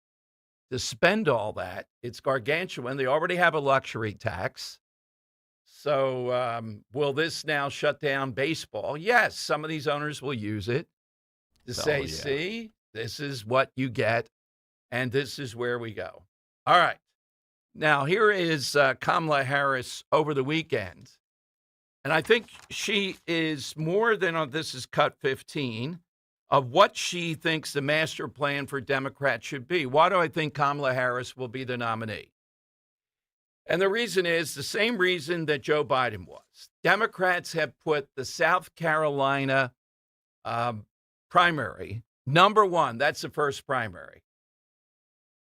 to spend all that. It's gargantuan. They already have a luxury tax. So will this now shut down baseball? Yes, some of these owners will use it to say, see, this is what you get, and this is where we go. All right. Now, here is Kamala Harris over the weekend. And I think she is more than this is cut 15 of what she thinks the master plan for Democrats should be. Why do I think Kamala Harris will be the nominee? And the reason is the same reason that Joe Biden was. Democrats have put the South Carolina primary number one. That's the first primary.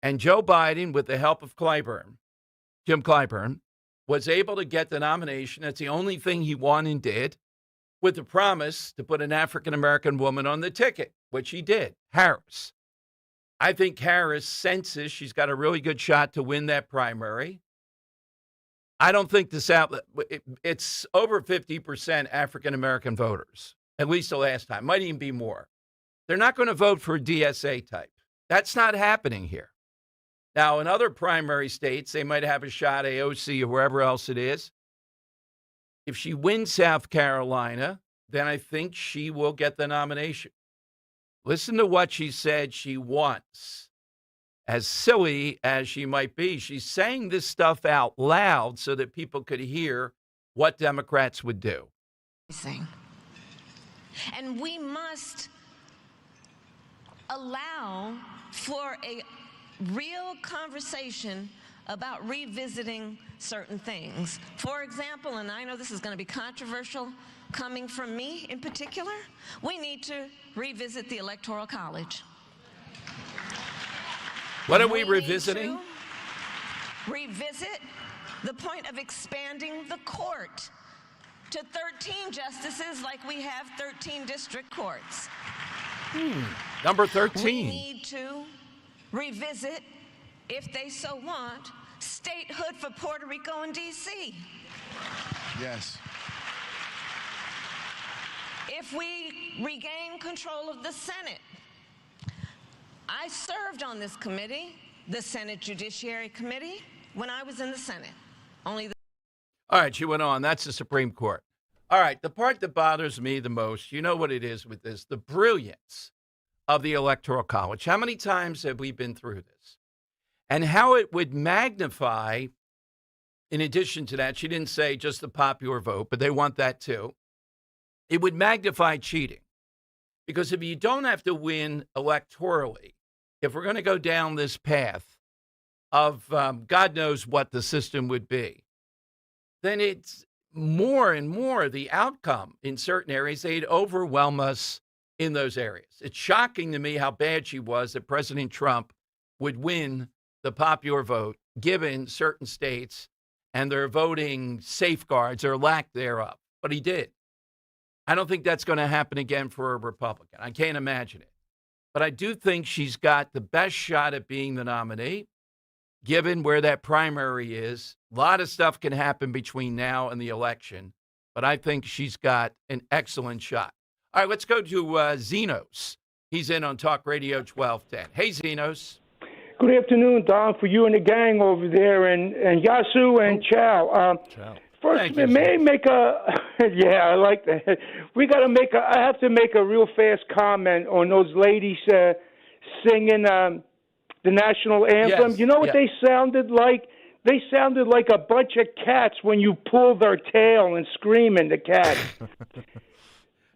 And Joe Biden, with the help of Jim Clyburn, was able to get the nomination. That's the only thing he won and did, with the promise to put an African-American woman on the ticket, which he did, Harris. I think Harris senses she's got a really good shot to win that primary. I don't think it's over 50% African-American voters, at least the last time. Might even be more. They're not going to vote for a DSA type. That's not happening here. Now, in other primary states, they might have a shot, AOC or wherever else it is. If she wins South Carolina, then I think she will get the nomination. Listen to what she said she wants. As silly as she might be, she's saying this stuff out loud so that people could hear what Democrats would do. And we must allow for a real conversation about revisiting certain things. For example, and I know this is going to be controversial coming from me in particular, we need to revisit the Electoral College. What are we revisiting? Revisit the point of expanding the court to 13 justices like we have 13 district courts. Number 13. We need to revisit, if they so want, statehood for Puerto Rico and D.C. Yes. If we regain control of the Senate, I served on this committee, the Senate Judiciary Committee, when I was in the Senate. All right, she went on. That's the Supreme Court. All right, the part that bothers me the most, you know what it is with this, the brilliance of the Electoral College. How many times have we been through this? And how it would magnify, in addition to that, she didn't say just the popular vote, but they want that too. It would magnify cheating. Because if you don't have to win electorally, if we're going to go down this path of God knows what the system would be, then it's more and more the outcome in certain areas. They'd overwhelm us in those areas. It's shocking to me how bad she was that President Trump would win the popular vote given certain states and their voting safeguards or lack thereof. But he did. I don't think that's going to happen again for a Republican. I can't imagine it. But I do think she's got the best shot at being the nominee, given where that primary is. A lot of stuff can happen between now and the election, but I think she's got an excellent shot. All right, let's go to Zenos. He's in on Talk Radio 1210. Hey, Zenos. Good afternoon, Don, for you and the gang over there, and Yasu and Chow. Ciao. First, may I make a yeah, I like that. I have to make a real fast comment on those ladies singing the national anthem. Yes, you know what they sounded like? They sounded like a bunch of cats when you pull their tail and screaming, the cats.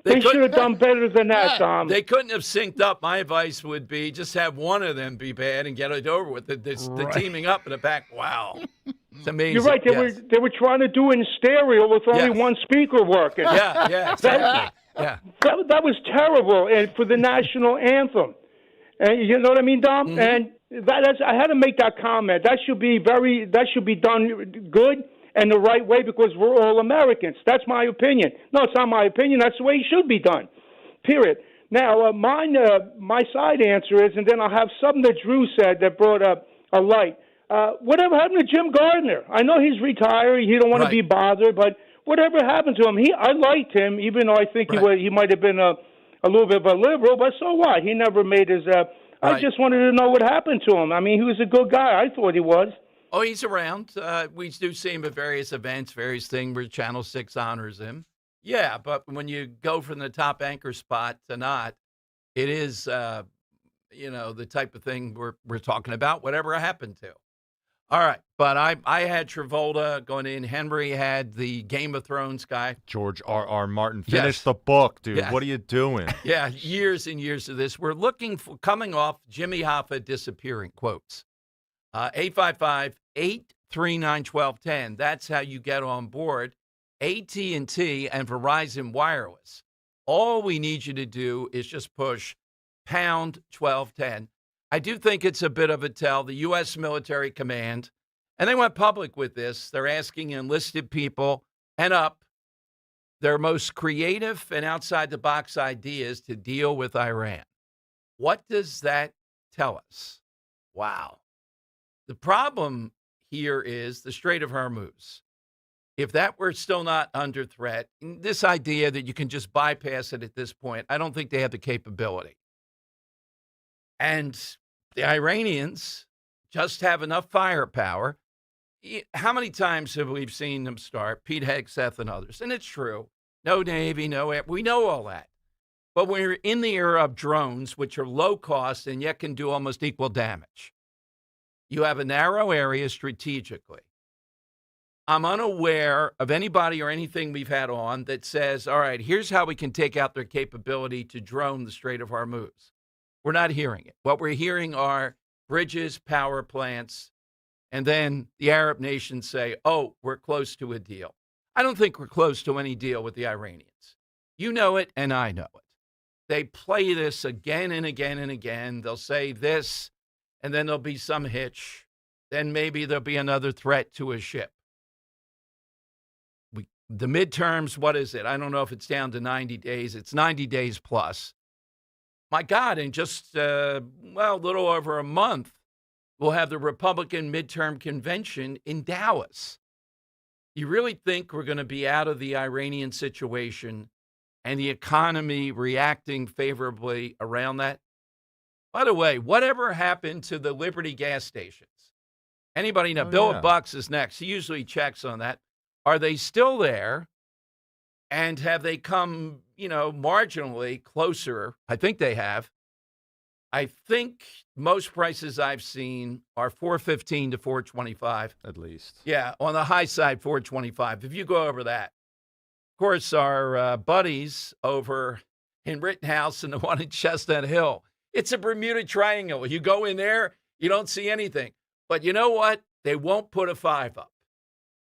They should have done better than that, Dom. They couldn't have synced up. My advice would be just have one of them be bad and get it over with. The teaming up in the back, wow. It's amazing. You're right. They were trying to do it in stereo with only one speaker working. Yeah, exactly. That was terrible, and for the national anthem. And you know what I mean, Dom? Mm-hmm. And I had to make that comment. That should be done good and the right way because we're all Americans. That's my opinion. No, it's not my opinion. That's the way it should be done. Period. Now, my side answer is, and then I'll have something that Drew said that brought up a light. Whatever happened to Jim Gardner? I know he's retired. He don't want to be bothered, but whatever happened to him? I liked him, even though I think he might have been a little bit of a liberal. But so what? He never made his. I just wanted to know what happened to him. I mean, he was a good guy. I thought he was. Oh, he's around. We do see him at various events, various things where Channel 6 honors him. Yeah, but when you go from the top anchor spot to not, it is, the type of thing we're talking about, whatever happened to. All right, but I had Travolta going in. Henry had the Game of Thrones guy. George R.R. Martin. Finish the book, dude. Yeah. What are you doing? Yeah, years and years of this. We're coming off Jimmy Hoffa disappearing quotes. 855-839-1210. That's how you get on board. AT&T and Verizon Wireless. All we need you to do is just push pound 1210. I do think it's a bit of a tell. The U.S. Military Command, and they went public with this, they're asking enlisted people and up their most creative and outside-the-box ideas to deal with Iran. What does that tell us? Wow. The problem here is the Strait of Hormuz. If that were still not under threat, this idea that you can just bypass it at this point, I don't think they have the capability. And the Iranians just have enough firepower. How many times have we seen them start? Pete Hegseth and others. And it's true. No Navy, no air. We know all that. But we're in the era of drones, which are low cost and yet can do almost equal damage. You have a narrow area strategically. I'm unaware of anybody or anything we've had on that says, all right, here's how we can take out their capability to drone the Strait of Hormuz. We're not hearing it. What we're hearing are bridges, power plants, and then the Arab nations say, oh, we're close to a deal. I don't think we're close to any deal with the Iranians. You know it, and I know it. They play this again and again and again. They'll say this, and then there'll be some hitch. Then maybe there'll be another threat to a ship. The midterms, what is it? I don't know if it's down to 90 days. It's 90 days plus. My God, in just, a little over a month, we'll have the Republican midterm convention in Dallas. You really think we're going to be out of the Iranian situation and the economy reacting favorably around that? By the way, whatever happened to the Liberty gas stations? Anybody know? Bill Bucks is next. He usually checks on that. Are they still there? And have they come, marginally closer? I think they have. I think most prices I've seen are $415 to $425. At least. Yeah, on the high side, $425. If you go over that. Of course, our buddies over in Rittenhouse and the one in Chestnut Hill, it's a Bermuda Triangle. You go in there, you don't see anything. But you know what? They won't put a 5 up.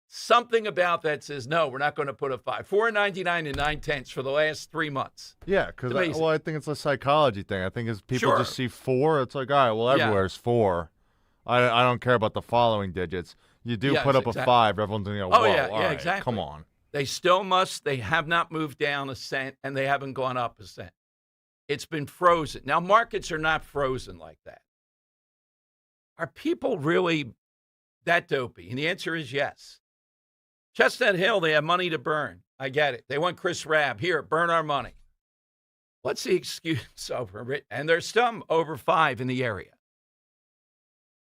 Something about that says, no, we're not going to put a 5. $4.99 and 9/10 for the last 3 months. Yeah, because I think it's a psychology thing. I think as people just see 4, it's like, all right, well, everywhere's 4. I don't care about the following digits. You do put up a 5, everyone's going to go, whoa, all right, exactly. Come on. They still must. They have not moved down a cent, and they haven't gone up a cent. It's been frozen. Now, markets are not frozen like that. Are people really that dopey? And the answer is yes. Chestnut Hill, they have money to burn. I get it. They want Chris Rabb. Here, burn our money. What's the excuse over it? And there's some over 5 in the area.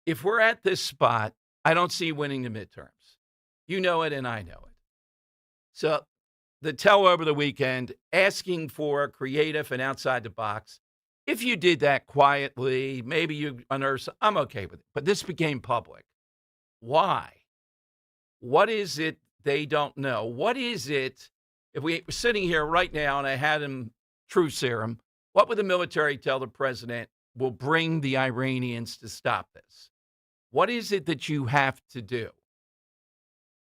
If we're at this spot, I don't see winning the midterms. You know it, and I know it. So the tell over the weekend, asking for creative and outside the box. If you did that quietly, maybe you unearth, I'm okay with it. But this became public. Why? What is it they don't know? What is it, if we were sitting here right now and I had him true serum, what would the military tell the president will bring the Iranians to stop this? What is it that you have to do?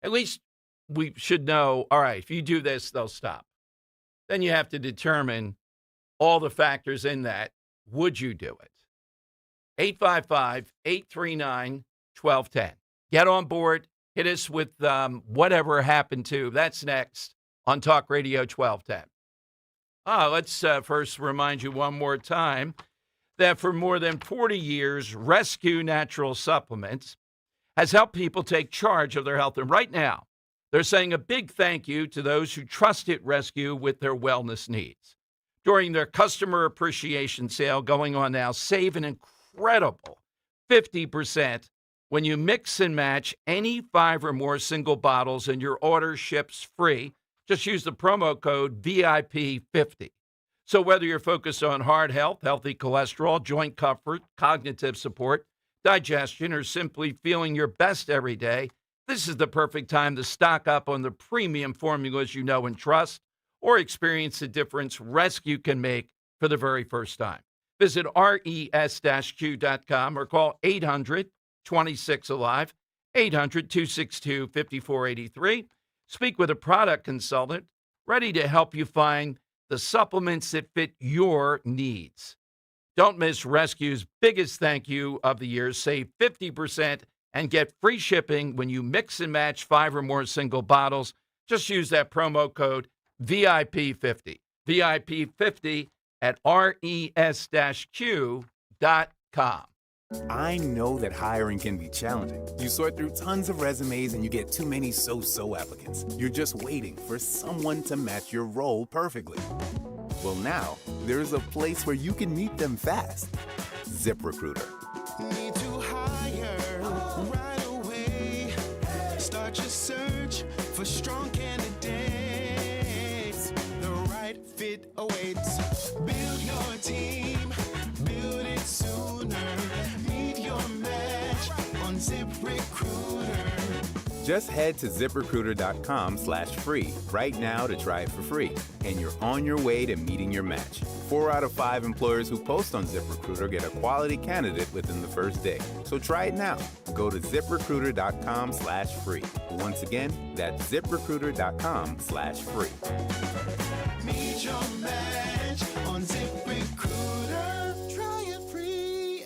At least we should know, all right, if you do this, they'll stop. Then you have to determine all the factors in that. Would you do it? 855-839-1210. Get on board. Hit us with whatever happened to. That's next on Talk Radio 1210. Let's first remind you one more time that for more than 40 years, Rescue Natural Supplements has helped people take charge of their health. And right now, they're saying a big thank you to those who trusted Rescue with their wellness needs. During their customer appreciation sale going on now, save an incredible 50% when you mix and match any 5 or more single bottles and your order ships free. Just use the promo code VIP50. So whether you're focused on heart health, healthy cholesterol, joint comfort, cognitive support, digestion, or simply feeling your best every day, this is the perfect time to stock up on the premium formulas you know and trust, or experience the difference Rescue can make for the very first time. Visit res-q.com or call 800-26-ALIVE, 800-262-5483. Speak with a product consultant ready to help you find the supplements that fit your needs. Don't miss Rescue's biggest thank you of the year. Save 50% and get free shipping when you mix and match 5 or more single bottles. Just use that promo code VIP50. VIP50 at res-q.com. I know that hiring can be challenging. You sort through tons of resumes and you get too many so-so applicants. You're just waiting for someone to match your role perfectly. Well, now, there's a place where you can meet them fast. ZipRecruiter. Need to hire right away. Start your search for strong candidates. The right fit awaits. Build your team. Build it sooner. Meet your match on ZipRecruiter. Just head to ZipRecruiter.com/free right now to try it for free. And you're on your way to meeting your match. 4 out of 5 employers who post on ZipRecruiter get a quality candidate within the first day. So try it now. Go to ZipRecruiter.com/free. Once again, that's ZipRecruiter.com/free. Meet your match on ZipRecruiter. Try it free.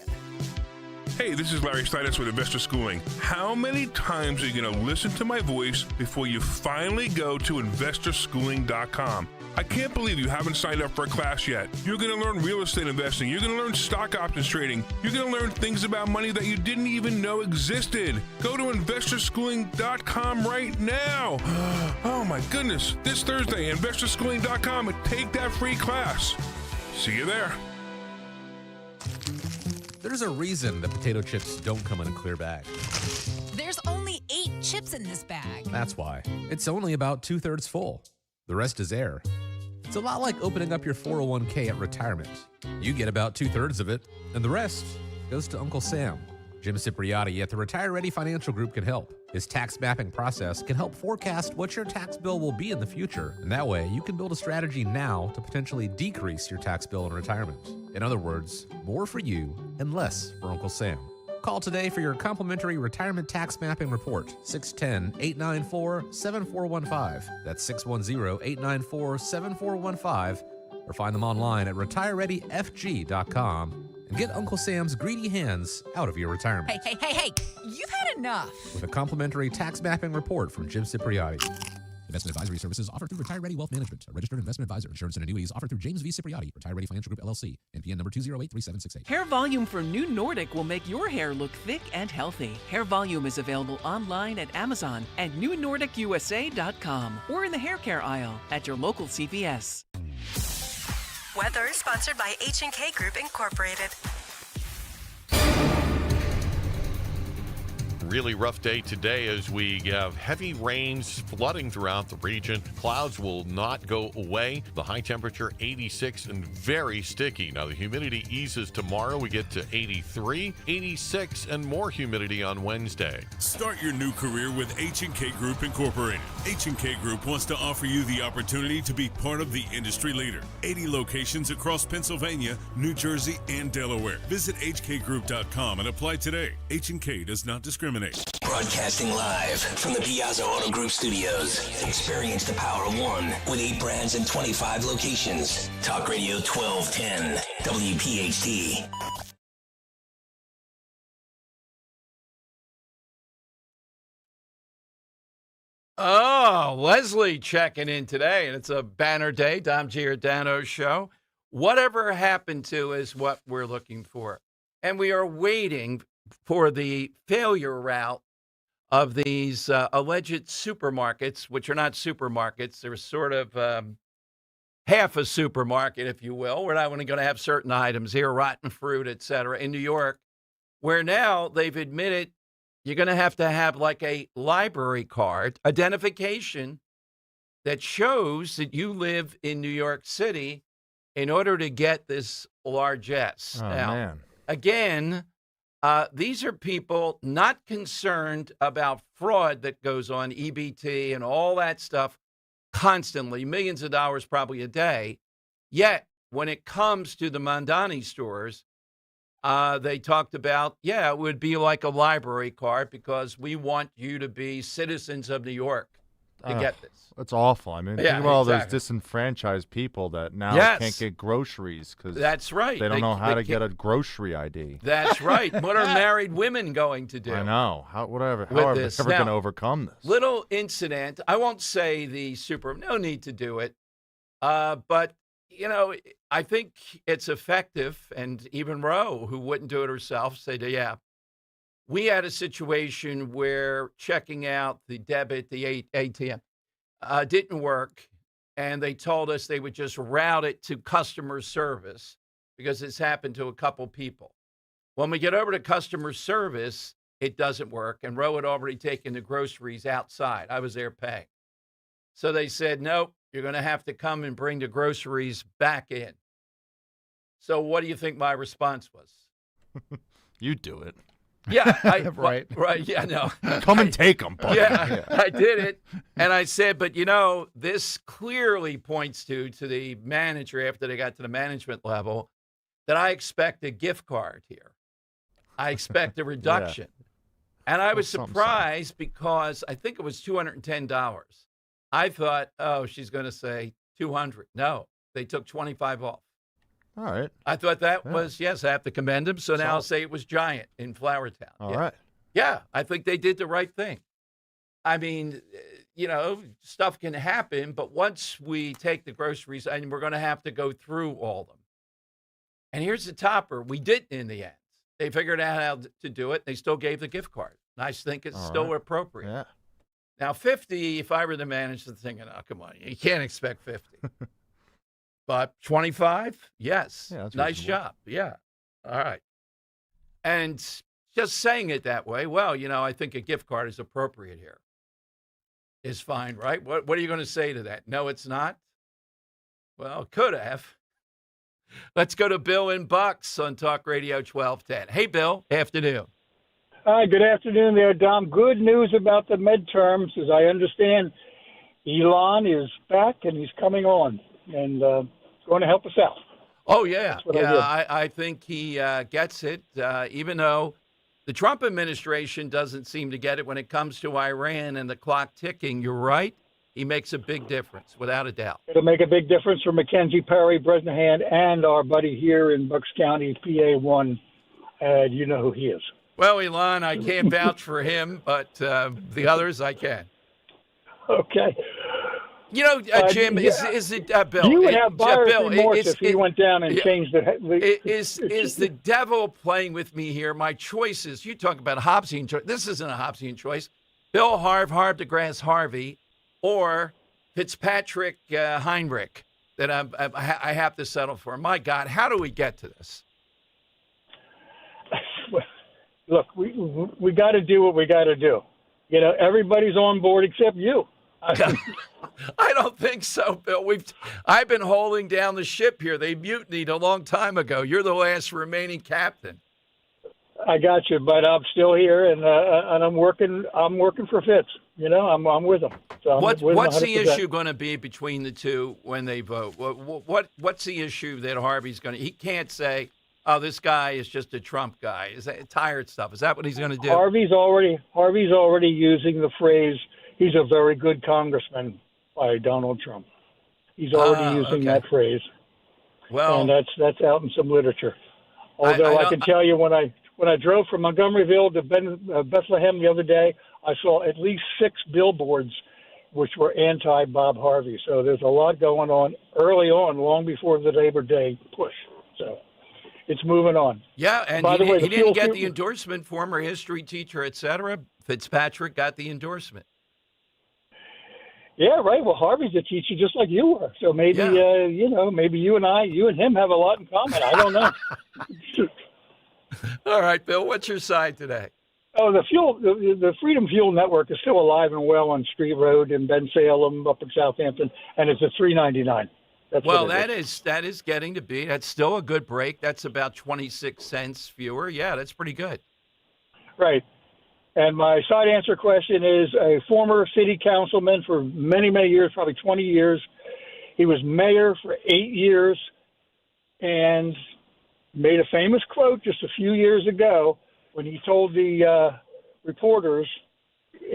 Hey, this is Larry Stitus with Investor Schooling. How many times are you going to listen to my voice before you finally go to investorschooling.com? I can't believe you haven't signed up for a class yet. You're going to learn real estate investing. You're going to learn stock options trading. You're going to learn things about money that you didn't even know existed. Go to investorschooling.com right now. Oh my goodness. This Thursday, investorschooling.com, and take that free class. See you there. There's a reason that potato chips don't come in a clear bag. There's only 8 chips in this bag. That's why. It's only about 2/3 full. The rest is air. It's a lot like opening up your 401k at retirement. You get about 2/3 of it, and the rest goes to Uncle Sam. Jim Cipriotti at the Retire Ready Financial Group can help. His tax mapping process can help forecast what your tax bill will be in the future, and that way you can build a strategy now to potentially decrease your tax bill in retirement. In other words, more for you and less for Uncle Sam. Call today for your complimentary retirement tax mapping report, 610-894-7415. That's 610-894-7415. Or find them online at retirereadyfg.com and get Uncle Sam's greedy hands out of your retirement. Hey, you've had enough. With a complimentary tax mapping report from Jim Cipriotti. Investment advisory services offered through Retire Ready Wealth Management, a registered investment advisor. Insurance and annuities offered through James V. Cipriotti, Retire Ready Financial Group, LLC, NPN number 2083768. Hair Volume from New Nordic will make your hair look thick and healthy. Hair Volume is available online at Amazon and newnordicusa.com or in the hair care aisle at your local CVS. Weather sponsored by H&K Group Incorporated. Really rough day today as we have heavy rains flooding throughout the region. Clouds will not go away. The high temperature 86 and very sticky. Now the humidity eases tomorrow. We get to 83, 86 and more humidity on Wednesday. Start your new career with H&K Group Incorporated. H&K Group wants to offer you the opportunity to be part of the industry leader. 80 locations across Pennsylvania, New Jersey, and Delaware. Visit hkgroup.com and apply today. H&K does not discriminate. Broadcasting live from the Piazza Auto Group studios. Experience the power of one with 8 brands and 25 locations. Talk Radio 1210, WPHT. Oh, Leslie checking in today, and it's a banner day, Dom Giordano show. Whatever happened to is what we're looking for. And we are waiting for the failure route of these alleged supermarkets, which are not supermarkets. They're sort of half a supermarket, if you will. We're not only going to have certain items here, rotten fruit, et cetera, in New York, where now they've admitted you're going to have like a library card, identification that shows that you live in New York City in order to get this largesse. Oh, now, man. again, these are people not concerned about fraud that goes on, EBT and all that stuff constantly, millions of dollars probably a day. Yet, when it comes to the Mondani stores, they talked about, it would be like a library card because we want you to be citizens of New York to get this. That's awful. I mean, think about all those disenfranchised people that now can't get groceries because that's right. They don't know how to get a grocery ID. That's right. What are married women going to do? I know. How are they ever going to overcome this? Little incident. I won't say no need to do it. But, I think it's effective. And even Roe, who wouldn't do it herself, said, we had a situation where checking out the debit, the ATM, didn't work, and they told us they would just route it to customer service because it's happened to a couple people. When we get over to customer service, it doesn't work, and Roe had already taken the groceries outside. I was there paying. So they said, nope, you're going to have to come and bring the groceries back in. So what do you think my response was? You do it. Yeah, right. Right, yeah, no. Come and take them, buddy. Yeah, I did it. And I said, but this clearly points to the manager after they got to the management level that I expect a gift card here. I expect a reduction. And I was surprised because I think it was $210. I thought, she's going to say $200. No, they took $25 off. All right. I thought that was, I have to commend them. So now I'll say it was Giant in Flowertown. All right. Yeah, I think they did the right thing. I mean, stuff can happen, but once we take the groceries, and we're going to have to go through all of them. And here's the topper. We didn't in the end. They figured out how to do it. They still gave the gift card. And I think it's still appropriate. Yeah. Now, 50, if I were the manager thinking, come on, you can't expect 50. But 25, yes. Yeah, that's nice reasonable. job. Yeah. All right. And just saying it that way, I think a gift card is appropriate here. Is fine, right? What are you going to say to that? No, it's not? Well, could have. Let's go to Bill in Bucks on Talk Radio 1210. Hey, Bill. Afternoon. Hi, good afternoon there, Dom. Good news about the midterms. As I understand, Elon is back and he's coming on and going to help us out. Oh, yeah. Yeah, I think he gets it, even though the Trump administration doesn't seem to get it when it comes to Iran and the clock ticking. You're right. He makes a big difference, without a doubt. It'll make a big difference for Mackenzie Perry, Bresnahan, and our buddy here in Bucks County, PA1. You know who he is. Well, Elon, I can't vouch for him, but the others I can. Okay. Jim, is it Bill? You would have buyer's Bill, remorse if he went down and changed it. Is the devil playing with me here? My choices. You talk about Hobbesian choice. This isn't a Hobbesian choice. Bill Harv DeGrasse Harvey, or Fitzpatrick Heinrich that I have to settle for. My God, how do we get to this? Look, we got to do what we got to do. Everybody's on board except you. I don't think so, Bill. I've been holding down the ship here. They mutinied a long time ago. You're the last remaining captain. I got you, but I'm still here, and I'm working. I'm working for Fitz. I'm with them. So what's the issue going to be between the two when they vote? What's the issue that Harvey's going to? He can't say, "Oh, this guy is just a Trump guy." Is that tired stuff? Is that what he's going to do? Harvey's already using the phrase, "He's a very good congressman," by Donald Trump. He's already using that phrase. Well, and that's out in some literature. Although I can tell you, when I drove from Montgomeryville to Bethlehem the other day, I saw at least 6 billboards which were anti-Bob Harvey. So there's a lot going on early on, long before the Labor Day push. So it's moving on. Yeah, and By the way, he the didn't fuel- get the endorsement, former history teacher, et cetera. Fitzpatrick got the endorsement. Yeah, right. Well, Harvey's a teacher just like you were. So maybe, maybe you and him have a lot in common. I don't know. All right, Bill, what's your side today? Oh, the Freedom Fuel Network is still alive and well on Street Road in Bensalem, up in Southampton, and it's at $3.99. Well, that is getting to be. That's still a good break. That's about 26 cents fewer. Yeah, that's pretty good. Right. And my side answer question is a former city councilman for many, many years, probably 20 years. He was mayor for 8 years and made a famous quote just a few years ago when he told the reporters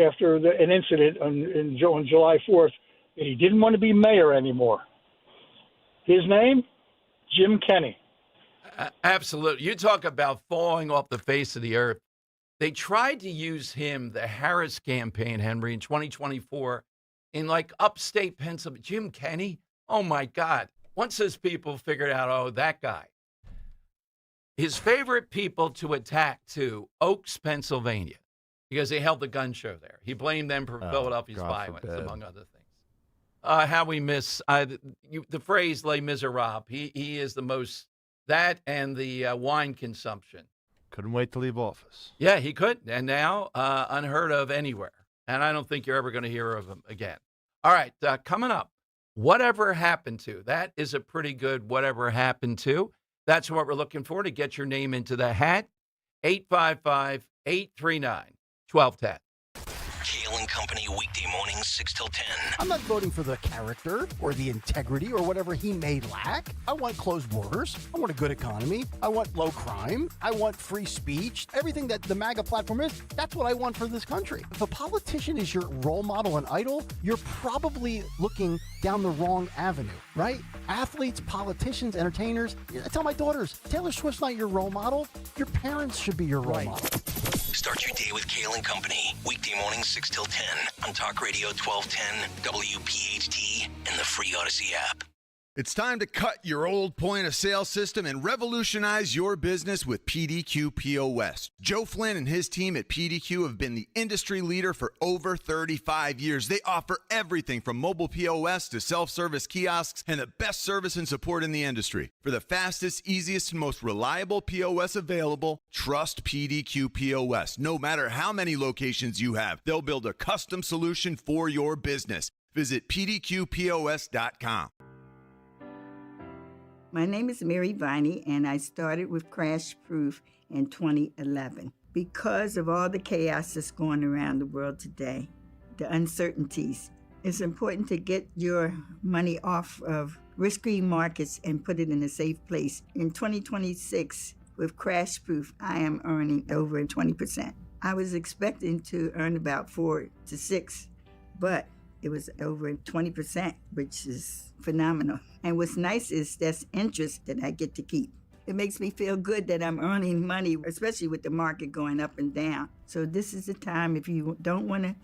after an incident on July 4th that he didn't want to be mayor anymore. His name, Jim Kenney. Absolutely. You talk about falling off the face of the earth. They tried to use him, the Harris campaign, Henry, in 2024 in like upstate Pennsylvania. Jim Kenney? Oh, my God. Once those people figured out, oh, that guy. His favorite people to attack, too, Oaks, Pennsylvania, because they held the gun show there. He blamed them for Philadelphia's violence, among other things. How we miss the phrase Les Miserables. He is the most, that and the wine consumption. Couldn't wait to leave office. Yeah, he could. And now unheard of anywhere. And I don't think you're ever going to hear of him again. All right, coming up, whatever happened to. That is a pretty good whatever happened to. That's what we're looking for to get your name into the hat. 855-839-1210. Kale and Company, weekday mornings, 6 till 10. I'm not voting for the character or the integrity or whatever he may lack. I want closed borders. I want a good economy. I want low crime. I want free speech. Everything that the MAGA platform is, that's what I want for this country. If a politician is your role model and idol, you're probably looking down the wrong avenue, right? Athletes, politicians, entertainers. I tell my daughters, Taylor Swift's not your role model. Your parents should be your role model. Start your day with Kale and Company, weekday mornings, 6 till 10 on Talk Radio 1210, WPHT, and the free Odyssey app. It's time to cut your old point-of-sale system and revolutionize your business with PDQ POS. Joe Flynn and his team at PDQ have been the industry leader for over 35 years. They offer everything from mobile POS to self-service kiosks and the best service and support in the industry. For the fastest, easiest, and most reliable POS available, trust PDQ POS. No matter how many locations you have, they'll build a custom solution for your business. Visit pdqpos.com. My name is Mary Viney, and I started with Crash Proof in 2011. Because of all the chaos that's going around the world today, the uncertainties, it's important to get your money off of risky markets and put it in a safe place. In 2026, with Crash Proof, I am earning over 20%. I was expecting to earn about 4 to 6, but it was over 20%, which is phenomenal. And what's nice is that's interest that I get to keep. It makes me feel good that I'm earning money, especially with the market going up and down. So this is the time, if you don't want to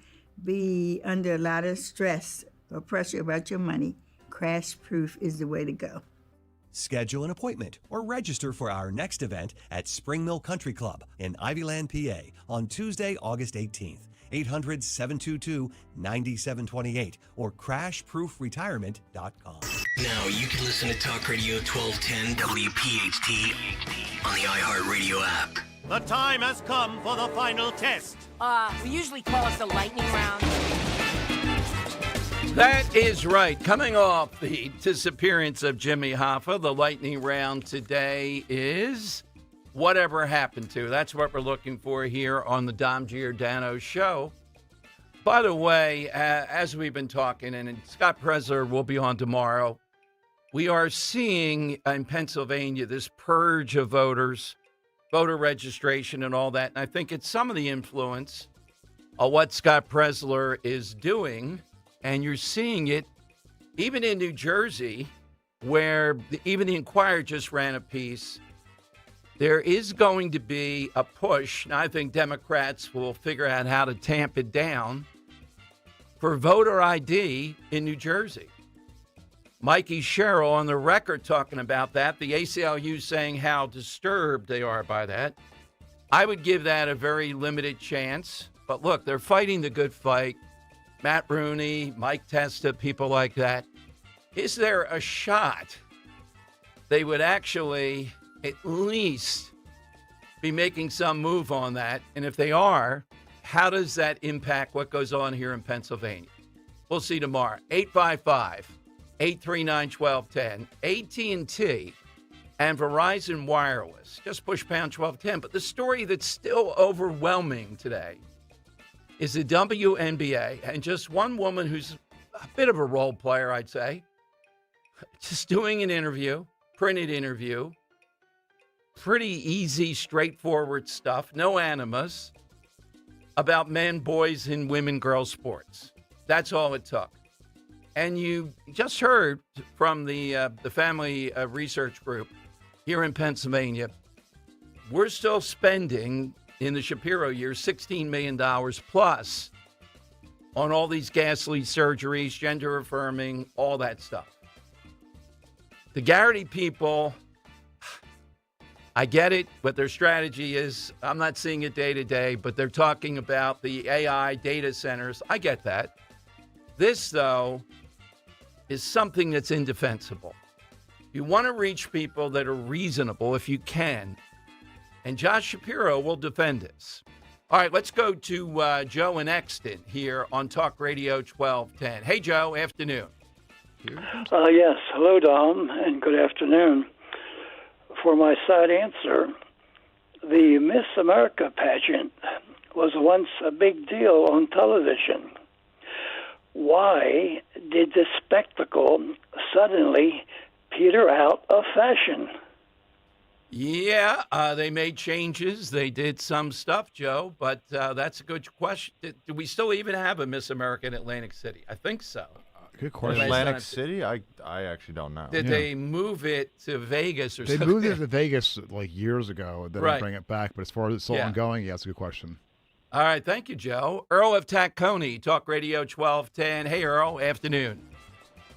be under a lot of stress or pressure about your money, Crash Proof is the way to go. Schedule an appointment or register for our next event at Spring Mill Country Club in Ivyland, PA on Tuesday, August 18th. 800-722-9728 or crashproofretirement.com. Now you can listen to Talk Radio 1210 WPHT on the iHeartRadio app. The time has come for the final test. We usually call it the lightning round. That is right. Coming off the disappearance of Jimmy Hoffa, the lightning round today is whatever happened to. That's what we're looking for here on the Dom Giordano Show. By the way, as we've been talking, and Scott Presler will be on tomorrow, we are seeing in Pennsylvania this purge of voters, voter registration and all that. And I think it's some of the influence of what Scott Presler is doing. And you're seeing it even in New Jersey, where even the Inquirer just ran a piece. There is going to be a push, and I think Democrats will figure out how to tamp it down, for voter ID in New Jersey. Mikey Sherrill on the record talking about that. The ACLU saying how disturbed they are by that. I would give that a very limited chance. But look, they're fighting the good fight. Matt Rooney, Mike Testa, people like that. Is there a shot they would actually at least be making some move on that? And if they are, how does that impact what goes on here in Pennsylvania? We'll see tomorrow. 855-839-1210. AT&T and Verizon Wireless. Just push pound 1210. But the story that's still overwhelming today is the WNBA. And just one woman who's a bit of a role player, I'd say, just doing an interview, printed interview. Pretty easy, straightforward stuff. No animus about men, boys, and women, girls sports. That's all it took. And you just heard from the family research group here in Pennsylvania, we're still spending in the Shapiro year $16 million plus on all these ghastly surgeries, gender affirming, all that stuff. The Garrity people, I get it, what their strategy is. I'm not seeing it day to day, but they're talking about the AI data centers. I get that. This, though, is something that's indefensible. You want to reach people that are reasonable if you can, and Josh Shapiro will defend this. All right, let's go to Joe in Exton here on Talk Radio 1210. Hey, Joe, afternoon. Yes, hello, Dom, and good afternoon. For my side answer, the Miss America pageant was once a big deal on television. Why did this spectacle suddenly peter out of fashion? Yeah, they made changes. They did some stuff, Joe, but that's a good question. Do we still even have a Miss America in Atlantic City? I think so. Good question. Atlantic City? I actually don't know. Did they move it to Vegas or They something? moved it to Vegas like years ago. Then Right. they bring it back. But as far as it's still ongoing, yeah, that's a good question. All right, thank you, Joe. Earl of Tacony, Talk Radio 1210. Hey, Earl, afternoon.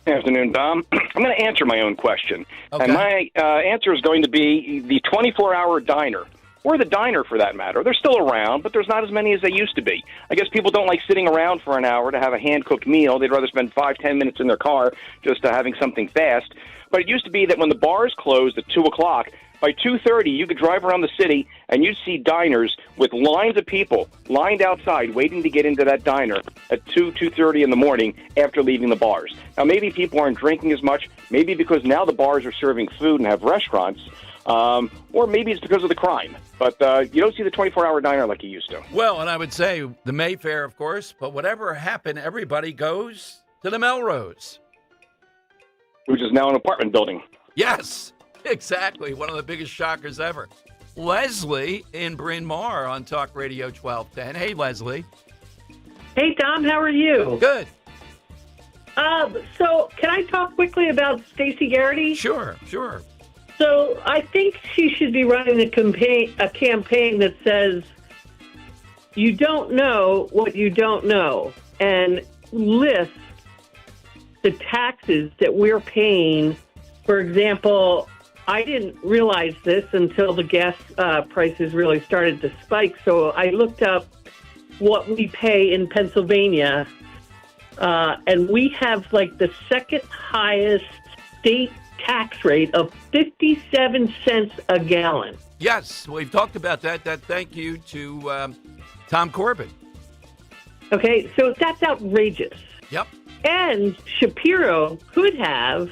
Afternoon, Dom. I'm going to answer my own question. Okay. And my answer is going to be the 24-hour diner, or the diner for that matter. They're still around, but there's not as many as they used to be. I guess people don't like sitting around for an hour to have a hand-cooked meal. They'd rather spend 5-10 minutes in their car just having something fast. But it used to be that when the bars closed at 2 o'clock, by 2:30, you could drive around the city and you'd see diners with lines of people lined outside waiting to get into that diner at 2:30 in the morning after leaving the bars. Now, maybe people aren't drinking as much, maybe because now the bars are serving food and have restaurants, or maybe it's because of the crime. But you don't see the 24-hour diner like you used to. Well, and I would say the Mayfair, of course, but whatever happened, everybody goes to the Melrose. Which is now an apartment building. Yes, exactly. One of the biggest shockers ever. Leslie in Bryn Mawr on Talk Radio 1210. Hey, Leslie. Hey, Dom, how are you? Good. So can I talk quickly about Stacey Garrity? Sure. So I think she should be running a campaign that says, you don't know what you don't know, and list the taxes that we're paying. For example, I didn't realize this until the gas prices really started to spike. So I looked up what we pay in Pennsylvania, and we have like the second highest state tax rate of 57 cents a gallon. Yes, we've talked about that. Thank you to Tom Corbett. Okay, so that's outrageous. Yep. And Shapiro could have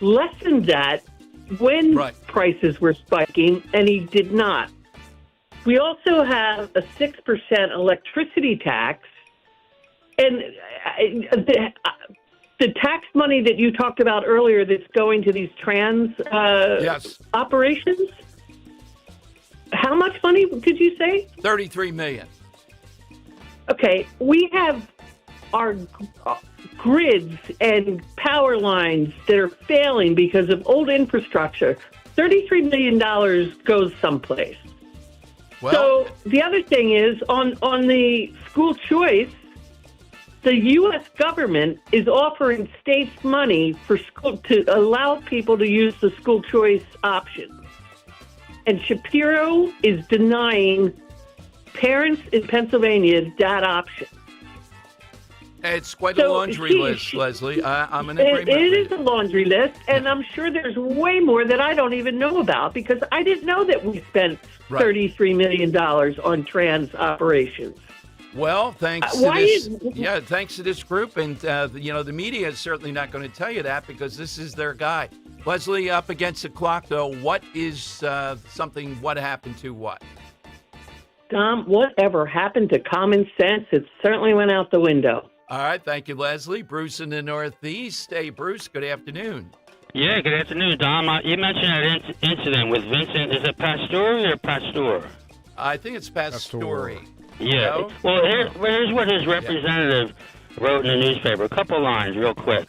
lessened that when prices were spiking, and he did not. We also have a 6% electricity tax, and the tax money that you talked about earlier that's going to these trans operations, how much money did you say? $33 million. Okay, we have our grids and power lines that are failing because of old infrastructure. $33 million goes someplace. Well, so the other thing is on the school choice, the U.S. government is offering states money for school to allow people to use the school choice option. And Shapiro is denying parents in Pennsylvania that option. It's quite a laundry list, Leslie. I'm in agreement. It is a laundry list, and I'm sure there's way more that I don't even know about because I didn't know that we spent $33 million on trans operations. Well, thanks to this group, and the media is certainly not going to tell you that because this is their guy. Leslie, up against the clock, though, what is what happened to what? Dom, whatever happened to common sense? It certainly went out the window. All right, thank you, Leslie. Bruce in the Northeast. Hey, Bruce, good afternoon. Yeah, good afternoon, Dom. You mentioned that incident with Vincent. Is it Pastore or Pasteur? I think it's Pastore. Yeah. No? Well, here's what his representative wrote in the newspaper. A couple lines, real quick.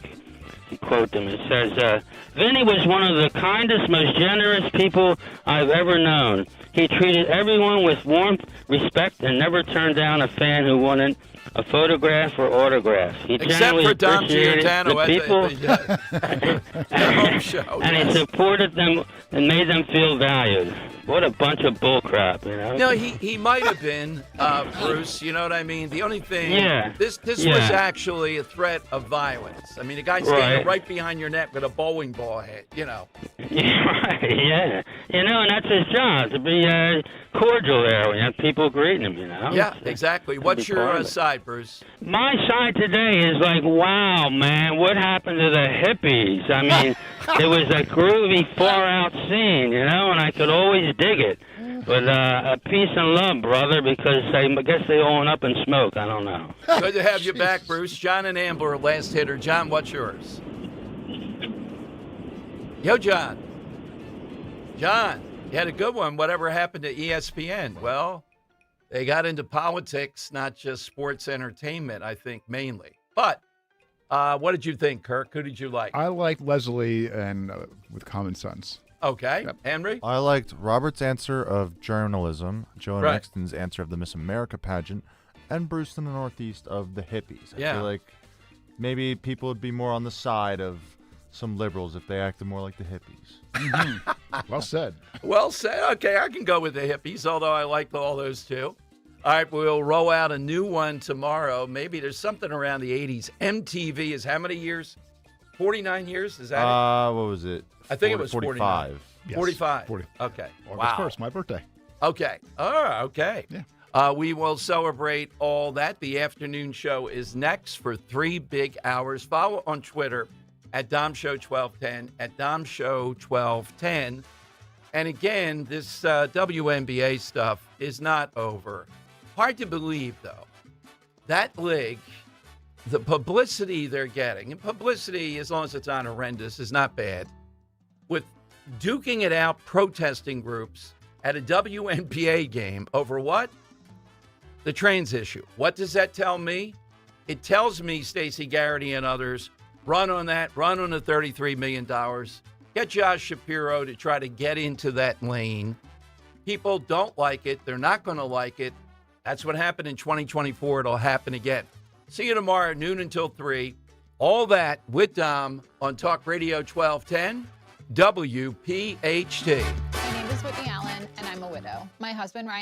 To quote them, it says, Vinny was one of the kindest, most generous people I've ever known. He treated everyone with warmth, respect, and never turned down a fan who wanted a photograph or autograph. He Except for Dom Giordano the people, and he supported them and made them feel valued. What a bunch of bullcrap, you know? No, he might have been, Bruce, you know what I mean? The only thing, this was actually a threat of violence. I mean, the guy's standing right behind your neck with a bowling ball head, you know. Right, yeah. You know, and that's his job, to be cordial there when you have people greeting him, you know? Yeah, exactly. What's your side, Bruce? My side today is like, wow, man, what happened to the hippies? I mean, it was a groovy, far-out scene, you know, and I could always dig it. But peace and love, brother, because I guess they all went up in smoke. I don't know. Good to have you back, Bruce. John and Ambler, last hitter. John, what's yours? Yo, John. John, you had a good one. Whatever happened to ESPN? Well, they got into politics, not just sports entertainment, I think, mainly. But what did you think, Kirk? Who did you like? I liked Leslie and with common sense. Okay. Yep. Henry? I liked Robert's answer of journalism, Joe Right. Nixon's answer of the Miss America pageant, and Bruce in the Northeast of the hippies. I feel like maybe people would be more on the side of some liberals if they acted more like the hippies. Well said. Well said. Okay, I can go with the hippies, although I like all those too. All right, we'll roll out a new one tomorrow. Maybe there's something around the 80s. MTV is how many years? 49 years? Is that it? What was it? I think it was 45. Yes. 45. 40. Okay. August 1st, my birthday. Okay. Oh, okay. Yeah. We will celebrate all that. The afternoon show is next for 3 big hours. Follow on Twitter at DomShow1210, at DomShow1210. And again, this WNBA stuff is not over. Hard to believe, though. That league, the publicity they're getting, and publicity, as long as it's not horrendous, is not bad, with duking it out protesting groups at a WNBA game over what? The trans issue. What does that tell me? It tells me Stacey Garrity and others, run on that, run on the $33 million. Get Josh Shapiro to try to get into that lane. People don't like it. They're not going to like it. That's what happened in 2024. It'll happen again. See you tomorrow, noon until 3. All that with Dom on Talk Radio 1210, WPHT. My name is Whitney Allen, and I'm a widow. My husband, Ryan.